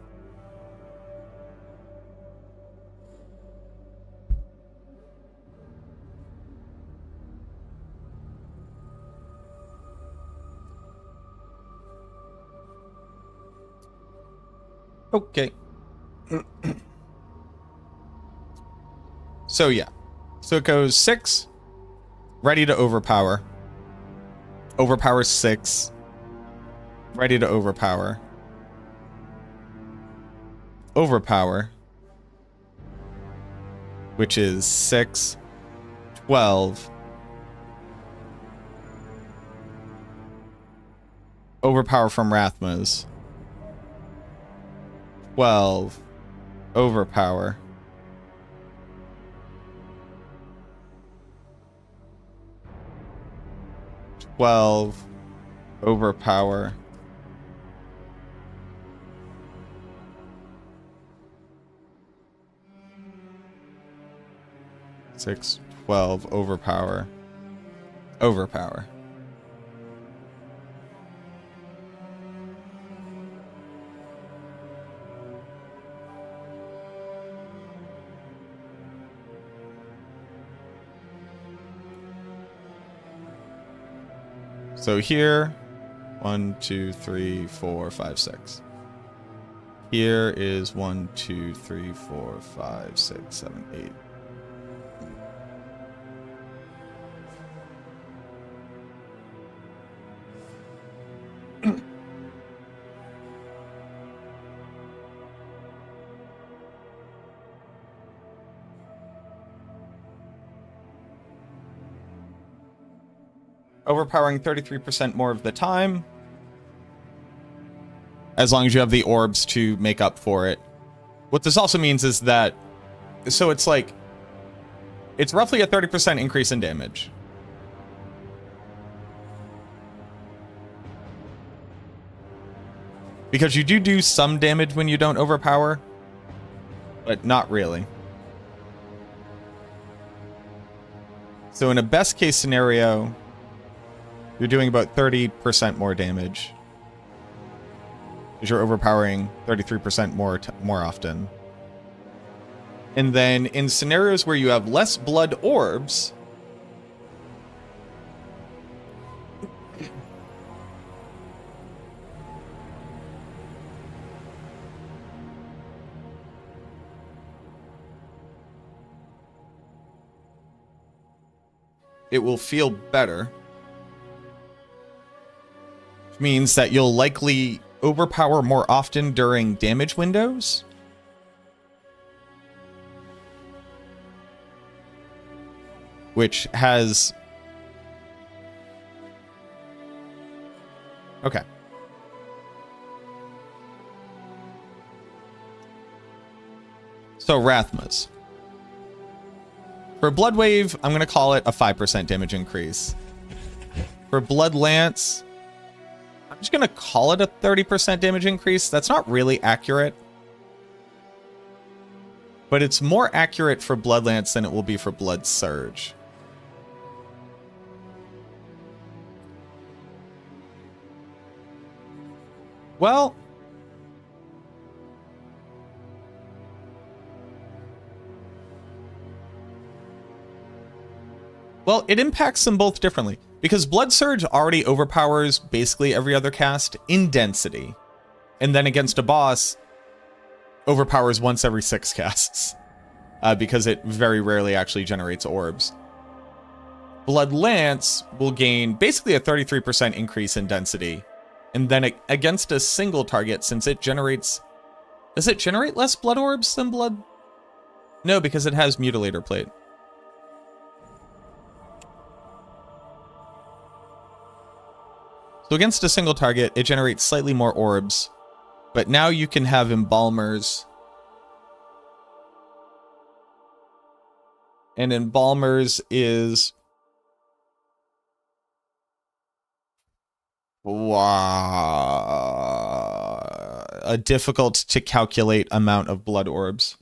Okay. So yeah. So it goes 6, ready to overpower. Overpower 6, ready to overpower. Overpower, which is 6, 12. Overpower from Rathmas. 12. Overpower. Overpower. 6, 12, overpower. Overpower. So here, 1, 2, 3, 4, 5, 6. Here is 1, 2, 3, 4, 5, 6, 7, 8. Overpowering 33% more of the time. As long as you have the orbs to make up for it. What this also means is that, so it's like, it's roughly a 30% increase in damage. Because you do some damage when you don't overpower, but not really. So in a best case scenario, you're doing about 30% more damage. Because you're overpowering 33% more often. And then in scenarios where you have less blood orbs, it will feel better. Which means that you'll likely overpower more often during damage windows. Which has... Okay. So Rathmas. For Blood Wave, I'm going to call it a 5% damage increase. For Blood Lance, I'm just going to call it a 30% damage increase. That's not really accurate. But it's more accurate for Blood Lance than it will be for Blood Surge. Well... Well, it impacts them both differently, because Blood Surge already overpowers basically every other cast in density, and then against a boss, overpowers once every 6 casts, because it very rarely actually generates orbs. Blood Lance will gain basically a 33% increase in density, and then against a single target, since it generates... Does it generate less blood orbs than blood? No, because it has Mutilator Plate. So against a single target, it generates slightly more orbs, but now you can have Embalmers. And Embalmers is... Wow. a difficult to calculate amount of blood orbs.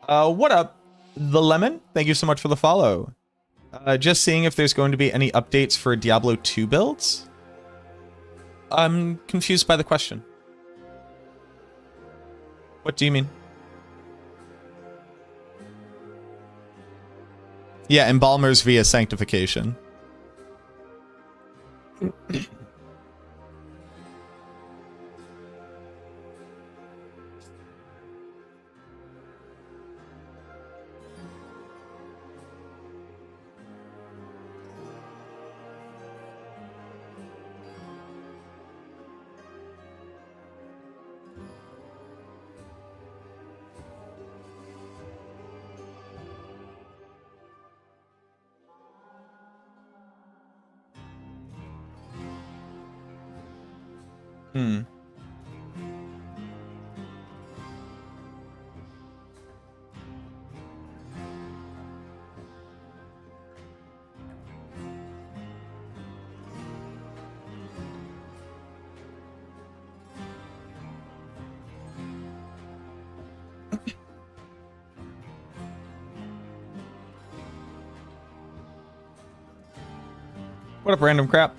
What up, The Lemon? Thank you so much for the follow. Just seeing if there's going to be any updates for Diablo 2 builds. I'm confused by the question. What do you mean? Yeah, Embalmers via Sanctification. What up, random crap?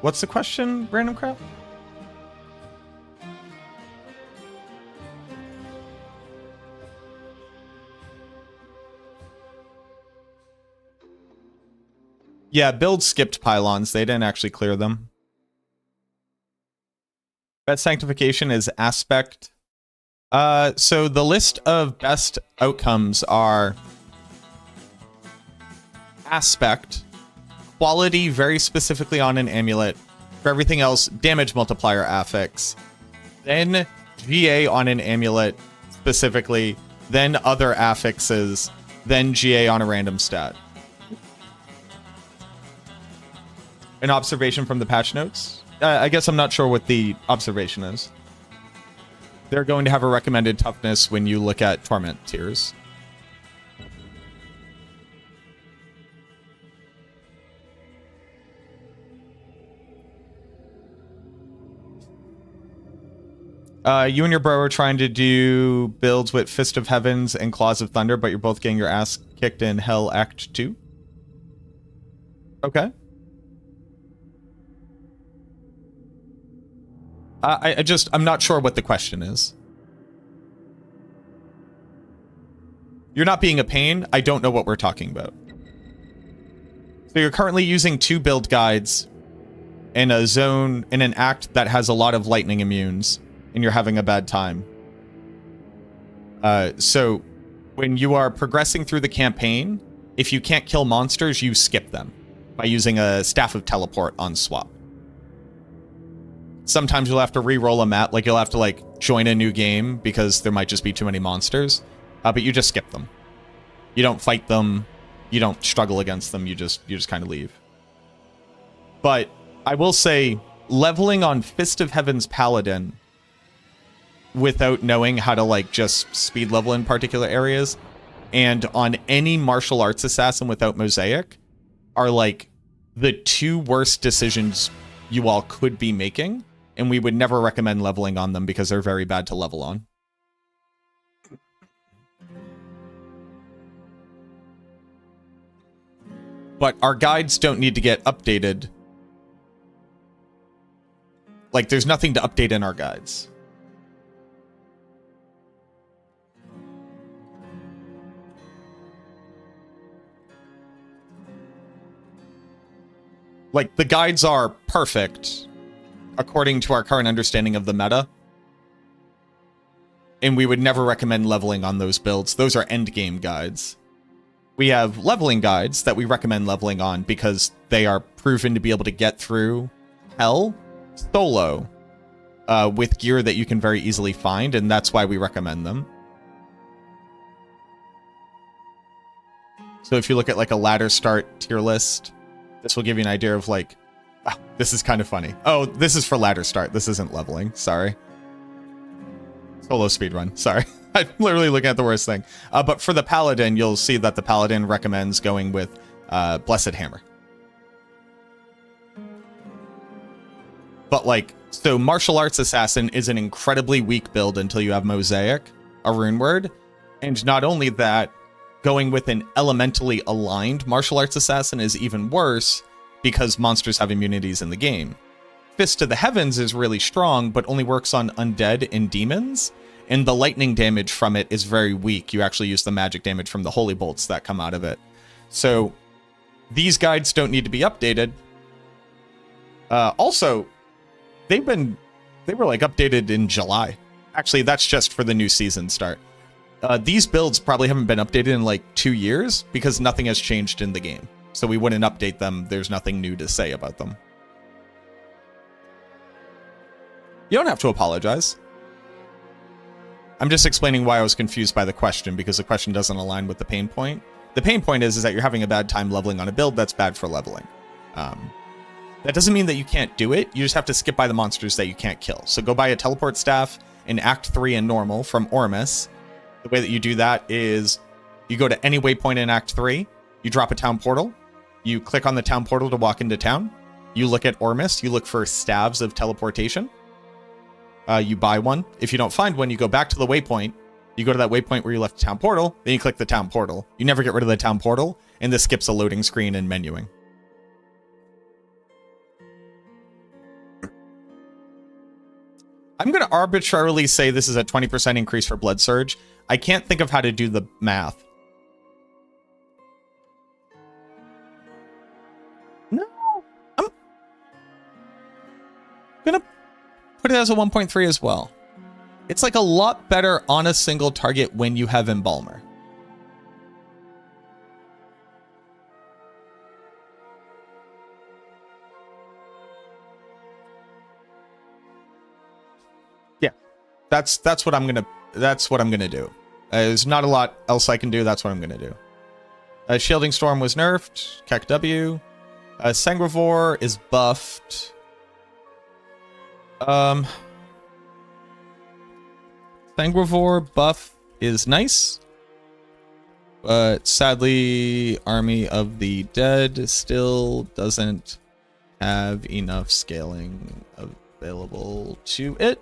What's the question, random crap? Yeah, build skipped pylons. They didn't actually clear them. Best sanctification is aspect. So the list of best outcomes are aspect, quality very specifically on an amulet. For everything else, damage multiplier affix. Then GA on an amulet specifically. Then other affixes. Then GA on a random stat. An observation from the patch notes? I guess I'm not sure what the observation is. They're going to have a recommended toughness when you look at torment tiers. You and your bro are trying to do builds with Fist of Heavens and Claws of Thunder, but you're both getting your ass kicked in Hell Act 2. Okay. I'm not sure what the question is. You're not being a pain. I don't know what we're talking about. So you're currently using 2 build guides in a zone, in an act that has a lot of lightning immunes, and you're having a bad time. So when you are progressing through the campaign, if you can't kill monsters, you skip them by using a Staff of Teleport on swap. Sometimes you'll have to re-roll a map, like you'll have to like join a new game because there might just be too many monsters, but you just skip them. You don't fight them, you don't struggle against them, you just kind of leave. But I will say, leveling on Fist of Heaven's Paladin without knowing how to like just speed level in particular areas, and on any martial arts assassin without Mosaic, are like the 2 worst decisions you all could be making. And we would never recommend leveling on them because they're very bad to level on. But our guides don't need to get updated. Like, there's nothing to update in our guides. Like, the guides are perfect according to our current understanding of the meta. And we would never recommend leveling on those builds. Those are endgame guides. We have leveling guides that we recommend leveling on because they are proven to be able to get through hell solo with gear that you can very easily find, and that's why we recommend them. So if you look at like a ladder start tier list, this will give you an idea of like, oh, this is kind of funny. Oh, this is for ladder start. This isn't leveling. Sorry. Solo speedrun. Sorry. I'm literally looking at the worst thing. But for the Paladin, you'll see that the Paladin recommends going with Blessed Hammer. But like, so Martial Arts Assassin is an incredibly weak build until you have Mosaic, a rune word. And not only that, going with an elementally aligned Martial Arts Assassin is even worse because monsters have immunities in the game. Fist to the Heavens is really strong, but only works on undead and demons. And the lightning damage from it is very weak. You actually use the magic damage from the holy bolts that come out of it. So these guides don't need to be updated. Also, they were like updated in July. Actually, that's just for the new season start. These builds probably haven't been updated in like 2 years because nothing has changed in the game. So we wouldn't update them. There's nothing new to say about them. You don't have to apologize. I'm just explaining why I was confused by the question, because the question doesn't align with the pain point. The pain point is that you're having a bad time leveling on a build that's bad for leveling. That doesn't mean that you can't do it. You just have to skip by the monsters that you can't kill. So go buy a teleport staff in Act 3 in normal from Ormus. The way that you do that is you go to any waypoint in Act 3, you drop a town portal, you click on the town portal to walk into town, you look at Ormus, you look for staves of teleportation. You buy one. If you don't find one, you go back to the waypoint. You go to that waypoint where you left the town portal, then you click the town portal. You never get rid of the town portal, and this skips a loading screen and menuing. I'm going to arbitrarily say this is a 20% increase for Blood Surge. I can't think of how to do the math. No. I'm going to put it as a 1.3 as well. It's like a lot better on a single target when you have Embalmer. Yeah. That's what I'm going to do. There's not a lot else I can do. That's what I'm going to do. Shielding Storm was nerfed. Kek W. Sanguivore is buffed. Sanguivore buff is nice, but sadly, Army of the Dead still doesn't have enough scaling available to it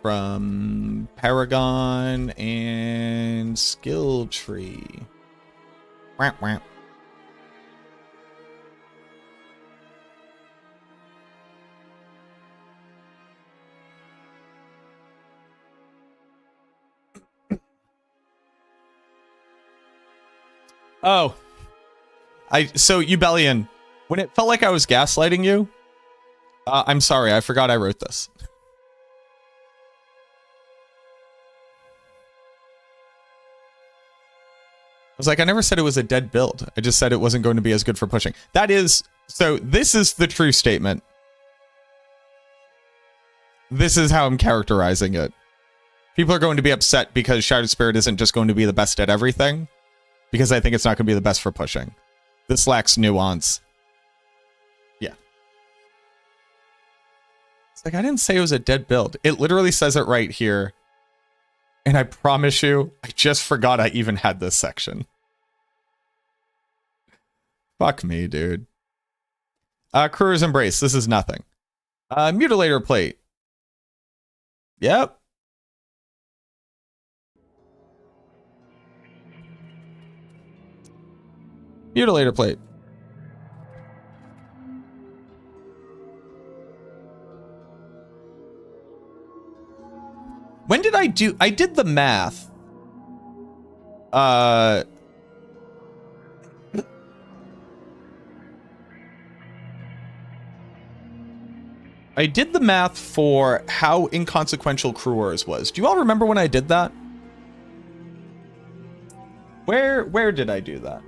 from Paragon and Skill Tree. Wah, wah. Oh, so Ubellion, when it felt like I was gaslighting you, I'm sorry, I forgot I wrote this. I was like, I never said it was a dead build. I just said it wasn't going to be as good for pushing. That is, so this is the true statement. This is how I'm characterizing it. People are going to be upset because Shattered Spirit isn't just going to be the best at everything. Because I think it's not going to be the best for pushing. This lacks nuance. Yeah. It's like, I didn't say it was a dead build. It literally says it right here. And I promise you, I just forgot I even had this section. Fuck me, dude. Crew's Embrace. This is nothing. Mutilator Plate. Yep. Mutilator Plate. When did I do? I did the math. I did the math for how inconsequential Crewers was. Do you all remember when I did that? Where did I do that?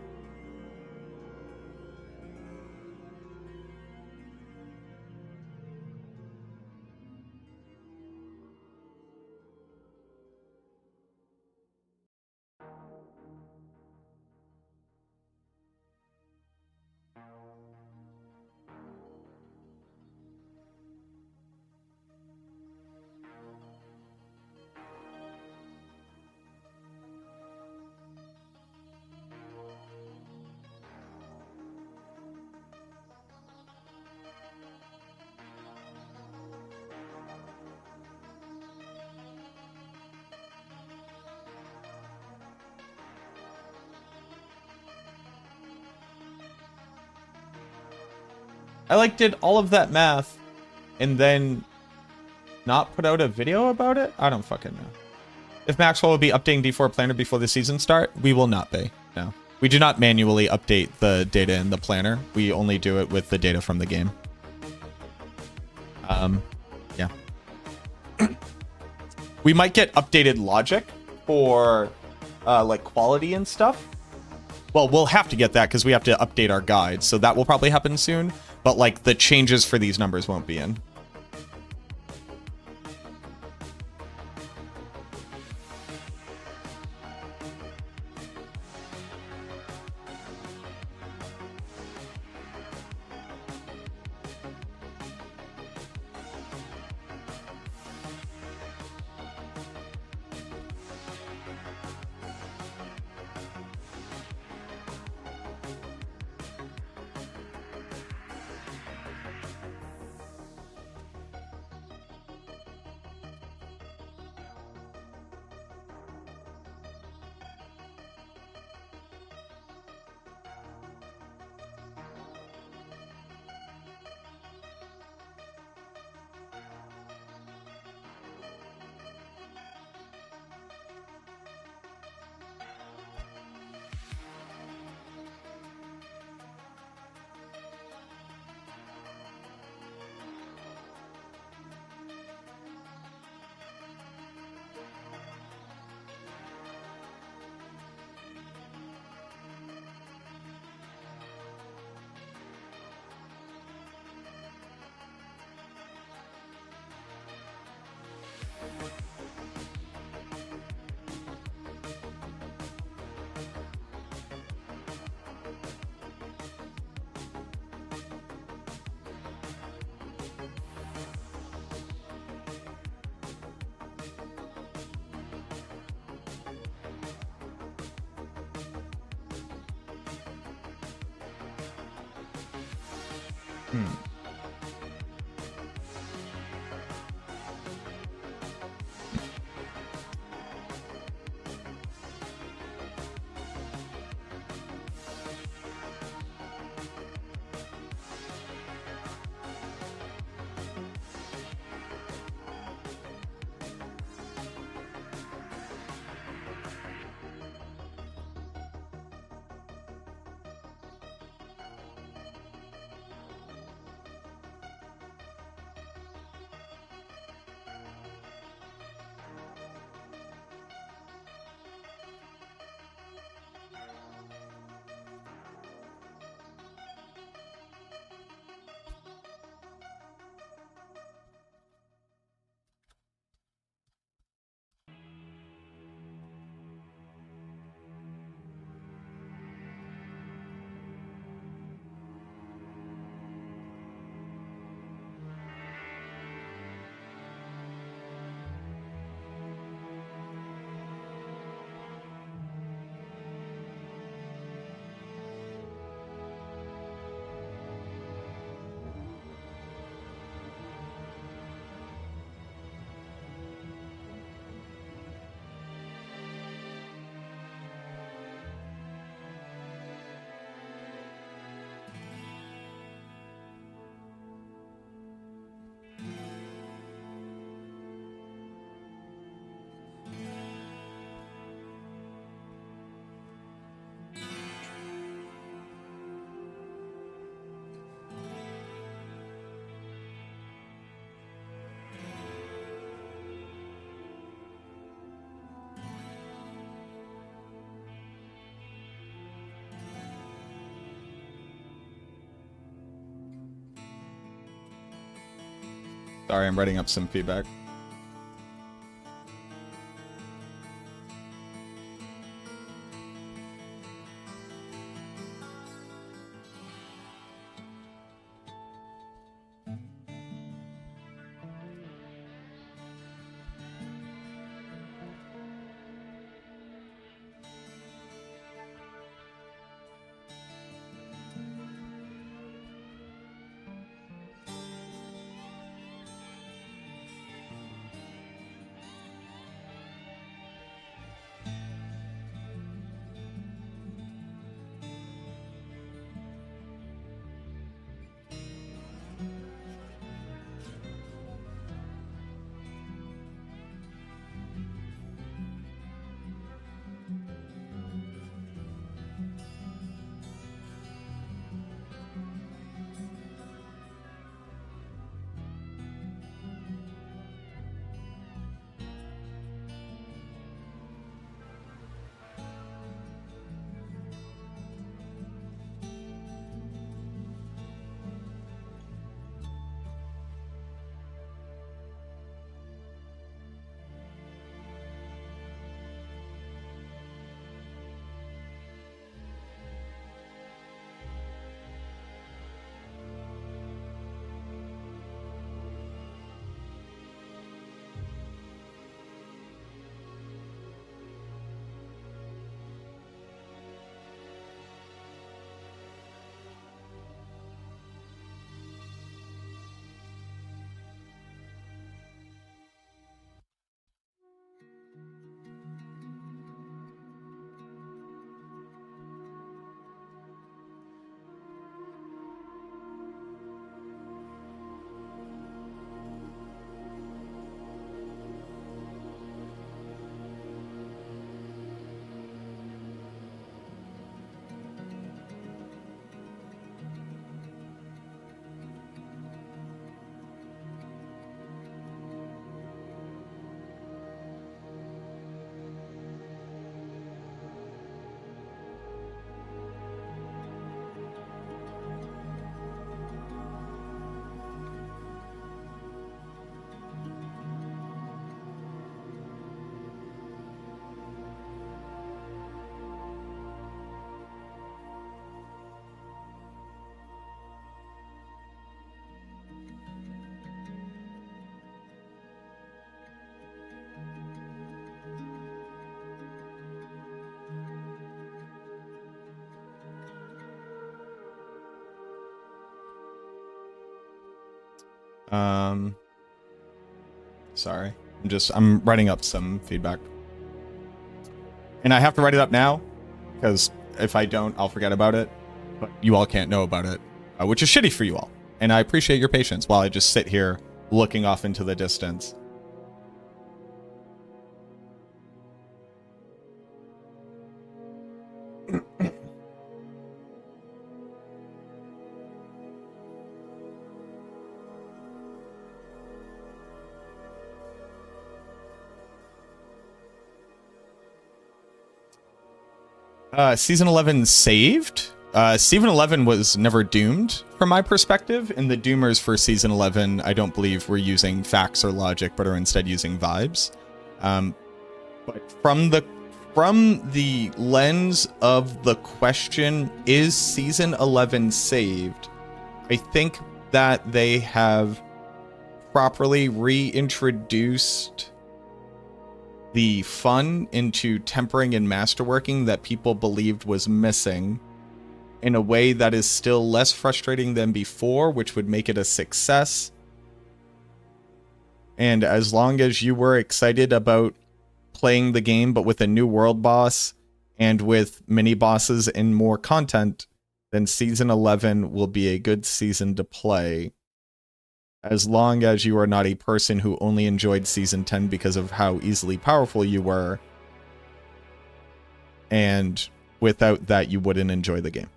I like did all of that math and then not put out a video about it? I don't fucking know. If Maxwell will be updating D4 Planner before the season start, we will not be. No. We do not manually update the data in the planner. We only do it with the data from the game. Yeah. We might get updated logic for like quality and stuff. Well, we'll have to get that because we have to update our guide, so that will probably happen soon. But like the changes for these numbers won't be in. Sorry, I'm writing up some feedback. Sorry. I'm writing up some feedback. And I have to write it up now, because if I don't, I'll forget about it. But you all can't know about it, which is shitty for you all. And I appreciate your patience while I just sit here looking off into the distance. Season 11 saved. Season 11 was never doomed from my perspective, and the doomers for Season 11, I don't believe were using facts or logic, but are instead using vibes. But from the lens of the question, is Season 11 saved? I think that they have properly reintroduced the fun into tempering and masterworking that people believed was missing in a way that is still less frustrating than before, which would make it a success. And as long as you were excited about playing the game, but with a new world boss and with mini bosses and more content, then Season 11 will be a good season to play. As long as you are not a person who only enjoyed Season 10 because of how easily powerful you were, and without that, you wouldn't enjoy the game.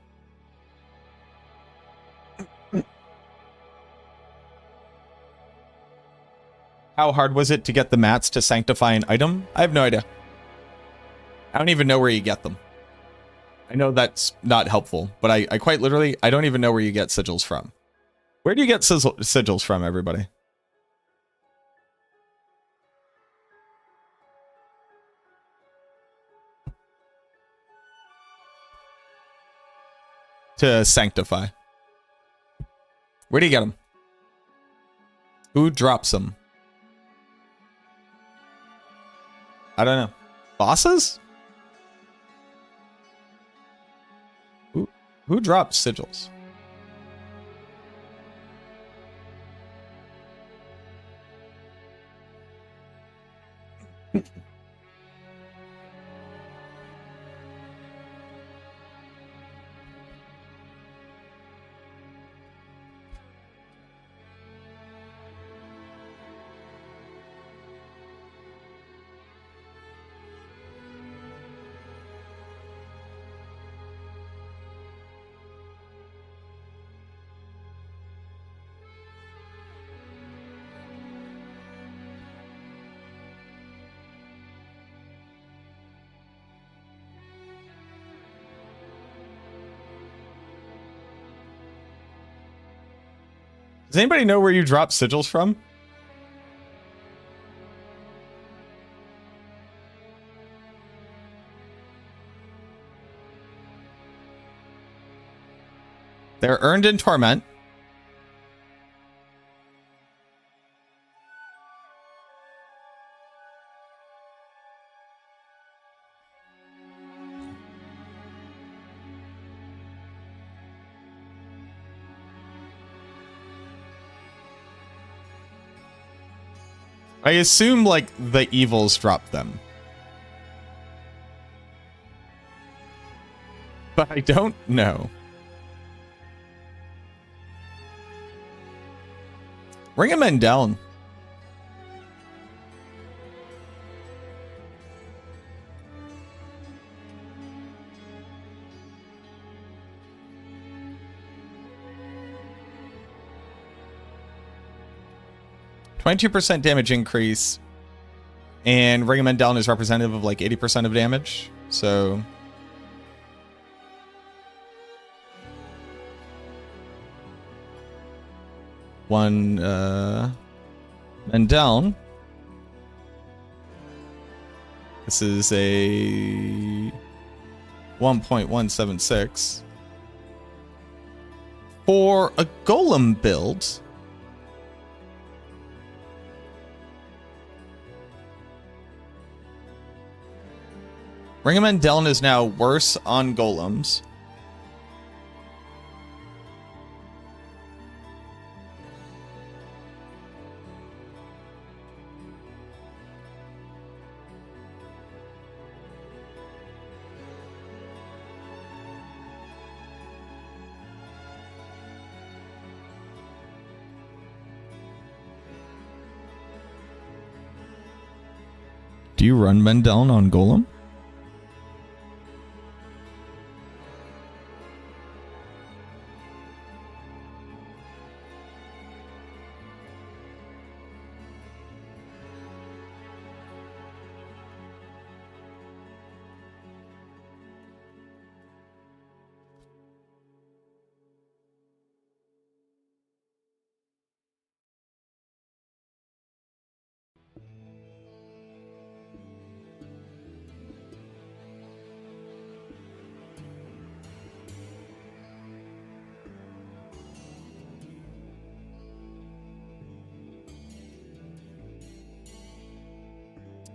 How hard was it to get the mats to sanctify an item? I have no idea. I don't even know where you get them. I know that's not helpful, but I quite literally, I don't even know where you get sigils from. Where do you get sigils from, everybody? to Sanctify. Where do you get them? Who drops them? I don't know. Bosses? Who drops sigils? Does anybody know where you drop sigils from? They're earned in Torment. I assume, like, the evils drop them. But I don't know. Ring of Men down. %, damage increase, and Ring of Men down is representative of like 80% of damage. So one Men down. This is a 1.176 for a golem build. Ring of Men is now worse on golems. Do you run Men down on golem?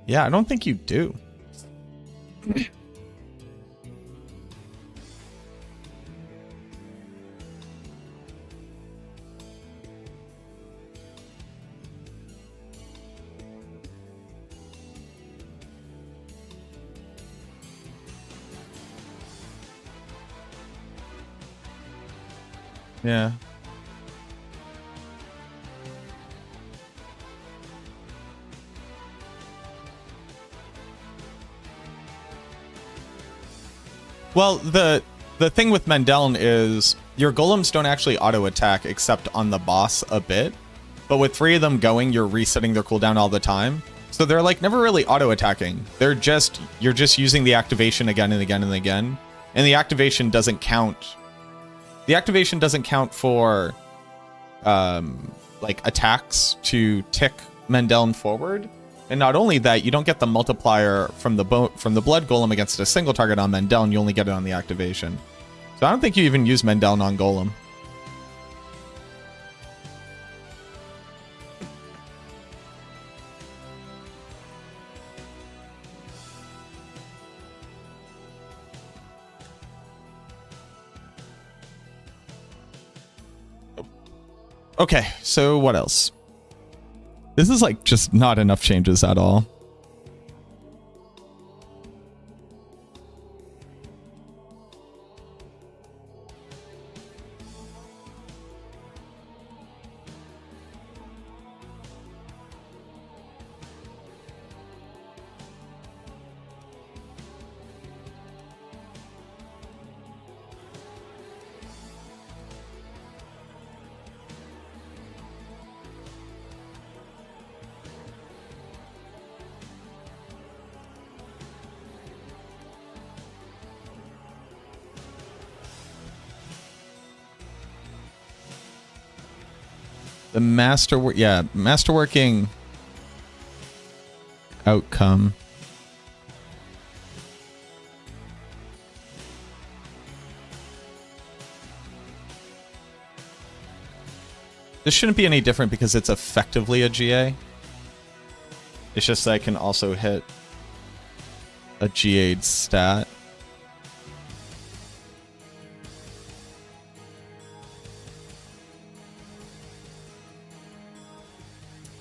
Yeah, I don't think you do. Yeah. Well, the thing with Mendeln is your golems don't actually auto attack except on the boss a bit, but with 3 of them going, you're resetting their cooldown all the time. So they're like never really auto attacking. You're just using the activation again and again and again, and the activation doesn't count. The activation doesn't count for like attacks to tick Mendeln forward. And not only that, you don't get the multiplier from the blood golem against a single target on Mendeln, you only get it on the activation. So I don't think you even use Mendel on Golem. Okay, so what else? This is like just not enough changes at all. The masterworking outcome. This shouldn't be any different because it's effectively a GA. It's just that I can also hit a GA'd stat.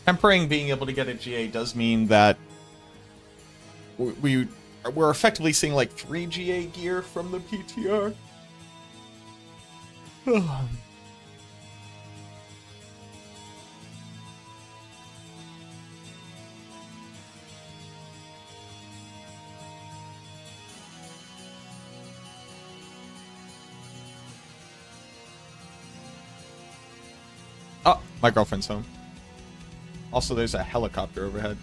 Tempering being able to get a GA does mean that we're effectively seeing like 3 GA gear from the PTR. Oh, my girlfriend's home. Also, there's a helicopter overhead.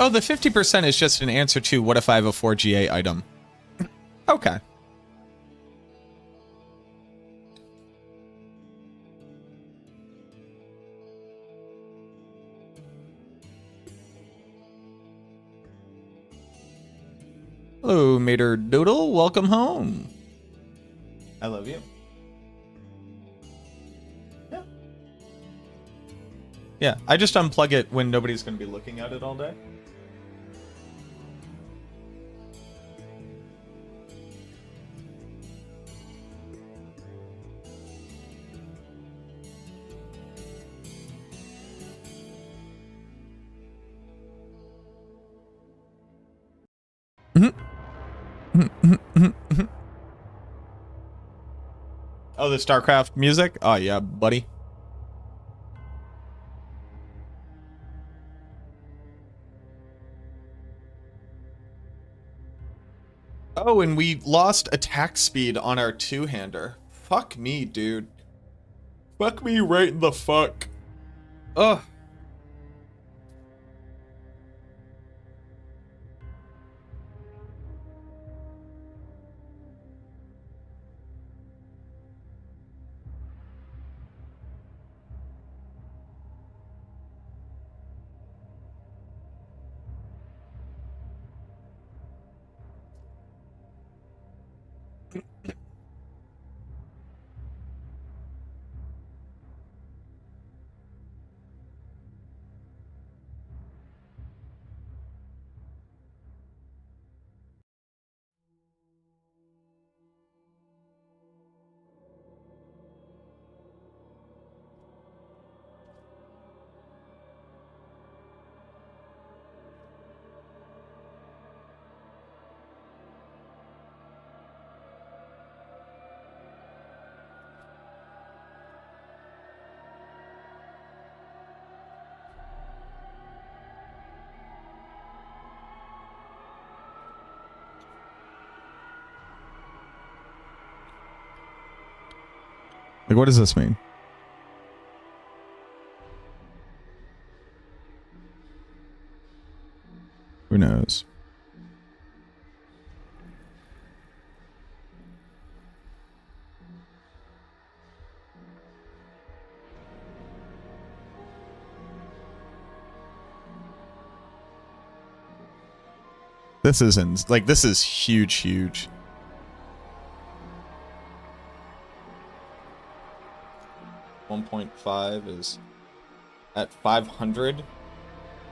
Oh, the 50% is just an answer to what if I have a 4GA item? Okay. Hello, Mater Doodle. Welcome home. I love you. Yeah. Yeah, I just unplug it when nobody's going to be looking at it all day. Oh, the StarCraft music? Oh, yeah, buddy. Oh, and we lost attack speed on our two-hander. Fuck me, dude. Fuck me right in the fuck. Ugh. Like, what does this mean? Who knows? This isn't, like, this is huge, huge. .5 is at 500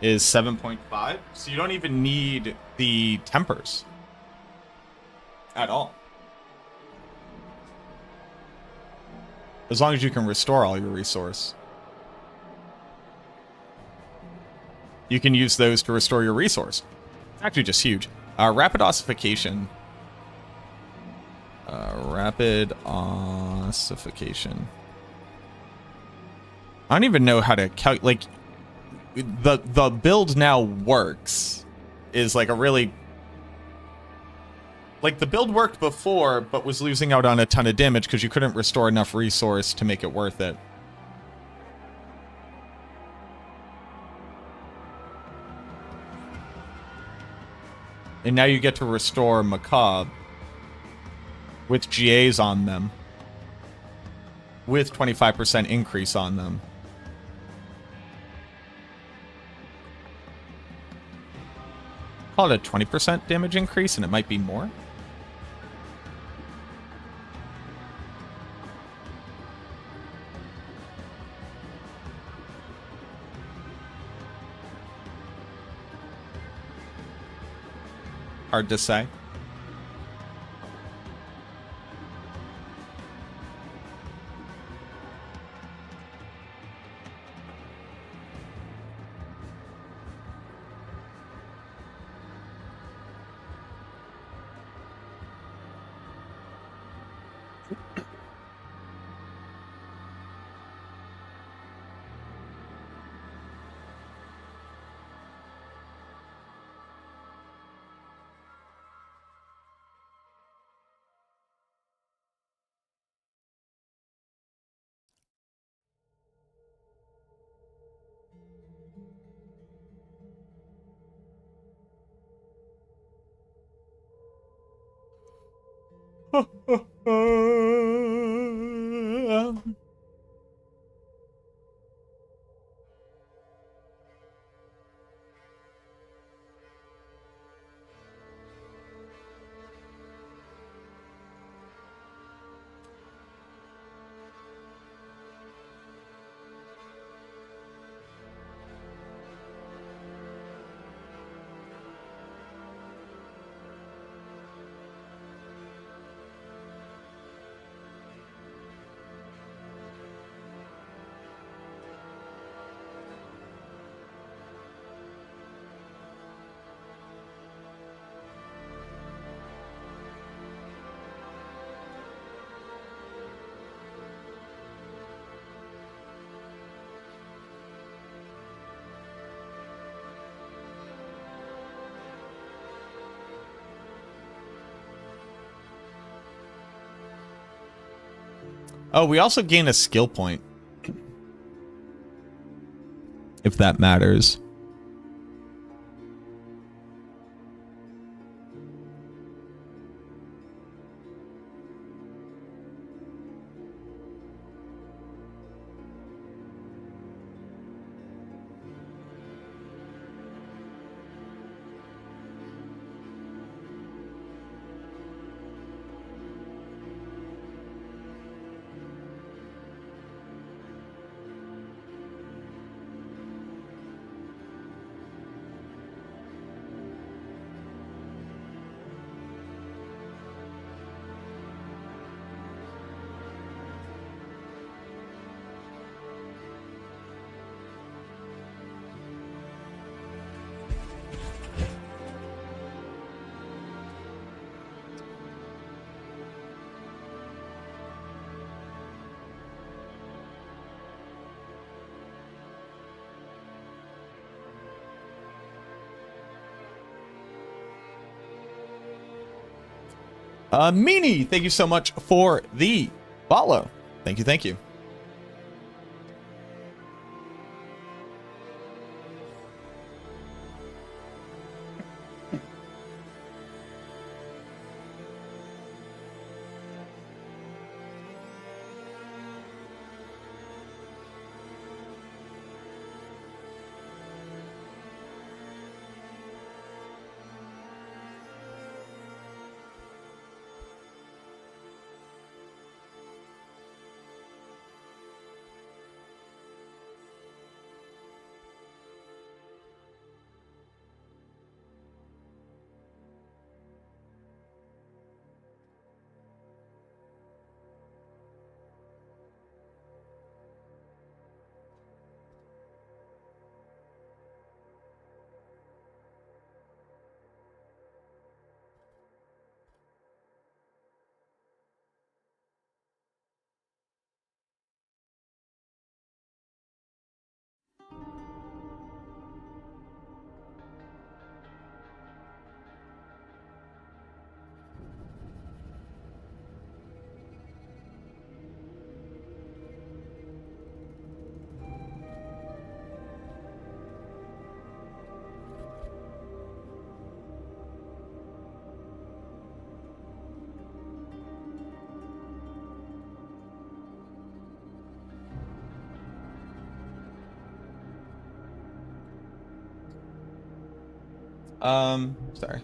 is 7.5. So you don't even need the tempers at all. As long as you can restore all your resource. You can use those to restore your resource. Actually just huge. Rapid ossification. Rapid ossification. I don't even know how to calculate. Like, the build now works is like a really, like, the build worked before but was losing out on a ton of damage because you couldn't restore enough resource to make it worth it. And now you get to restore Macabre with GAs on them with 25% increase on them. Call it a 20% damage increase, and it might be more. Hard to say. Oh, we also gain a skill point. If that matters. Meanie, thank you so much for the follow. Thank you, thank you. Sorry.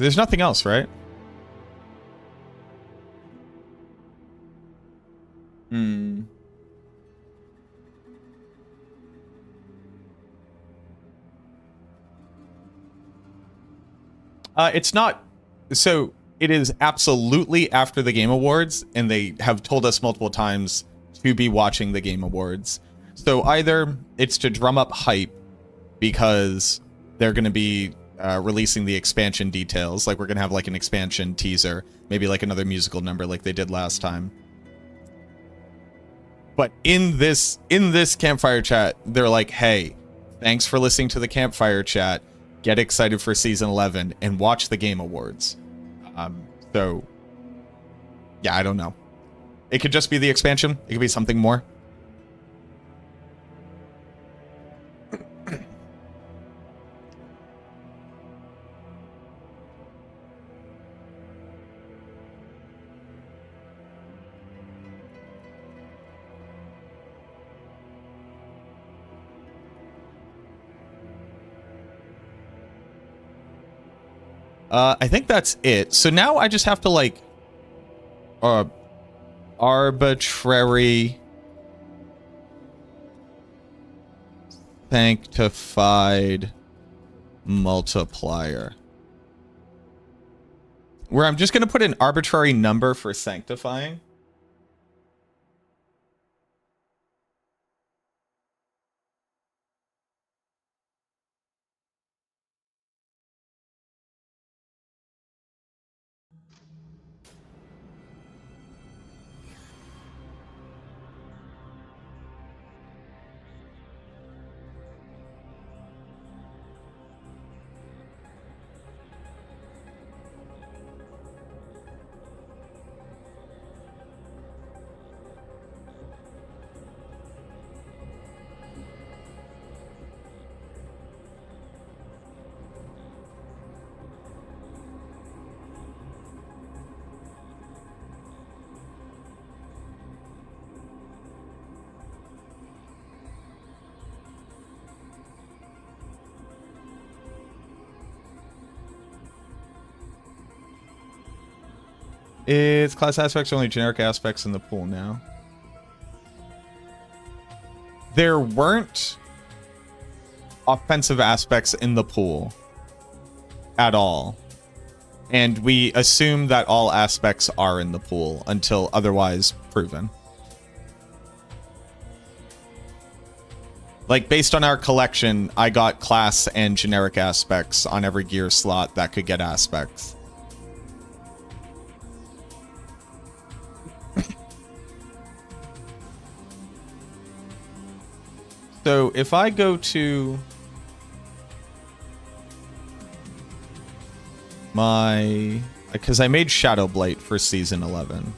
There's nothing else, right? Hmm. It's not. So it is absolutely after the Game Awards, and they have told us multiple times to be watching the Game Awards. So either it's to drum up hype because they're going to be releasing the expansion details, like we're going to have like an expansion teaser, maybe like another musical number like they did last time. But in this Campfire chat, they're like, hey, thanks for listening to the Campfire chat. Get excited for Season 11 and watch the Game Awards. So, yeah, I don't know. It could just be the expansion. It could be something more. I think that's it. So now I just have to like arbitrary sanctified multiplier, where I'm just going to put an arbitrary number for sanctifying. It's class aspects, only generic aspects in the pool now. There weren't offensive aspects in the pool at all. And we assume that all aspects are in the pool until otherwise proven. Like, based on our collection, I got class and generic aspects on every gear slot that could get aspects. So if I go to my, because I made Shadow Blight for Season 11,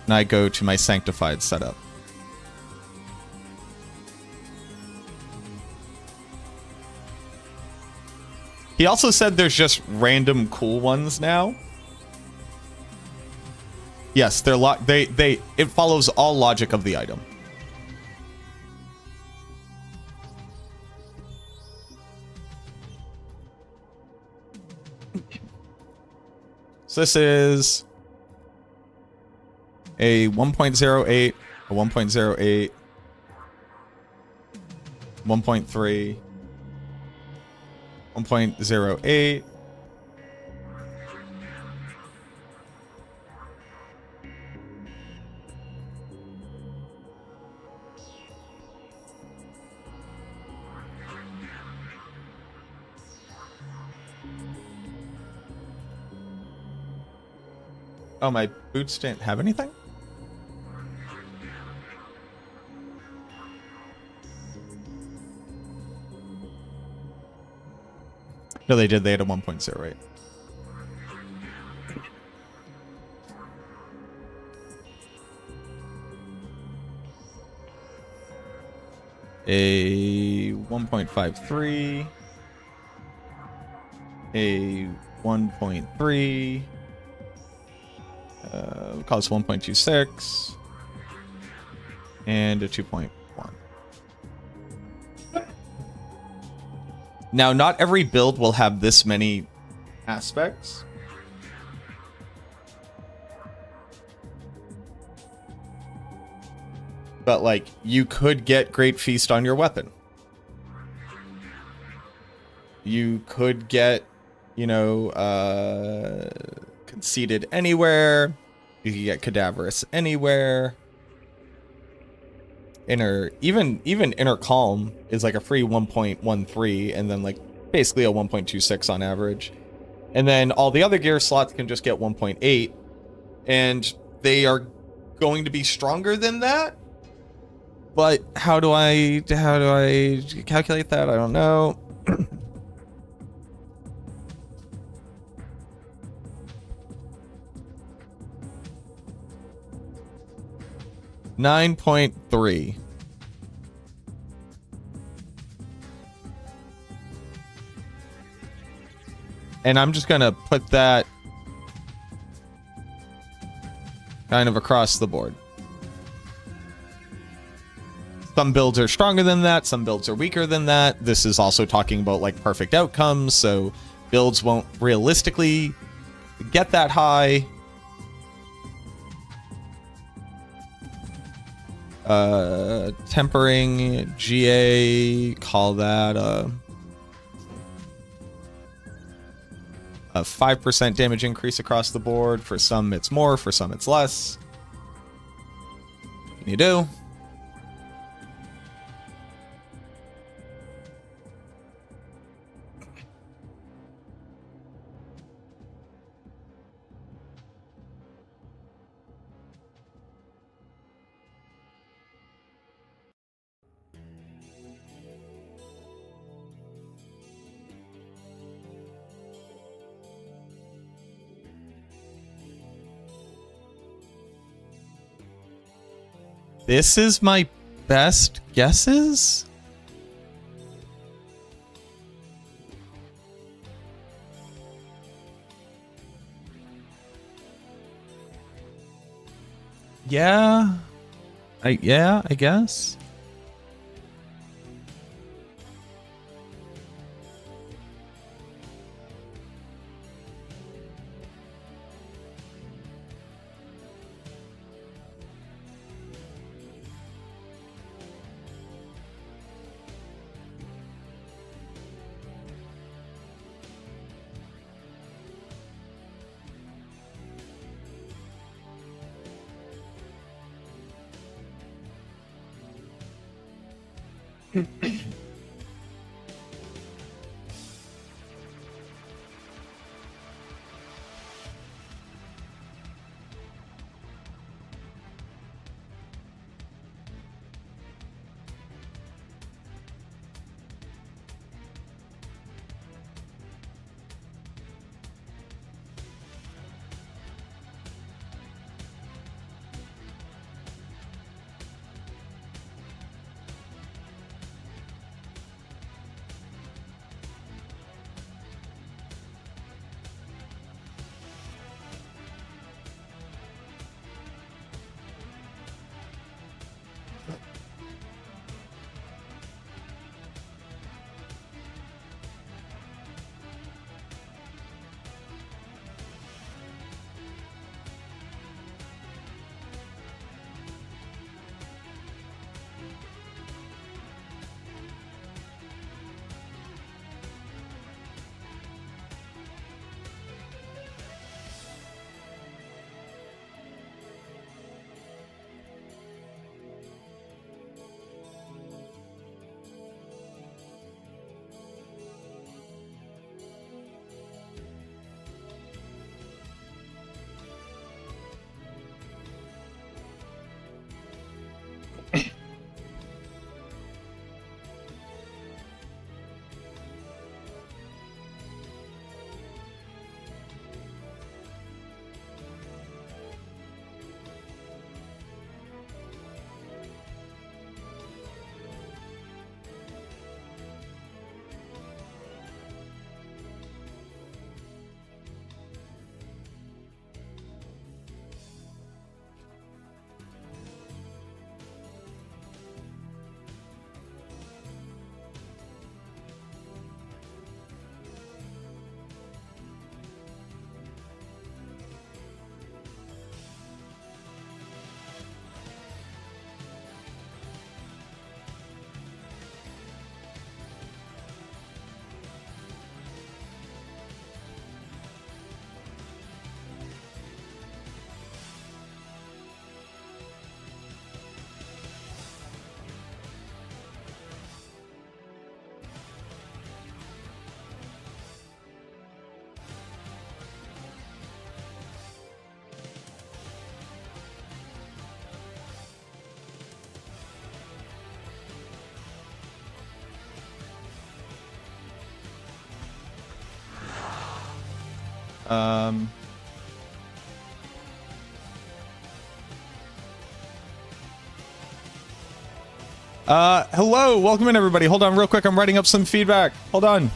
and I go to my Sanctified setup. He also said there's just random cool ones now. Yes, they're it follows all logic of the item. So this is a 1.08, a 1.08, 1.3, 1.08. Oh, my boots didn't have anything? No, they did. They had a 1.08. A 1.53. A 1.3. Cost 1.26. And a 2.1. Now, not every build will have this many aspects. But, like, you could get Great Feast on your weapon. You could get, Conceited Anywhere. You could get Cadaverous Anywhere. Even Inner Calm is like a free 1.13 and then like basically a 1.26 on average. And then all the other gear slots can just get 1.8, and they are going to be stronger than that. But how do I calculate that? I don't know. 9.3. And I'm just gonna put that kind of across the board. Some builds are stronger than that, some builds are weaker than that. This is also talking about like perfect outcomes, so builds won't realistically get that high. Tempering, GA, call that a 5% damage increase across the board. For some it's more, for some it's less. What can you do? This is my best guesses? Yeah. I guess. Hello, welcome in everybody. Hold on real quick, I'm writing up some feedback. Hold on.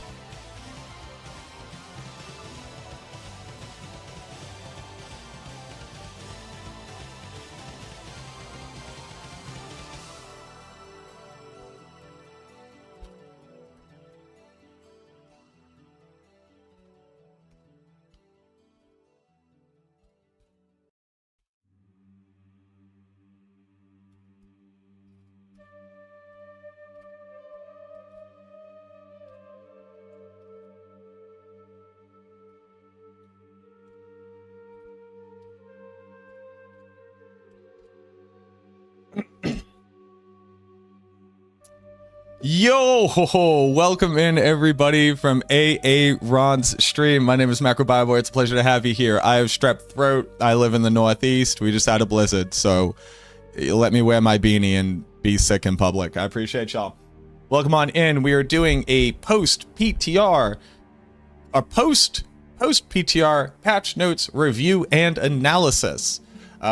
Yo, ho, ho, welcome in everybody from AA Ron's stream. My name is MacroBioBoi. It's a pleasure to have you here. I have strep throat. I live in the Northeast. We just had a blizzard, so let me wear my beanie and be sick in public. I appreciate y'all. Welcome on in. We are doing a post-PTR, a post-PTR patch notes review and analysis.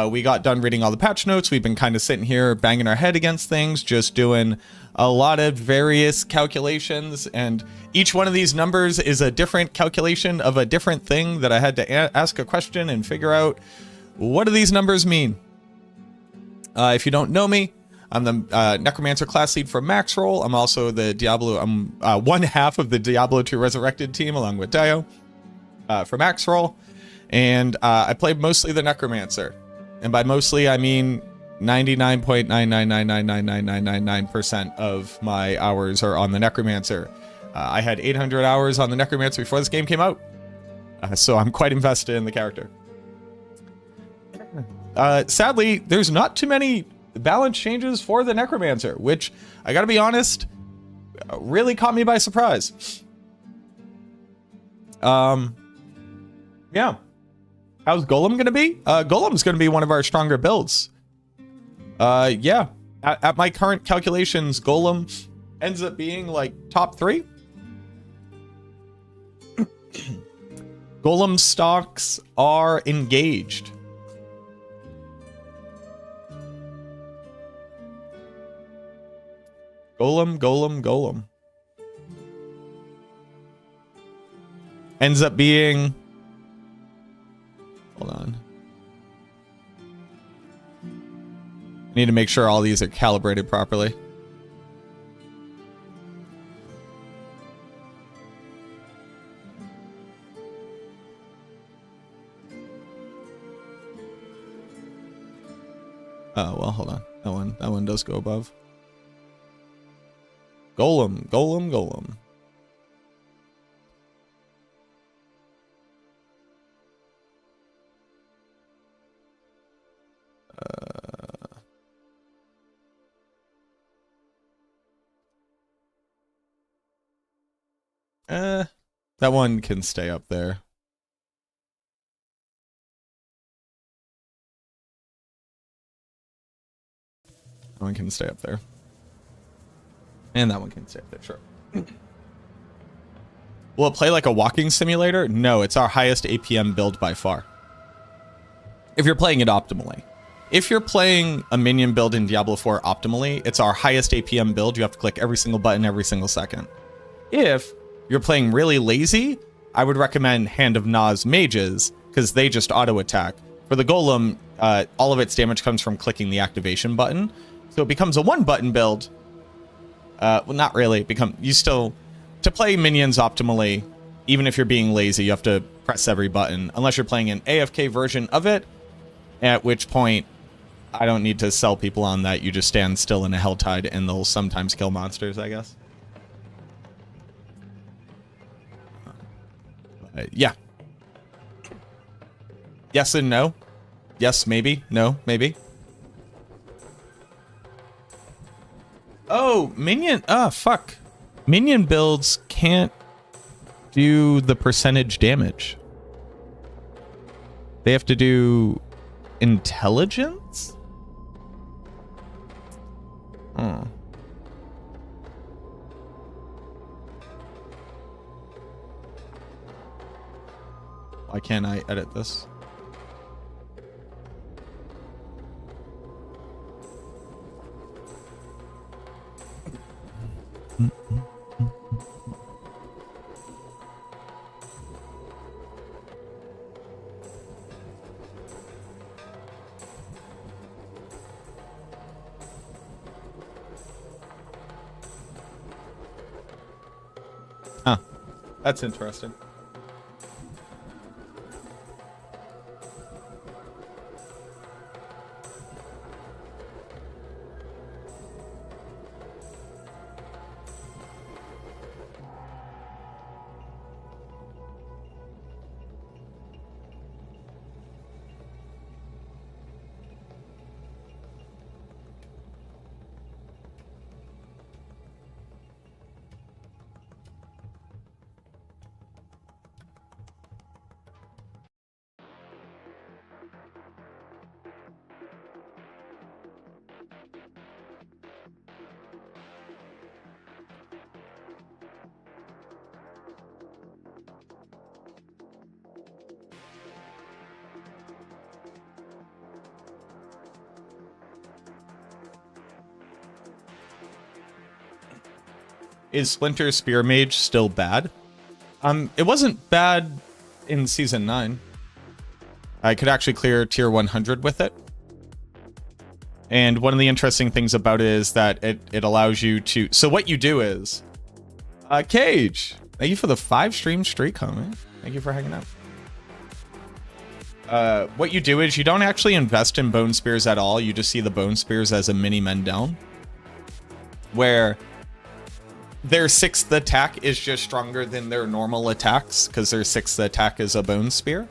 We got done reading all the patch notes. We've been kind of sitting here banging our head against things, just doing a lot of various calculations, and each one of these numbers is a different calculation of a different thing that I had to ask a question and figure out, what do these numbers mean? If you don't know me, I'm the Necromancer class lead for Max Roll. I'm also the Diablo, I'm one half of the Diablo 2 Resurrected team along with Dio for Max Roll, and I play mostly the Necromancer. And by mostly, I mean 99.999999999% of my hours are on the Necromancer. I had 800 hours on the Necromancer before this game came out, so I'm quite invested in the character. Sadly, there's not too many balance changes for the Necromancer, which, I gotta be honest, really caught me by surprise. Yeah. How's Golem gonna be? Golem's gonna be one of our stronger builds. Yeah. At my current calculations, Golem ends up being like top 3. Golem stocks are engaged. Golem. Ends up being... Hold on. I need to make sure all these are calibrated properly. Oh, well, hold on. That one does go above. Golem. That one can stay up there. That one can stay up there. And that one can stay up there, sure. Will it play like a walking simulator? No, it's our highest APM build by far. If you're playing it optimally. If you're playing a minion build in Diablo 4 optimally, it's our highest APM build. You have to click every single button every single second. If you're playing really lazy, I would recommend Hand of Nas Mages, because they just auto attack. For the Golem, all of its damage comes from clicking the activation button. So it becomes a 1-button build. Well, not really. To play minions optimally, even if you're being lazy, you have to press every button, unless you're playing an AFK version of it, at which point I don't need to sell people on that. You just stand still in a Helltide and they'll sometimes kill monsters, I guess. Yeah. Yes and no. Yes, maybe. No, maybe. Oh, minion. Fuck. Minion builds can't do the percentage damage. They have to do intelligence? Hmm. Why can't I edit this? Huh. That's interesting. Is Splinter Spear Mage still bad? It wasn't bad in Season 9. I could actually clear Tier 100 with it. And one of the interesting things about it is that it allows you to... So what you do is... Cage! Thank you for the 5 stream streak comment. Thank you for hanging out. What you do is you don't actually invest in Bone Spears at all. You just see the Bone Spears as a mini men down. Where... their 6th attack is just stronger than their normal attacks, because their 6th attack is a Bone Spear.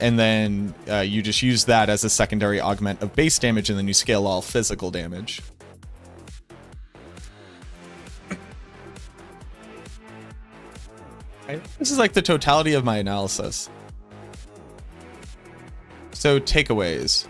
And then you just use that as a secondary augment of base damage, and then you scale all physical damage. This is like the totality of my analysis. So, takeaways.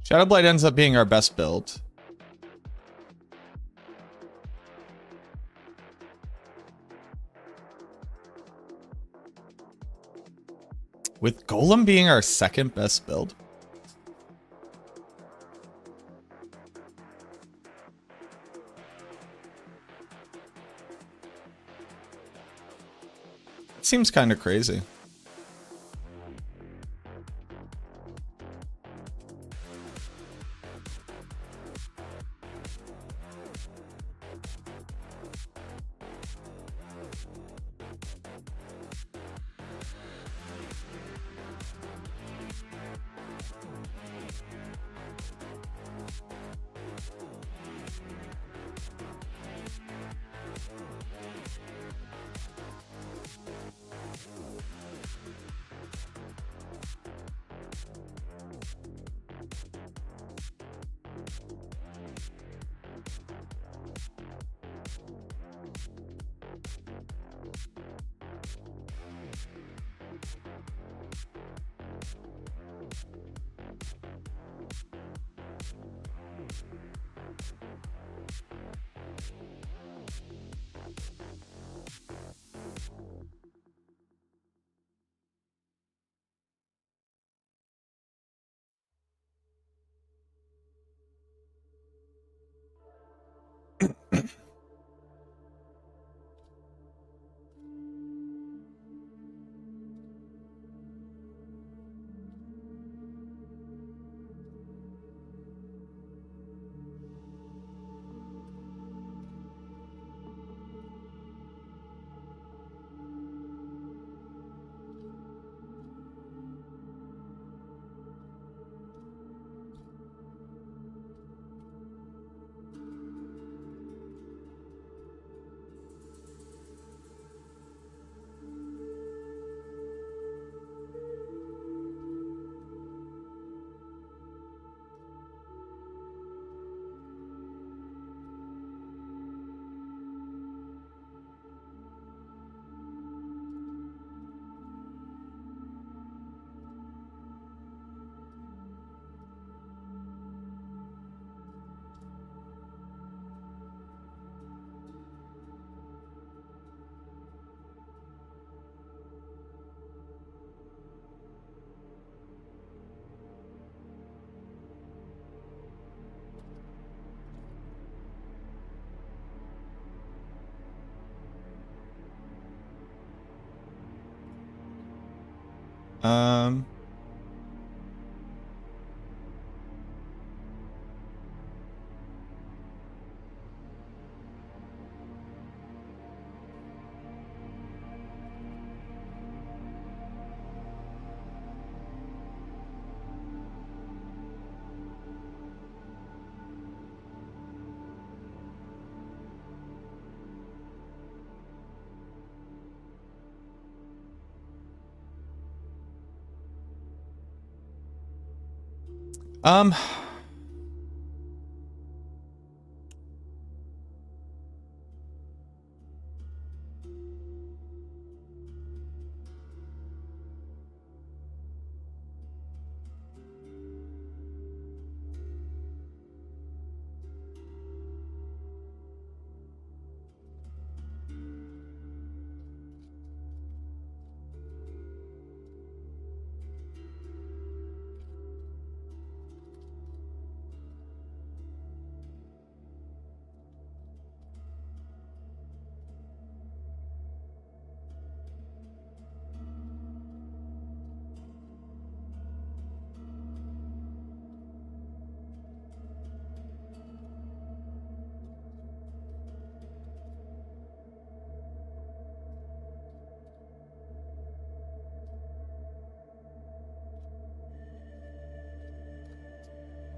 Shadowblight ends up being our best build. With Golem being our 2nd best build. It seems kind of crazy.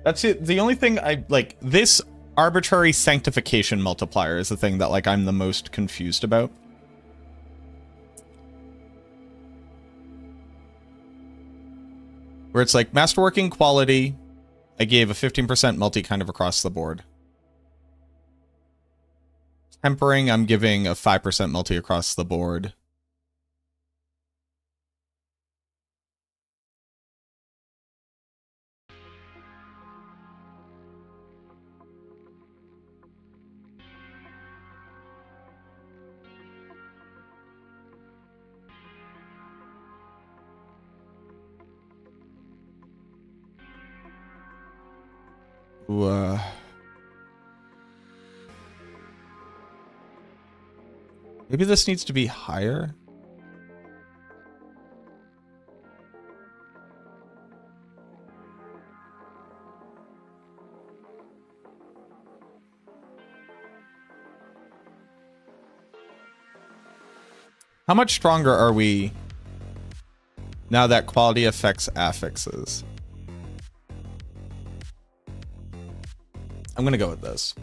That's it. The only thing I like, this arbitrary sanctification multiplier is the thing that like I'm the most confused about. Where it's like masterworking quality, I gave a 15% multi kind of across the board. Tempering, I'm giving a 5% multi across the board. Maybe this needs to be higher. How much stronger are we now that quality affects affixes? I'm gonna go with this.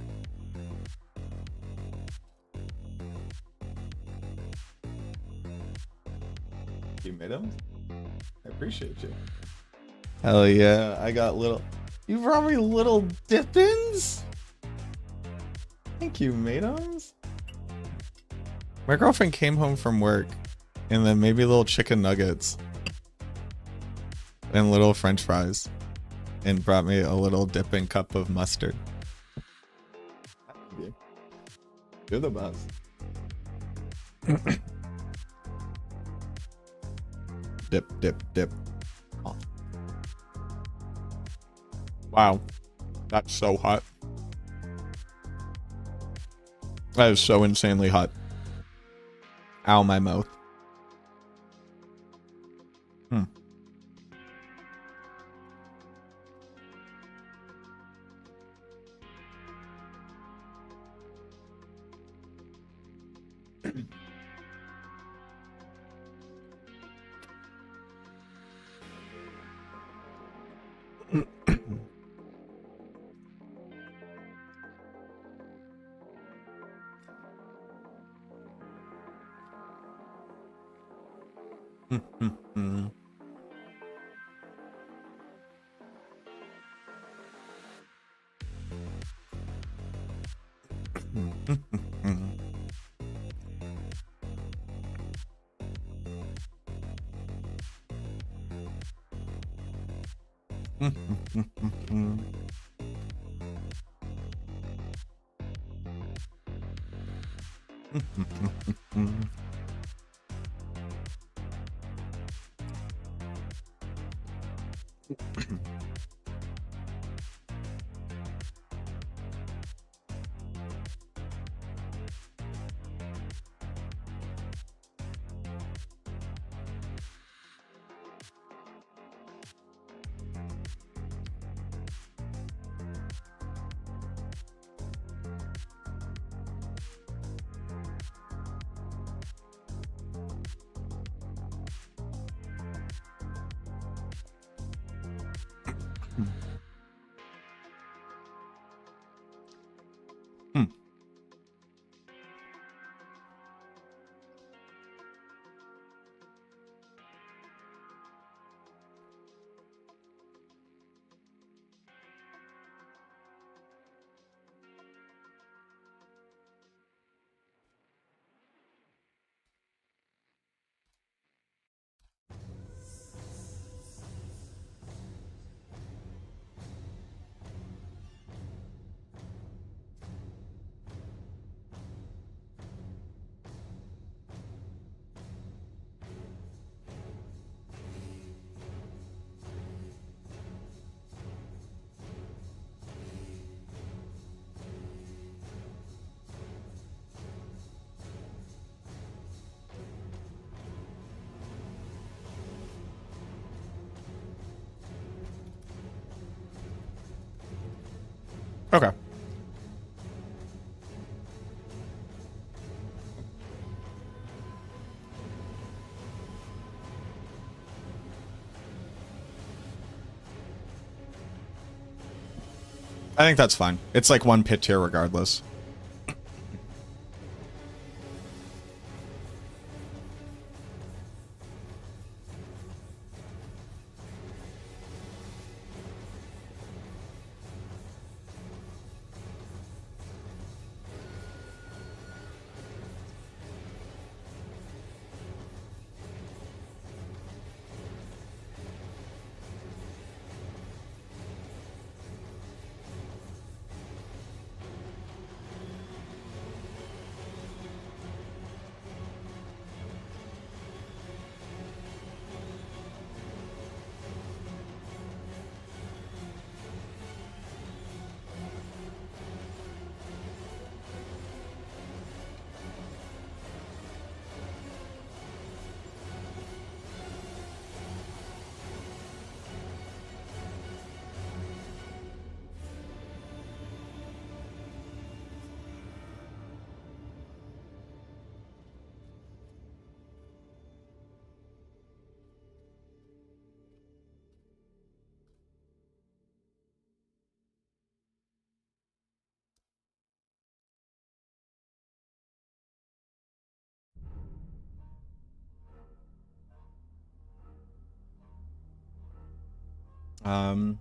You made them? I appreciate you. Hell yeah, I got little... You brought me little dip-ins? Thank you, Madams. My girlfriend came home from work and then maybe little chicken nuggets and little french fries and brought me a little dipping cup of mustard. You're the best. Dip, dip, dip. Oh. Wow. That's so hot. That is so insanely hot. Ow, my mouth. Okay. I think that's fine. It's like one pit tier regardless. Um,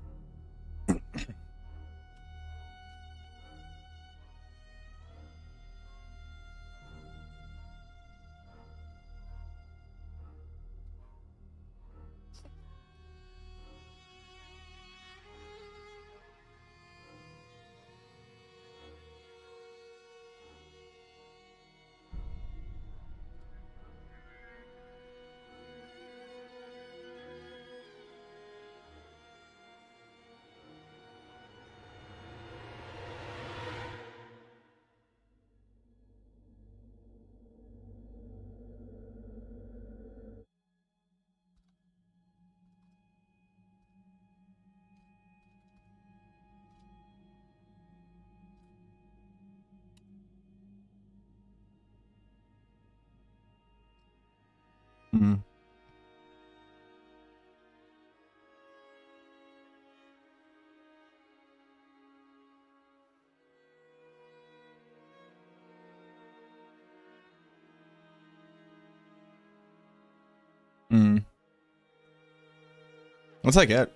mm. Mm. What's I get?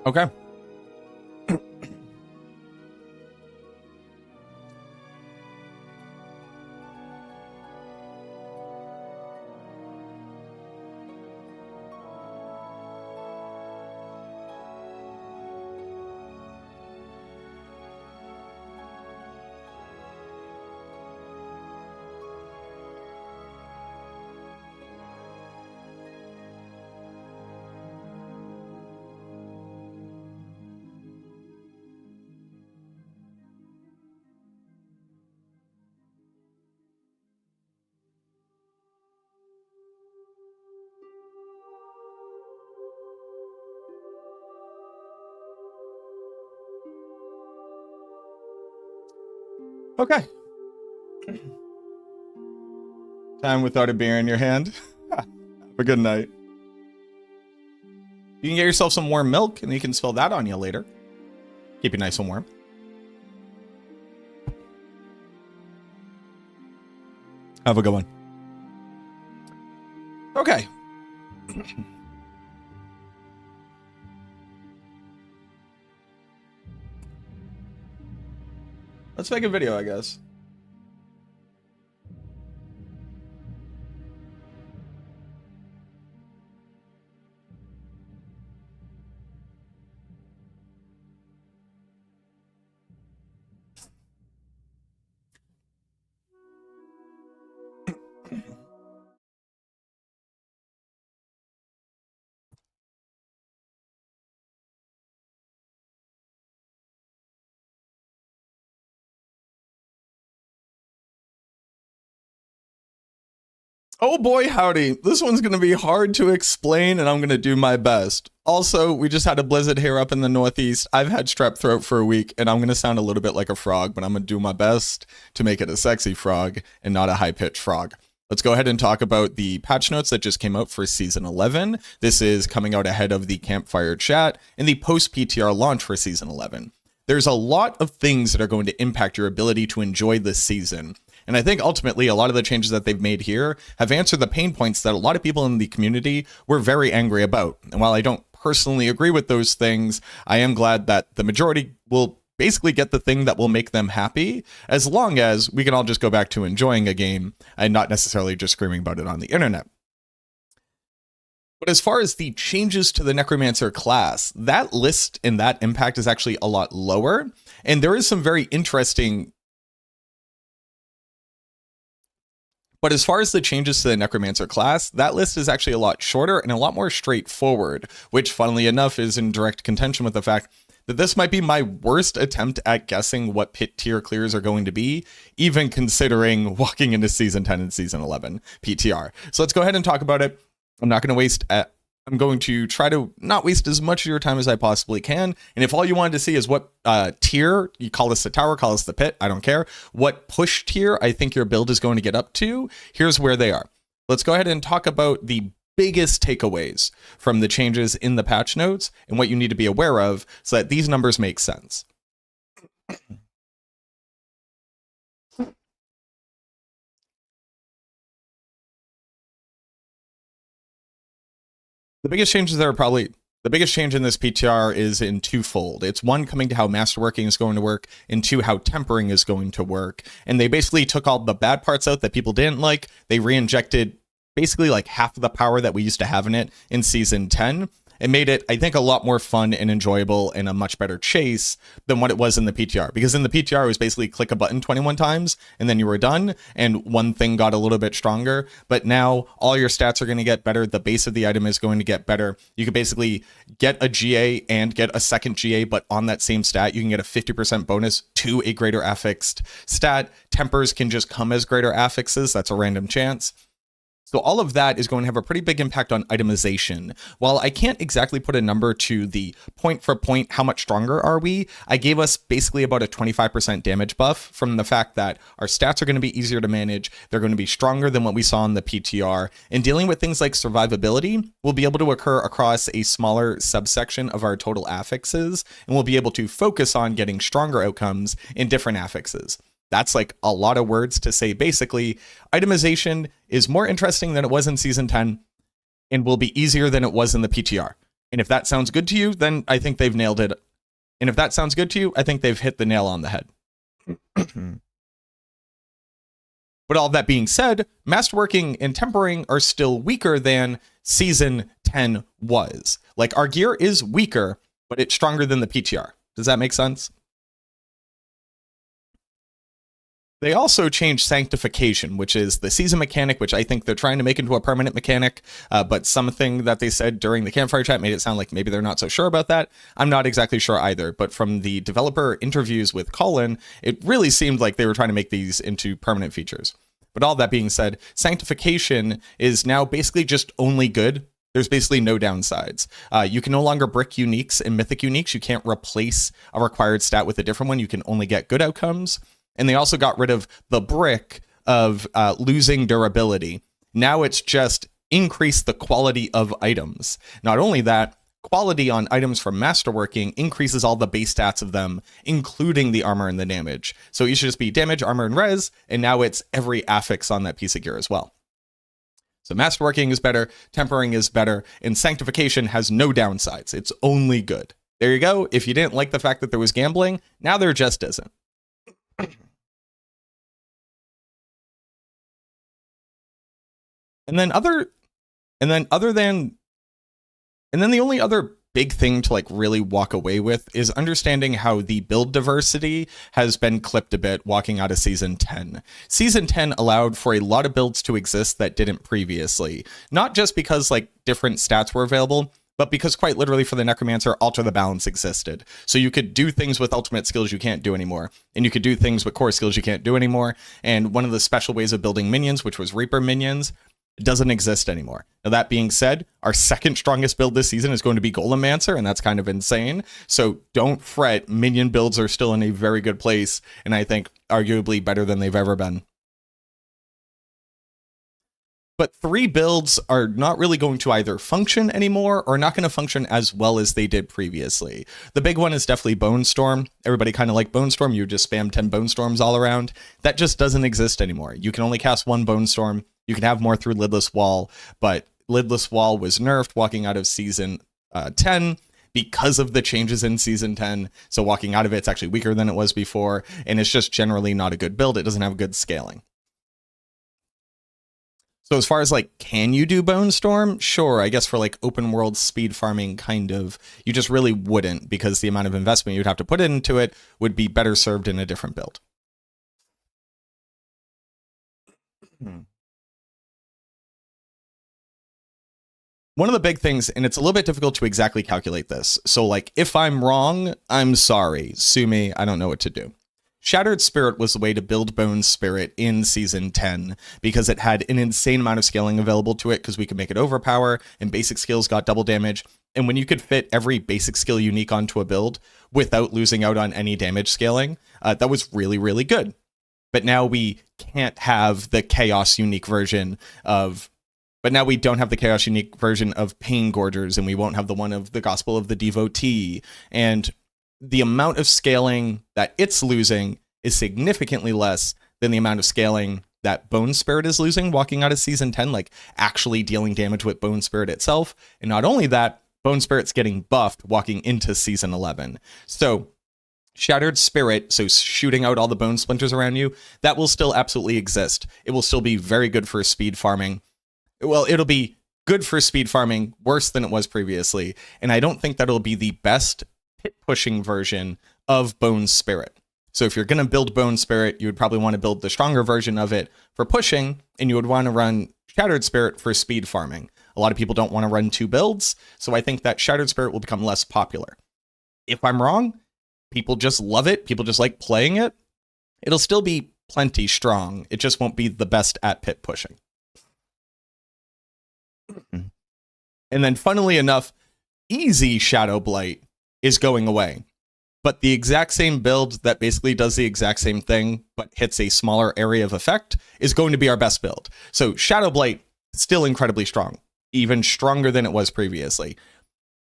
Okay. Okay. Time without a beer in your hand. Have a good night. You can get yourself some warm milk, and you can spill that on you later. Keep you nice and warm. Have a good one. Okay. Let's make a video, I guess. Oh boy, howdy. This one's going to be hard to explain, and I'm going to do my best. Also, we just had a blizzard here up in the Northeast. I've had strep throat for a week, and I'm going to sound a little bit like a frog, but I'm going to do my best to make it a sexy frog and not a high-pitched frog. Let's go ahead and talk about the patch notes that just came out for Season 11. This is coming out ahead of the Campfire chat and the post-PTR launch for Season 11. There's a lot of things that are going to impact your ability to enjoy this season. And I think ultimately a lot of the changes that they've made here have answered the pain points that a lot of people in the community were very angry about. And while I don't personally agree with those things, I am glad that the majority will basically get the thing that will make them happy, as long as we can all just go back to enjoying a game and not necessarily just screaming about it on the internet. But as far as the changes to the Necromancer class, that list and that impact is actually a lot lower. And there is some very interesting... But as far as the changes to the Necromancer class, that list is actually a lot shorter and a lot more straightforward, which funnily enough is in direct contention with the fact that this might be my worst attempt at guessing what pit tier clears are going to be, even considering walking into Season 10 and Season 11 PTR. So let's go ahead and talk about it. I'm not going to waste... I'm going to try to not waste as much of your time as I possibly can. And if all you wanted to see is what tier, you call this the tower, call this the pit, I don't care, what push tier I think your build is going to get up to, here's where they are. Let's go ahead and talk about the biggest takeaways from the changes in the patch notes and what you need to be aware of so that these numbers make sense. The biggest changes that are probably the biggest change in this PTR is in twofold. It's one, coming to how masterworking is going to work, and two, how tempering is going to work. And they basically took all the bad parts out that people didn't like. They re-injected basically like half of the power that we used to have in it in Season 10. It made it, I think, a lot more fun and enjoyable and a much better chase than what it was in the PTR. Because in the PTR, it was basically click a button 21 times and then you were done, and one thing got a little bit stronger. But now all your stats are going to get better. The base of the item is going to get better. You could basically get a GA and get a second GA, but on that same stat, you can get a 50% bonus to a greater affixed stat. Tempers can just come as greater affixes. That's a random chance. So all of that is going to have a pretty big impact on itemization. While I can't exactly put a number to the point for point, how much stronger are we, I gave us basically about a 25% damage buff from the fact that our stats are going to be easier to manage. They're going to be stronger than what we saw in the PTR. And dealing with things like survivability will be able to occur across a smaller subsection of our total affixes, and we'll be able to focus on getting stronger outcomes in different affixes. That's like a lot of words to say. Basically, itemization is more interesting than it was in Season 10 and will be easier than it was in the PTR. And if that sounds good to you, then I think they've nailed it. And if that sounds good to you, I think they've hit the nail on the head. But all that being said, Masterworking and Tempering are still weaker than Season 10 was. Like, our gear is weaker, but it's stronger than the PTR. Does that make sense? They also changed Sanctification, which is the season mechanic, which I think they're trying to make into a permanent mechanic, but something that they said during the Campfire chat made it sound like maybe they're not so sure about that. I'm not exactly sure either, but from the developer interviews with Colin, it really seemed like they were trying to make these into permanent features. But all that being said, Sanctification is now basically just only good. There's basically no downsides. You can no longer brick uniques and mythic uniques. You can't replace a required stat with a different one. You can only get good outcomes. And they also got rid of the brick of losing durability. Now it's just increase the quality of items. Not only that, quality on items from Masterworking increases all the base stats of them, including the armor and the damage. So it used to just be damage, armor, and res, and now it's every affix on that piece of gear as well. So Masterworking is better, Tempering is better, and Sanctification has no downsides. It's only good. There you go. If you didn't like the fact that there was gambling, now there just isn't. And then the only other big thing to like really walk away with is understanding how the build diversity has been clipped a bit walking out of Season 10. Season 10 allowed for a lot of builds to exist that didn't previously. Not just because like different stats were available, but because quite literally for the Necromancer, Alter the Balance existed. So you could do things with ultimate skills you can't do anymore. And you could do things with core skills you can't do anymore. And one of the special ways of building minions, which was Reaper minions, doesn't exist anymore. Now, that being said, our second strongest build this season is going to be Golemancer, and that's kind of insane. So don't fret, minion builds are still in a very good place, and I think arguably better than they've ever been. But 3 builds are not really going to either function anymore or not going to function as well as they did previously. The big one is definitely Bone Storm. Everybody kind of like Bone Storm. You just spam 10 Bone Storms all around. That just doesn't exist anymore. You can only cast 1 Bone Storm. You can have more through Lidless Wall, but Lidless Wall was nerfed walking out of Season 10 because of the changes in Season 10. So walking out of it, it's actually weaker than it was before, and it's just generally not a good build. It doesn't have good scaling. So as far as like, can you do Bone Storm? Sure, I guess for like open world speed farming, kind of. You just really wouldn't, because the amount of investment you'd have to put into it would be better served in a different build. One of the big things, and it's a little bit difficult to exactly calculate this, so like, if I'm wrong, I'm sorry. Sue me, I don't know what to do. Shattered Spirit was the way to build Bone Spirit in Season 10, because it had an insane amount of scaling available to it, because we could make it overpower, and basic skills got double damage, and when you could fit every basic skill unique onto a build without losing out on any damage scaling, that was really, really good. But now we can't have the Chaos unique version of... But now we don't have the Chaos unique version of Pain Gorgers, and we won't have the one of the Gospel of the Devotee. And the amount of scaling that it's losing is significantly less than the amount of scaling that Bone Spirit is losing walking out of Season 10, like actually dealing damage with Bone Spirit itself. And not only that, Bone Spirit's getting buffed walking into Season 11. So Shattered Spirit, so shooting out all the bone splinters around you, that will still absolutely exist. It will still be very good for speed farming. Well, it'll be good for speed farming, worse than it was previously, and I don't think that it'll be the best pit-pushing version of Bone Spirit. So if you're going to build Bone Spirit, you would probably want to build the stronger version of it for pushing, and you would want to run Shattered Spirit for speed farming. A lot of people don't want to run 2 builds, so I think that Shattered Spirit will become less popular. If I'm wrong, people just love it, people just like playing it, it'll still be plenty strong, it just won't be the best at pit pushing. And then, funnily enough, easy Shadow Blight is going away. But the exact same build that basically does the exact same thing, but hits a smaller area of effect, is going to be our best build. So Shadow Blight, still incredibly strong. Even stronger than it was previously.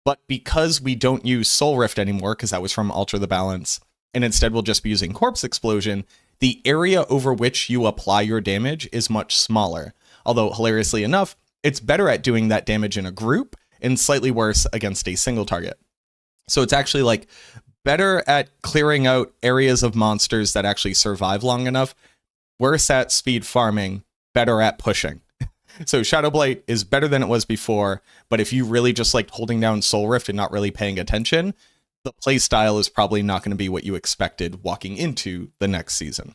But because we don't use Soul Rift anymore, because that was from Alter the Balance, and instead we'll just be using Corpse Explosion, the area over which you apply your damage is much smaller. Although, hilariously enough, it's better at doing that damage in a group and slightly worse against a single target. So it's actually like better at clearing out areas of monsters that actually survive long enough, worse at speed farming, better at pushing. So Shadowblight is better than it was before, but if you really just like holding down Soul Rift and not really paying attention, the playstyle is probably not going to be what you expected walking into the next season.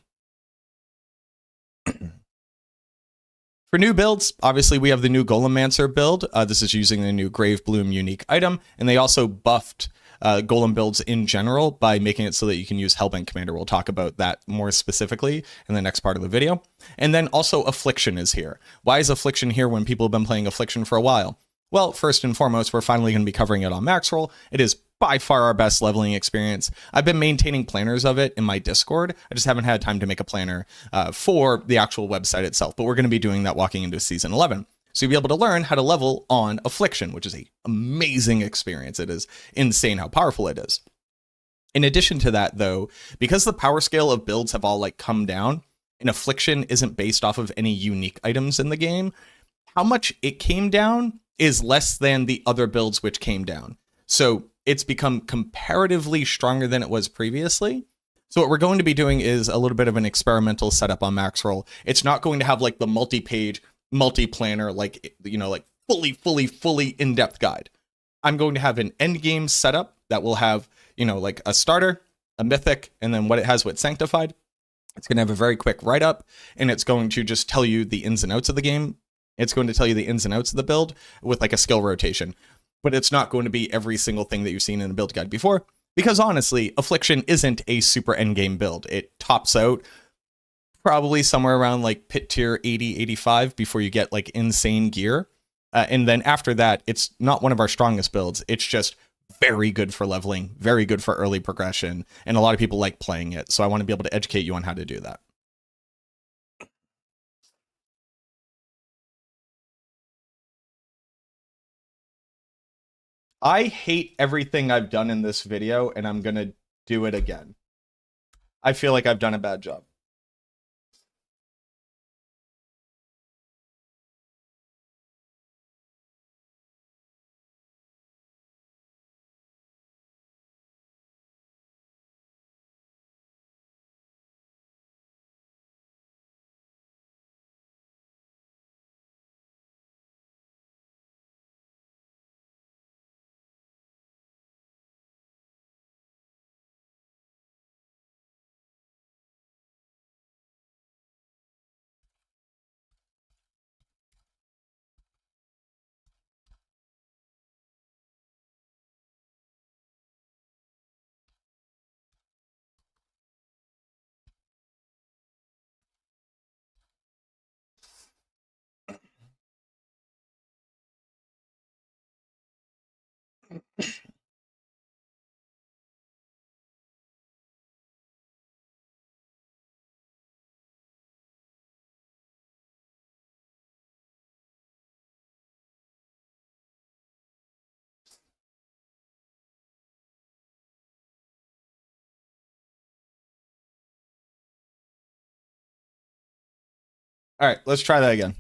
For new builds, obviously we have the new Golemancer build. This is using the new Grave Bloom unique item, and they also buffed Golem builds in general by making it so that you can use Hellbent Commander. We'll talk about that more specifically in the next part of the video. And then also Affliction is here. Why is Affliction here when people have been playing Affliction for a while? Well, first and foremost, we're finally going to be covering it on Maxroll. It is by far our best leveling experience. I've been maintaining planners of it in my Discord. I just haven't had time to make a planner for the actual website itself, but we're going to be doing that walking into Season 11. So you'll be able to learn how to level on Affliction, which is an amazing experience. It is insane how powerful it is. In addition to that, though, because the power scale of builds have all like come down, and Affliction isn't based off of any unique items in the game, how much it came down is less than the other builds which came down. So it's become comparatively stronger than it was previously. So what we're going to be doing is a little bit of an experimental setup on Maxroll. It's not going to have like the multi-page, multi-planner, like, you know, like fully in-depth guide. I'm going to have an end game setup that will have, you know, like a starter, a mythic, and then what it has with Sanctified. It's going to have a very quick write-up, and it's going to just tell you the ins and outs of the game. It's going to tell you the ins and outs of the build with like a skill rotation. But it's not going to be every single thing that you've seen in a build guide before, because honestly, Affliction isn't a super endgame build. It tops out probably somewhere around like pit tier 80, 85 before you get like insane gear. And then after that, it's not one of our strongest builds. It's just very good for leveling, very good for early progression, and a lot of people like playing it. So I want to be able to educate you on how to do that. I hate everything I've done in this video, and I'm going to do it again. I feel like I've done a bad job. All right, let's try that again.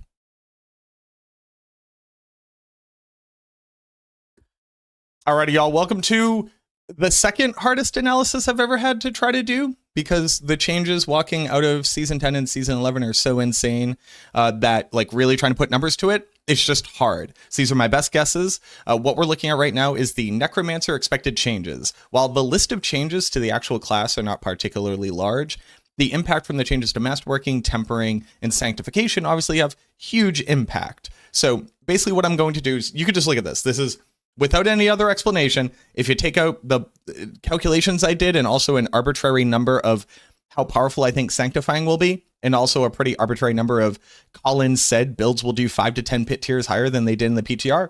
Alrighty, y'all, welcome to the second hardest analysis I've ever had to try to do, because the changes walking out of Season 10 and Season 11 are so insane that like really trying to put numbers to it, it's just hard. So these are my best guesses. What we're looking at right now is the Necromancer expected changes. While the list of changes to the actual class are not particularly large, the impact from the changes to masterworking, tempering, and sanctification obviously have huge impact. So basically what I'm going to do is, you could just look at this. This is without any other explanation. If you take out the calculations I did and also an arbitrary number of how powerful I think sanctifying will be, and also a pretty arbitrary number of Collins said builds will do 5 to 10 pit tiers higher than they did in the PTR,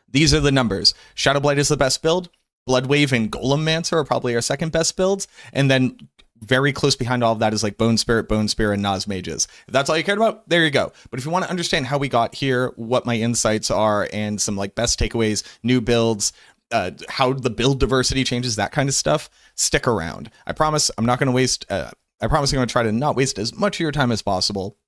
these are the numbers. Shadowblight is the best build. Bloodwave and Golemancer are probably our second best builds. And then very close behind all of that is like Bone Spear, and Nas Mages. If that's all you cared about, there you go. But if you want to understand how we got here, what my insights are, and some like best takeaways, new builds, how the build diversity changes, that kind of stuff, stick around. I promise I'm not going to waste, I promise I'm going to try to not waste as much of your time as possible.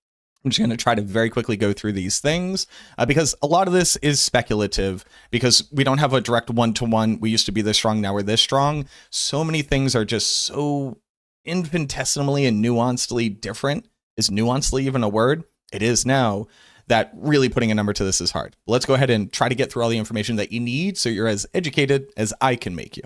I'm just going to try to very quickly go through these things because a lot of this is speculative because we don't have a direct one-to-one. We used to be this strong, now we're this strong. So many things are just so infinitesimally and nuancedly different. Is nuancedly even a word? It is now. That really putting a number to this is hard. Let's go ahead and try to get through all the information that you need so you're as educated as I can make you.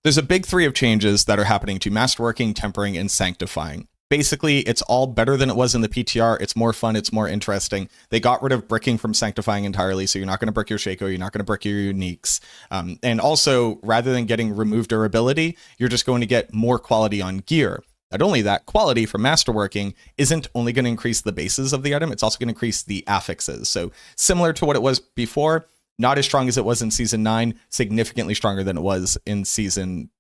There's a big three of changes that are happening to Masterworking, Tempering, and Sanctifying. Basically, it's all better than it was in the PTR. It's more fun. It's more interesting. They got rid of bricking from Sanctifying entirely, so you're not going to brick your Shaco. You're not going to brick your Uniques. And also, rather than getting removed durability, you're just going to get more quality on gear. Not only that, quality from Masterworking isn't only going to increase the bases of the item, it's also going to increase the affixes. So similar to what it was before, not as strong as it was in Season 9, significantly stronger than it was in Season...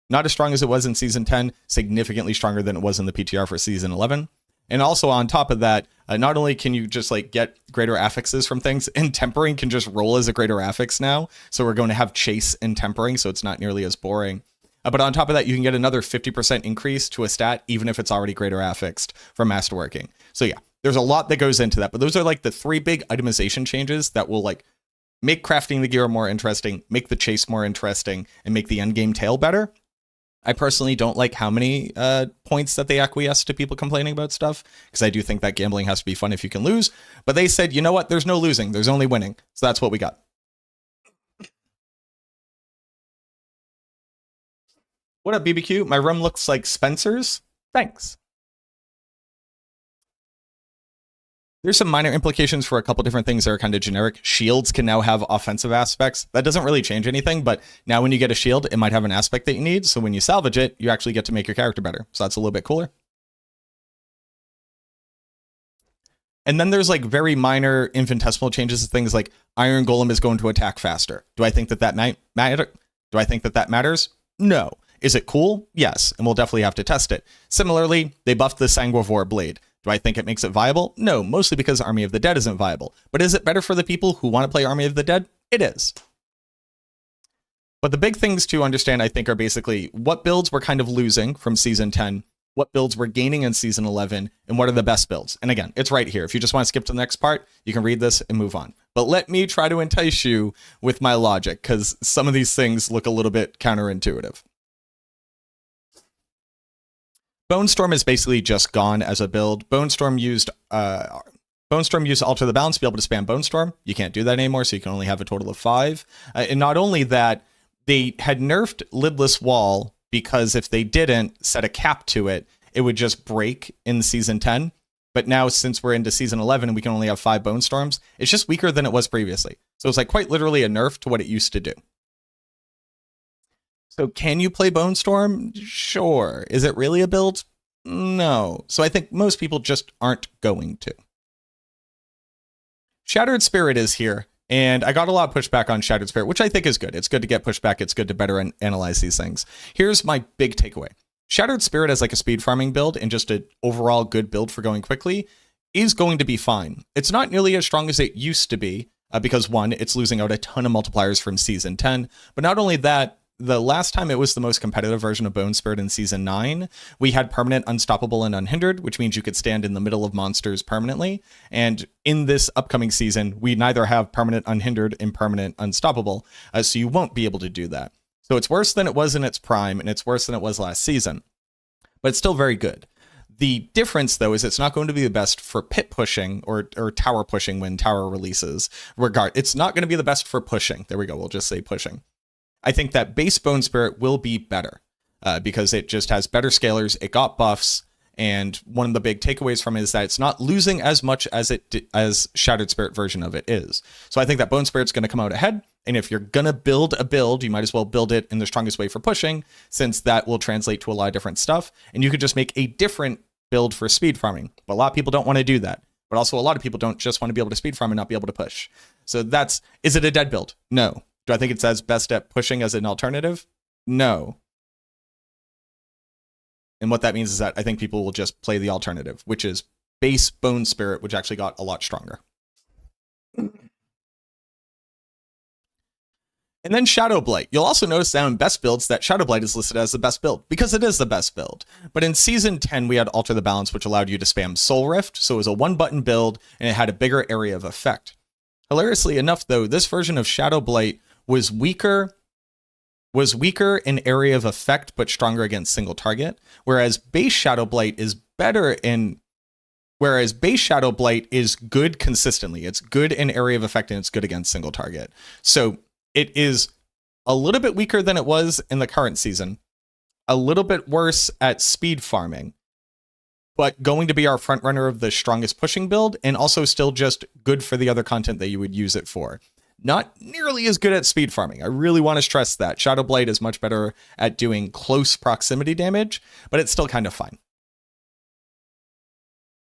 Not as strong as it was in Season 10, significantly stronger than it was in the PTR for Season 11. And also on top of that, not only can you just like get greater affixes from things, and Tempering can just roll as a greater affix now. So we're going to have Chase and Tempering, so it's not nearly as boring. But on top of that, you can get another 50% increase to a stat, even if it's already greater affixed from Masterworking. So yeah, there's a lot that goes into that. But those are like the three big itemization changes that will like make crafting the gear more interesting, make the chase more interesting, and make the endgame tail better. I personally don't like how many points that they acquiesce to people complaining about stuff, because I do think that gambling has to be fun if you can lose. But they said, you know what? There's no losing. There's only winning. So that's what we got. What up, BBQ? My room looks like Spencer's. Thanks. There's some minor implications for a couple different things that are kind of generic. Shields can now have offensive aspects. That doesn't really change anything, but now when you get a shield, it might have an aspect that you need. So when you salvage it, you actually get to make your character better. So that's a little bit cooler. And then there's like very minor infinitesimal changes to things like Iron Golem is going to attack faster. Do I think that that might matter? Do I think that that matters? No. Is it cool? Yes, and we'll definitely have to test it. Similarly, they buffed the Sanguivore Blade. Do I think it makes it viable? No, mostly because Army of the Dead isn't viable. But is it better for the people who want to play Army of the Dead? It is. But the big things to understand, I think, are basically what builds we're kind of losing from Season 10, what builds we're gaining in Season 11, and what are the best builds. And again, it's right here. If you just want to skip to the next part, you can read this and move on. But let me try to entice you with my logic, because some of these things look a little bit counterintuitive. Bonestorm is basically just gone as a build. Bonestorm used Alter the Balance to be able to spam Bonestorm. You can't do that anymore, so you can only have a total of 5. And not only that, they had nerfed Lidless Wall because if they didn't set a cap to it, it would just break in Season 10. But now, since we're into Season 11 and we can only have 5 Bonestorms, it's just weaker than it was previously. So it's like quite literally a nerf to what it used to do. So can you play Bonestorm? Sure. Is it really a build? No. So I think most people just aren't going to. Shattered Spirit is here, and I got a lot of pushback on Shattered Spirit, which I think is good. It's good to get pushback. It's good to better analyze these things. Here's my big takeaway. Shattered Spirit as like a speed farming build and just an overall good build for going quickly is going to be fine. It's not nearly as strong as it used to be because one, it's losing out a ton of multipliers from Season 10, but not only that, the last time it was the most competitive version of Bone Spirit in Season 9, we had permanent Unstoppable and Unhindered, which means you could stand in the middle of monsters permanently. And in this upcoming season, we neither have permanent Unhindered and permanent Unstoppable, so you won't be able to do that. So it's worse than it was in its prime, and it's worse than it was last season. But it's still very good. The difference, though, is it's not going to be the best for pit pushing or tower pushing when tower releases. It's not going to be the best for pushing. There we go. We'll just say pushing. I think that base Bone Spirit will be better because it just has better scalers. It got buffs. And one of the big takeaways from it is that it's not losing as much as as Shattered Spirit version of it is. So I think that Bone Spirit's going to come out ahead. And if you're going to build a build, you might as well build it in the strongest way for pushing, since that will translate to a lot of different stuff. And you could just make a different build for speed farming. But a lot of people don't want to do that. But also a lot of people don't just want to be able to speed farm and not be able to push. So is it a dead build? No. Do I think it's as best at pushing as an alternative? No. And what that means is that I think people will just play the alternative, which is base Bone Spirit, which actually got a lot stronger. And then Shadow Blight. You'll also notice now in best builds that Shadow Blight is listed as the best build because it is the best build. But in Season 10, we had Alter the Balance, which allowed you to spam Soul Rift. So it was a one-button build, and it had a bigger area of effect. Hilariously enough, though, this version of Shadow Blight was weaker in area of effect, but stronger against single target. Whereas base Shadow Blight is good consistently. It's good in area of effect, and it's good against single target. So it is a little bit weaker than it was in the current season, a little bit worse at speed farming, but going to be our front runner of the strongest pushing build, and also still just good for the other content that you would use it for. Not nearly as good at speed farming. I really want to stress that. Shadow Blade is much better at doing close proximity damage, but it's still kind of fine.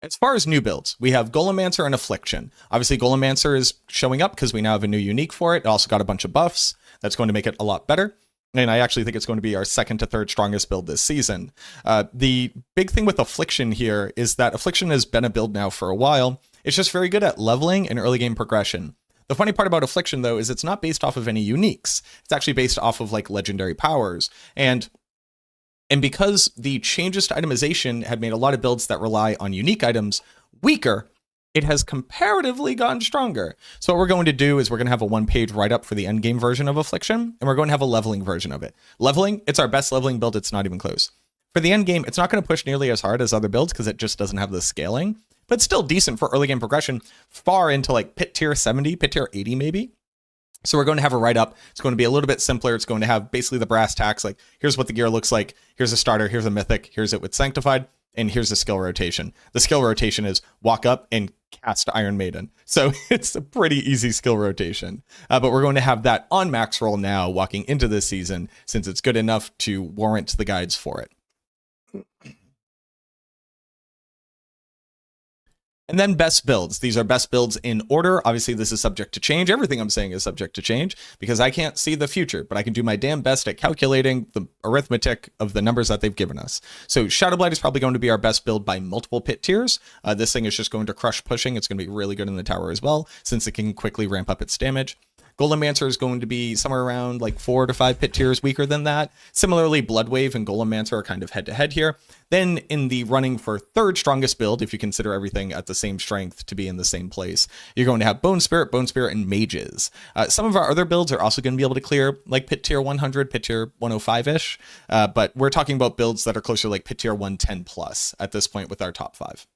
As far as new builds, we have Golemancer and Affliction. Obviously, Golemancer is showing up because we now have a new unique for it. It also got a bunch of buffs. That's going to make it a lot better. And I actually think it's going to be our second to third strongest build this season. The big thing with Affliction here is that Affliction has been a build now for a while. It's just very good at leveling and early game progression. The funny part about Affliction, though, is it's not based off of any uniques. It's actually based off of like legendary powers. And because the changes to itemization had made a lot of builds that rely on unique items weaker, it has comparatively gotten stronger. So what we're going to do is we're going to have a one-page write-up for the endgame version of Affliction, and we're going to have a leveling version of it. Leveling, it's our best leveling build. It's not even close. For the endgame, it's not going to push nearly as hard as other builds because it just doesn't have the scaling, but it's still decent for early game progression, far into like pit tier 70, pit tier 80 maybe. So we're going to have a write-up. It's going to be a little bit simpler. It's going to have basically the brass tacks, like here's what the gear looks like, here's a starter, here's a mythic, here's it with Sanctified, and here's the skill rotation. The skill rotation is walk up and cast Iron Maiden. So it's a pretty easy skill rotation. But we're going to have that on max roll now walking into this season since it's good enough to warrant the guides for it. And then best builds. These are best builds in order. Obviously, this is subject to change. Everything I'm saying is subject to change because I can't see the future, but I can do my damn best at calculating the arithmetic of the numbers that they've given us. So Shadow Blight is probably going to be our best build by multiple pit tiers. This thing is just going to crush pushing. It's going to be really good in the tower as well, since it can quickly ramp up its damage. Golemancer is going to be somewhere around like 4 to 5 pit tiers weaker than that. Similarly, Bloodwave and Golemancer are kind of head-to-head here. Then in the running for third strongest build, if you consider everything at the same strength to be in the same place, you're going to have Bone Spirit, and Mages. Some of our other builds are also going to be able to clear like pit tier 100, pit tier 105-ish, but we're talking about builds that are closer to like pit tier 110 plus at this point with our top 5.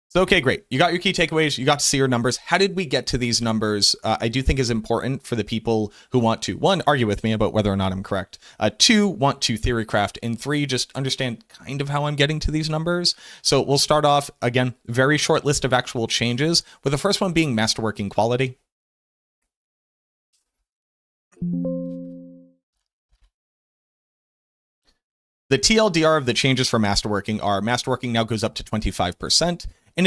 So, okay, great. You got your key takeaways. You got to see your numbers. How did we get to these numbers? I do think is important for the people who want to, 1, argue with me about whether or not I'm correct. 2, want to Theorycraft. And 3, just understand kind of how I'm getting to these numbers. So we'll start off, again, very short list of actual changes, with the first one being masterworking quality. The TLDR of the changes for masterworking are masterworking now goes up to 25%. And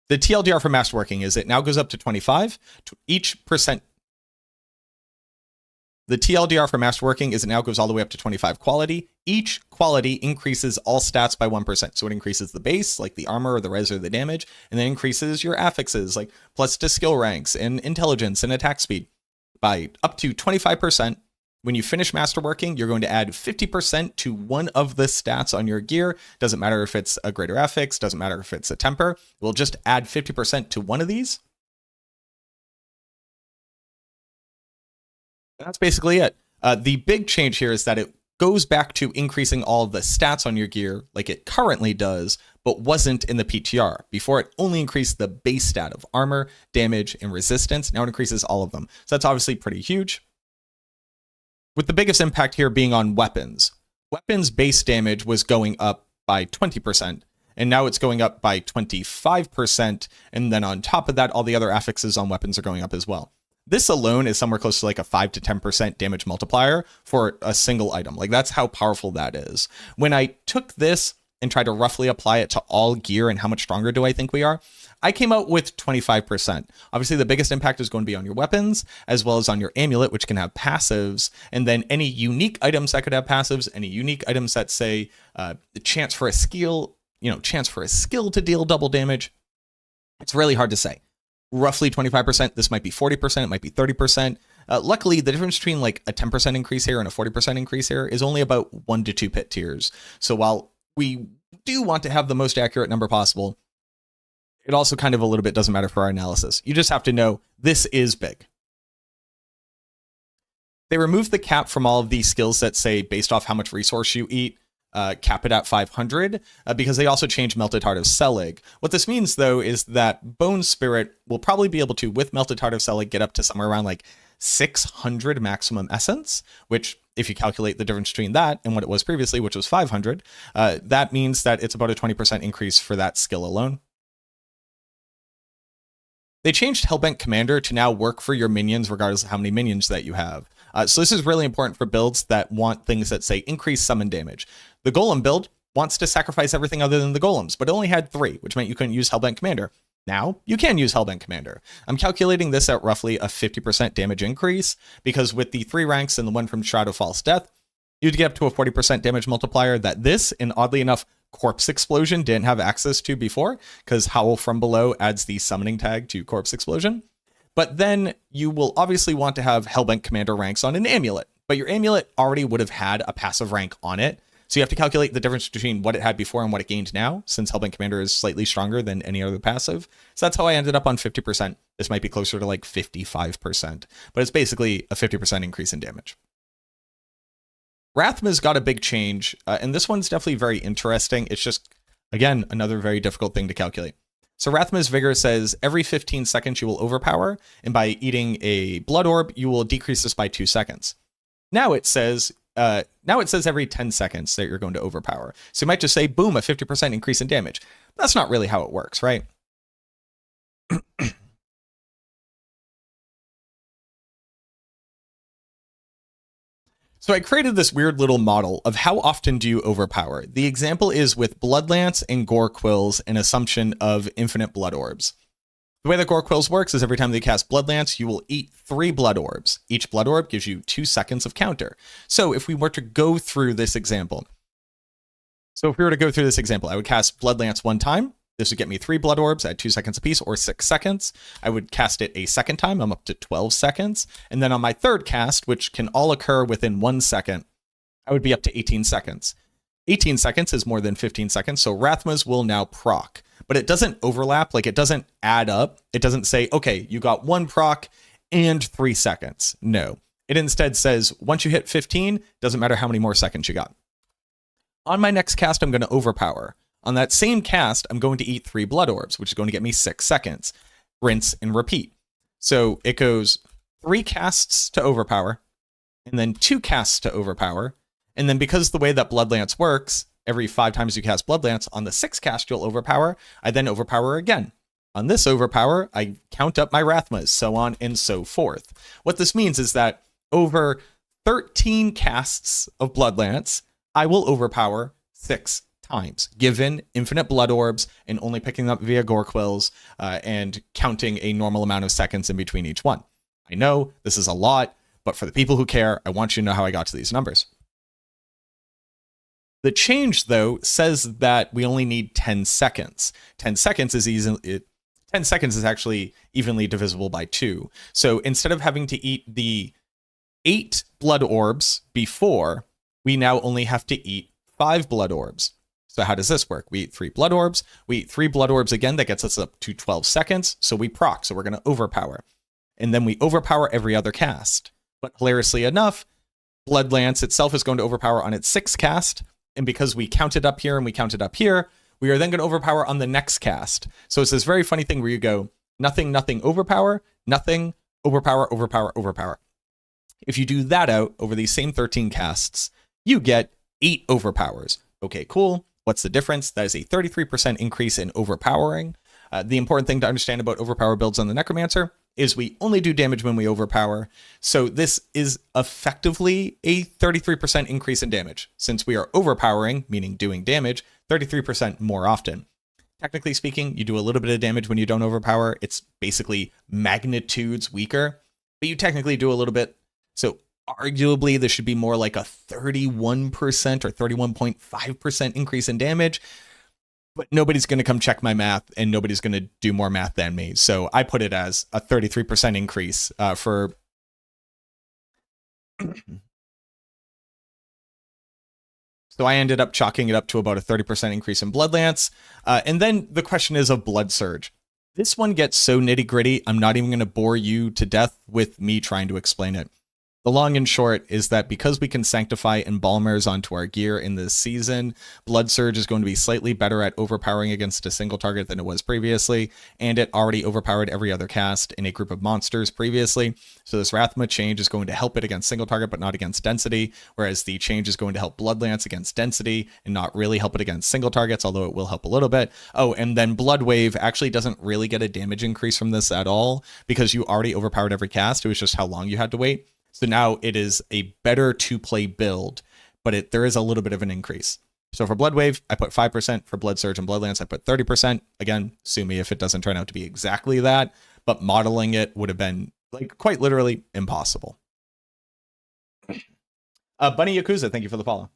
the TLDR for masterworking is it now goes up to 25. Each percent. The TLDR for masterworking is it now goes all the way up to 25 quality. Each quality increases all stats by 1%. So it increases the base, like the armor or the res or the damage, and then increases your affixes, like plus to skill ranks and intelligence and attack speed by up to 25%. When you finish masterworking, you're going to add 50% to one of the stats on your gear. Doesn't matter if it's a greater affix, doesn't matter if it's a temper. We'll just add 50% to one of these. That's basically it. The big change here is that it goes back to increasing all of the stats on your gear like it currently does, but wasn't in the PTR. Before, it only increased the base stat of armor, damage, and resistance. Now it increases all of them. So that's obviously pretty huge. With the biggest impact here being on weapons. Weapons base damage was going up by 20%, and now it's going up by 25%, and then on top of that, all the other affixes on weapons are going up as well. This alone is somewhere close to like a 5 to 10% damage multiplier for a single item. Like, that's how powerful that is. When I took this and tried to roughly apply it to all gear and how much stronger do I think we are, I came out with 25%. Obviously, the biggest impact is going to be on your weapons, as well as on your amulet, which can have passives, and then any unique items that could have passives, any unique items that say the chance for a skill, to deal double damage. It's really hard to say. roughly 25%. This might be 40%. It might be 30%. Luckily, the difference between like a 10% increase here and a 40% increase here is only about 1 to 2 pit tiers. So while we do want to have the most accurate number possible, it also kind of a little bit doesn't matter for our analysis. You just have to know this is big. They removed the cap from all of these skills that say based off how much resource you eat, cap it at 500, because they also changed Melted Heart of Selig. What this means, though, is that Bone Spirit will probably be able to, with Melted Heart of Selig, get up to somewhere around like 600 maximum essence, which if you calculate the difference between that and what it was previously, which was 500, that means that it's about a 20% increase for that skill alone. They changed Hellbent Commander to now work for your minions regardless of how many minions that you have. So this is really important for builds that want things that say increase summon damage. The Golem build wants to sacrifice everything other than the Golems, but it only had 3, which meant you couldn't use Hellbent Commander. Now you can use Hellbent Commander. I'm calculating this at roughly a 50% damage increase, because with the 3 ranks and the one from Shroud of False Death, you'd get up to a 40% damage multiplier that this, and oddly enough, Corpse Explosion didn't have access to before, because Howl from Below adds the summoning tag to Corpse Explosion. But then you will obviously want to have Hellbent Commander ranks on an amulet, but your amulet already would have had a passive rank on it. So you have to calculate the difference between what it had before and what it gained now, since Hellbent Commander is slightly stronger than any other passive. So that's how I ended up on 50%. This might be closer to like 55%, but it's basically a 50% increase in damage. Rathma's got a big change, and this one's definitely very interesting. It's just, again, another very difficult thing to calculate. So Rathma's Vigor says every 15 seconds you will overpower, and by eating a blood orb, you will decrease this by 2 seconds. Now it says every 10 seconds that you're going to overpower. So you might just say, boom, a 50% increase in damage. That's not really how it works, right? So I created this weird little model of how often do you overpower. The example is with Bloodlance and Gore Quills, an assumption of infinite blood orbs. The way that Gore Quills works is every time they cast Bloodlance, you will eat 3 blood orbs. Each blood orb gives you 2 seconds of counter. So if we were to go through this example, I would cast Bloodlance 1 time. This would get me 3 blood orbs at 2 seconds apiece, or 6 seconds. I would cast it a second time. I'm up to 12 seconds. And then on my third cast, which can all occur within 1 second, I would be up to 18 seconds. 18 seconds is more than 15 seconds, so Rathma's will now proc. But it doesn't overlap, like it doesn't add up. It doesn't say, okay, you got 1 proc and 3 seconds. No. It instead says, once you hit 15, doesn't matter how many more seconds you got. On my next cast, I'm going to overpower. On that same cast, I'm going to eat 3 blood orbs, which is going to get me 6 seconds. Rinse and repeat. So it goes 3 casts to overpower, and then 2 casts to overpower. And then because the way that Bloodlance works, every 5 times you cast Bloodlance, on the 6th cast you'll overpower. I then overpower again. On this overpower, I count up my Rathmas, so on and so forth. What this means is that over 13 casts of Bloodlance, I will overpower 6 times, given infinite blood orbs and only picking them up via Gore Quills and counting a normal amount of seconds in between each one. I know this is a lot, but for the people who care, I want you to know how I got to these numbers. The change, though, says that we only need 10 seconds. 10 seconds is actually evenly divisible by 2. So instead of having to eat the 8 blood orbs before, we now only have to eat 5 blood orbs. So how does this work? We eat 3 blood orbs. We eat 3 blood orbs again. That gets us up to 12 seconds. So we proc. So we're going to overpower. And then we overpower every other cast. But hilariously enough, Bloodlance itself is going to overpower on its 6th cast. And because we counted up here and we counted up here, we are then going to overpower on the next cast. So it's this very funny thing where you go nothing, nothing, overpower, nothing, overpower, overpower, overpower. If you do that out over these same 13 casts, you get 8 overpowers. Okay, cool. What's the difference? That is a 33% increase in overpowering. The important thing to understand about overpower builds on the Necromancer is we only do damage when we overpower. So this is effectively a 33% increase in damage, since we are overpowering, meaning doing damage, 33% more often. Technically speaking, you do a little bit of damage when you don't overpower. It's basically magnitudes weaker, but you technically do a little bit. So arguably, this should be more like a 31% or 31.5% increase in damage. but nobody's going to come check my math, and nobody's going to do more math than me. So I put it as a 33% increase for... So I ended up chalking it up to about a 30% increase in Blood Lance. And then the question is of Blood Surge. This one gets so nitty gritty, I'm not even going to bore you to death with me trying to explain it. The long and short is that because we can sanctify embalmers onto our gear in this season, Blood Surge is going to be slightly better at overpowering against a single target than it was previously, and it already overpowered every other cast in a group of monsters previously. So this Rathma change is going to help it against single target, but not against density, whereas the change is going to help Blood Lance against density and not really help it against single targets, although it will help a little bit. Oh, and then Blood Wave actually doesn't really get a damage increase from this at all, because you already overpowered every cast. It was just how long you had to wait. So now it is a better to-play build, but there is a little bit of an increase. So for Blood Wave, I put 5%. For Blood Surge and Blood Lance, I put 30%. Again, sue me if it doesn't turn out to be exactly that, but modeling it would have been like quite literally impossible. Bunny Yakuza, thank you for the follow.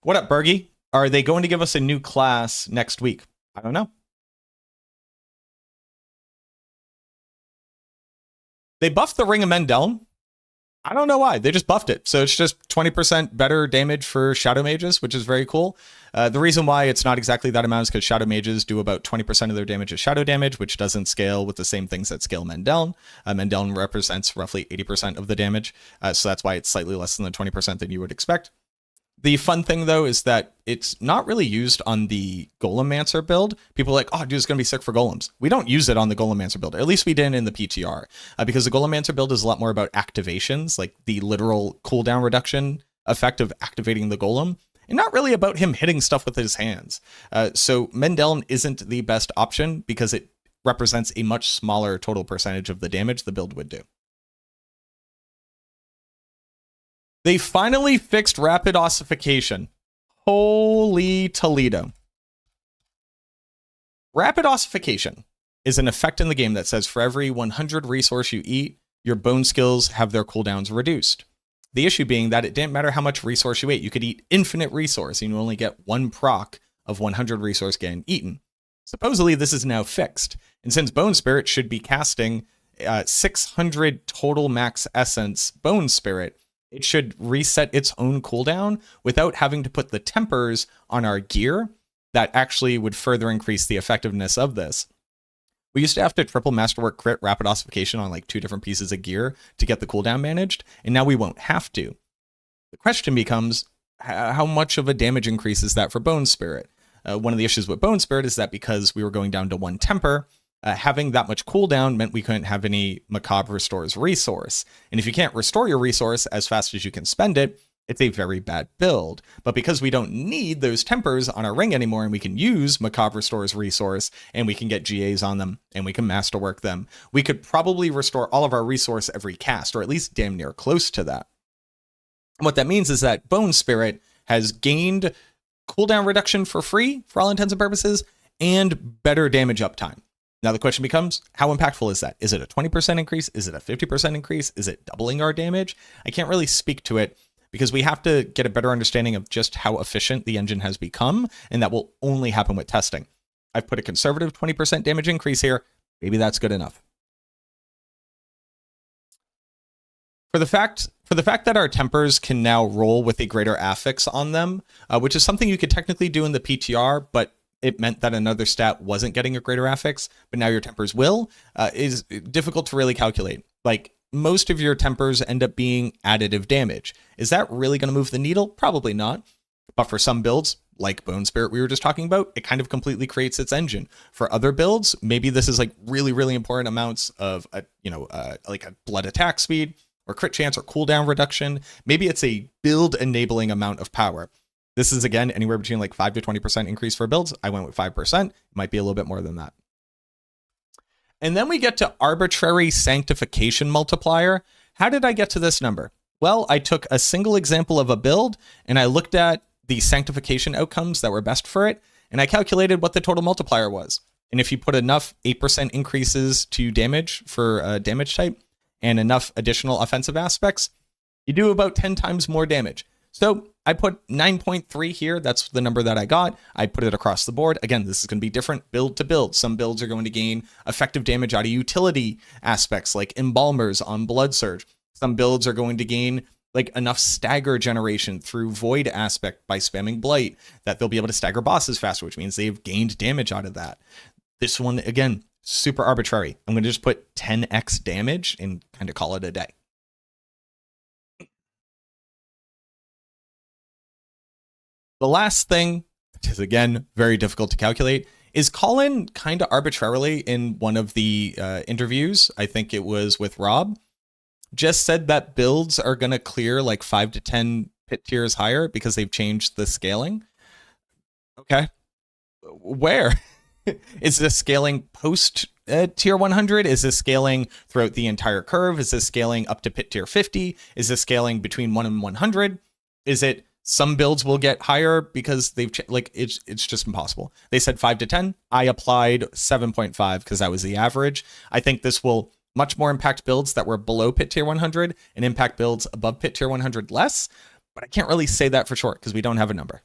What up, Bergie? Are they going to give us a new class next week? I don't know. They buffed the Ring of Mendeln. I don't know why. They just buffed it. So it's just 20% better damage for Shadow Mages, which is very cool. The reason why it's not exactly that amount is because Shadow Mages do about 20% of their damage as Shadow damage, which doesn't scale with the same things that scale Mendeln. Mendeln represents roughly 80% of the damage. So that's why it's slightly less than the 20% that you would expect. The fun thing, though, is that it's not really used on the Golemancer build. People are like, oh, dude, it's going to be sick for golems. We don't use it on the Golemancer build. At least we didn't in the PTR. Because the Golemancer build is a lot more about activations, like the literal cooldown reduction effect of activating the golem, and not really about him hitting stuff with his hands. So Mendeln isn't the best option because it represents a much smaller total percentage of the damage the build would do. They finally fixed rapid ossification. Holy Toledo. Rapid ossification is an effect in the game that says for every 100 resource you eat, your bone skills have their cooldowns reduced. The issue being that it didn't matter how much resource you ate. You could eat infinite resource and you only get one proc of 100 resource getting eaten. Supposedly this is now fixed. And since Bone Spirit should be casting 600 total max essence Bone Spirit, it should reset its own cooldown without having to put the tempers on our gear. That actually would further increase the effectiveness of this. We used to have to triple Masterwork crit rapid ossification on like 2 different pieces of gear to get the cooldown managed, and now we won't have to. The question becomes, how much of a damage increase is that for Bone Spirit? One of the issues with Bone Spirit is that because we were going down to 1 temper, having that much cooldown meant we couldn't have any Macabre Restores resource. And if you can't restore your resource as fast as you can spend it, it's a very bad build. But because we don't need those tempers on our ring anymore, and we can use Macabre Restores resource, and we can get GAs on them, and we can masterwork them, we could probably restore all of our resource every cast, or at least damn near close to that. And what that means is that Bone Spirit has gained cooldown reduction for free, for all intents and purposes, and better damage uptime. Now the question becomes, how impactful is that? Is it a 20% increase? Is it a 50% increase? Is it doubling our damage? I can't really speak to it because we have to get a better understanding of just how efficient the engine has become, and that will only happen with testing. I've put a conservative 20% damage increase here. Maybe that's good enough. For the fact that our tempers can now roll with a greater affix on them, which is something you could technically do in the PTR, but it meant that another stat wasn't getting a greater affix, but now your tempers will, is difficult to really calculate. Like, most of your tempers end up being additive damage. Is that really going to move the needle? Probably not. But for some builds, like Bone Spirit we were just talking about, it kind of completely creates its engine. For other builds, maybe this is like really, really important amounts of, like a blood attack speed, or crit chance, or cooldown reduction. Maybe it's a build enabling amount of power. This is, again, anywhere between like 5 to 20% increase for builds. I went with 5%. It might be a little bit more than that. And then we get to arbitrary sanctification multiplier. How did I get to this number? Well, I took a single example of a build, and I looked at the sanctification outcomes that were best for it, and I calculated what the total multiplier was. And if you put enough 8% increases to damage for damage type, and enough additional offensive aspects, you do about 10 times more damage. So I put 9.3 here. That's the number that I got. I put it across the board. Again, this is going to be different build to build. Some builds are going to gain effective damage out of utility aspects like Embalmers on Blood Surge. Some builds are going to gain like enough stagger generation through Void aspect by spamming Blight that they'll be able to stagger bosses faster, which means they've gained damage out of that. This one, again, super arbitrary. I'm going to just put 10x damage and kind of call it a day. The last thing, which is again very difficult to calculate, is Colin kind of arbitrarily in one of the interviews, I think it was with Rob, just said that builds are going to clear like 5 to 10 pit tiers higher because they've changed the scaling. Okay. Where? Is this scaling post tier 100? Is this scaling throughout the entire curve? Is this scaling up to pit tier 50? Is this scaling between 1 and 100? Is it some builds will get higher because they've like it's just impossible. They said 5 to 10. I applied 7.5 because that was the average. I think this will much more impact builds that were below pit tier 100 and impact builds above pit tier 100 less, but I can't really say that for sure because we don't have a number.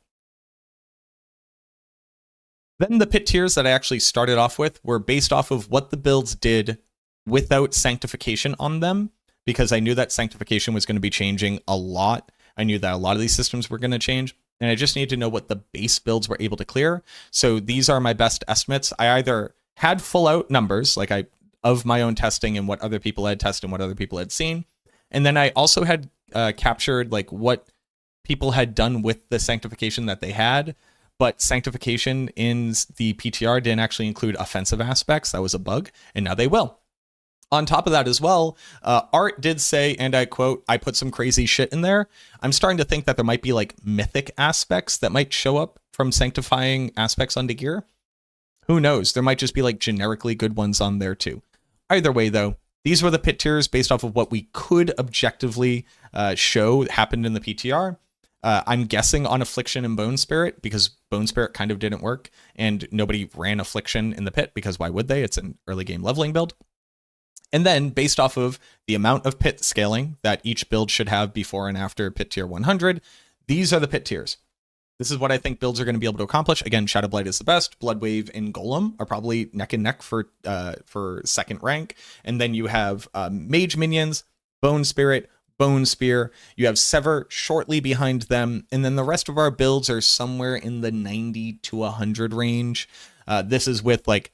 Then the pit tiers that I actually started off with were based off of what the builds did without sanctification on them, because I knew that sanctification was going to be changing a lot. I knew that a lot of these systems were going to change, and I just needed to know what the base builds were able to clear. So these are my best estimates. I either had full out numbers, like of my own testing and what other people had tested and what other people had seen. And then I also had captured like what people had done with the sanctification that they had, but sanctification in the PTR didn't actually include offensive aspects. That was a bug, and now they will. On top of that as well, Art did say, and I quote, "I put some crazy shit in there." I'm starting to think that there might be like mythic aspects that might show up from sanctifying aspects onto gear. Who knows? There might just be like generically good ones on there too. Either way though, these were the pit tiers based off of what we could objectively show happened in the PTR. I'm guessing on Affliction and Bone Spirit because Bone Spirit kind of didn't work and nobody ran Affliction in the pit because why would they? It's an early game leveling build. And then based off of the amount of pit scaling that each build should have before and after pit tier 100, these are the pit tiers. This is what I think builds are going to be able to accomplish. Again, Shadow Blight is the best. Bloodwave and Golem are probably neck and neck for second rank. And then you have Mage Minions, Bone Spirit, Bone Spear. You have Sever shortly behind them. And then the rest of our builds are somewhere in the 90 to 100 range. This is with like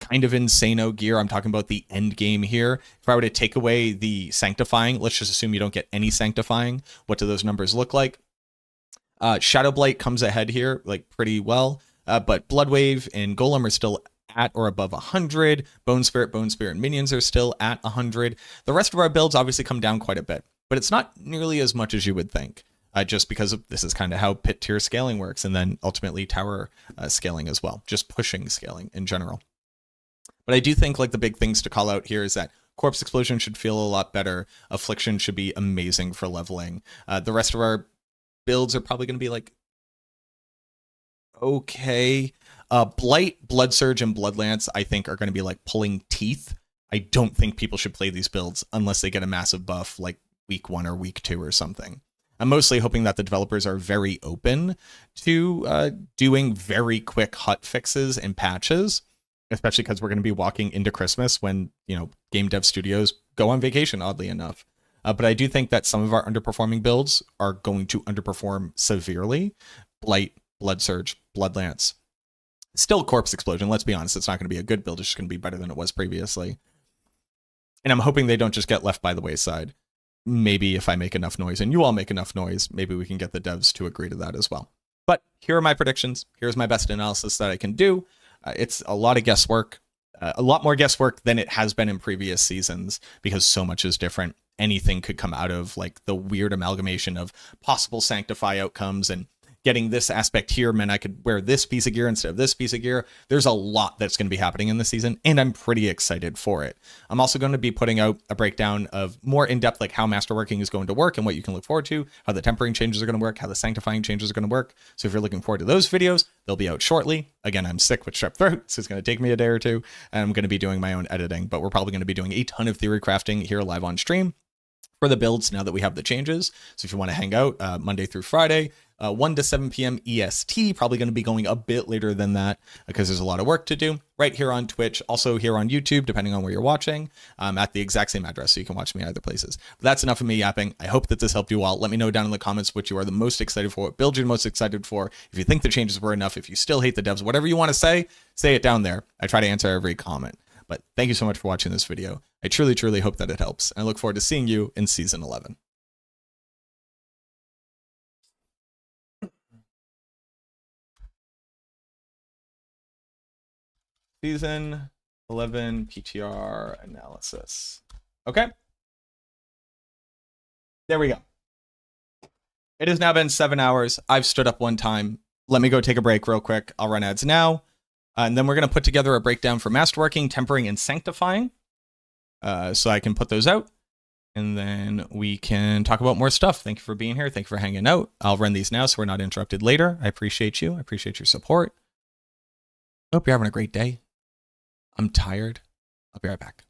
kind of insano gear. I'm talking about the end game here. If I were to take away the sanctifying, let's just assume you don't get any sanctifying. What do those numbers look like? Shadow Blight comes ahead here like pretty well, but Bloodwave and Golem are still at or above 100. Bone Spirit, and Minions are still at 100. The rest of our builds obviously come down quite a bit, but it's not nearly as much as you would think, just because this is kind of how pit tier scaling works, and then ultimately tower scaling as well, just pushing scaling in general. But I do think like the big things to call out here is that Corpse Explosion should feel a lot better. Affliction should be amazing for leveling. The rest of our builds are probably going to be like okay. Blight, Blood Surge, and Bloodlance I think are going to be like pulling teeth. I don't think people should play these builds unless they get a massive buff like week 1 or week 2 or something. I'm mostly hoping that the developers are very open to doing very quick hot fixes and patches, especially because we're going to be walking into Christmas when, you know, game dev studios go on vacation, oddly enough. But I do think that some of our underperforming builds are going to underperform severely. Blight, Blood Surge, Bloodlance. Still Corpse Explosion, let's be honest. It's not going to be a good build. It's just going to be better than it was previously. And I'm hoping they don't just get left by the wayside. Maybe if I make enough noise and you all make enough noise, maybe we can get the devs to agree to that as well. But here are my predictions. Here's my best analysis that I can do. It's a lot of guesswork, a lot more guesswork than it has been in previous seasons because so much is different. Anything could come out of like the weird amalgamation of possible sanctify outcomes, and getting this aspect here meant I could wear this piece of gear instead of this piece of gear. There's a lot that's going to be happening in this season, and I'm pretty excited for it. I'm also going to be putting out a breakdown of more in-depth, like how masterworking is going to work and what you can look forward to, how the tempering changes are going to work, how the sanctifying changes are going to work. So if you're looking forward to those videos, they'll be out shortly. Again, I'm sick with strep throat, so it's going to take me a day or two, and I'm going to be doing my own editing, but we're probably going to be doing a ton of theory crafting here live on stream. for the builds now that we have the changes. So if you want to hang out Monday through Friday, 1 to 7 p.m. EST, probably going to be going a bit later than that because there's a lot of work to do right here on Twitch, also here on YouTube, depending on where you're watching, at the exact same address. So you can watch me either places. But that's enough of me yapping. I hope that this helped you all. Let me know down in the comments what you are the most excited for, what build you're most excited for. If you think the changes were enough, if you still hate the devs, whatever you want to say it down there. I try to answer every comment. But thank you so much for watching this video. I truly, truly hope that it helps. And I look forward to seeing you in Season 11. Season 11 PTR analysis. Okay. There we go. It has now been 7 hours. I've stood up one time. Let me go take a break real quick. I'll run ads now. And then we're going to put together a breakdown for masterworking, tempering, and sanctifying. So I can put those out. And then we can talk about more stuff. Thank you for being here. Thank you for hanging out. I'll run these now so we're not interrupted later. I appreciate you. I appreciate your support. Hope you're having a great day. I'm tired. I'll be right back.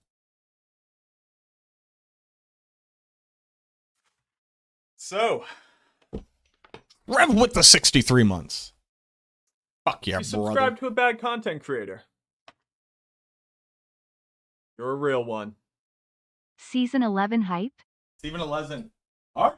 So, Rev with the 63 months. Fuck yeah, You subscribe to a bad content creator. You're a real one. Season 11 hype? Season 11. All right.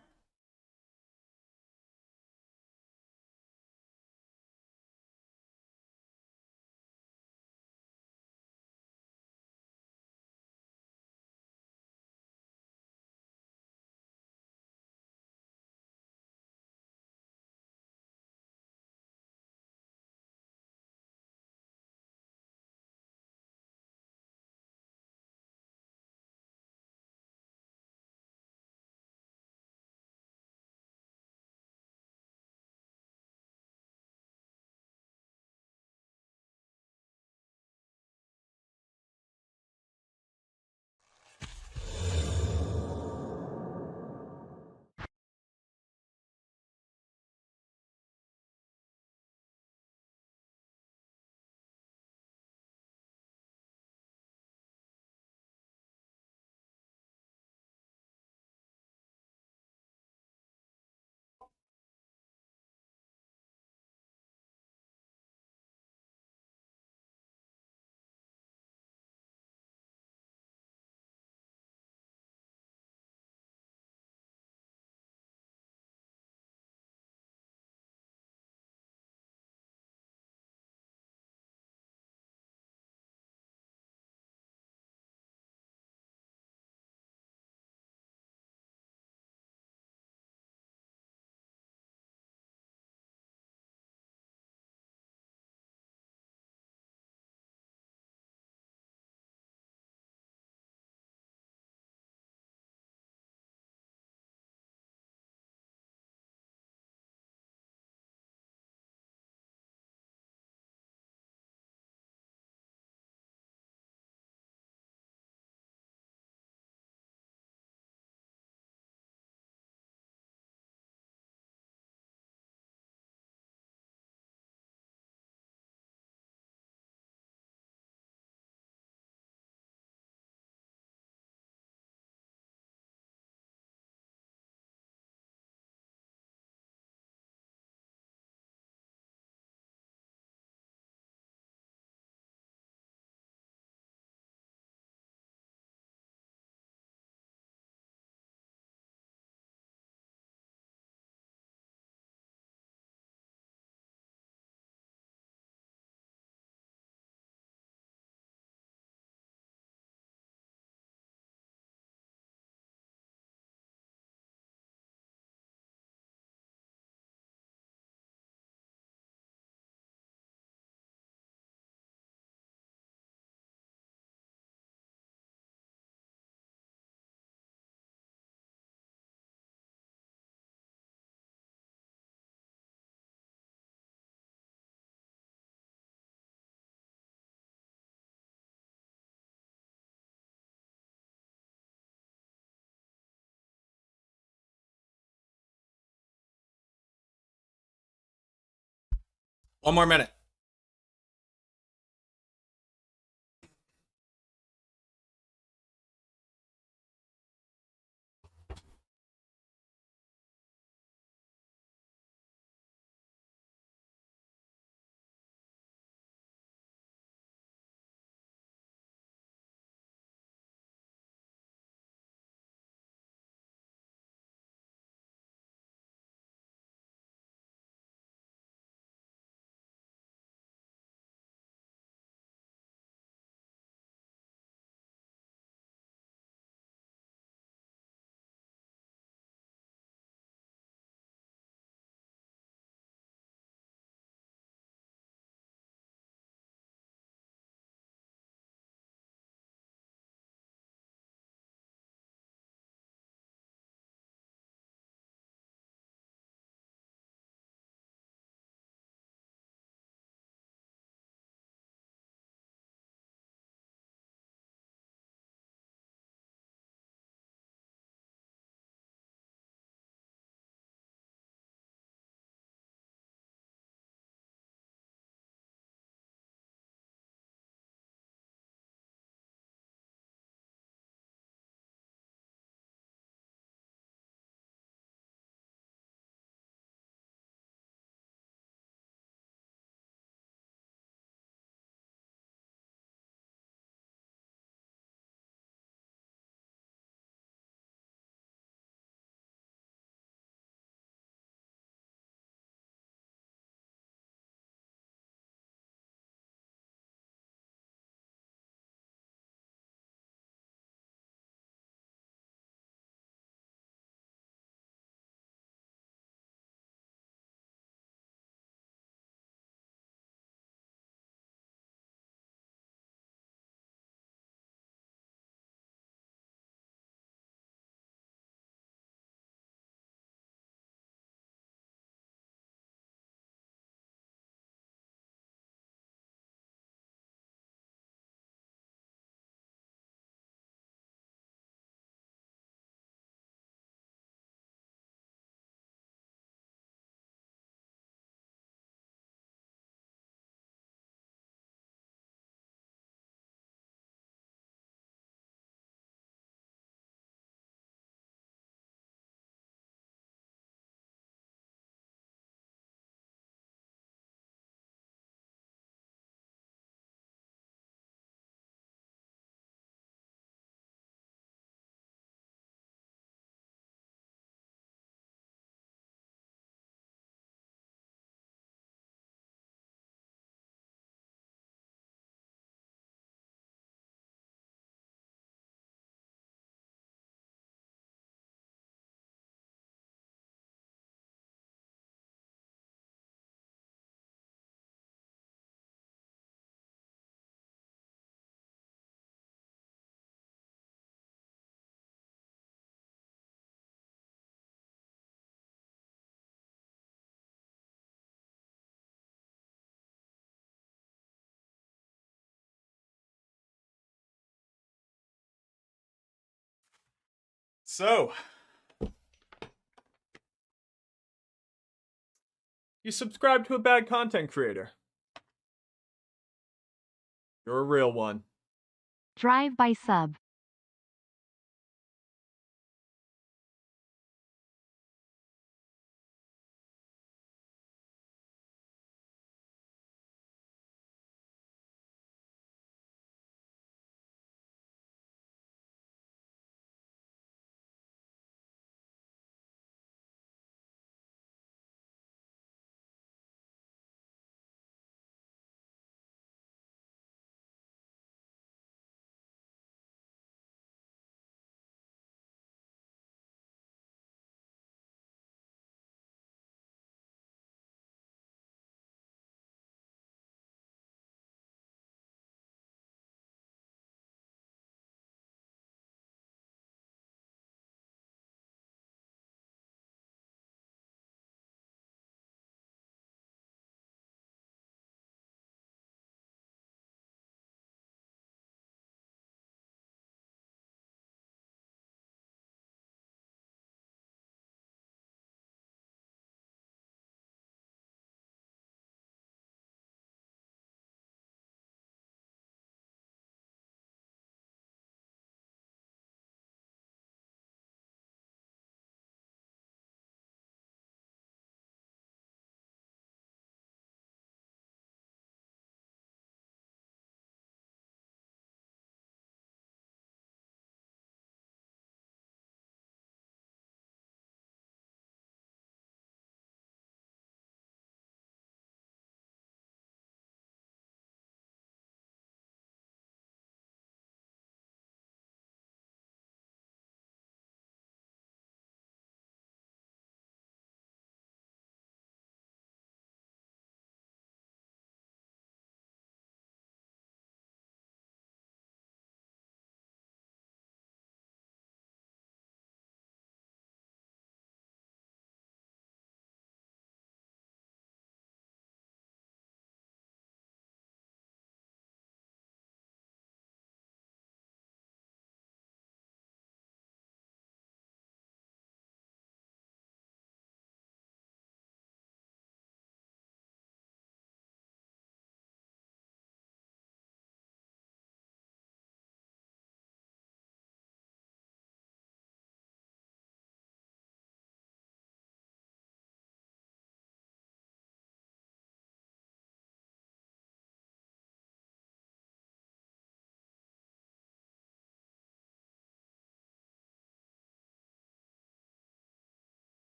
One more minute. So, you subscribe to a bad content creator. You're a real one. Drive by sub.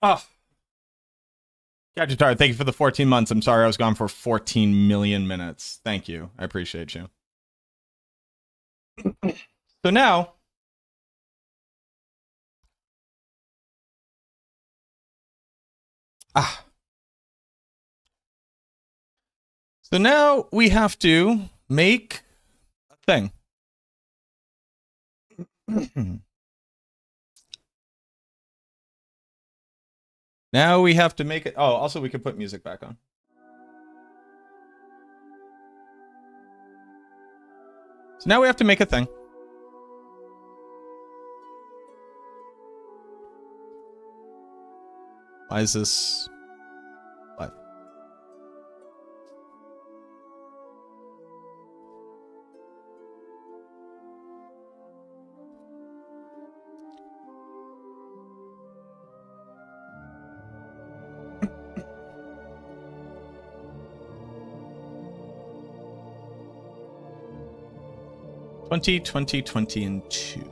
Oh. Gadgetar, thank you for the 14 months. I'm sorry I was gone for 14 million minutes. Thank you. I appreciate you. So now... So now we have to make a thing. Now we have to make it. Oh, also we could put music back on. So now we have to make a thing. Why is this? What? $20 and 2.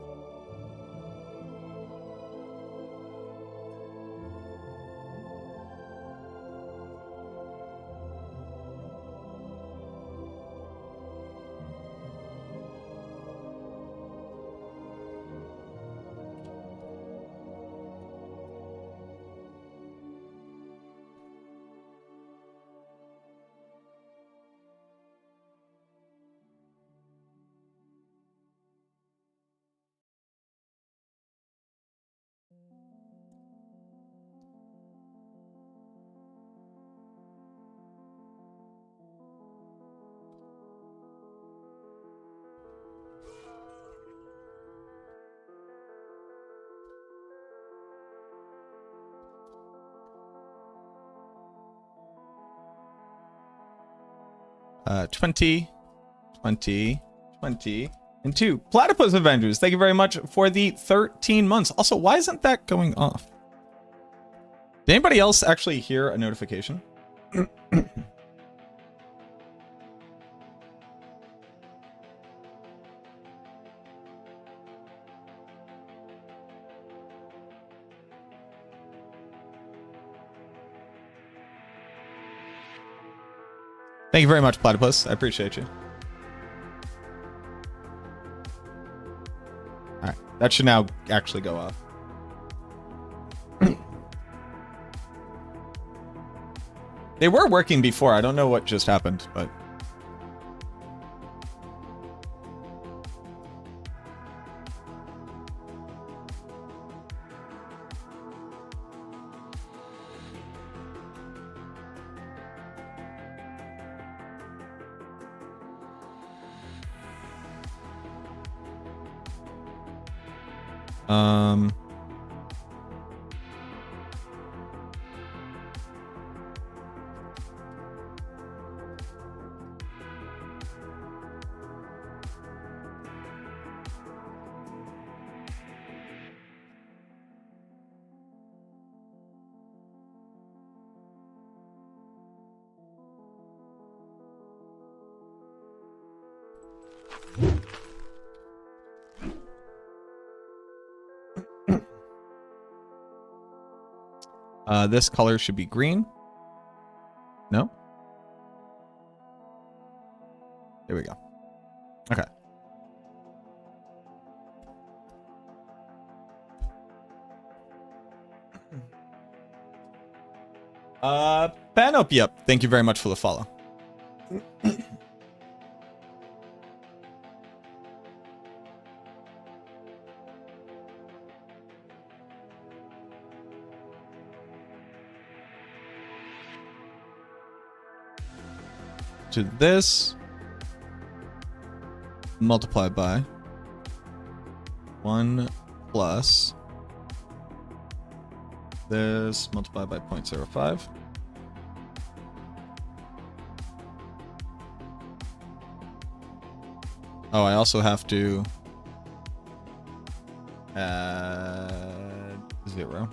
$20, and 2. Platypus Avengers, thank you very much for the 13 months. Also, why isn't that going off? Did anybody else actually hear a notification? Thank you very much, Platypus. I appreciate you. Alright, that should now actually go off. They were working before. I don't know what just happened, but... This color should be green. No? There we go. Okay. Panopia, thank you very much for the follow. To this, multiplied by 1 plus this multiplied by 0.05. Oh, I also have to add 0.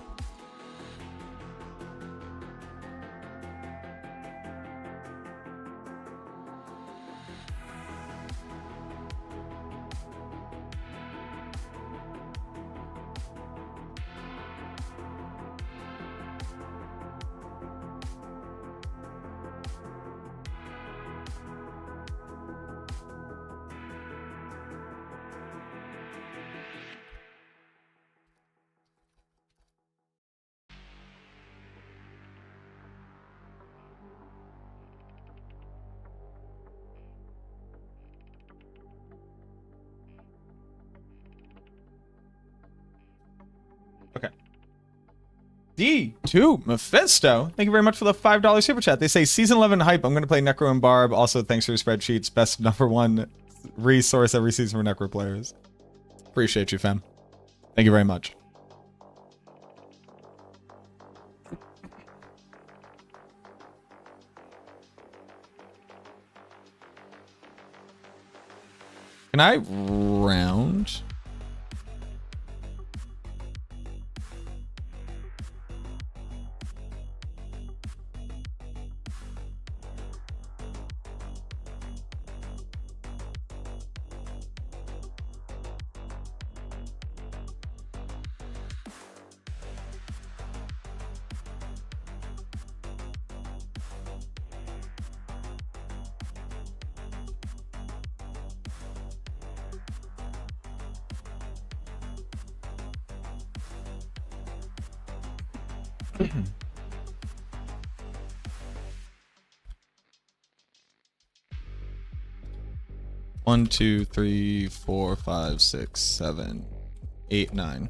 D2 Mephisto. Thank you very much for the $5 super chat. They say season 11 hype. I'm going to play Necro and Barb. Also, thanks for your spreadsheets. Best #1 resource every season for Necro players. Appreciate you, fam. Thank you very much. Can I round? One, 2, 3, 4, 5, 6, 7, 8, 9.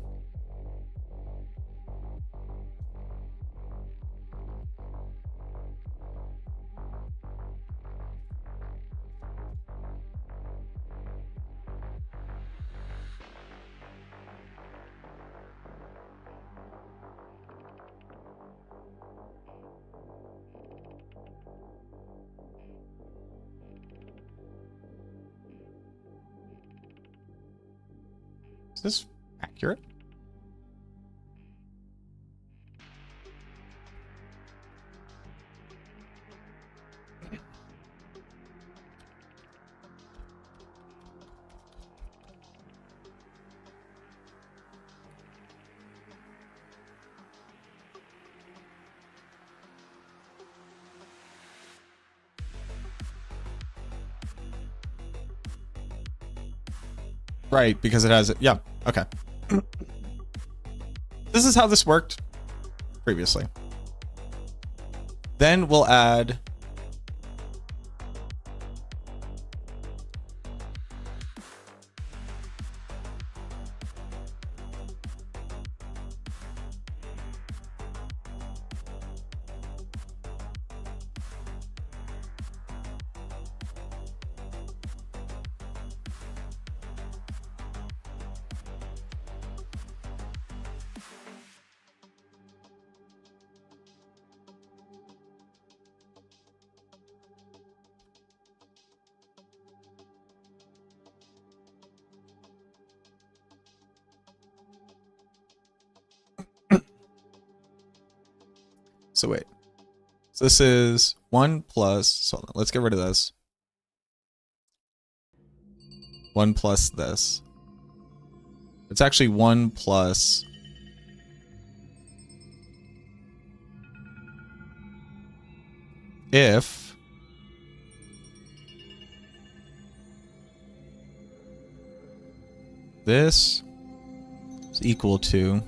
Is this accurate? Right, because it has it. Yeah, okay. This is how this worked previously. Then we'll add so wait. So this is 1 plus, so let's get rid of this. 1 plus this. It's actually 1 plus if this is equal to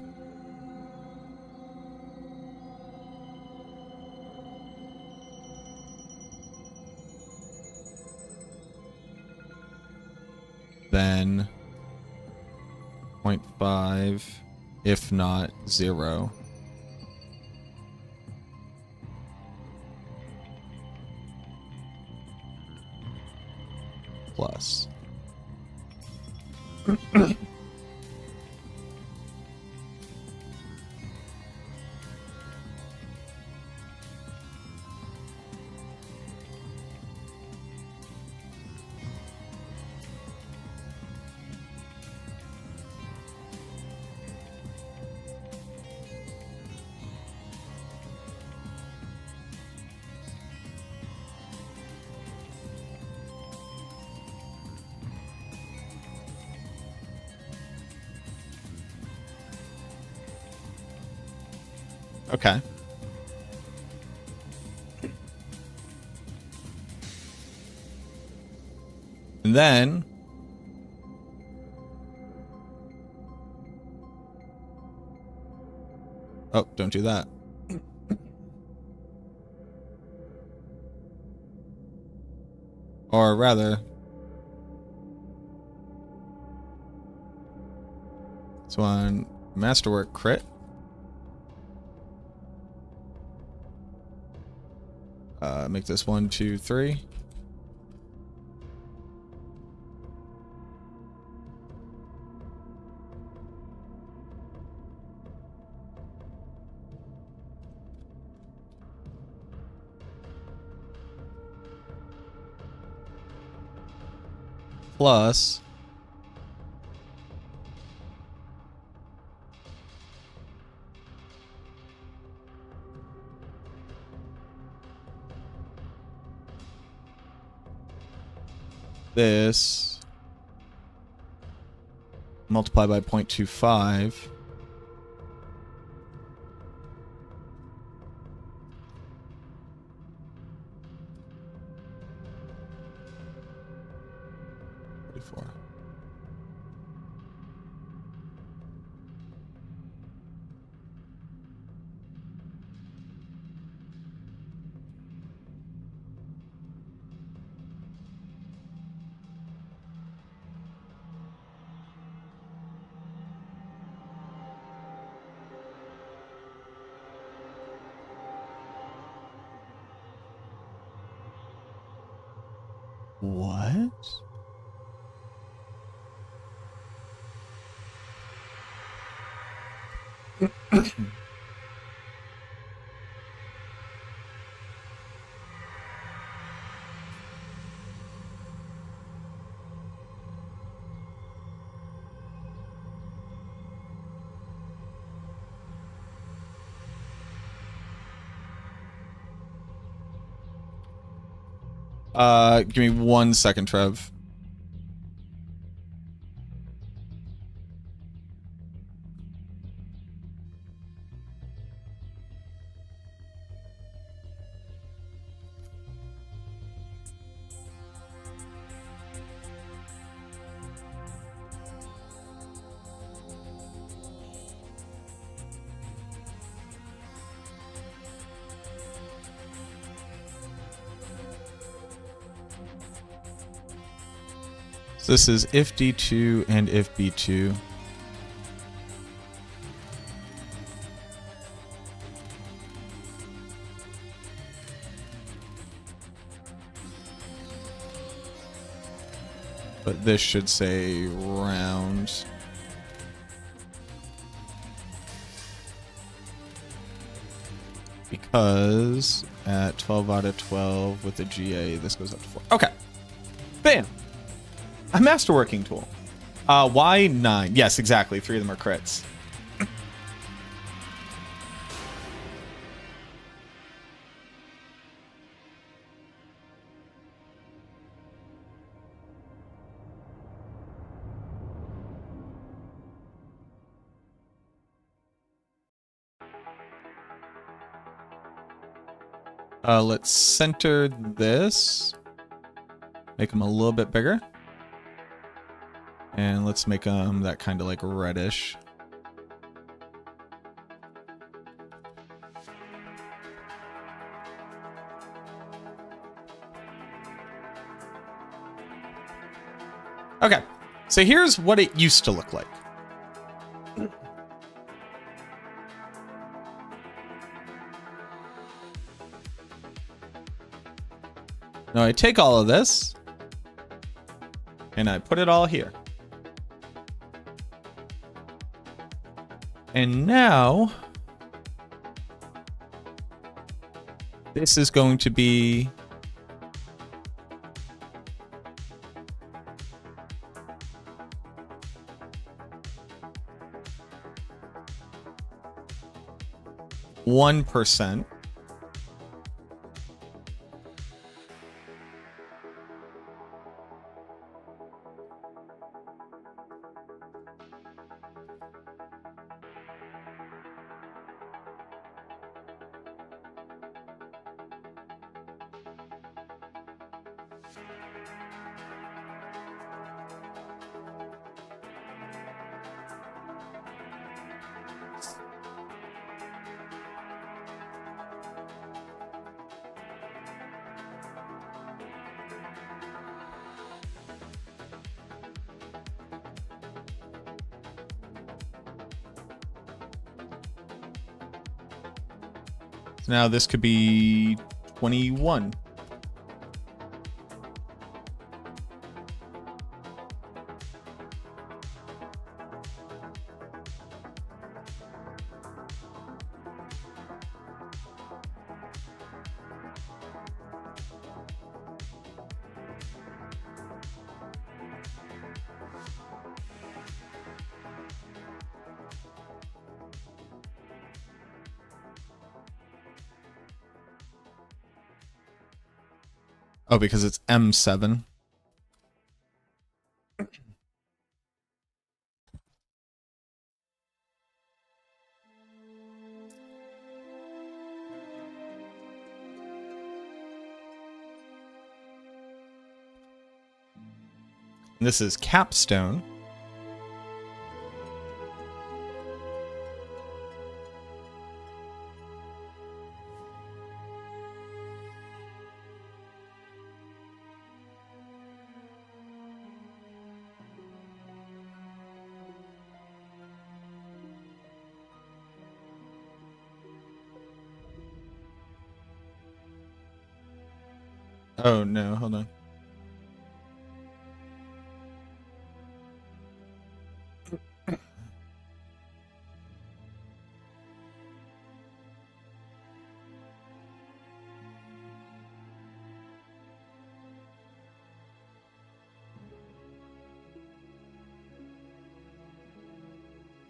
then 0.5, if not 0. Plus. Okay. And then oh, don't do that. Or rather, this one, Masterwork crit. Make this 1, 2, 3. Plus this multiply by 0.25. What? Give me 1 second, Trev. So this is if D2 and if B2. But this should say round. Because at 12 out of 12 with the GA, this goes up to 4. Okay. Bam. A masterworking tool. Why 9? Yes, exactly. 3 of them are crits. Let's center this. Make them a little bit bigger. And let's make them that kind of like reddish. Okay, so here's what it used to look like. Now I take all of this and I put it all here. And now this is going to be %. Now this could be 21. Oh, because it's M7. This is Capstone. Oh no, hold on.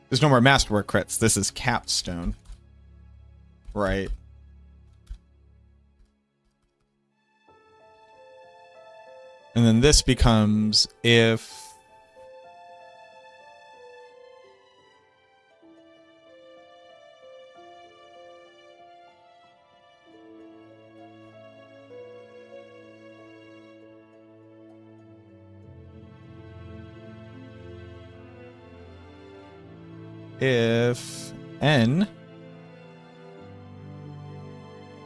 There's no more Masterwork crits. This is Capstone. Right. And then this becomes if N,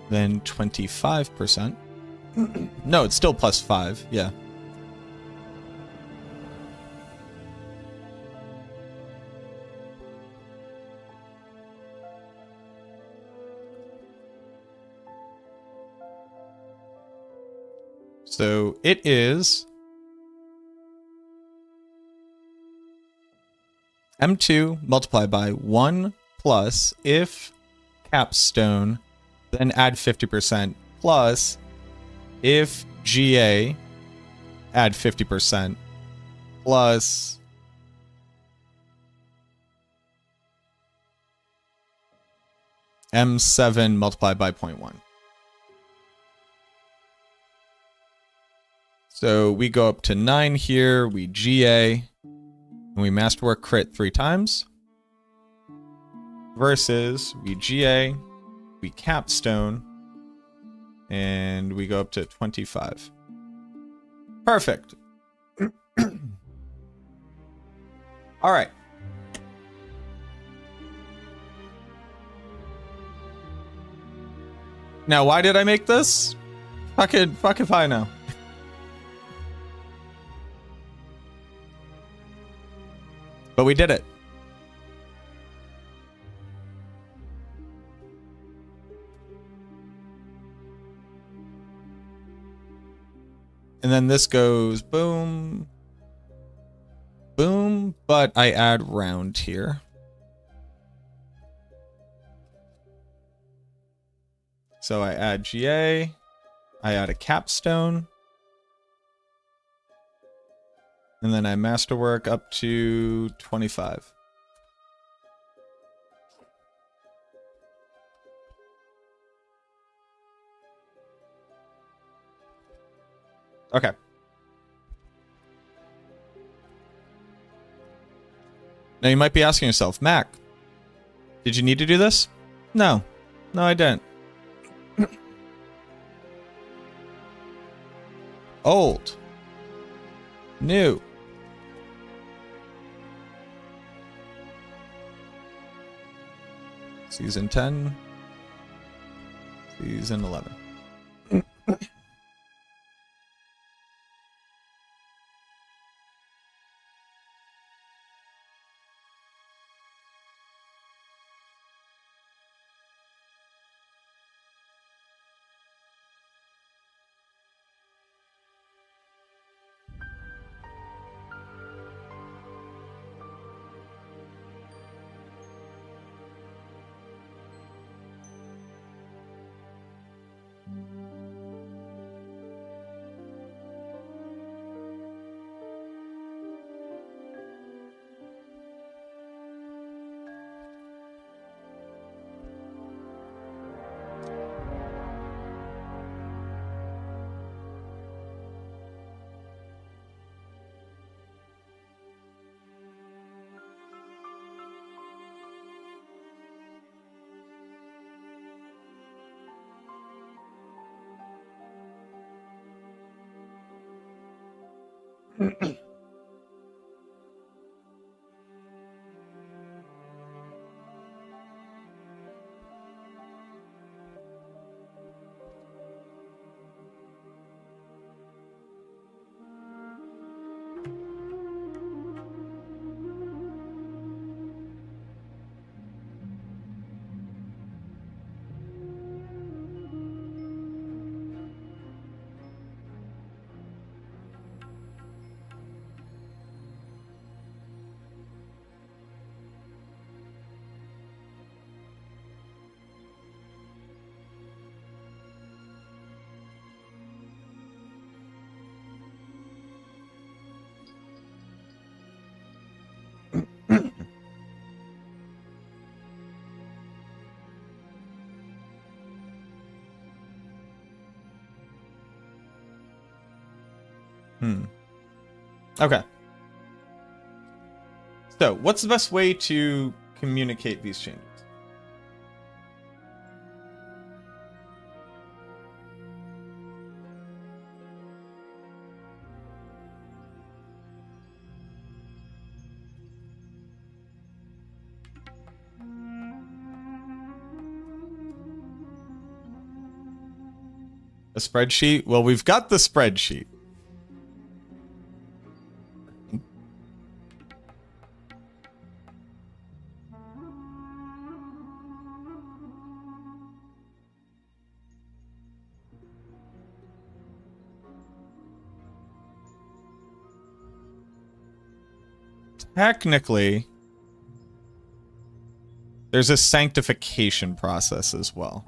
then 25%. No, it's still plus 5, yeah. So it is M2 multiplied by 1 plus if Capstone, then add 50% plus if GA, add 50% plus M7 multiplied by 0.1. So we go up to 9 here, we GA, and we Masterwork crit 3 times. Versus we GA, we Capstone, and we go up to 25. Perfect. All right. Now, why did I make this? Fuck if I know. But we did it. And then this goes boom, boom, but I add round here. So I add GA, I add a Capstone, and then I Masterwork up to 25. Okay. Now you might be asking yourself, Mac, did you need to do this? No. No, I didn't. Old. New. Season 10. Season 11. Okay. So, what's the best way to communicate these changes? A spreadsheet? Well, we've got the spreadsheet. Technically, there's a sanctification process as well.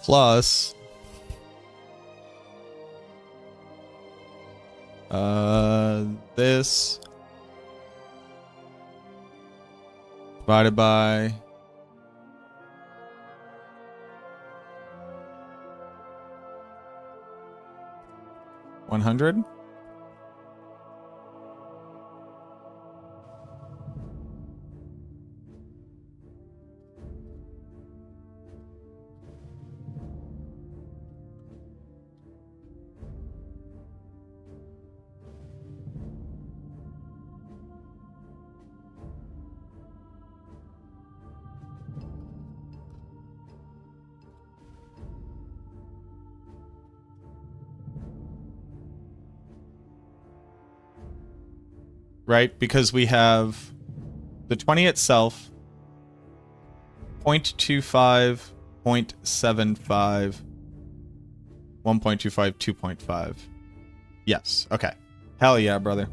Plus, this divided by 100. Right? Because we have the 20 itself, 0.25, 0.75, 1.25, 2.5. Yes. Okay. Hell yeah, brother.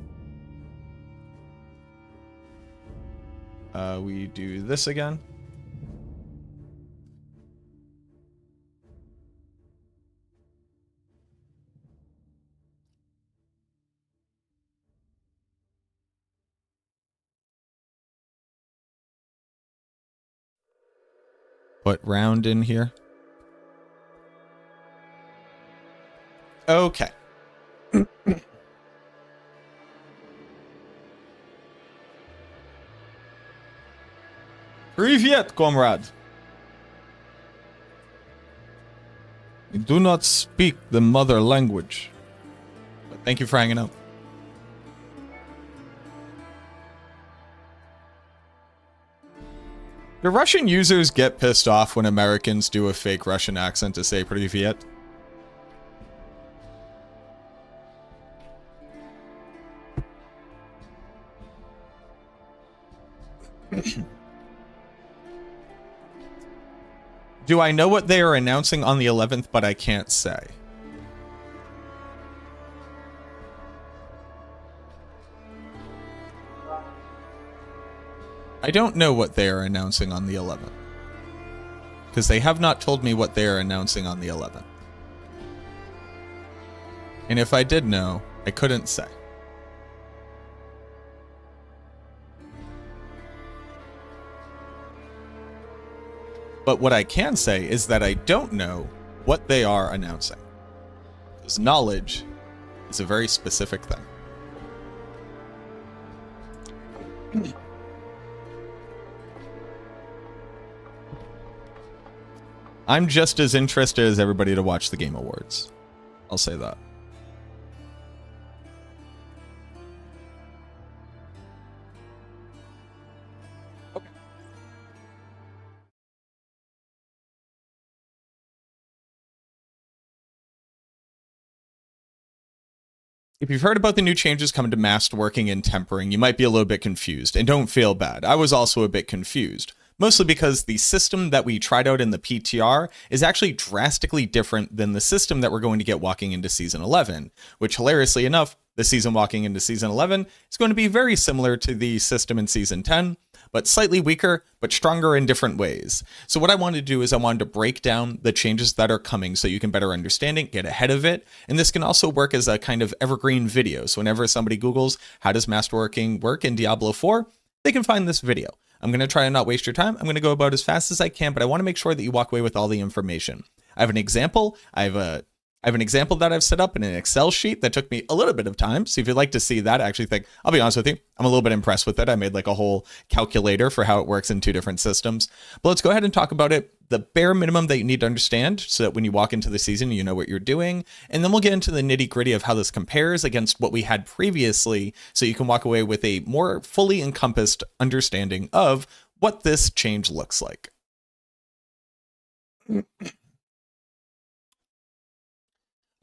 We do this again. Put round in here. Okay. Привет, comrade. I do not speak the mother language, but Thank you for hanging out. Do Russian users get pissed off when Americans do a fake Russian accent to say Privyet? Do I know what they are announcing on the 11th, but I can't say? I don't know what they are announcing on the 11th. Because they have not told me what they are announcing on the 11th. And if I did know, I couldn't say. But what I can say is that I don't know what they are announcing. Because knowledge is a very specific thing. I'm just as interested as everybody to watch the Game Awards. I'll say that. Okay. If you've heard about the new changes coming to masked working and tempering, you might be a little bit confused, and don't feel bad. I was also a bit confused. Mostly because the system that we tried out in the PTR is actually drastically different than the system that we're going to get walking into Season 11, which hilariously enough, the season walking into Season 11 is going to be very similar to the system in Season 10, but slightly weaker, but stronger in different ways. So what I wanted to do is I wanted to break down the changes that are coming so you can better understand it, get ahead of it, and this can also work as a kind of evergreen video. So whenever somebody Googles, how does masked working work in Diablo 4, they can find this video. I'm going to try and not waste your time. I'm going to go about as fast as I can, but I want to make sure that you walk away with all the information. I have an example. I have an example that I've set up in an Excel sheet that took me a little bit of time. So if you'd like to see that, I actually think, I'll be honest with you, I'm a little bit impressed with it. I made like a whole calculator for how it works in two different systems. But let's go ahead and talk about it. The bare minimum that you need to understand so that when you walk into the season, you know what you're doing. And then we'll get into the nitty gritty of how this compares against what we had previously so you can walk away with a more fully encompassed understanding of what this change looks like.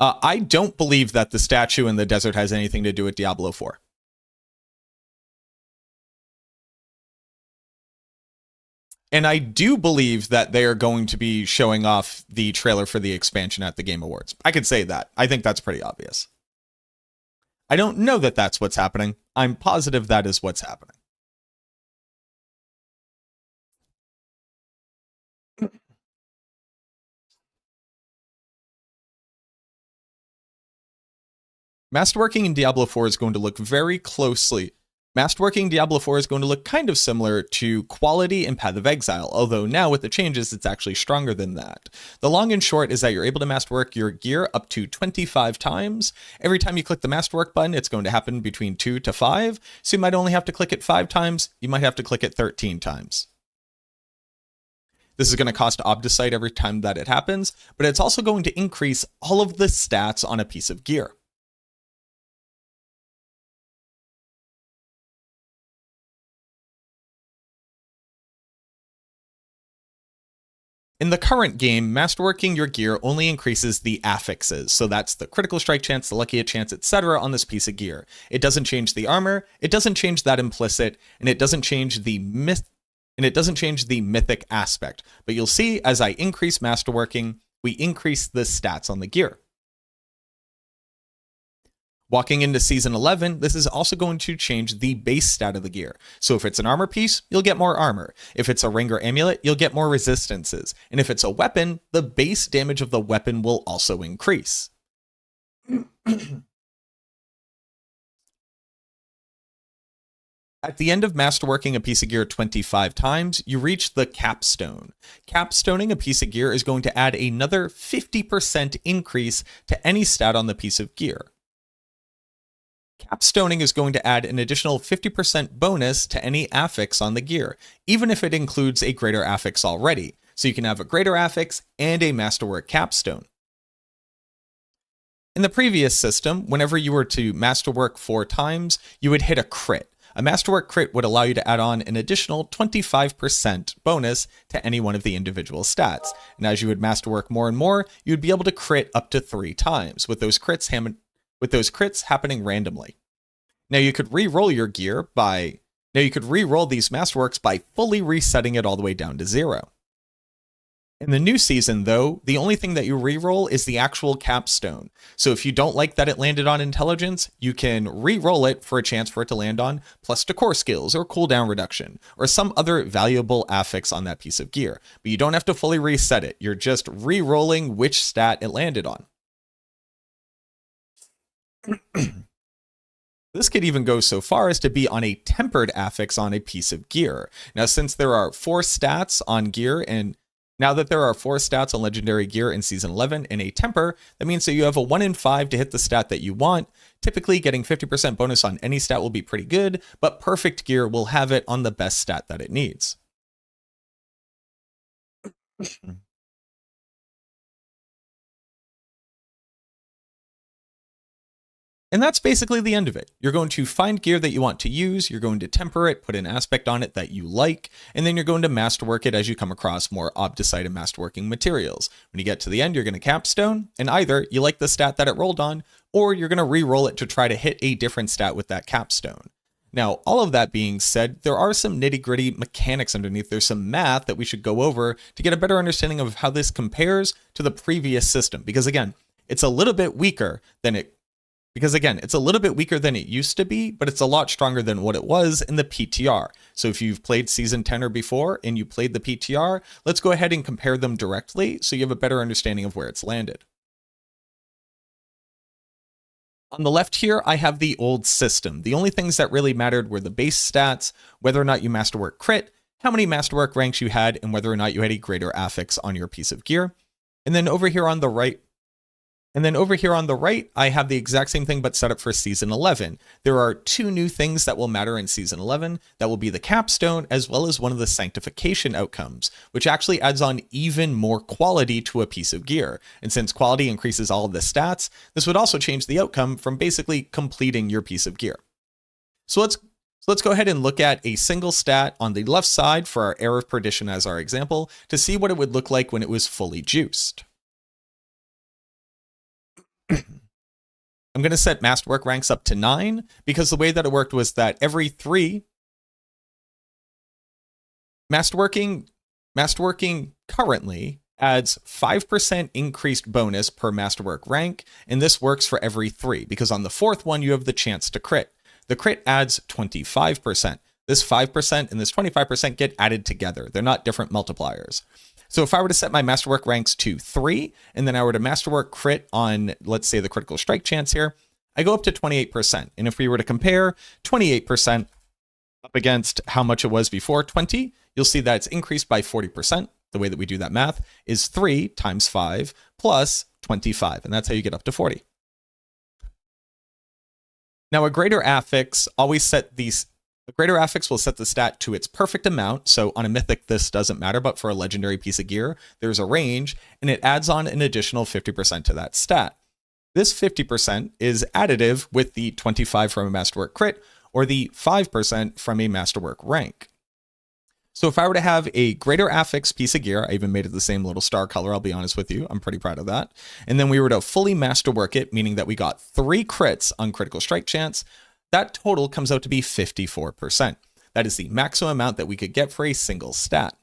I don't believe that the statue in the desert has anything to do with Diablo 4. And I do believe that they are going to be showing off the trailer for the expansion at the Game Awards. I could say that. I think that's pretty obvious. I don't know that that's what's happening. I'm positive that is what's happening. Masterworking in Diablo 4 is going to look very closely. Masterworking in Diablo 4 is going to look kind of similar to Quality in Path of Exile, although now with the changes, it's actually stronger than that. The long and short is that you're able to masterwork your gear up to 25 times. Every time you click the masterwork button, it's going to happen between 2 to 5. So you might only have to click it 5 times. You might have to click it 13 times. This is going to cost Obdicite every time that it happens, but it's also going to increase all of the stats on a piece of gear. In the current game, masterworking your gear only increases the affixes, so that's the critical strike chance, the lucky hit chance, etc. on this piece of gear. It doesn't change the armor, it doesn't change that implicit, and it doesn't change the mythic aspect. But you'll see as I increase masterworking, we increase the stats on the gear. Walking into Season 11, this is also going to change the base stat of the gear. So if it's an armor piece, you'll get more armor. If it's a ring or amulet, you'll get more resistances. And if it's a weapon, the base damage of the weapon will also increase. At the end of masterworking a piece of gear 25 times, you reach the capstone. Capstoning a piece of gear is going to add another 50% increase to any stat on the piece of gear. Capstoning is going to add an additional 50% bonus to any affix on the gear, even if it includes a greater affix already. So you can have a greater affix and a masterwork capstone. In the previous system, whenever you were to masterwork 4 times, you would hit a crit. A masterwork crit would allow you to add on an additional 25% bonus to any one of the individual stats. And as you would masterwork more and more, you'd be able to crit up to 3 times, with those crits happening randomly. Now you could re-roll your gear you could re-roll these masterworks by fully resetting it all the way down to 0. In the new season, though, the only thing that you re-roll is the actual capstone. So if you don't like that it landed on intelligence, you can re-roll it for a chance for it to land on plus decor skills or cooldown reduction or some other valuable affix on that piece of gear. But you don't have to fully reset it. You're just re-rolling which stat it landed on. This could even go so far as to be on a tempered affix on a piece of gear. Now, since there are 4 stats on gear now that there are 4 stats on legendary gear in Season 11 in a temper, that means that you have a 1 in 5 to hit the stat that you want. Typically, getting 50% bonus on any stat will be pretty good, but perfect gear will have it on the best stat that it needs. And that's basically the end of it. You're going to find gear that you want to use, you're going to temper it, put an aspect on it that you like, and then you're going to masterwork it as you come across more Obdicite and masterworking materials. When you get to the end, you're going to capstone, and either you like the stat that it rolled on, or you're going to re-roll it to try to hit a different stat with that capstone. Now, all of that being said, there are some nitty-gritty mechanics underneath. There's some math that we should go over to get a better understanding of how this compares to the previous system, because again, it's a little bit weaker than it used to be, but it's a lot stronger than what it was in the PTR. So if you've played Season 10 or before and you played the PTR, let's go ahead and compare them directly so you have a better understanding of where it's landed. On the left here, I have the old system. The only things that really mattered were the base stats, whether or not you masterwork crit, how many masterwork ranks you had, and whether or not you had a greater affix on your piece of gear. And then over here on the right, I have the exact same thing but set up for Season 11. There are 2 new things that will matter in Season 11. That will be the capstone as well as one of the sanctification outcomes, which actually adds on even more quality to a piece of gear. And since quality increases all of the stats, this would also change the outcome from basically completing your piece of gear. So let's go ahead and look at a single stat on the left side for our Air of Perdition as our example to see what it would look like when it was fully juiced. I'm going to set masterwork ranks up to 9 because the way that it worked was that every 3 masterworking currently adds 5% increased bonus per masterwork rank, and this works for every 3 because on the 4th one you have the chance to crit. The crit adds 25%. This 5% and this 25% get added together. They're not different multipliers. So if I were to set my masterwork ranks to 3, and then I were to masterwork crit on, let's say, the critical strike chance here, I go up to 28%. And if we were to compare 28% up against how much it was before 20, you'll see that it's increased by 40%. The way that we do that math is 3 times 5 plus 25, and that's how you get up to 40. Now, a greater affix will set the stat to its perfect amount. So on a mythic, this doesn't matter, but for a legendary piece of gear, there's a range, and it adds on an additional 50% to that stat. This 50% is additive with the 25 from a masterwork crit or the 5% from a masterwork rank. So if I were to have a greater affix piece of gear, I even made it the same little star color, I'll be honest with you, I'm pretty proud of that. And then we were to fully masterwork it, meaning that we got 3 crits on critical strike chance, that total comes out to be 54%. That is the maximum amount that we could get for a single stat.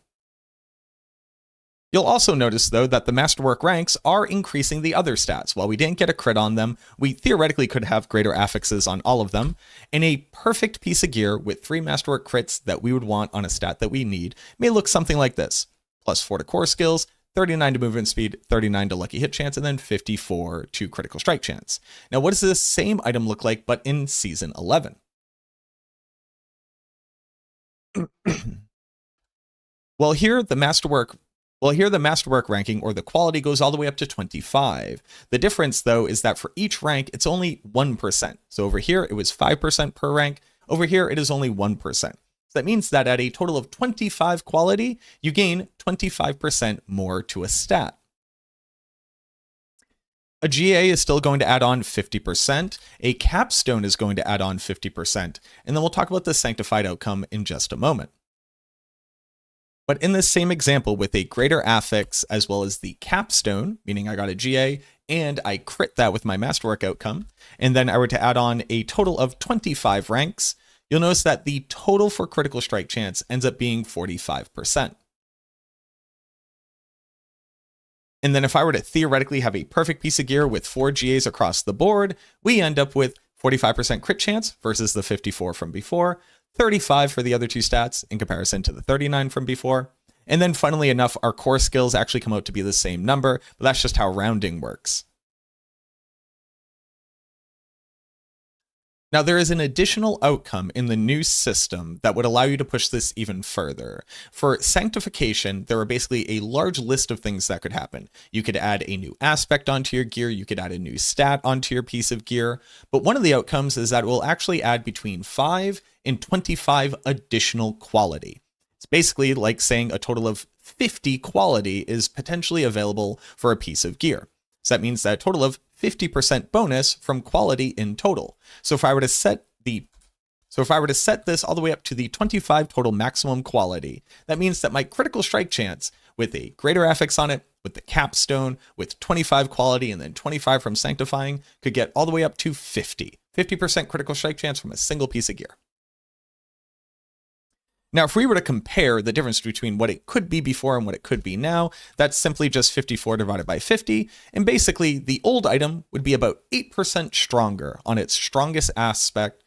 You'll also notice, though, that the masterwork ranks are increasing the other stats. While we didn't get a crit on them, we theoretically could have greater affixes on all of them. And a perfect piece of gear with 3 masterwork crits that we would want on a stat that we need may look something like this. Plus 4 to core skills, 39 to movement speed, 39 to lucky hit chance, and then 54 to critical strike chance. Now, what does this same item look like, but in Season 11? Well, here the masterwork ranking or the quality goes all the way up to 25. The difference, though, is that for each rank, it's only 1%. So over here, it was 5% per rank. Over here, it is only 1%. So that means that at a total of 25 quality, you gain 25% more to a stat. A GA is still going to add on 50%, a capstone is going to add on 50%, and then we'll talk about the sanctified outcome in just a moment. But in this same example with a greater affix as well as the capstone, meaning I got a GA and I crit that with my masterwork outcome, and then I were to add on a total of 25 ranks, you'll notice that the total for critical strike chance ends up being 45%. And then if I were to theoretically have a perfect piece of gear with 4 GAs across the board, we end up with 45% crit chance versus the 54 from before, 35 for the other two stats in comparison to the 39 from before. And then funnily enough, our core skills actually come out to be the same number, but that's just how rounding works. Now, there is an additional outcome in the new system that would allow you to push this even further. For sanctification, there are basically a large list of things that could happen. You could add a new aspect onto your gear, you could add a new stat onto your piece of gear, but one of the outcomes is that it will actually add between 5 and 25 additional quality. It's basically like saying a total of 50 quality is potentially available for a piece of gear. So that means that a total of 50% bonus from quality in total. So if I were to set this all the way up to the 25 total maximum quality, that means that my critical strike chance with a greater affix on it, with the capstone, with 25 quality and then 25 from sanctifying could get all the way up to 50% critical strike chance from a single piece of gear. Now, if we were to compare the difference between what it could be before and what it could be now, that's simply just 54 divided by 50. And basically, the old item would be about 8% stronger on its strongest aspect.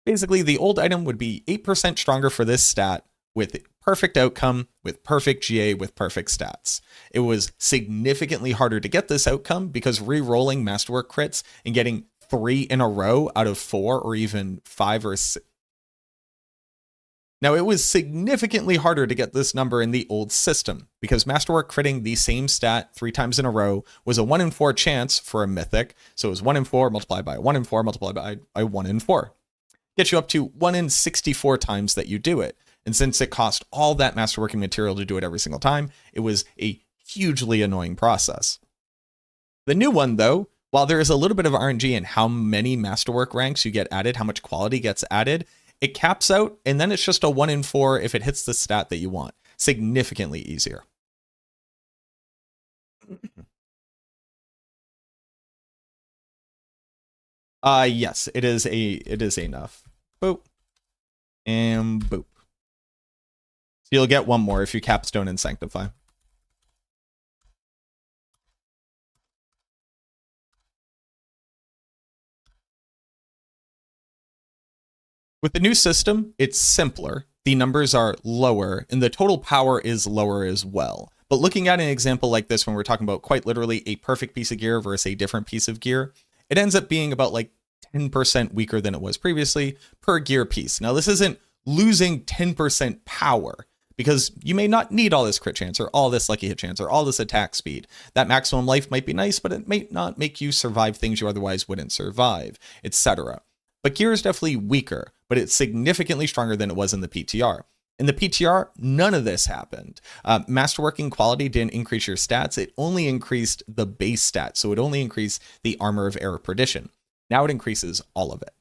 Basically, the old item would be 8% stronger for this stat with perfect outcome, with perfect GA, with perfect stats. It was significantly harder to get this outcome because re-rolling masterwork crits and getting 3 in a row out of 4 or even 5 or 6. Now, it was significantly harder to get this number in the old system because Masterwork critting the same stat 3 times in a row was a 1 in 4 chance for a mythic. So it was 1 in 4 multiplied by 1 in 4 multiplied by 1 in 4. Gets you up to 1 in 64 times that you do it. And since it cost all that Masterworking material to do it every single time, it was a hugely annoying process. The new one, though, while there is a little bit of RNG in how many Masterwork ranks you get added, how much quality gets added, it caps out, and then it's just a 1 in 4 if it hits the stat that you want. Significantly easier. Yes, it is enough. Boop. And boop. So you'll get one more if you capstone and sanctify. With the new system, it's simpler, the numbers are lower, and the total power is lower as well. But looking at an example like this, when we're talking about quite literally a perfect piece of gear versus a different piece of gear, it ends up being about like 10% weaker than it was previously per gear piece. Now, this isn't losing 10% power, because you may not need all this crit chance or all this lucky hit chance or all this attack speed. That maximum life might be nice, but it may not make you survive things you otherwise wouldn't survive, etc. But gear is definitely weaker, but it's significantly stronger than it was in the PTR. In the PTR, none of this happened. Masterworking quality didn't increase your stats. It only increased the base stats. So it only increased the armor of error perdition. Now it increases all of it.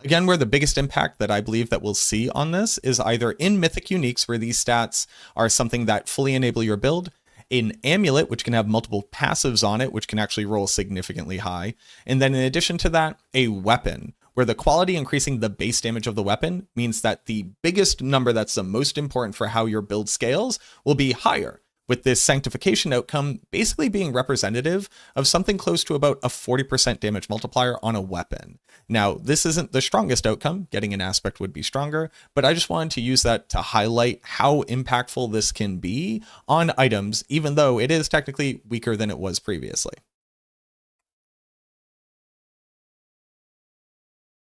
Again, where the biggest impact that I believe that we'll see on this is either in Mythic Uniques, where these stats are something that fully enable your build, an amulet, which can have multiple passives on it, which can actually roll significantly high. And then in addition to that, a weapon, where the quality increasing the base damage of the weapon means that the biggest number that's the most important for how your build scales will be higher, with this sanctification outcome basically being representative of something close to about a 40% damage multiplier on a weapon. Now, this isn't the strongest outcome, getting an aspect would be stronger, but I just wanted to use that to highlight how impactful this can be on items, even though it is technically weaker than it was previously.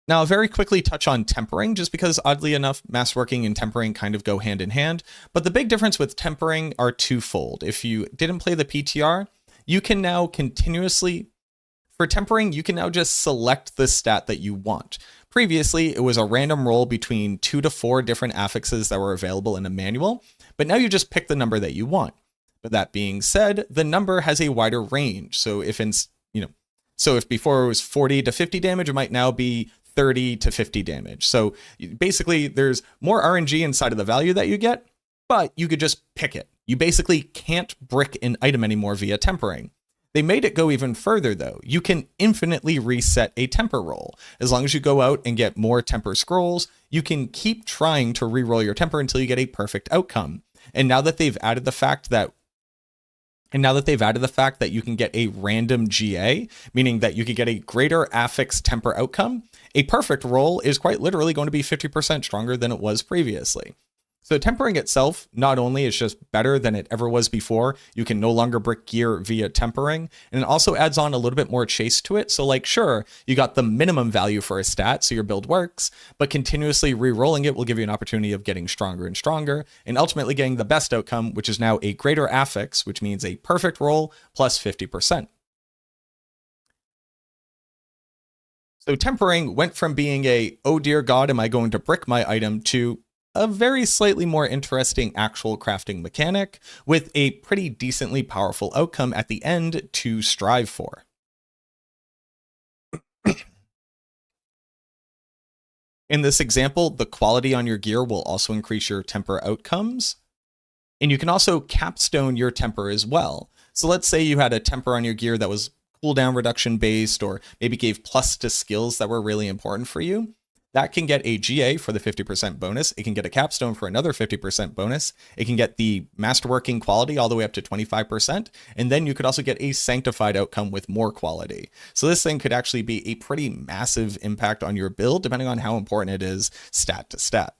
Now, I'll very quickly touch on tempering, just because oddly enough, masterworking and tempering kind of go hand in hand. But the big difference with tempering are twofold. If you didn't play the PTR, you can now continuously, for tempering, you can now just select the stat that you want. Previously, it was a random roll between 2 to 4 different affixes that were available in a manual, but now you just pick the number that you want. But that being said, the number has a wider range. So if if before it was 40 to 50 damage, it might now be 30 to 50 damage. So basically there's more RNG inside of the value that you get, but you could just pick it. You basically can't brick an item anymore via tempering. They made it go even further though. You can infinitely reset a temper roll. As long as you go out and get more temper scrolls, you can keep trying to reroll your temper until you get a perfect outcome. And now that they've added the fact that you can get a random GA, meaning that you could get a greater affix temper outcome, a perfect roll is quite literally going to be 50% stronger than it was previously. So tempering itself not only is just better than it ever was before, you can no longer brick gear via tempering, and it also adds on a little bit more chase to it. So like, sure, you got the minimum value for a stat, so your build works, but continuously re-rolling it will give you an opportunity of getting stronger and stronger, and ultimately getting the best outcome, which is now a greater affix, which means a perfect roll plus 50%. So tempering went from being a, oh dear God, am I going to brick my item, to a very slightly more interesting actual crafting mechanic with a pretty decently powerful outcome at the end to strive for. In this example, the quality on your gear will also increase your temper outcomes. And you can also capstone your temper as well. So let's say you had a temper on your gear that was cooldown reduction based, or maybe gave plus to skills that were really important for you. That can get a GA for the 50% bonus. It can get a capstone for another 50% bonus. It can get the masterworking quality all the way up to 25%. And then you could also get a sanctified outcome with more quality. So this thing could actually be a pretty massive impact on your build, depending on how important it is stat to stat.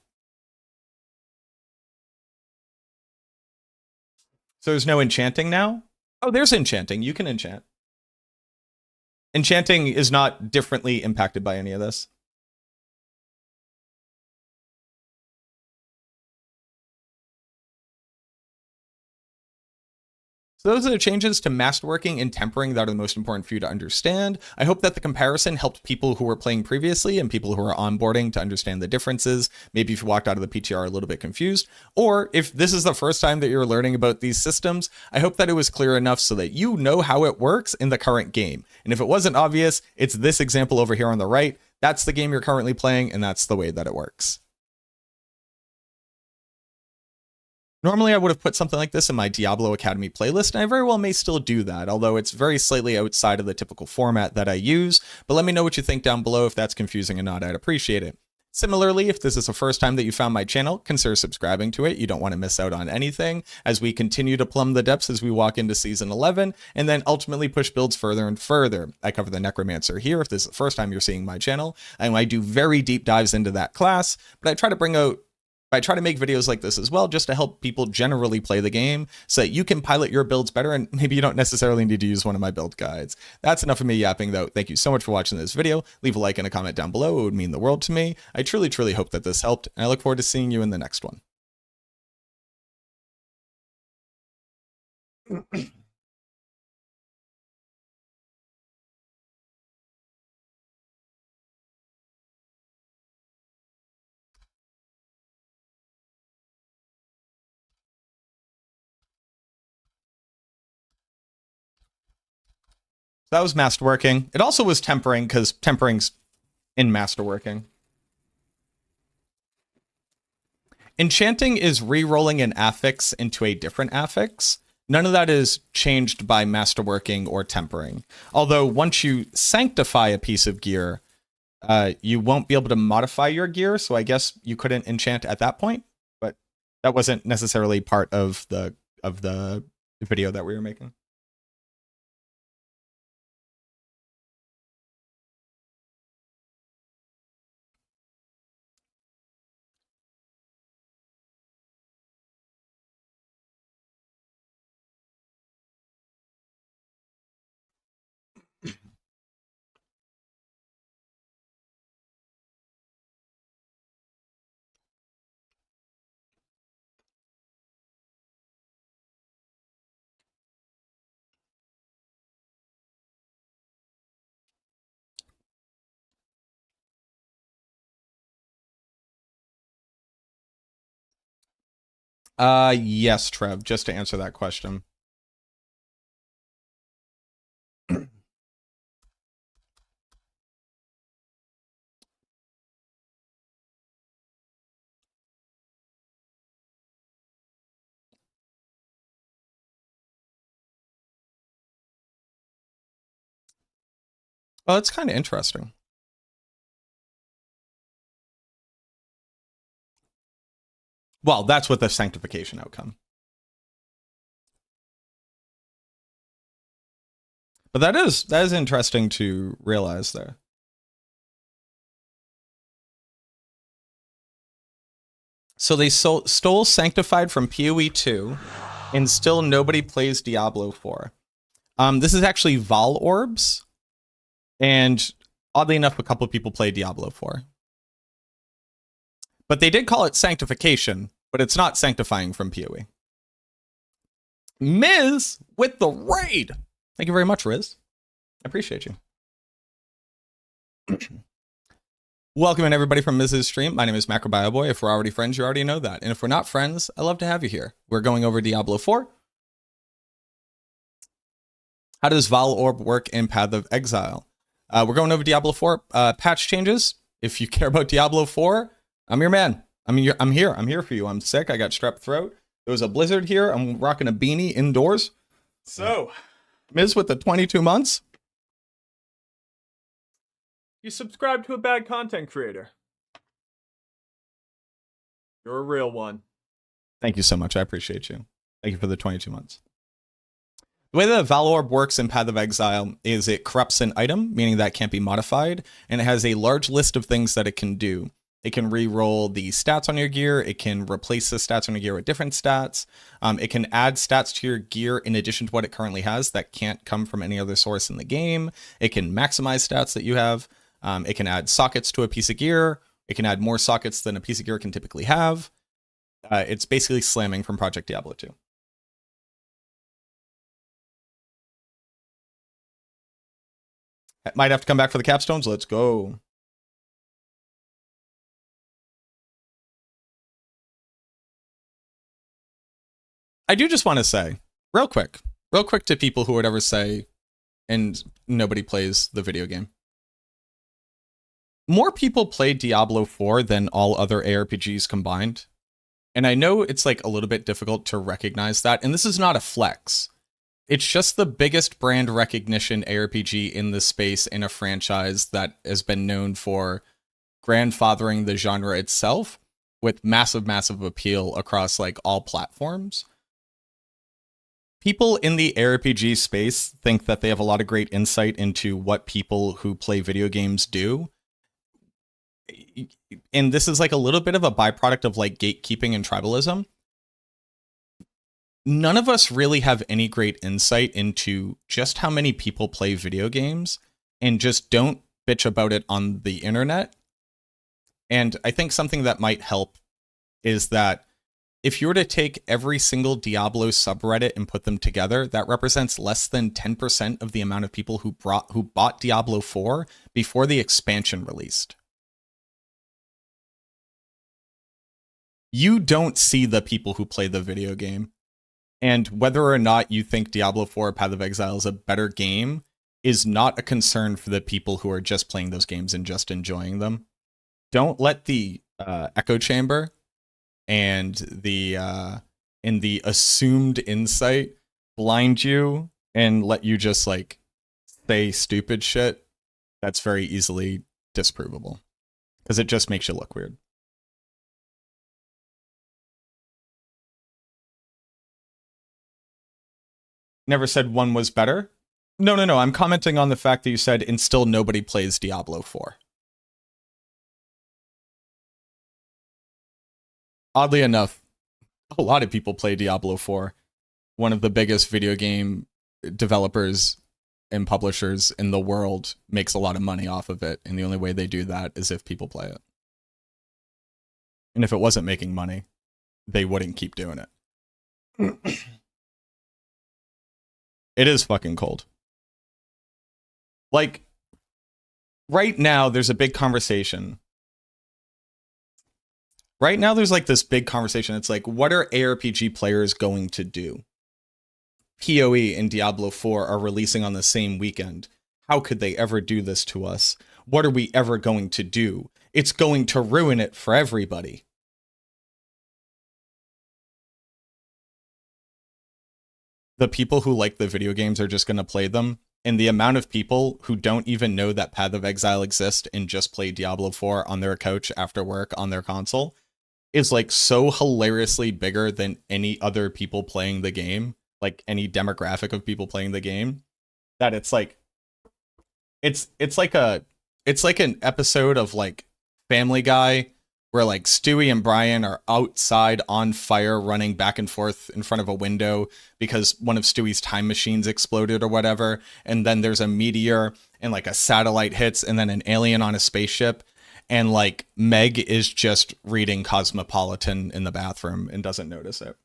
So there's no enchanting now? Oh, there's enchanting. You can enchant. Enchanting is not differently impacted by any of this. So those are the changes to masterworking and tempering that are the most important for you to understand. I hope that the comparison helped people who were playing previously and people who are onboarding to understand the differences. Maybe if you walked out of the PTR a little bit confused, or if this is the first time that you're learning about these systems, I hope that it was clear enough so that you know how it works in the current game. And if it wasn't obvious, it's this example over here on the right. That's the game you're currently playing, and that's the way that it works. Normally, I would have put something like this in my Diablo Academy playlist, and I very well may still do that, although it's very slightly outside of the typical format that I use, but let me know what you think down below. If that's confusing or not, I'd appreciate it. Similarly, if this is the first time that you found my channel, consider subscribing to it. You don't want to miss out on anything as we continue to plumb the depths as we walk into Season 11, and then ultimately push builds further and further. I cover the Necromancer here if this is the first time you're seeing my channel, and I do very deep dives into that class, but I try to make videos like this as well, just to help people generally play the game so that you can pilot your builds better, and maybe you don't necessarily need to use one of my build guides. That's enough of me yapping though. Thank you so much for watching this video. Leave a like and a comment down below. It would mean the world to me. I truly, truly hope that this helped, and I look forward to seeing you in the next one. That was masterworking. It also was tempering, because tempering's in masterworking. Enchanting is re-rolling an affix into a different affix. None of that is changed by masterworking or tempering. Although once you sanctify a piece of gear, you won't be able to modify your gear, so I guess you couldn't enchant at that point, but that wasn't necessarily part of the video that we were making. Yes, Trev, just to answer that question. Well, it's kind of interesting. Well, that's what the sanctification outcome. But that is interesting to realize there. So they stole Sanctified from PoE 2, and still nobody plays Diablo 4. This is actually Vol Orbs, and oddly enough, a couple of people play Diablo 4. But they did call it Sanctification, but it's not sanctifying from PoE. Miz with the raid. Thank you very much, Riz. I appreciate you. Welcome in everybody from Miz's stream. My name is MacroBioBoi. If we're already friends, you already know that. And if we're not friends, I love to have you here. We're going over Diablo 4. How does Val Orb work in Path of Exile? We're going over Diablo 4 patch changes. If you care about Diablo 4, I'm your man. I'm here. I'm here for you. I'm sick. I got strep throat. There was a blizzard here. I'm rocking a beanie indoors. So, Miz with the 22 months. You subscribe to a bad content creator. You're a real one. Thank you so much. I appreciate you. Thank you for the 22 months. The way that Valorb works in Path of Exile is it corrupts an item, meaning that can't be modified, and it has a large list of things that it can do. It can re-roll the stats on your gear. It can replace the stats on your gear with different stats. It can add stats to your gear in addition to what it currently has that can't come from any other source in the game. It can maximize stats that you have. It can add sockets to a piece of gear. It can add more sockets than a piece of gear can typically have. It's basically slamming from Project Diablo 2. Might have to come back for the capstones. Let's go. I do just want to say, real quick to people who would ever say, and nobody plays the video game. More people play Diablo 4 than all other ARPGs combined. And I know it's like a little bit difficult to recognize that. And this is not a flex. It's just the biggest brand recognition ARPG in the space in a franchise that has been known for grandfathering the genre itself with massive, massive appeal across like all platforms. People in the ARPG space think that they have a lot of great insight into what people who play video games do. And this is like a little bit of a byproduct of like gatekeeping and tribalism. None of us really have any great insight into just how many people play video games and just don't bitch about it on the internet. And I think something that might help is that if you were to take every single Diablo subreddit and put them together, that represents less than 10% of the amount of people who bought Diablo 4 before the expansion released. You don't see the people who play the video game. And whether or not you think Diablo 4 Path of Exile is a better game is not a concern for the people who are just playing those games and just enjoying them. Don't let the echo chamber and the assumed insight blind you and let you just like say stupid shit that's very easily disprovable, because it just makes you look weird. Never said one was better. No. I'm commenting on the fact that you said, and still nobody plays Diablo 4. Oddly enough, a lot of people play Diablo 4. One of the biggest video game developers and publishers in the world makes a lot of money off of it, and the only way they do that is if people play it. And if it wasn't making money, they wouldn't keep doing it. It is fucking cold. Like, right now, there's a big conversation. Right now, there's like this big conversation. It's like, what are ARPG players going to do? PoE and Diablo 4 are releasing on the same weekend. How could they ever do this to us? What are we ever going to do? It's going to ruin it for everybody. The people who like the video games are just going to play them and the amount of people who don't even know that Path of Exile exists and just play Diablo 4 on their couch after work on their console is like so hilariously bigger than any other people playing the game, like any demographic of people playing the game, that it's like it's like an episode of like Family Guy where like Stewie and Brian are outside on fire running back and forth in front of a window because one of Stewie's time machines exploded or whatever, and then there's a meteor and like a satellite hits and then an alien on a spaceship, and like Meg is just reading Cosmopolitan in the bathroom and doesn't notice it.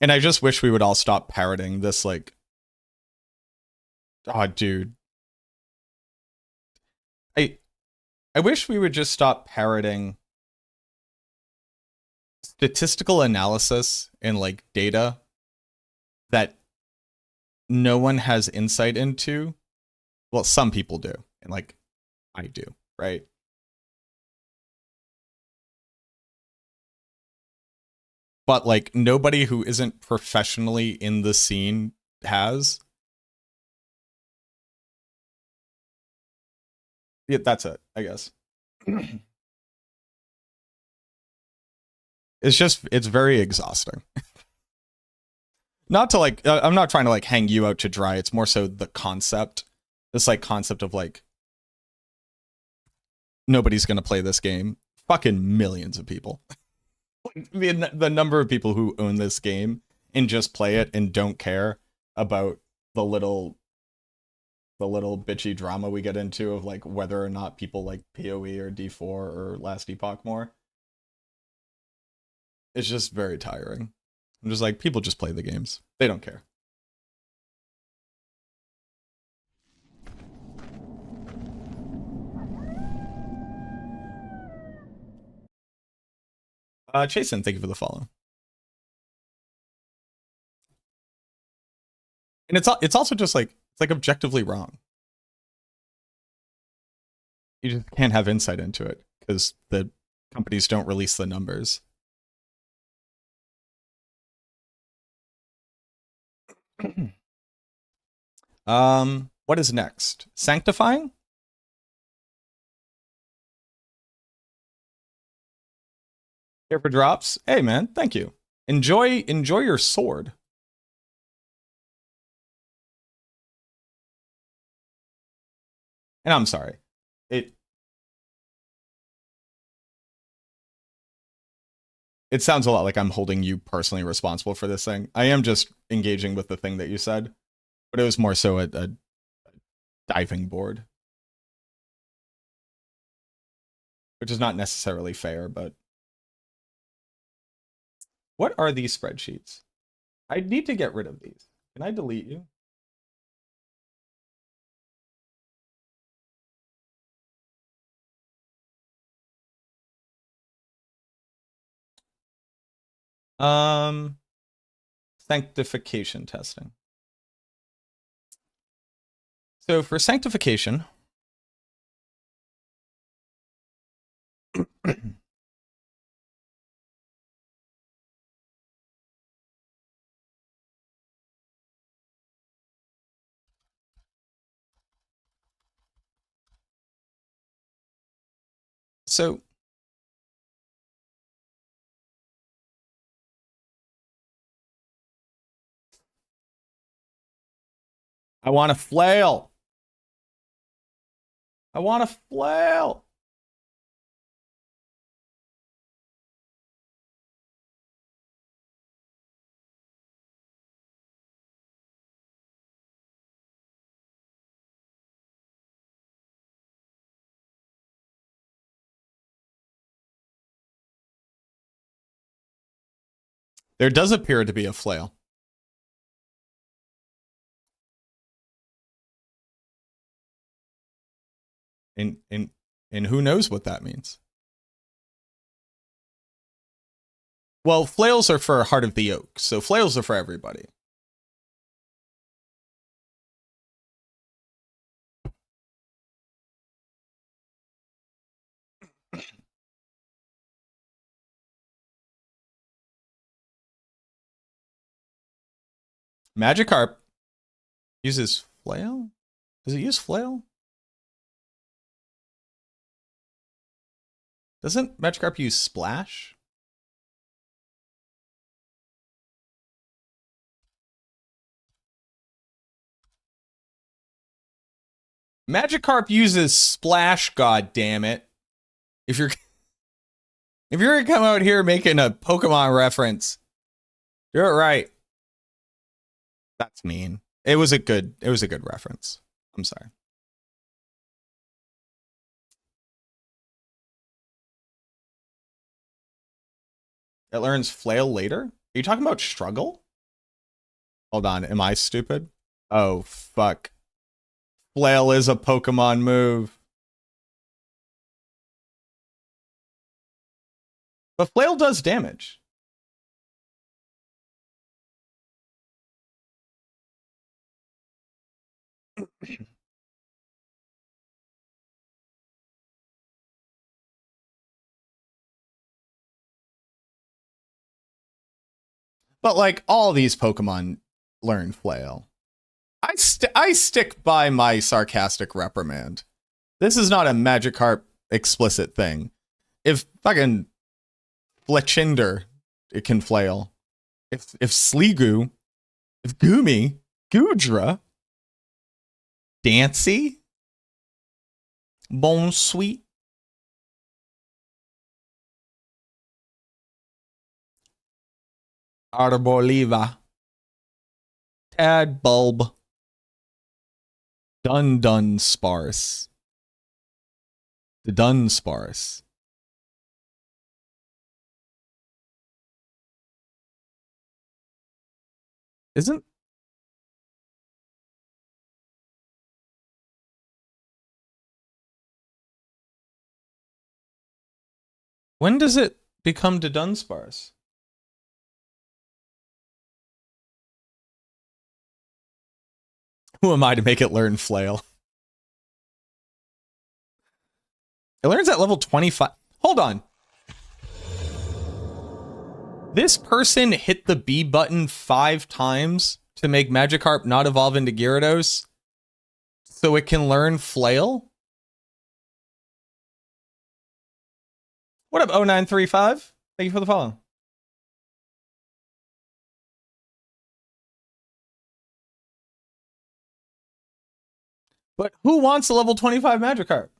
And I just wish we would all stop parroting this, like, oh, dude. I wish we would just stop parroting statistical analysis and, like, data that no one has insight into. Well, some people do, and, like, I do, right? But like nobody who isn't professionally in the scene has. Yeah, that's it, I guess. It's very exhausting. Not to like, I'm not trying to like hang you out to dry. It's more so the concept. This like concept of like, nobody's going to play this game. Fucking millions of people. The number of people who own this game and just play it and don't care about the little bitchy drama we get into of like whether or not people like PoE or D4 or Last Epoch more. It's just very tiring. I'm just like, people just play the games. They don't care. Chasen, thank you for the follow. And it's also just like, it's like objectively wrong. You just can't have insight into it because the companies don't release the numbers. What is next? Sanctifying? Here for drops. Hey man, thank you. Enjoy your sword. And I'm sorry. It sounds a lot like I'm holding you personally responsible for this thing. I am just engaging with the thing that you said, but it was more so a diving board, which is not necessarily fair, but what are these spreadsheets? I need to get rid of these. Can I delete you? Sanctification testing. So for sanctification, so I want to flail. I want to flail. There does appear to be a flail. And who knows what that means? Well, flails are for Heart of the Oak, so flails are for everybody. Magikarp uses flail? Does it use flail? Doesn't Magikarp use splash? Magikarp uses splash, god damn it. If you're gonna come out here making a Pokemon reference, do it right. That's mean. It was a good reference. I'm sorry. It learns flail later? Are you talking about struggle? Hold on, am I stupid? Oh, fuck. Flail is a Pokemon move. But flail does damage. But like all these Pokemon learn flail. I stick by my sarcastic reprimand. This is not a Magikarp explicit thing. If fucking Fletchinder, it can flail. If Sliggoo, if Goomy, Goodra, Dancy, Bonsweet, Arboliva, Tadbulb, Dunsparce, the Dunsparce. Isn't when does it become to Dunsparce? Who am I to make it learn flail? It learns at level 25. Hold on. This person hit the B button 5 times to make Magikarp not evolve into Gyarados so it can learn flail? What up, 0935? Thank you for the follow. But who wants a level 25 Magikarp?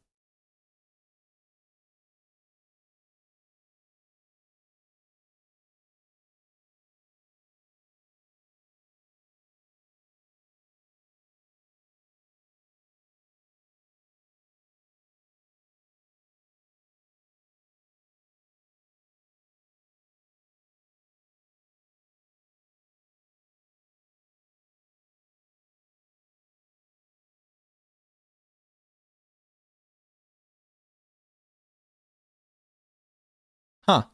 Huh.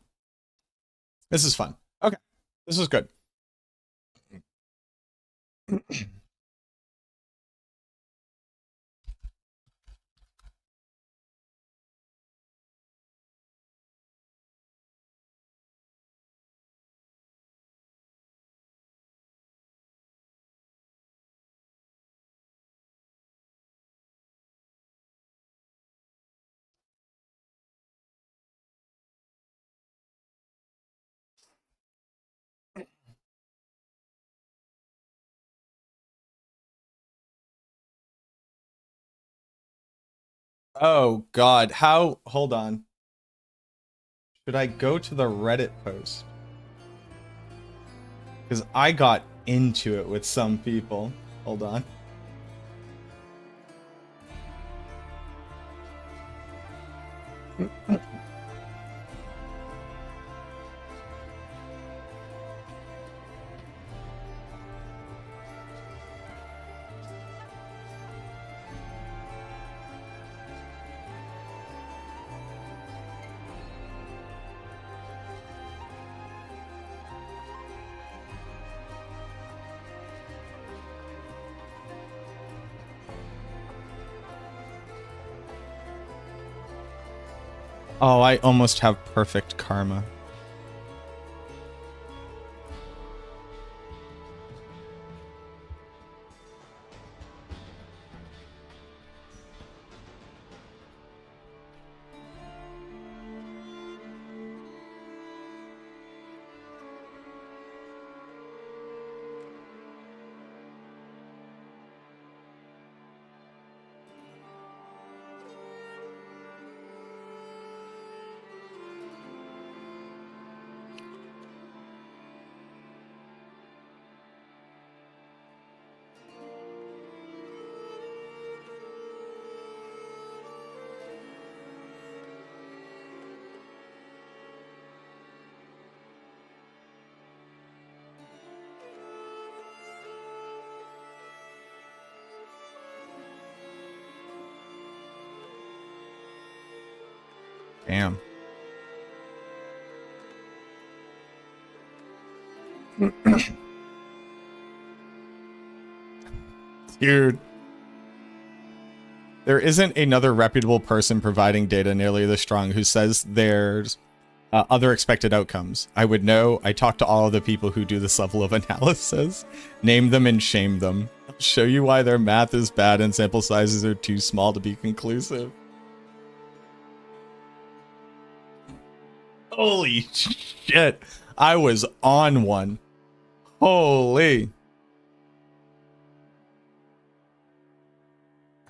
This is fun. Okay. This is good. Oh, God. How? Hold on. Should I go to the Reddit post? Because I got into it with some people. Hold on. Oh, I almost have perfect karma. Damn. Dude. There isn't another reputable person providing data nearly this strong who says there's other expected outcomes. I would know. I talk to all of the people who do this level of analysis. Name them and shame them. I'll show you why their math is bad and sample sizes are too small to be conclusive. Holy shit. I was on one. Holy.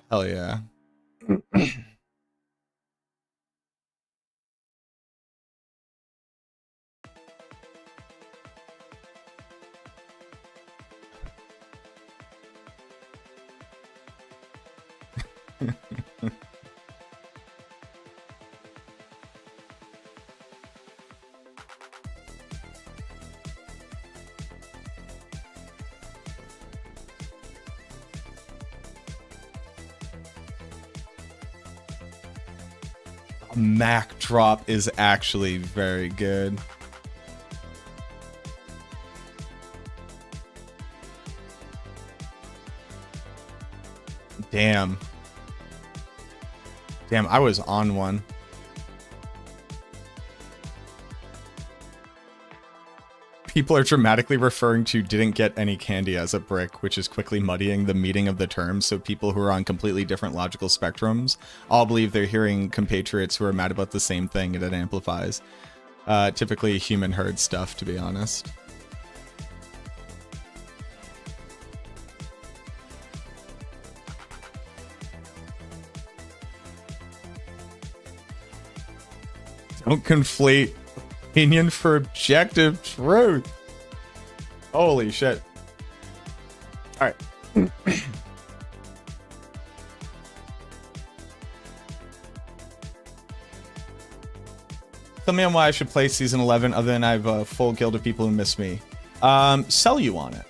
Hell yeah. Mac drop is actually very good. Damn. Damn, I was on one. People are dramatically referring to didn't get any candy as a brick, which is quickly muddying the meaning of the term, so people who are on completely different logical spectrums all believe they're hearing compatriots who are mad about the same thing, and it amplifies. Typically human herd stuff, to be honest. Don't conflate opinion for objective truth. Holy shit. All right. Tell me on why I should play Season 11 other than I have a full guild of people who miss me. Sell you on it.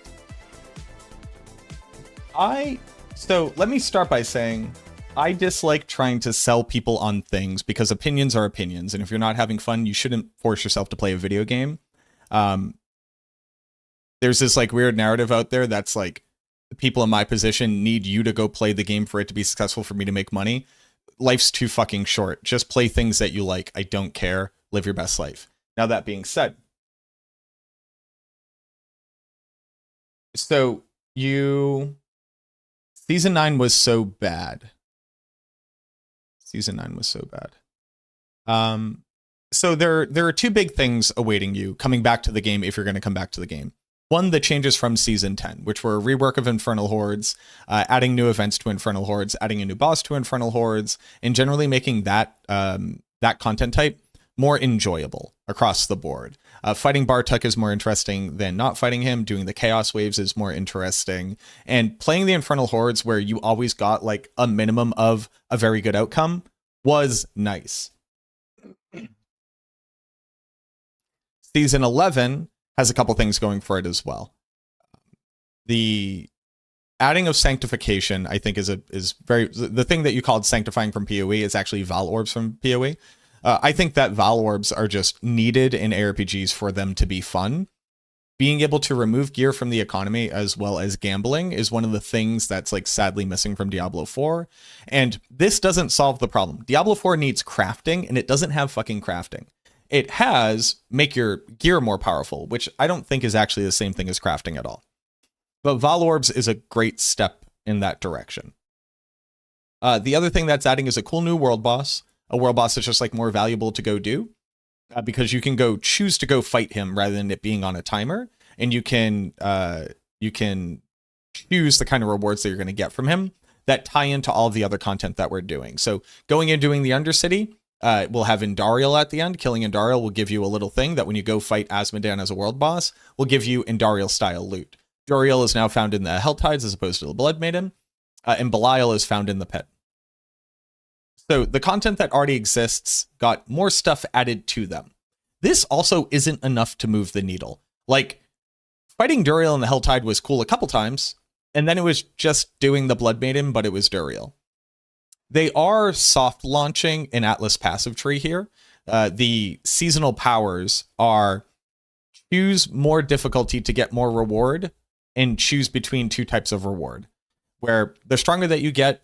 So let me start by saying I dislike trying to sell people on things because opinions are opinions. And if you're not having fun, you shouldn't force yourself to play a video game. There's this like weird narrative out there that's like the people in my position need you to go play the game for it to be successful for me to make money. Life's too fucking short. Just play things that you like. I don't care. Live your best life. Now, that being said, so Season 9 was so bad. Season 9 was so bad. So there are two big things awaiting you coming back to the game if you're going to come back to the game. One, the changes from Season 10, which were a rework of Infernal Hordes, adding new events to Infernal Hordes, adding a new boss to Infernal Hordes, and generally making that that content type more enjoyable across the board. Fighting Bartuk is more interesting than not fighting him. Doing the Chaos Waves is more interesting. And playing the Infernal Hordes where you always got like a minimum of a very good outcome was nice. Season 11 has a couple things going for it as well. The adding of sanctification, I think, is very, the thing that you called sanctifying from PoE is actually Val Orbs from PoE. I think that Val Orbs are just needed in ARPGs for them to be fun. Being able to remove gear from the economy as well as gambling is one of the things that's like sadly missing from Diablo 4. And this doesn't solve the problem. Diablo 4 needs crafting and it doesn't have fucking crafting. It has make your gear more powerful, which I don't think is actually the same thing as crafting at all. But Val Orbs is a great step in that direction. The other thing that's adding is a cool new world boss. A world boss that's just like more valuable to go do because you can go choose to go fight him rather than it being on a timer. And you can choose the kind of rewards that you're going to get from him that tie into all the other content that we're doing. So going and doing the Undercity, we'll have Indariel at the end. Killing Indariel will give you a little thing that when you go fight Asmodan as a world boss, will give you Indariel style loot. Duriel is now found in the Helltides as opposed to the Blood Maiden, and Belial is found in the Pit. So the content that already exists got more stuff added to them. This also isn't enough to move the needle. Like, fighting Duriel in the Helltide was cool a couple times, and then it was just doing the Blood Maiden, but it was Duriel. They are soft launching an Atlas passive tree here. The seasonal powers are choose more difficulty to get more reward and choose between two types of reward, where the stronger that you get,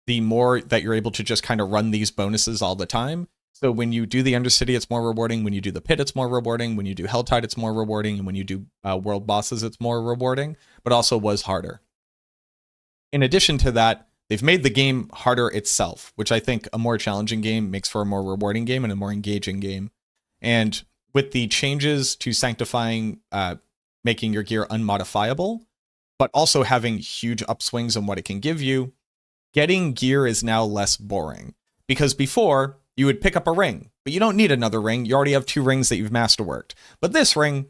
the more that you're able to just kind of run these bonuses all the time. So when you do the Undercity, it's more rewarding. When you do the Pit, it's more rewarding. When you do Helltide, it's more rewarding. And when you do World Bosses, it's more rewarding, but also was harder. In addition to that, they've made the game harder itself, which I think a more challenging game makes for a more rewarding game and a more engaging game. And with the changes to sanctifying, making your gear unmodifiable, but also having huge upswings in what it can give you, getting gear is now less boring. Because before, you would pick up a ring, but you don't need another ring. You already have 2 rings that you've masterworked. But this ring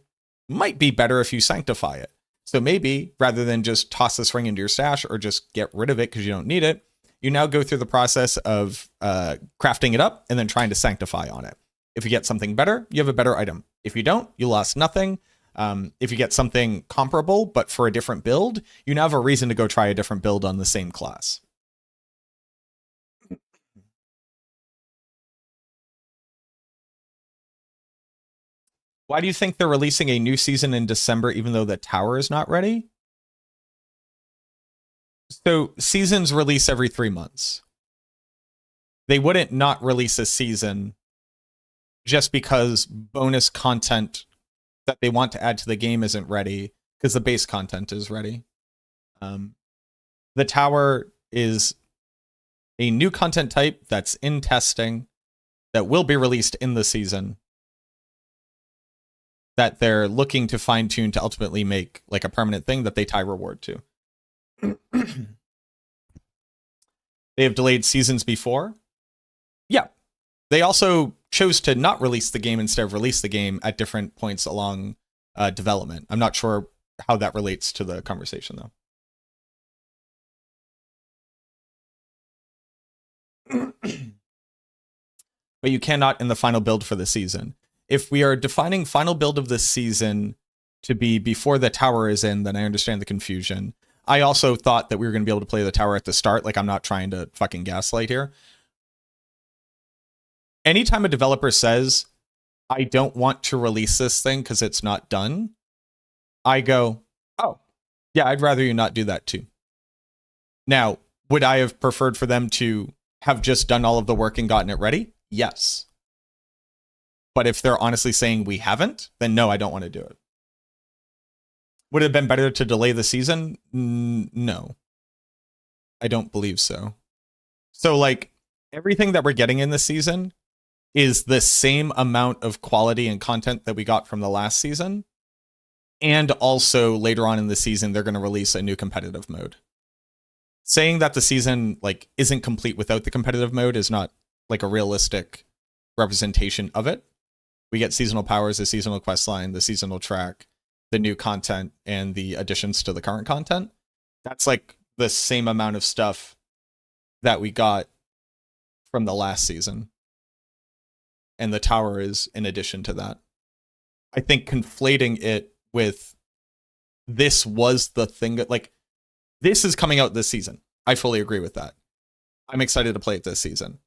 might be better if you sanctify it. So maybe, rather than just toss this ring into your stash or just get rid of it because you don't need it, you now go through the process of crafting it up and then trying to sanctify on it. If you get something better, you have a better item. If you don't, you lost nothing. If you get something comparable, but for a different build, you now have a reason to go try a different build on the same class. Why do you think they're releasing a new season in December even though the tower is not ready? So seasons release every 3 months. They wouldn't not release a season just because bonus content that they want to add to the game isn't ready, because the base content is ready. The tower is a new content type that's in testing that will be released in the season, that they're looking to fine-tune to ultimately make like a permanent thing that they tie reward to. They have delayed seasons before. Yeah. They also chose to not release the game instead of release the game at different points along development. I'm not sure how that relates to the conversation, though. But you cannot in the final build for the season. If we are defining final build of this season to be before the tower is in, then I understand the confusion. I also thought that we were going to be able to play the tower at the start. Like, I'm not trying to fucking gaslight here. Anytime a developer says, I don't want to release this thing because it's not done, I go, oh, yeah, I'd rather you not do that too. Now, would I have preferred for them to have just done all of the work and gotten it ready? Yes. But if they're honestly saying we haven't, then no, I don't want to do it. Would it have been better to delay the season? No. I don't believe so. So, like, everything that we're getting in this season is the same amount of quality and content that we got from the last season. And also, later on in the season, they're going to release a new competitive mode. Saying that the season, like, isn't complete without the competitive mode is not, like, a realistic representation of it. We get seasonal powers, the seasonal questline, the seasonal track, the new content, and the additions to the current content. That's like the same amount of stuff that we got from the last season. And the tower is in addition to that. I think conflating it with this was the thing that, like, this is coming out this season. I fully agree with that. I'm excited to play it this season.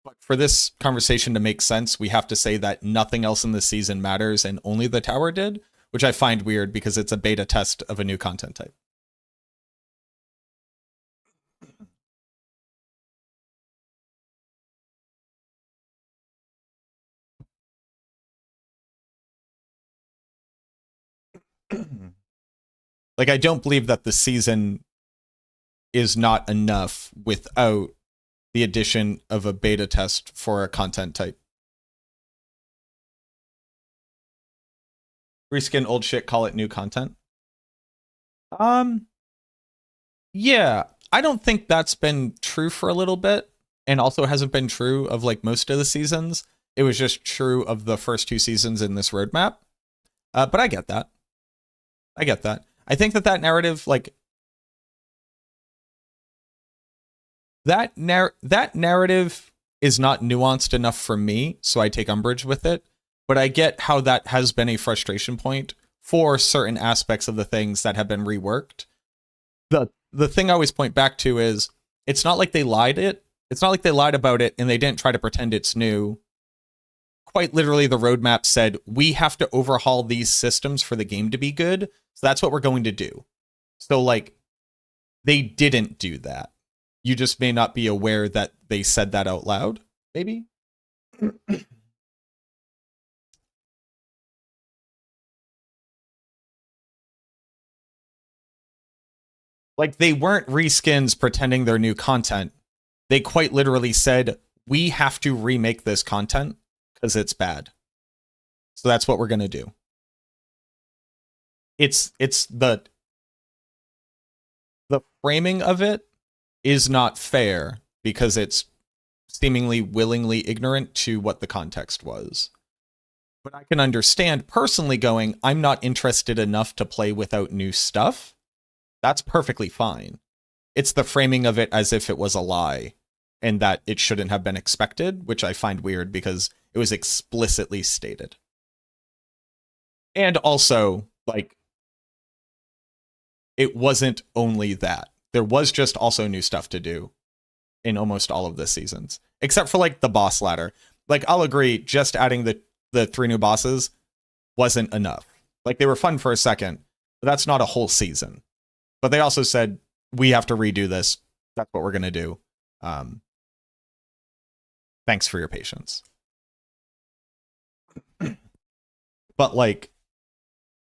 But for this conversation to make sense, we have to say that nothing else in the season matters and only the tower did, which I find weird because it's a beta test of a new content type. Like, I don't believe that the season is not enough without the addition of a beta test for a content type. Reskin old shit, call it new content. Yeah, I don't think that's been true for a little bit, and also hasn't been true of like most of the seasons. It was just true of the first 2 seasons in this roadmap. But I get that. I get that. I think that narrative, like, that narrative is not nuanced enough for me, so I take umbrage with it. But I get how that has been a frustration point for certain aspects of the things that have been reworked. The the thing I always point back to is it's not like they lied about it and they didn't try to pretend it's new. Quite literally, the roadmap said, we have to overhaul these systems for the game to be good. So that's what we're going to do. So like, they didn't do that. You just may not be aware that they said that out loud, maybe? Like, they weren't reskins pretending they're new content. They quite literally said, we have to remake this content because it's bad. So that's what we're going to do. It's the framing of it is not fair because it's seemingly willingly ignorant to what the context was. But I can understand personally going, I'm not interested enough to play without new stuff. That's perfectly fine. It's the framing of it as if it was a lie and that it shouldn't have been expected, which I find weird because it was explicitly stated. And also, like, it wasn't only that. There was just also new stuff to do in almost all of the seasons, except for like the boss ladder. Like, I'll agree, just adding the 3 new bosses wasn't enough. Like, they were fun for a second, but that's not a whole season. But they also said, we have to redo this. That's what we're going to do. Thanks for your patience. But like,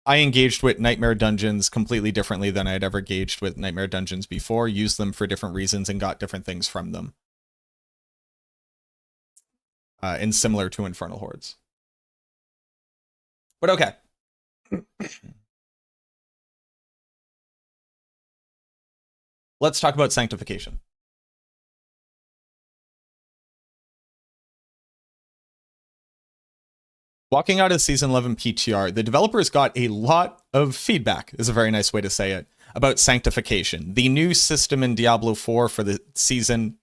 I engaged with Nightmare Dungeons completely differently than I had ever engaged with Nightmare Dungeons before, used them for different reasons, and got different things from them. And similar to Infernal Hordes. But okay. Let's talk about sanctification. Walking out of Season 11 PTR, the developers got a lot of feedback, is a very nice way to say it, about sanctification. The new system in Diablo 4 for the season,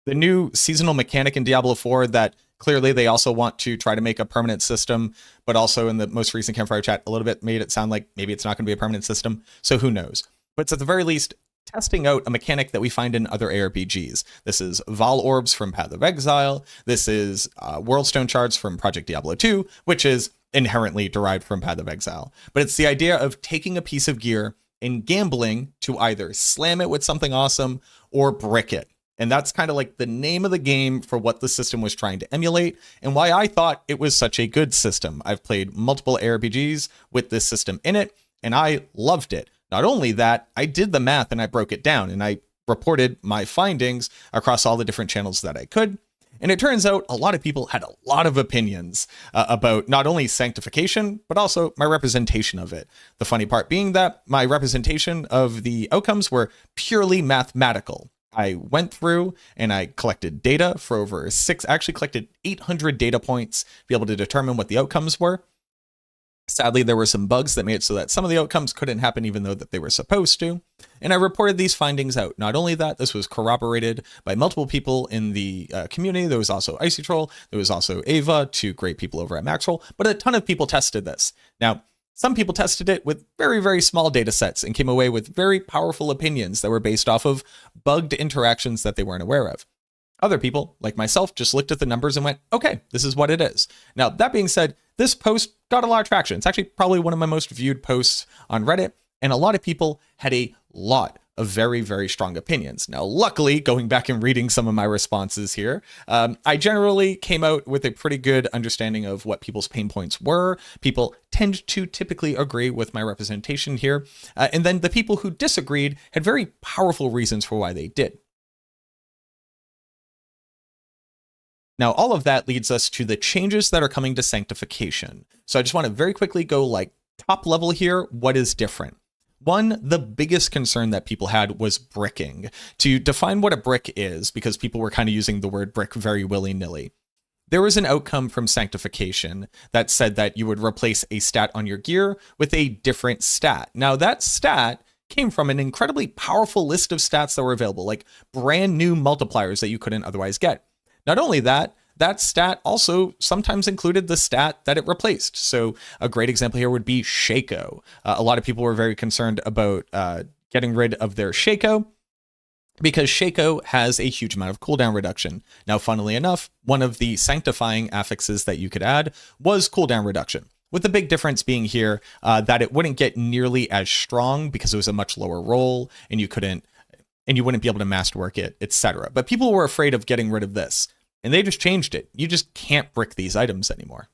the new seasonal mechanic in Diablo 4 that clearly they also want to try to make a permanent system, but also in the most recent Campfire chat, a little bit made it sound like maybe it's not going to be a permanent system, so who knows. But it's at the very least testing out a mechanic that we find in other ARPGs. This is Vol Orbs from Path of Exile. This is Worldstone Shards from Project Diablo 2, which is inherently derived from Path of Exile. But it's the idea of taking a piece of gear and gambling to either slam it with something awesome or brick it. And that's kind of like the name of the game for what the system was trying to emulate and why I thought it was such a good system. I've played multiple ARPGs with this system in it, and I loved it. Not only that, I did the math and I broke it down and I reported my findings across all the different channels that I could. And it turns out a lot of people had a lot of opinions about not only sanctification, but also my representation of it. The funny part being that my representation of the outcomes were purely mathematical. I went through and I collected data for over actually collected 800 data points to be able to determine what the outcomes were. Sadly, there were some bugs that made it so that some of the outcomes couldn't happen even though that they were supposed to. And I reported these findings out. Not only that, this was corroborated by multiple people in the community. There was also Icy Troll. There was also Ava, 2 great people over at Maxroll. But a ton of people tested this. Now, some people tested it with very, very small data sets and came away with very powerful opinions that were based off of bugged interactions that they weren't aware of. Other people, like myself, just looked at the numbers and went, okay, this is what it is. Now, that being said, this post got a lot of traction. It's actually probably one of my most viewed posts on Reddit, and a lot of people had a lot of very, very strong opinions. Now, luckily, going back and reading some of my responses here, I generally came out with a pretty good understanding of what people's pain points were. People tend to typically agree with my representation here. And then the people who disagreed had very powerful reasons for why they did. Now, all of that leads us to the changes that are coming to sanctification. So I just want to very quickly go like top level here. What is different? One, the biggest concern that people had was bricking. To define what a brick is, because people were kind of using the word brick very willy-nilly, there was an outcome from sanctification that said that you would replace a stat on your gear with a different stat. Now, that stat came from an incredibly powerful list of stats that were available, like brand new multipliers that you couldn't otherwise get. Not only that, that stat also sometimes included the stat that it replaced. So a great example here would be Shaco. A lot of people were very concerned about getting rid of their Shaco, because Shaco has a huge amount of cooldown reduction. Now, funnily enough, one of the sanctifying affixes that you could add was cooldown reduction, with the big difference being here that it wouldn't get nearly as strong because it was a much lower roll, and you wouldn't be able to masterwork it, etc. But people were afraid of getting rid of this, and they just changed it. You just can't brick these items anymore.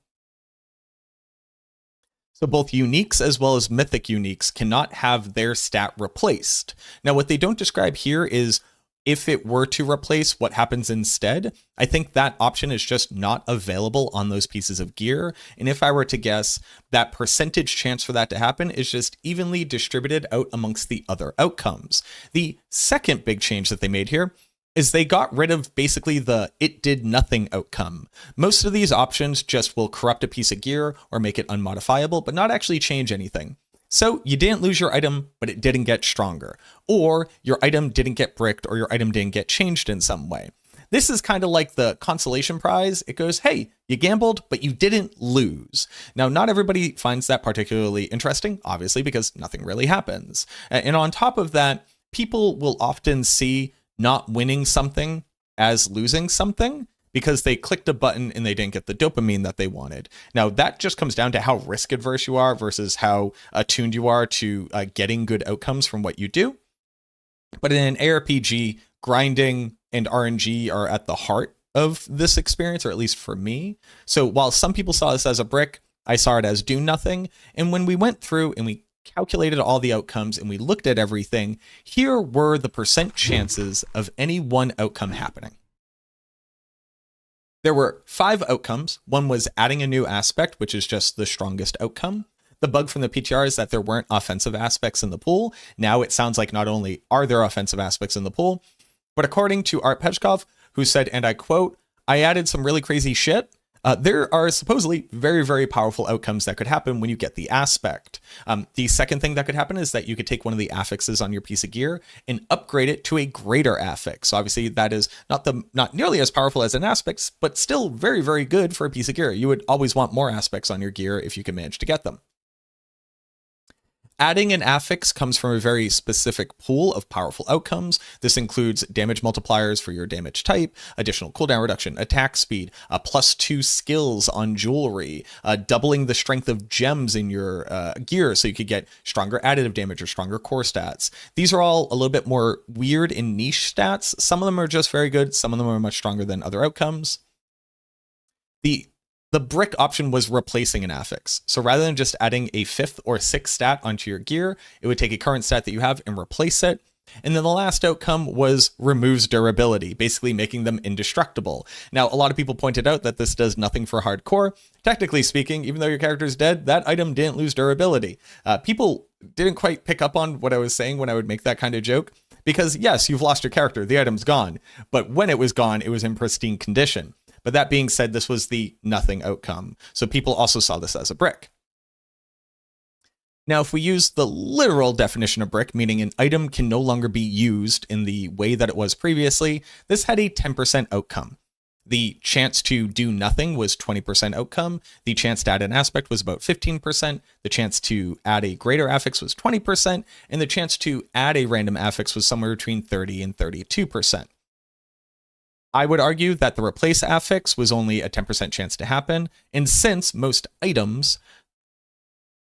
So both uniques as well as mythic uniques cannot have their stat replaced. Now, what they don't describe here is if it were to replace, what happens instead. I think that option is just not available on those pieces of gear. And if I were to guess, that percentage chance for that to happen is just evenly distributed out amongst the other outcomes. The second big change that they made here is they got rid of basically the it did nothing outcome. Most of these options just will corrupt a piece of gear or make it unmodifiable, but not actually change anything. So you didn't lose your item, but it didn't get stronger, or your item didn't get bricked, or your item didn't get changed in some way. This is kind of like the consolation prize. It goes, hey, you gambled, but you didn't lose. Now, not everybody finds that particularly interesting, obviously, because nothing really happens. And on top of that, people will often see not winning something as losing something because they clicked a button and they didn't get the dopamine that they wanted. Now, that just comes down to how risk adverse you are versus how attuned you are to getting good outcomes from what you do. But in an ARPG, grinding and RNG are at the heart of this experience, or at least for me. So while some people saw this as a brick, I saw it as do nothing. And when we went through and we calculated all the outcomes and we looked at everything, here were the percent chances of any one outcome happening. There were 5 outcomes. One was adding a new aspect, which is just the strongest outcome. The bug from the PTR is that there weren't offensive aspects in the pool. Now it sounds like not only are there offensive aspects in the pool, but according to Art Pechkov, who said, and I quote, "I added some really crazy shit. There are supposedly very, very powerful outcomes that could happen when you get the aspect. The second thing that could happen is that you could take one of the affixes on your piece of gear and upgrade it to a greater affix. So obviously that is not nearly as powerful as an aspect, but still very, very good for a piece of gear. You would always want more aspects on your gear if you can manage to get them. Adding an affix comes from a very specific pool of powerful outcomes. This includes damage multipliers for your damage type, additional cooldown reduction, attack speed, +2 skills on jewelry, doubling the strength of gems in your gear so you could get stronger additive damage or stronger core stats. These are all a little bit more weird and niche stats. Some of them are just very good. Some of them are much stronger than other outcomes. The brick option was replacing an affix. So rather than just adding a 5th or 6th stat onto your gear, it would take a current stat that you have and replace it. And then the last outcome was removes durability, basically making them indestructible. Now, a lot of people pointed out that this does nothing for hardcore. Technically speaking, even though your character is dead, that item didn't lose durability. People didn't quite pick up on what I was saying when I would make that kind of joke. Because yes, you've lost your character, the item's gone. But when it was gone, it was in pristine condition. But that being said, this was the nothing outcome. So people also saw this as a brick. Now, if we use the literal definition of brick, meaning an item can no longer be used in the way that it was previously, this had a 10% outcome. The chance to do nothing was 20% outcome. The chance to add an aspect was about 15%. The chance to add a greater affix was 20%. And the chance to add a random affix was somewhere between 30 and 32%. I would argue that the replace affix was only a 10% chance to happen, and since most items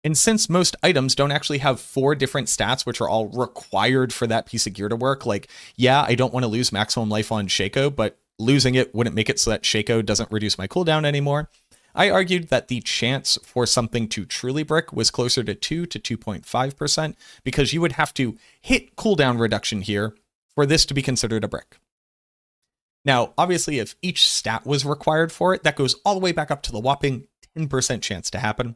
don't actually have 4 different stats which are all required for that piece of gear to work, like, yeah, I don't want to lose maximum life on Shaco, but losing it wouldn't make it so that Shaco doesn't reduce my cooldown anymore. I argued that the chance for something to truly brick was closer to 2 to 2.5%, because you would have to hit cooldown reduction here for this to be considered a brick. Now, obviously, if each stat was required for it, that goes all the way back up to the whopping 10% chance to happen.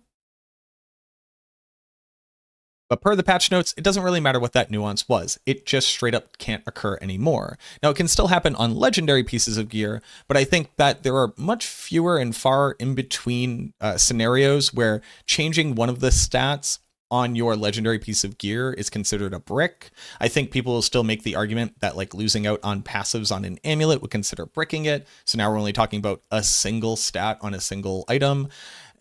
But per the patch notes, it doesn't really matter what that nuance was. It just straight up can't occur anymore. Now, it can still happen on legendary pieces of gear, but I think that there are much fewer and far in between scenarios where changing one of the stats on your legendary piece of gear is considered a brick. I think people will still make the argument that like losing out on passives on an amulet would consider bricking it. So now we're only talking about a single stat on a single item.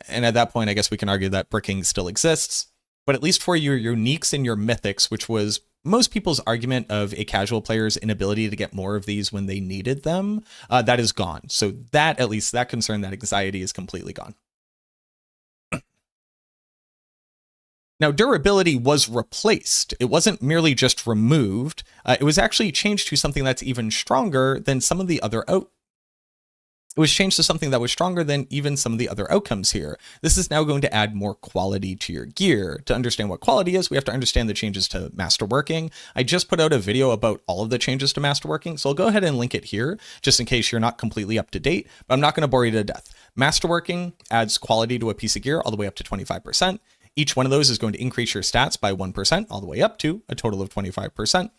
And at that point, I guess we can argue that bricking still exists. But at least for your uniques and your mythics, which was most people's argument of a casual player's inability to get more of these when they needed them, that is gone. So that, at least that concern, that anxiety is completely gone. Now, durability was replaced. It wasn't merely just removed. It was actually changed to something that's even stronger than some of the other It was changed to something that was stronger than even some of the other outcomes here. This is now going to add more quality to your gear. To understand what quality is, we have to understand the changes to masterworking. I just put out a video about all of the changes to masterworking, so I'll go ahead and link it here, just in case you're not completely up to date, but I'm not going to bore you to death. Masterworking adds quality to a piece of gear all the way up to 25%. Each one of those is going to increase your stats by 1% all the way up to a total of 25%.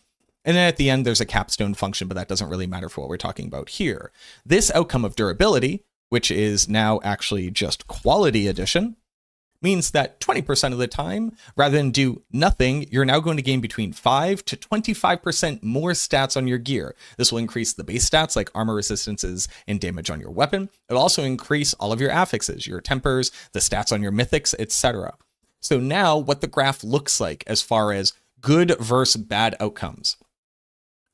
And then at the end, there's a capstone function, but that doesn't really matter for what we're talking about here. This outcome of durability, which is now actually just quality addition, means that 20% of the time, rather than do nothing, you're now going to gain between 5 to 25% more stats on your gear. This will increase the base stats like armor resistances and damage on your weapon. It'll also increase all of your affixes, your tempers, the stats on your mythics, etc. So now what the graph looks like as far as good versus bad outcomes.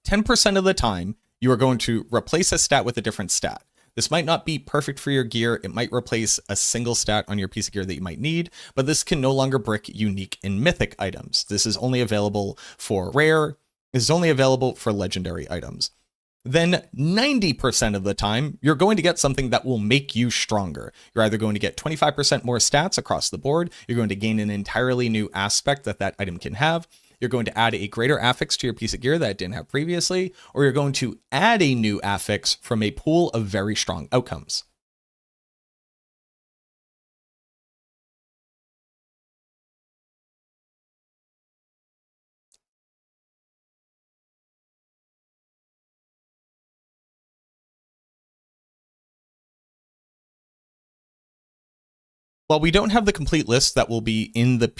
10% of the time, you are going to replace a stat with a different stat. This might not be perfect for your gear. It might replace a single stat on your piece of gear that you might need, but this can no longer brick unique and mythic items. This is only available for rare. This is only available for legendary items. Then 90% of the time, you're going to get something that will make you stronger. You're either going to get 25% more stats across the board, you're going to gain an entirely new aspect that that item can have, you're going to add a greater affix to your piece of gear that it didn't have previously, or you're going to add a new affix from a pool of very strong outcomes. While we don't have the complete list that will be in the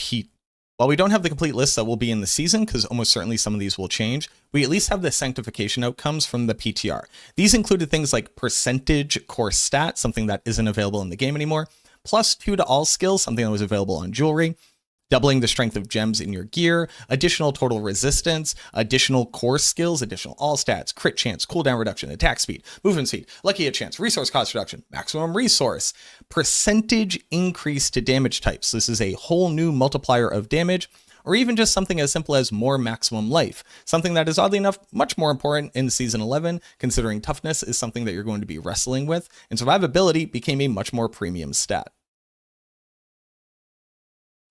season, because almost certainly some of these will change, we at least have the sanctification outcomes from the PTR. These included things like percentage core stat, something that isn't available in the game anymore, +2 to all skills, something that was available on jewelry, doubling the strength of gems in your gear, additional total resistance, additional core skills, additional all stats, crit chance, cooldown reduction, attack speed, movement speed, lucky hit chance, resource cost reduction, maximum resource, percentage increase to damage types. This is a whole new multiplier of damage, or even just something as simple as more maximum life, something that is oddly enough much more important in Season 11, considering toughness is something that you're going to be wrestling with, and survivability became a much more premium stat.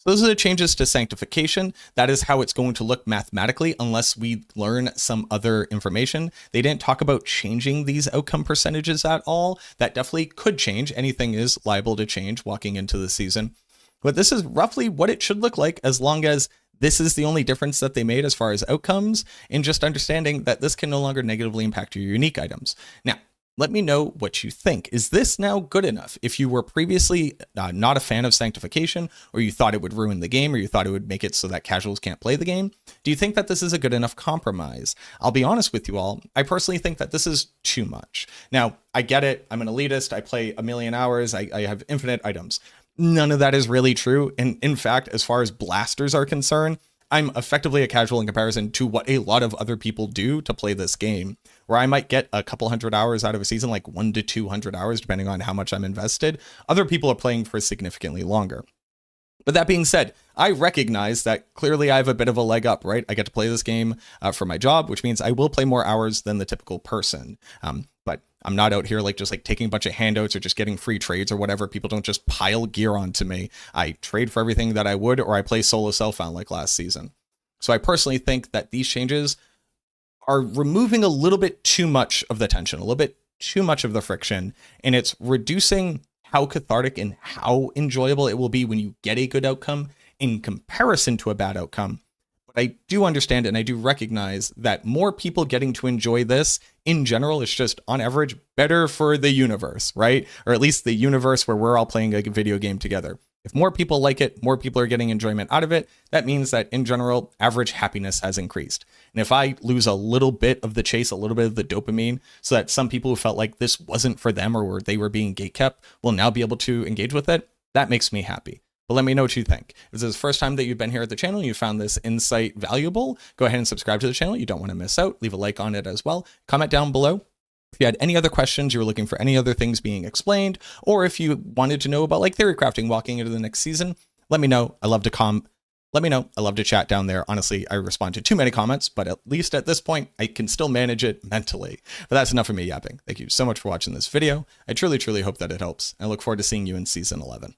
So those are the changes to sanctification. That is how it's going to look mathematically unless we learn some other information. They didn't talk about changing these outcome percentages at all. That definitely could change. Anything is liable to change walking into the season. But this is roughly what it should look like, as long as this is the only difference that they made as far as outcomes, and just understanding that this can no longer negatively impact your unique items. Now, let me know what you think. Is this now good enough? If you were previously not a fan of sanctification, or you thought it would ruin the game, or you thought it would make it so that casuals can't play the game, do you think that this is a good enough compromise? I'll be honest with you all, I personally think that this is too much. Now, I get it, I'm an elitist, I play a million hours, I have infinite items. None of that is really true, and in fact, as far as blasters are concerned, I'm effectively a casual in comparison to what a lot of other people do to play this game, where I might get a couple hundred hours out of a season, like 100 to 200 hours, depending on how much I'm invested. Other people are playing for significantly longer. But that being said, I recognize that clearly I have a bit of a leg up, right? I get to play this game for my job, which means I will play more hours than the typical person. But I'm not out here just taking a bunch of handouts or just getting free trades or whatever. People don't just pile gear onto me. I trade for everything that I would, or I play solo self-found like last season. So I personally think that these changes are removing a little bit too much of the tension, a little bit too much of the friction, and it's reducing how cathartic and how enjoyable it will be when you get a good outcome in comparison to a bad outcome. But I do understand and I do recognize that more people getting to enjoy this in general is just on average better for the universe, right? Or at least the universe where we're all playing a video game together. If more people like it, more people are getting enjoyment out of it, that means that in general, average happiness has increased. And if I lose a little bit of the chase, a little bit of the dopamine, so that some people who felt like this wasn't for them or where they were being gatekept will now be able to engage with it, that makes me happy. But let me know what you think. If this is the first time that you've been here at the channel and you found this insight valuable, go ahead and subscribe to the channel. You don't want to miss out. Leave a like on it as well. Comment down below if you had any other questions, you were looking for any other things being explained, or if you wanted to know about like theory crafting walking into the next season, let me know. I love to let me know. I love to chat down there. Honestly, I respond to too many comments, but at least at this point, I can still manage it mentally. But that's enough of me yapping. Thank you so much for watching this video. I truly, truly hope that it helps. I look forward to seeing you in Season 11.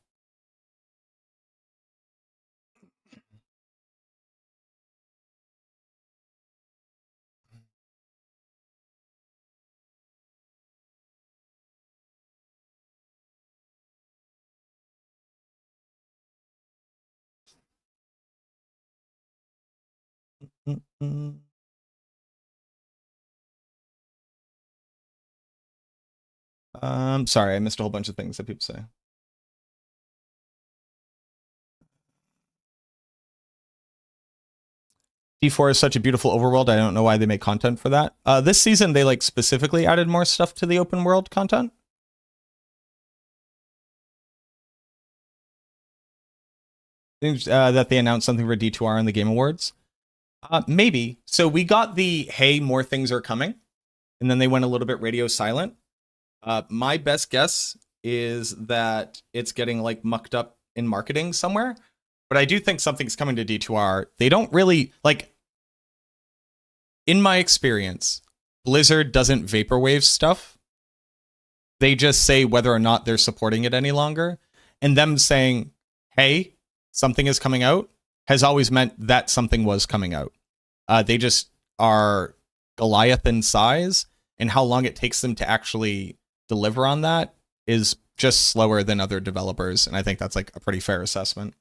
Sorry, I missed a whole bunch of things that people say. D4 is such a beautiful overworld. I don't know why they make content for that. This season, they like specifically added more stuff to the open world content. That they announced something for D2R in the Game Awards. Maybe. So we got the, hey, more things are coming. And then they went a little bit radio silent. My best guess is that it's getting like mucked up in marketing somewhere. But I do think something's coming to D2R. They don't really, like, in my experience, Blizzard doesn't vaporwave stuff. They just say whether or not they're supporting it any longer. And them saying, hey, something is coming out, has always meant that something was coming out. They just are Goliath in size, and how long it takes them to actually deliver on that is just slower than other developers, and I think that's like a pretty fair assessment.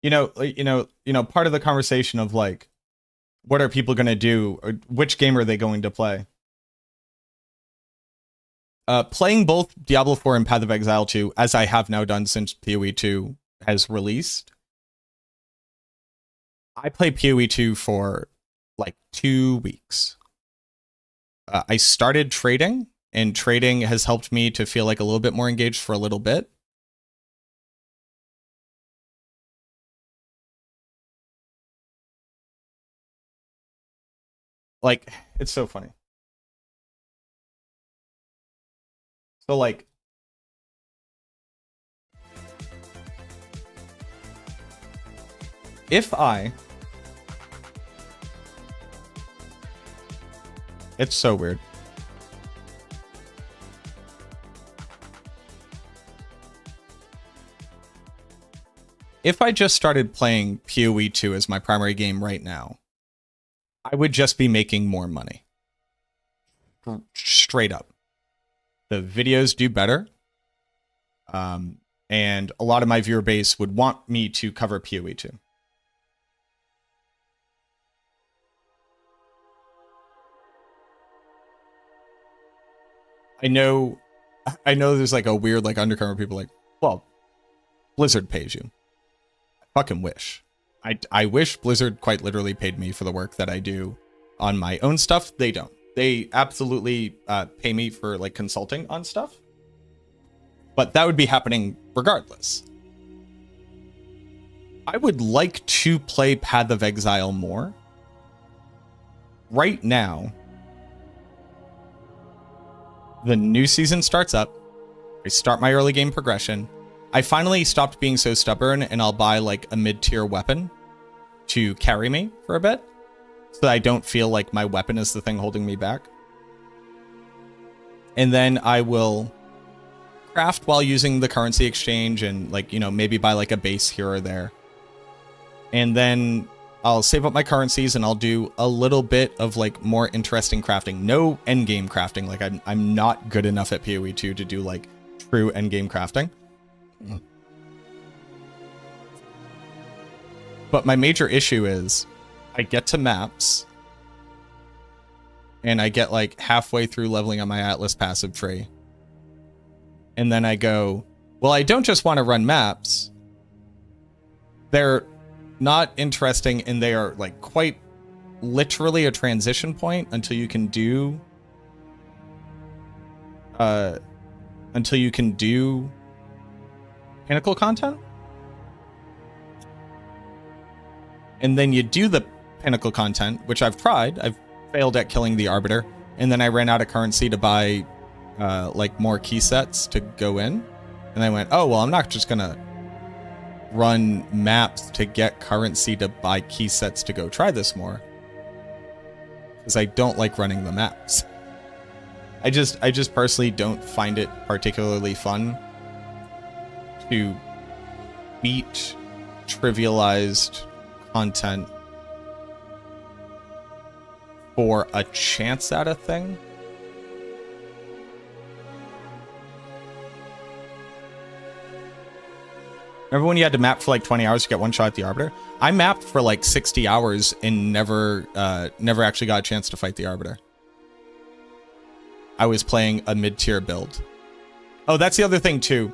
Part of the conversation of like, what are people going to do? Or which game are they going to play? Playing both Diablo 4 and Path of Exile 2, as I have now done since PoE 2 has released. I played PoE 2 for like 2 weeks. I started trading, and trading has helped me to feel like a little bit more engaged for a little bit. Like, it's so funny. So, like, if I... It's so weird. If I just started playing PoE 2 as my primary game right now, I would just be making more money. Straight up. The videos do better. And a lot of my viewer base would want me to cover PoE 2. I know there's like a weird like undercurrent of people like, well, Blizzard pays you. I fucking wish. I wish Blizzard quite literally paid me for the work that I do on my own stuff. They don't. They absolutely pay me for like consulting on stuff. But that would be happening regardless. I would like to play Path of Exile more. Right now, the new season starts up. I start my early game progression. I finally stopped being so stubborn, and I'll buy like a mid-tier weapon to carry me for a bit, so that I don't feel like my weapon is the thing holding me back. And then I will craft while using the currency exchange and like, maybe buy like a base here or there. And then I'll save up my currencies and I'll do a little bit of like more interesting crafting. No endgame crafting. Like I'm not good enough at PoE 2 to do like true endgame crafting. But my major issue is I get to maps and I get like halfway through leveling on my Atlas passive tree. And then I go, well, I don't just want to run maps. They're not interesting, and they are like quite literally a transition point until you can do pinnacle content. And then you do the pinnacle content, which I've tried. I've failed at killing the Arbiter, and then I ran out of currency to buy like more key sets to go in. And I went, oh, well, I'm not just gonna run maps to get currency to buy key sets to go try this more, because I don't like running the maps. I just personally don't find it particularly fun to beat trivialized content for a chance at a thing. Remember when you had to map for like 20 hours to get one shot at the Arbiter? I mapped for like 60 hours and never actually got a chance to fight the Arbiter. I was playing a mid-tier build. Oh, that's the other thing too.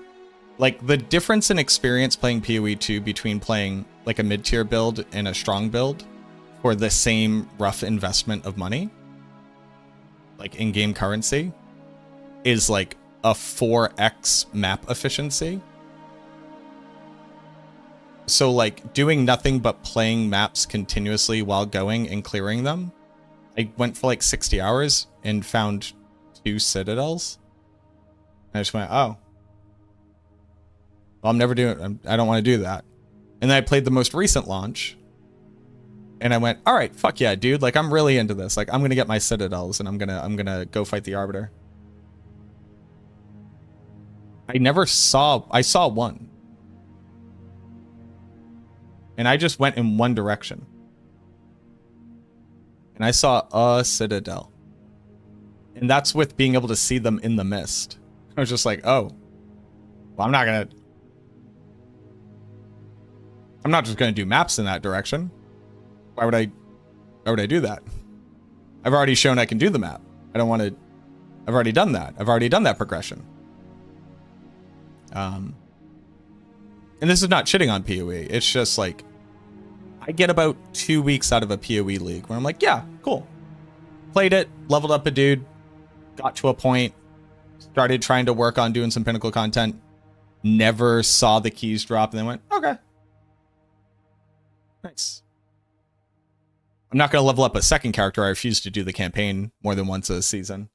Like the difference in experience playing PoE 2 between playing like a mid-tier build and a strong build for the same rough investment of money, like in-game currency, is like a 4x map efficiency. So like doing nothing but playing maps continuously while going and clearing them, I went for like 60 hours and found 2 citadels. And I just went, oh, well, I'm never doing, I don't want to do that. And then I played the most recent launch and I went, all right, fuck yeah, dude. Like I'm really into this. Like I'm going to get my citadels and I'm going to go fight the Arbiter. I saw one. And I just went in one direction. And I saw a citadel. And that's with being able to see them in the mist. I was just like, oh. Well, I'm not just gonna do maps in that direction. Why would I do that? I've already shown I can do the map. I've already done that. I've already done that progression. And this is not shitting on PoE. It's just like, I get about 2 weeks out of a PoE league where I'm like, yeah, cool. Played it, leveled up a dude, got to a point, started trying to work on doing some pinnacle content, never saw the keys drop, and then went, okay. Nice. I'm not going to level up a second character. I refuse to do the campaign more than once a season.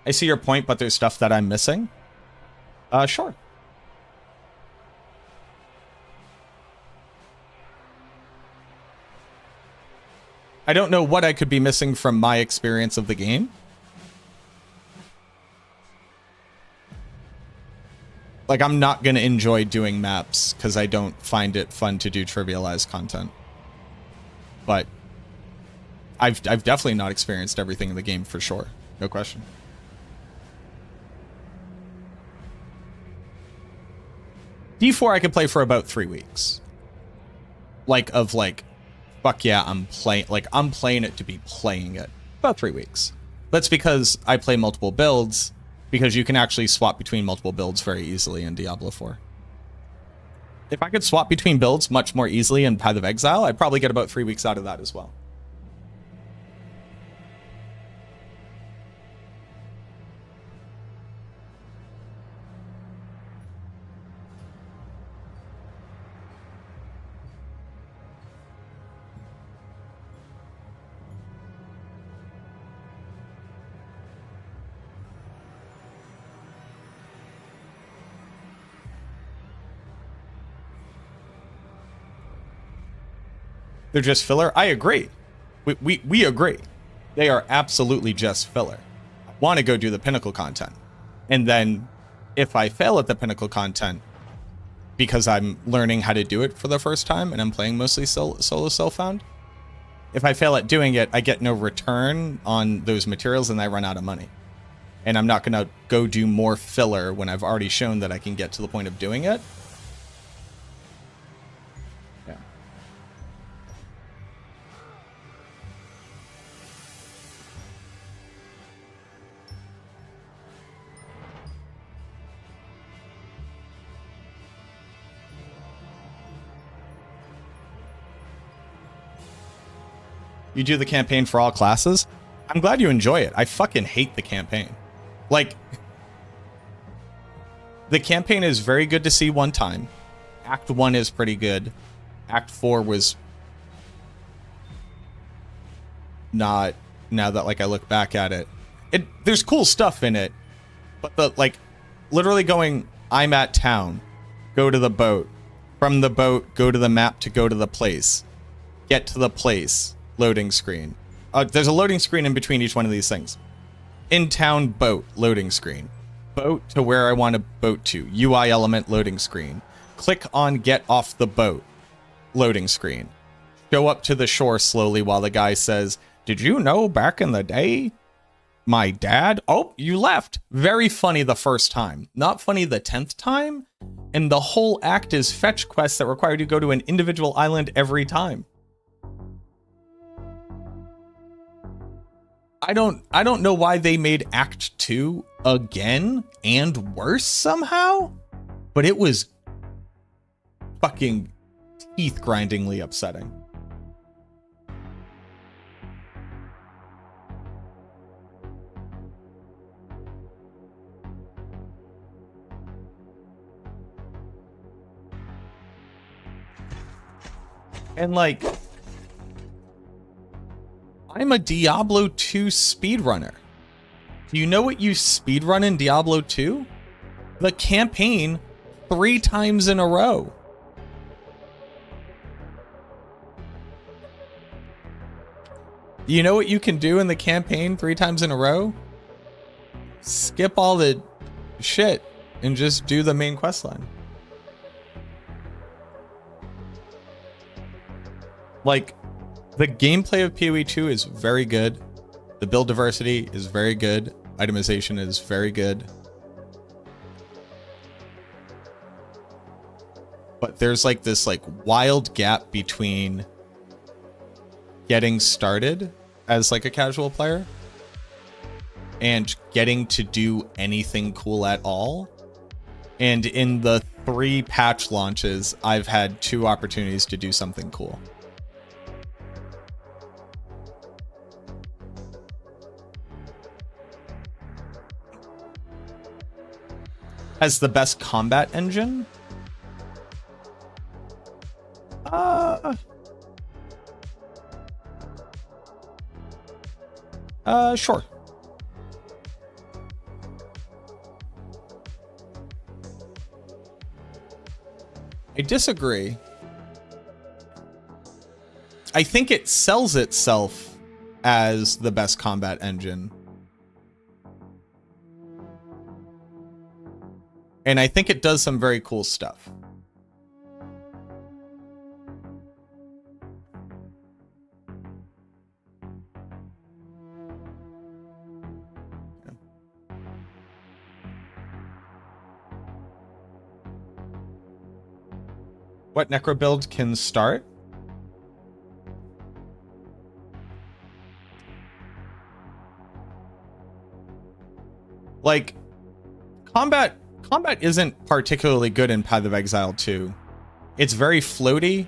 I see your point, but there's stuff that I'm missing. Sure. I don't know what I could be missing from my experience of the game. Like, I'm not going to enjoy doing maps because I don't find it fun to do trivialized content. But I've definitely not experienced everything in the game for sure. No question. D4 I could play for about 3 weeks. Like, fuck yeah, I'm playing it to be playing it. About 3 weeks. That's because I play multiple builds, because you can actually swap between multiple builds very easily in Diablo 4. If I could swap between builds much more easily in Path of Exile, I'd probably get about 3 weeks out of that as well. They're just filler? I agree. We agree. They are absolutely just filler. I want to go do the pinnacle content. And then if I fail at the pinnacle content, because I'm learning how to do it for the first time and I'm playing mostly solo self-found, if I fail at doing it, I get no return on those materials and I run out of money. And I'm not going to go do more filler when I've already shown that I can get to the point of doing it. Yeah. You do the campaign for all classes? I'm glad you enjoy it. I fucking hate the campaign. Like, the campaign is very good to see one time. Act 1 is pretty good. Act 4 was not, now that like I look back at it. There's cool stuff in it, but the like literally going, I'm at town, go to the boat, from the boat, go to the map to go to the place, get to the place, loading screen. There's a loading screen in between each one of these things. In town boat, loading screen. Boat to where I want to boat to. UI element, loading screen. Click on get off the boat, loading screen. Go up to the shore slowly while the guy says, did you know back in the day, my dad? Oh, you left. Very funny the first time. Not funny the 10th time. And the whole act is fetch quests that require you to go to an individual island every time. I don't know why they made Act 2 again and worse somehow, but it was fucking teeth-grindingly upsetting. And like, I'm a Diablo 2 speedrunner. Do you know what you speedrun in Diablo 2? The campaign 3 times in a row. You know what you can do in the campaign 3 times in a row? Skip all the shit and just do the main questline. Like, the gameplay of PoE 2 is very good. The build diversity is very good. Itemization is very good. But there's like this like wild gap between getting started as like a casual player and getting to do anything cool at all. And in the 3 patch launches, I've had 2 opportunities to do something cool. Has the best combat engine? Sure. I disagree. I think it sells itself as the best combat engine. And I think it does some very cool stuff. What necro build can start? Like, combat isn't particularly good in Path of Exile 2. It's very floaty.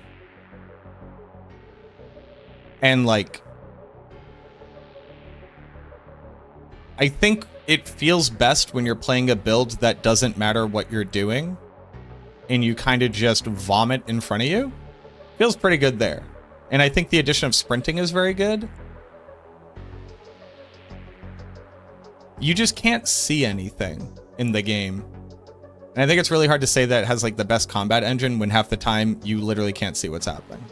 And like, I think it feels best when you're playing a build that doesn't matter what you're doing and you kind of just vomit in front of you. Feels pretty good there. And I think the addition of sprinting is very good. You just can't see anything in the game. And I think it's really hard to say that it has like the best combat engine when half the time you literally can't see what's happening.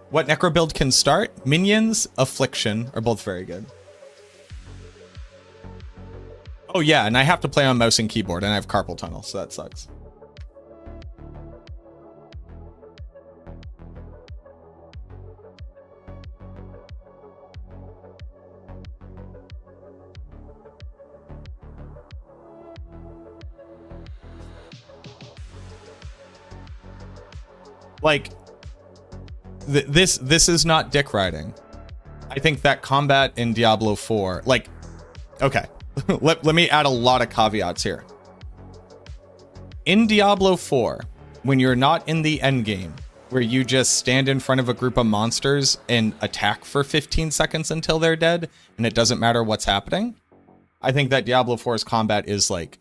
what Necro build can start? Minions, Affliction are both very good. Oh yeah, and I have to play on mouse and keyboard, and I have carpal tunnel, so that sucks. Like, this is not dick riding. I think that combat in Diablo 4, like, okay, let me add a lot of caveats here. In Diablo 4, when you're not in the end game, where you just stand in front of a group of monsters and attack for 15 seconds until they're dead, and it doesn't matter what's happening, I think that Diablo 4's combat is like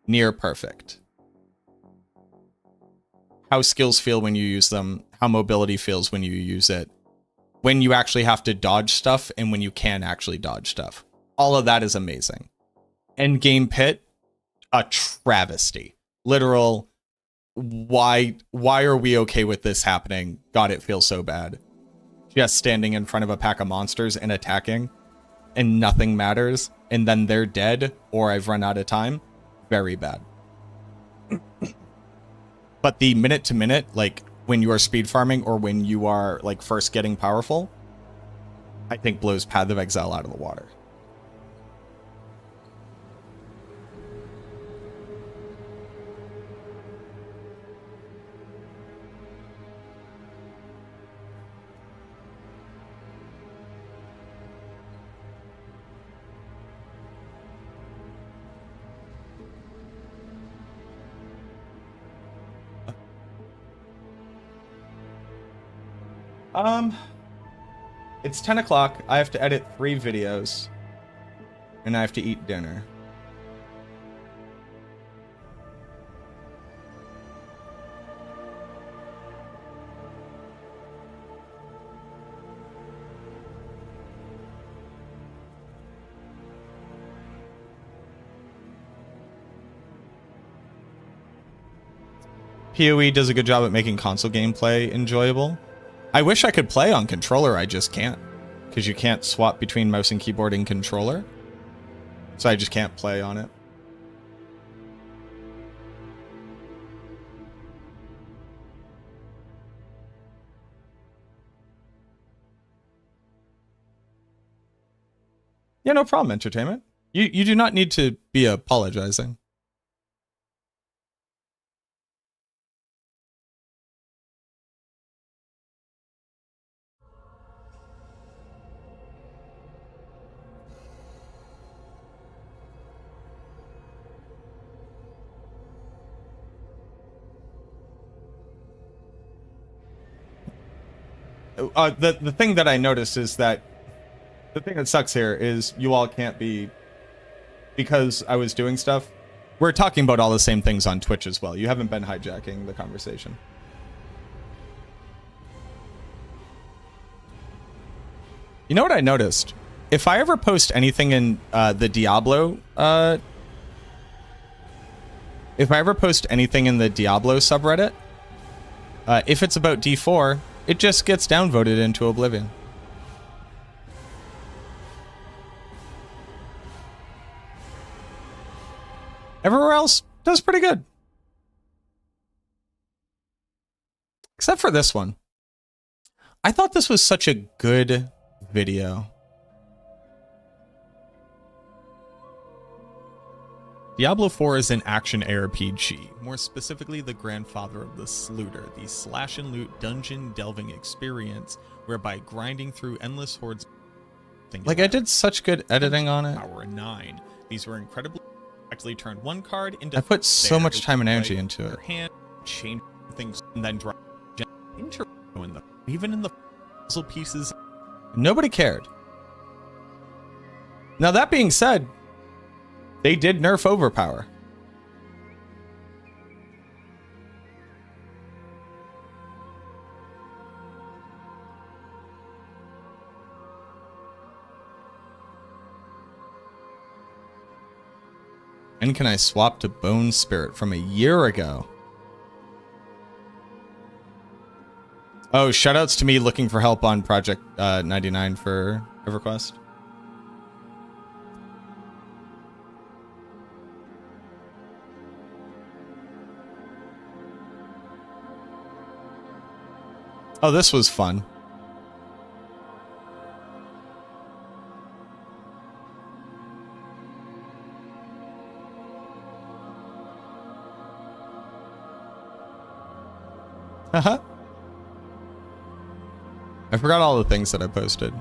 near perfect. How skills feel when you use them, how mobility feels when you use it, when you actually have to dodge stuff and when you can actually dodge stuff. All of that is amazing. Endgame pit, a travesty. Literal, why are we okay with this happening? God, it feels so bad. Just standing in front of a pack of monsters and attacking, and nothing matters, and then they're dead, or I've run out of time. Very bad. But the minute to minute, like when you are speed farming or when you are like first getting powerful, I think blows Path of Exile out of the water. It's 10 o'clock. I have to edit 3 videos. And I have to eat dinner. PoE does a good job at making console gameplay enjoyable. I wish I could play on controller, I just can't. Because you can't swap between mouse and keyboard and controller. So I just can't play on it. Yeah, no problem, Entertainment. You do not need to be apologizing. The thing that I noticed is that the thing that sucks here is you all can't be, because I was doing stuff. We're talking about all the same things on Twitch as well. You haven't been hijacking the conversation. You know what I noticed? If I ever post anything in the Diablo, subreddit, if it's about D4, it just gets downvoted into oblivion. Everywhere else does pretty good. Except for this one. I thought this was such a good video. Diablo 4 is an action RPG, more specifically the grandfather of the Slooter, the slash and loot dungeon delving experience, whereby grinding through endless hordes. Like, I did such good editing on it. Power 9. These were incredibly actually turned one card into. I put so much time and energy into it. Hand, change things, and then drop intro in the even in the puzzle pieces. Nobody cared. Now that being said, they did nerf overpower. And can I swap to Bone Spirit from a year ago? Oh, shoutouts to me looking for help on Project 99 for EverQuest. Oh, this was fun. Haha. I forgot all the things that I posted.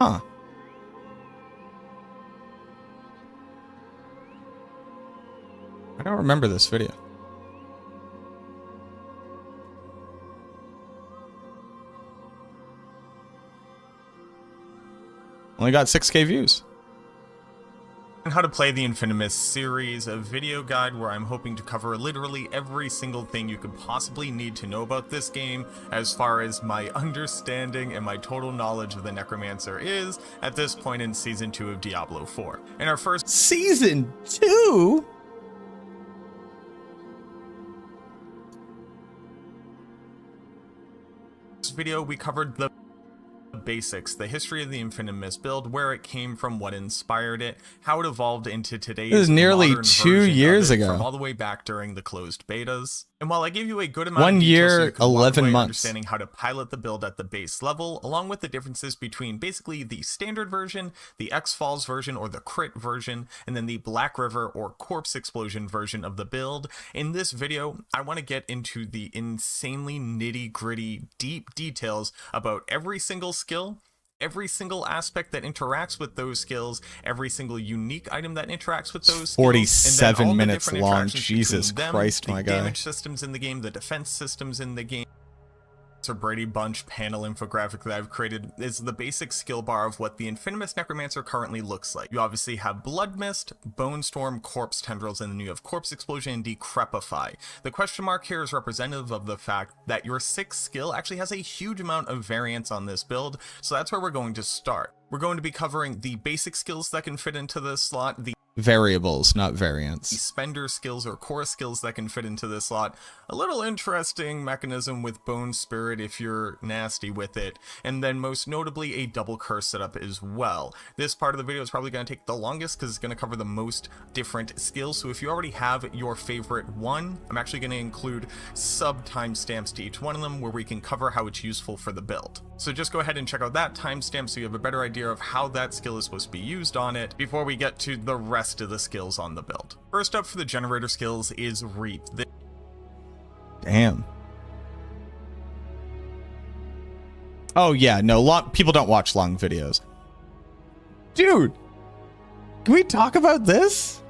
Huh. I don't remember this video. Only got 6K views. And how to play the Infamous series, a video guide where I'm hoping to cover literally every single thing you could possibly need to know about this game as far as my understanding and my total knowledge of the Necromancer is at this point in Season 2 of Diablo 4. In our first Season 2? Video, we covered the basics, the history of the Infamous build, where it came from, what inspired it, how it evolved into today's. This is nearly 2 years ago. From all the way back during the closed betas. And while I gave you a good amount 1 year, 11 months, understanding how to pilot the build at the base level, along with the differences between basically the standard version, the X-Falls version or the crit version, and then the Black River or Corpse Explosion version of the build, in this video, I want to get into the insanely nitty-gritty, deep details about every single skill, every single aspect that interacts with those skills, every single unique item that interacts with those 47 minutes long. Jesus Christ, my guy. The damage systems in the game, the defense systems in the game. So Brady Bunch panel infographic that I've created is the basic skill bar of what the Infamous Necromancer currently looks like. You obviously have Blood Mist, Bone Storm, Corpse Tendrils, and then you have Corpse Explosion and Decrepify. The question mark here is representative of the fact that your 6th skill actually has a huge amount of variance on this build, so that's where we're going to start. We're going to be covering the basic skills that can fit into this slot, the variables, not variants. Spender skills or core skills that can fit into this slot. A little interesting mechanism with Bone Spirit if you're nasty with it. And then most notably a double curse setup as well. This part of the video is probably going to take the longest because it's going to cover the most different skills. So if you already have your favorite one, I'm actually going to include sub timestamps to each one of them where we can cover how it's useful for the build. So just go ahead and check out that timestamp so you have a better idea of how that skill is supposed to be used on it before we get to the rest of the skills on the build. First up for the generator skills is Reap. Damn. Oh yeah, no, people don't watch long videos. Dude, can we talk about this?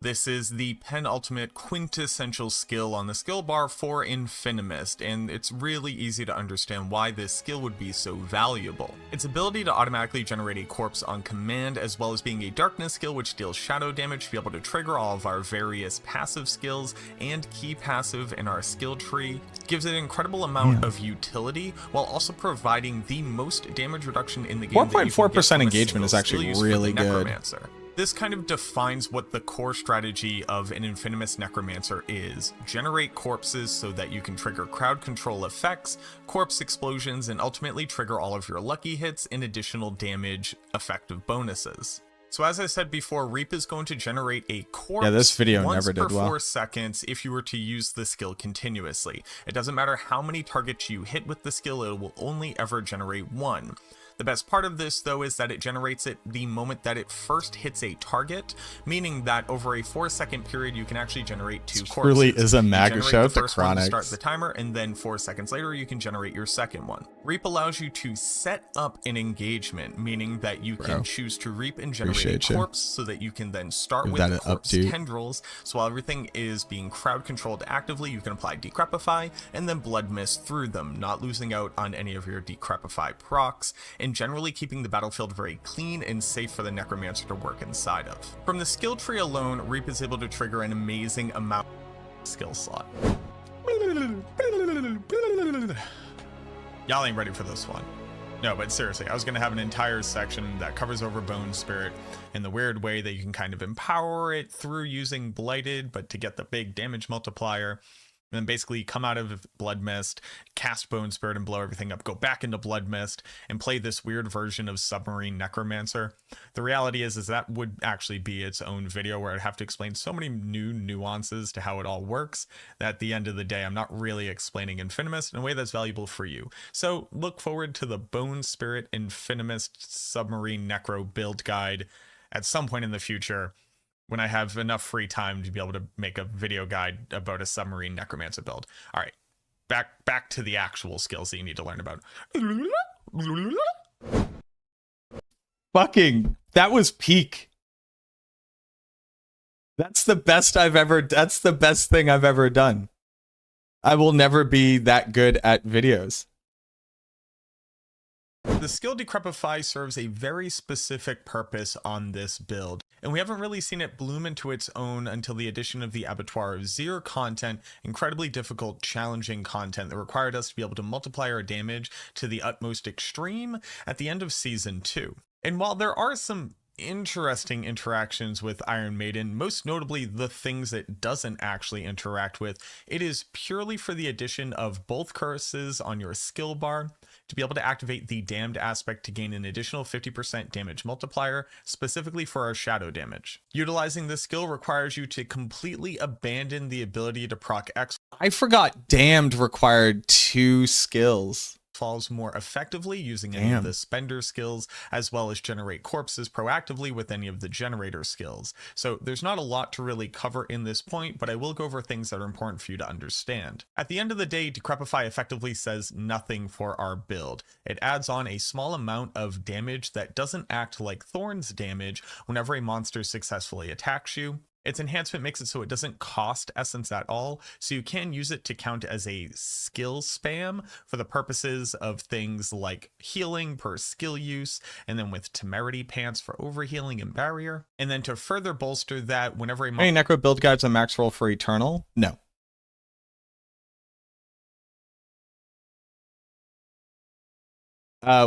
This is the penultimate quintessential skill on the skill bar for Infamous, and it's really easy to understand why this skill would be so valuable. Its ability to automatically generate a corpse on command, as well as being a darkness skill which deals shadow damage to be able to trigger all of our various passive skills and key passive in our skill tree, gives it an incredible amount of utility while also providing the most damage reduction in the game. 4.4% engagement is actually really good. This kind of defines what the core strategy of an Infamous Necromancer is. Generate corpses so that you can trigger crowd control effects, corpse explosions, and ultimately trigger all of your lucky hits and additional damage effective bonuses. So as I said before, Reap is going to generate a corpse this video once per 4 seconds if you were to use the skill continuously. It doesn't matter how many targets you hit with the skill, it will only ever generate one. The best part of this, though, is that it generates it the moment that it first hits a target, meaning that over a 4-second period, you can actually generate 2 corpses. Really is a mega show to Chronics. Start the timer, and then 4 seconds later, you can generate your second one. Reap allows you to set up an engagement, meaning that you can choose to reap and generate a corpse so that you can then start with the corpse tendrils. So while everything is being crowd controlled actively, you can apply Decrepify and then Blood Mist through them, not losing out on any of your Decrepify procs. and generally keeping the battlefield very clean and safe for the Necromancer to work inside of. From the skill tree alone, Reap is able to trigger an amazing amount of skill slot. Y'all ain't ready for this one. No, but seriously, I was going to have an entire section that covers over Bone Spirit in the weird way that you can kind of empower it through using Blighted, but to get the big damage multiplier. And then basically come out of Blood Mist, cast Bone Spirit and blow everything up, go back into Blood Mist, and play this weird version of Submarine Necromancer. The reality is that would actually be its own video where I'd have to explain so many new nuances to how it all works that at the end of the day, I'm not really explaining Infinimist in a way that's valuable for you. So look forward to the Bone Spirit Infinimist Submarine Necro build guide at some point in the future, when I have enough free time to be able to make a video guide about a Submarine Necromancer build. All right, back to the actual skills that you need to learn about. Fucking, that was peak. That's the best thing I've ever done. I will never be that good at videos. The skill Decrepify serves a very specific purpose on this build, and we haven't really seen it bloom into its own until the addition of the Abattoir of Zir content, incredibly difficult, challenging content that required us to be able to multiply our damage to the utmost extreme at the end of Season 2. And while there are some interesting interactions with Iron Maiden, most notably the things it doesn't actually interact with, it is purely for the addition of both curses on your skill bar to be able to activate the damned aspect to gain an additional 50% damage multiplier, specifically for our shadow damage. Utilizing this skill requires you to completely abandon the ability to proc X. I forgot damned required 2 skills. Falls more effectively using any of the spender skills, as well as generate corpses proactively with any of the generator skills. So there's not a lot to really cover in this point, but I will go over things that are important for you to understand. At the end of the day, Decrepify effectively says nothing for our build. It adds on a small amount of damage that doesn't act like Thorn's damage whenever a monster successfully attacks you. Its enhancement makes it so it doesn't cost essence at all, so you can use it to count as a skill spam for the purposes of things like healing per skill use, and then with Temerity Pants for overhealing and barrier. And then to further bolster that, whenever any Necro build guides a max roll for Eternal? No.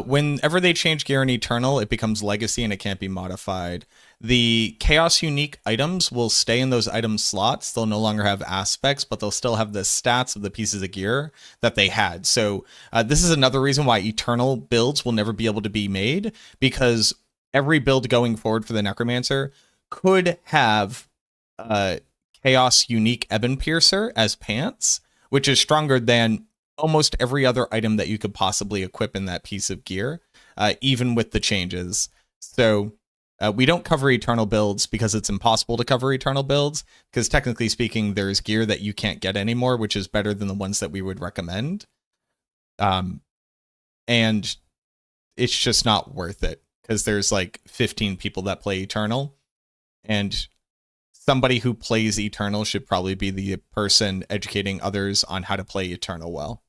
Whenever they change gear in Eternal, it becomes Legacy and it can't be modified. The Chaos unique items will stay in those item slots. They'll no longer have aspects, but they'll still have the stats of the pieces of gear that they had. So this is another reason why Eternal builds will never be able to be made, because every build going forward for the Necromancer could have Chaos unique Ebon Piercer as pants, which is stronger than almost every other item that you could possibly equip in that piece of gear, even with the changes. So we don't cover Eternal builds because it's impossible to cover Eternal builds, because technically speaking, there's gear that you can't get anymore, which is better than the ones that we would recommend. And it's just not worth it, because there's like 15 people that play Eternal, and somebody who plays Eternal should probably be the person educating others on how to play Eternal well.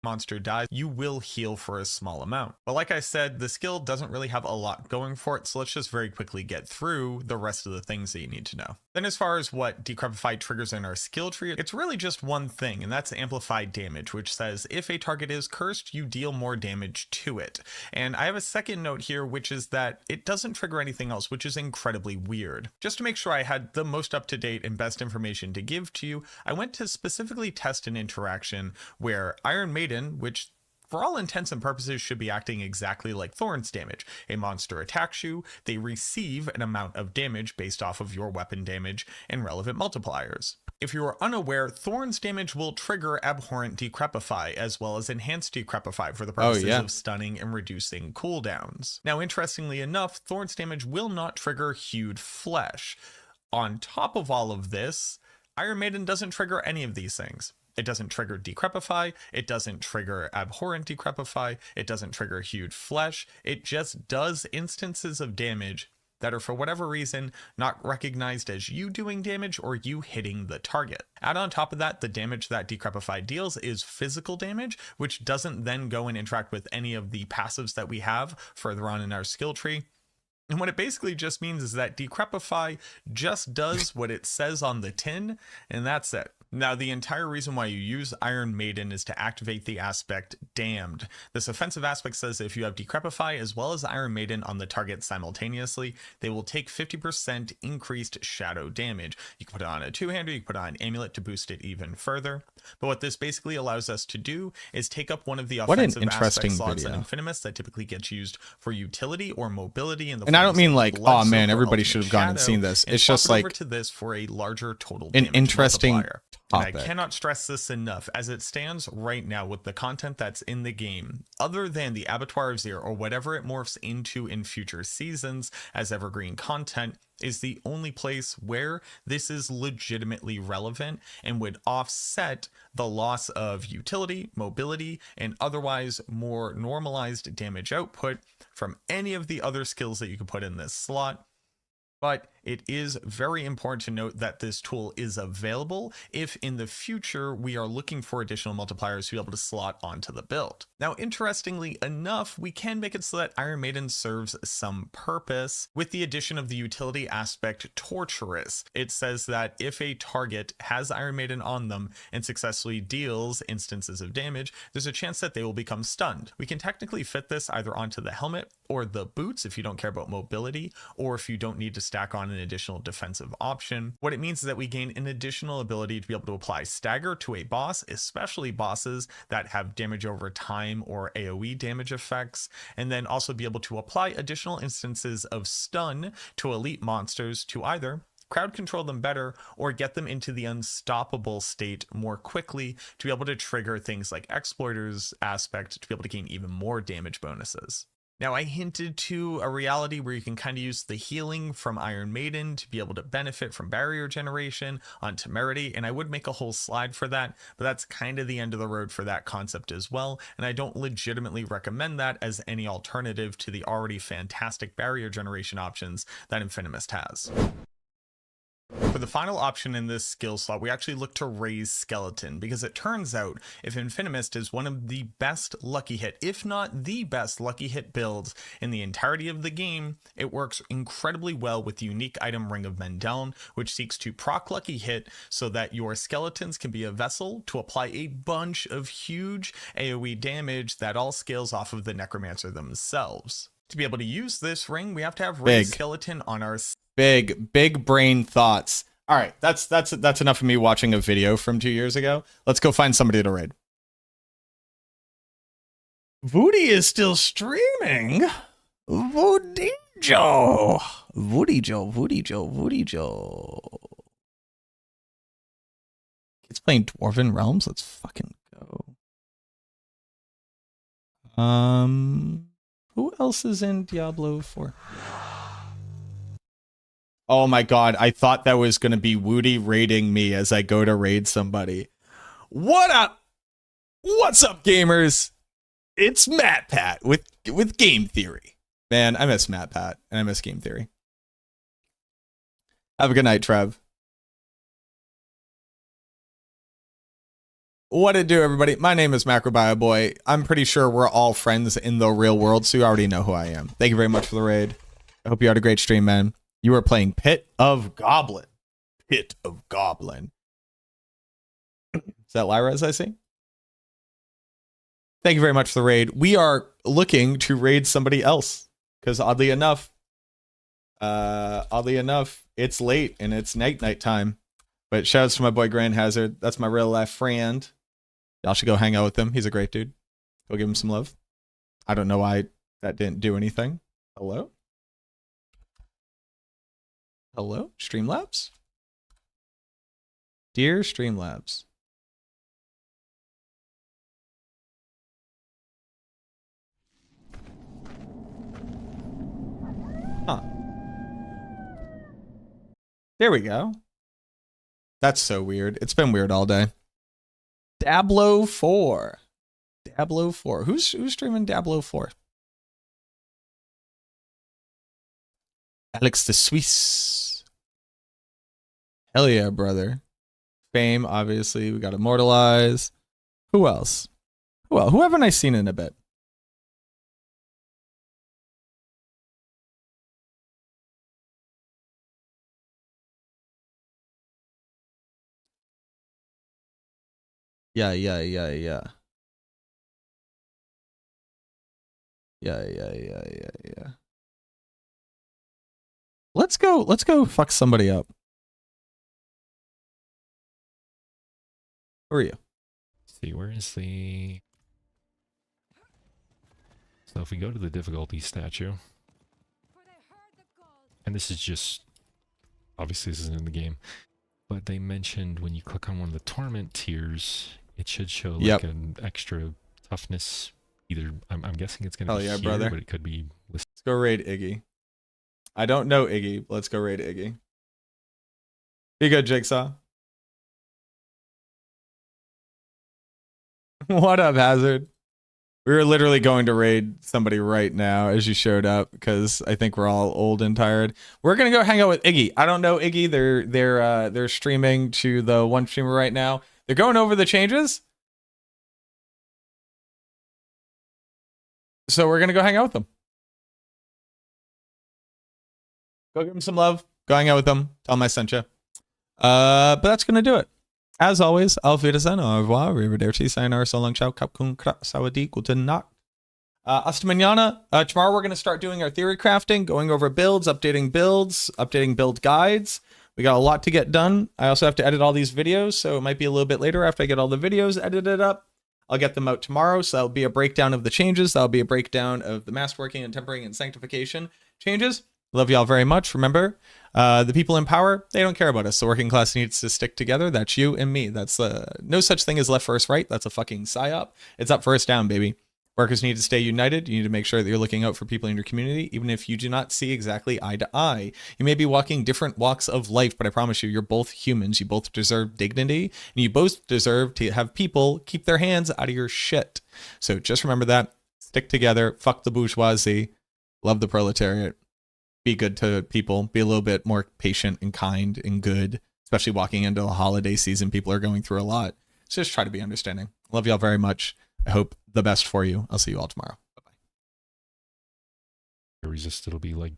Monster dies, you will heal for a small amount. But like I said, the skill doesn't really have a lot going for it, so let's just very quickly get through the rest of the things that you need to know. Then as far as what Decrepify triggers in our skill tree, it's really just one thing, and that's amplified damage, which says if a target is cursed, you deal more damage to it. And I have a second note here, which is that it doesn't trigger anything else, which is incredibly weird. Just to make sure I had the most up-to-date and best information to give to you, I went to specifically test an interaction where Iron Maiden, which for all intents and purposes should be acting exactly like Thorn's damage. A monster attacks you, they receive an amount of damage based off of your weapon damage and relevant multipliers. If you are unaware, Thorn's damage will trigger Abhorrent Decrepify as well as Enhanced Decrepify for the purposes of stunning and reducing cooldowns. Now, interestingly enough, Thorn's damage will not trigger Hewed Flesh. On top of all of this, Iron Maiden doesn't trigger any of these things. It doesn't trigger Decrepify, it doesn't trigger Abhorrent Decrepify, it doesn't trigger Hewed Flesh, it just does instances of damage that are for whatever reason not recognized as you doing damage or you hitting the target. Add on top of that, the damage that Decrepify deals is physical damage, which doesn't then go and interact with any of the passives that we have further on in our skill tree. And what it basically just means is that Decrepify just does what it says on the tin, and that's it. Now, the entire reason why you use Iron Maiden is to activate the aspect Damned. This offensive aspect says if you have Decrepify as well as Iron Maiden on the target simultaneously, they will take 50% increased shadow damage. You can put it on a two-hander, you can put it on an amulet to boost it even further. But what this basically allows us to do is take up one of the offensive aspect slots at Infinimus that typically gets used for utility or mobility in the And I don't mean like, oh man, everybody Ultimate should have gone and Shadow, seen this. and It's swap just it over like to this for a larger total an damage interesting multiplier. And I topic. cannot stress this enough. As it stands right now with the content that's in the game, other than the Abattoir of Zir or whatever it morphs into in future seasons as evergreen content, is the only place where this is legitimately relevant and would offset the loss of utility, mobility, and otherwise more normalized damage output from any of the other skills that you could put in this slot. But it is very important to note that this tool is available if in the future we are looking for additional multipliers to be able to slot onto the build. Now, interestingly enough, we can make it so that Iron Maiden serves some purpose with the addition of the utility aspect Torturous. It says that if a target has Iron Maiden on them and successfully deals instances of damage, there's a chance that they will become stunned. We can technically fit this either onto the helmet or the boots if you don't care about mobility, or if you don't need to stack on an additional defensive option. What it means is that we gain an additional ability to be able to apply stagger to a boss, especially bosses that have damage over time or AoE damage effects, and then also be able to apply additional instances of stun to elite monsters to either crowd control them better or get them into the unstoppable state more quickly to be able to trigger things like Exploiter's aspect to be able to gain even more damage bonuses. Now, I hinted to a reality where you can kind of use the healing from Iron Maiden to be able to benefit from barrier generation on temerity, and I would make a whole slide for that, but that's kind of the end of the road for that concept as well, and I don't legitimately recommend that as any alternative to the already fantastic barrier generation options that Infinimus has. For the final option in this skill slot, we actually look to raise Skeleton, because it turns out if Infinimist is one of the best lucky hit, if not the best lucky hit builds in the entirety of the game, it works incredibly well with the unique item Ring of Mendeln, which seeks to proc lucky hit so that your skeletons can be a vessel to apply a bunch of huge AoE damage that all scales off of the Necromancer themselves. To be able to use this ring, we have to have raised Skeleton on our big brain thoughts. All right, that's enough of me watching a video from 2 years ago. Let's go find somebody to raid. Woody is still streaming. Woody Joe. It's playing Dwarven Realms. Let's fucking go. Who else is in Diablo 4? Oh my god, I thought that was going to be Woody raiding me as I go to raid somebody. What up? What's up, gamers? It's Matt Pat with Game Theory. Man, I miss Matt Pat and I miss Game Theory. Have a good night, Trev. What it do, everybody? My name is MacroBioBoi. I'm pretty sure we're all friends in the real world, so you already know who I am. Thank you very much for the raid. I hope you had a great stream, man. You are playing Pit of Goblin. Pit of Goblin. Is that Lyra, as I see? Thank you very much for the raid. We are looking to raid somebody else, because oddly enough, it's late and it's night time. But shouts to my boy Grand Hazard. That's my real life friend. Y'all should go hang out with him. He's a great dude. Go give him some love. I don't know why that didn't do anything. Hello? Hello? Streamlabs? Dear Streamlabs. Huh. There we go. That's so weird. It's been weird all day. Diablo 4. Diablo 4. Who's streaming Diablo 4? Alex the Suisse. Hell yeah, brother. Fame, obviously. We got Immortalize. Who else? Who haven't I seen in a bit? Yeah. Yeah. Let's go fuck somebody up. Who are you? Let's see, where is the... So if we go to the difficulty statue, and this is just, obviously this isn't in the game, but they mentioned when you click on one of the torment tiers, it should show like an extra toughness. Either, I'm guessing it's going to be here, brother. But it could be... Let's go raid Iggy. I don't know Iggy. Let's go raid Iggy. Be good, Jigsaw. What up, Hazard? We were literally going to raid somebody right now as you showed up because I think we're all old and tired. We're gonna go hang out with Iggy. I don't know Iggy. They're streaming to the one streamer right now. They're going over the changes. So we're gonna go hang out with them. Go give them some love. Go hang out with them. Tell them I sent you. But that's gonna do it. As always, auf Wiedersehen, au revoir, arrivederci, sayonara, so long, ciao, kapkun, sawadi, guten Nacht. Hasta mañana. Tomorrow we're going to start doing our theory crafting, going over builds, updating build guides. We got a lot to get done. I also have to edit all these videos, so it might be a little bit later after I get all the videos edited up. I'll get them out tomorrow, so that'll be a breakdown of the changes. That'll be a breakdown of the masterworking and tempering and sanctification changes. Love y'all very much. Remember, the people in power, they don't care about us. The working class needs to stick together. That's you and me. That's no such thing as left first right. That's a fucking psyop. It's up first down, baby. Workers need to stay united. You need to make sure that you're looking out for people in your community, even if you do not see exactly eye to eye. You may be walking different walks of life, but I promise you, you're both humans. You both deserve dignity, and you both deserve to have people keep their hands out of your shit. So just remember that. Stick together. Fuck the bourgeoisie. Love the proletariat. Be good to people. Be a little bit more patient and kind and good, especially walking into the holiday season. People are going through a lot. So just try to be understanding. Love y'all very much. I hope the best for you. I'll see you all tomorrow. Bye-bye. Resist, it'll be like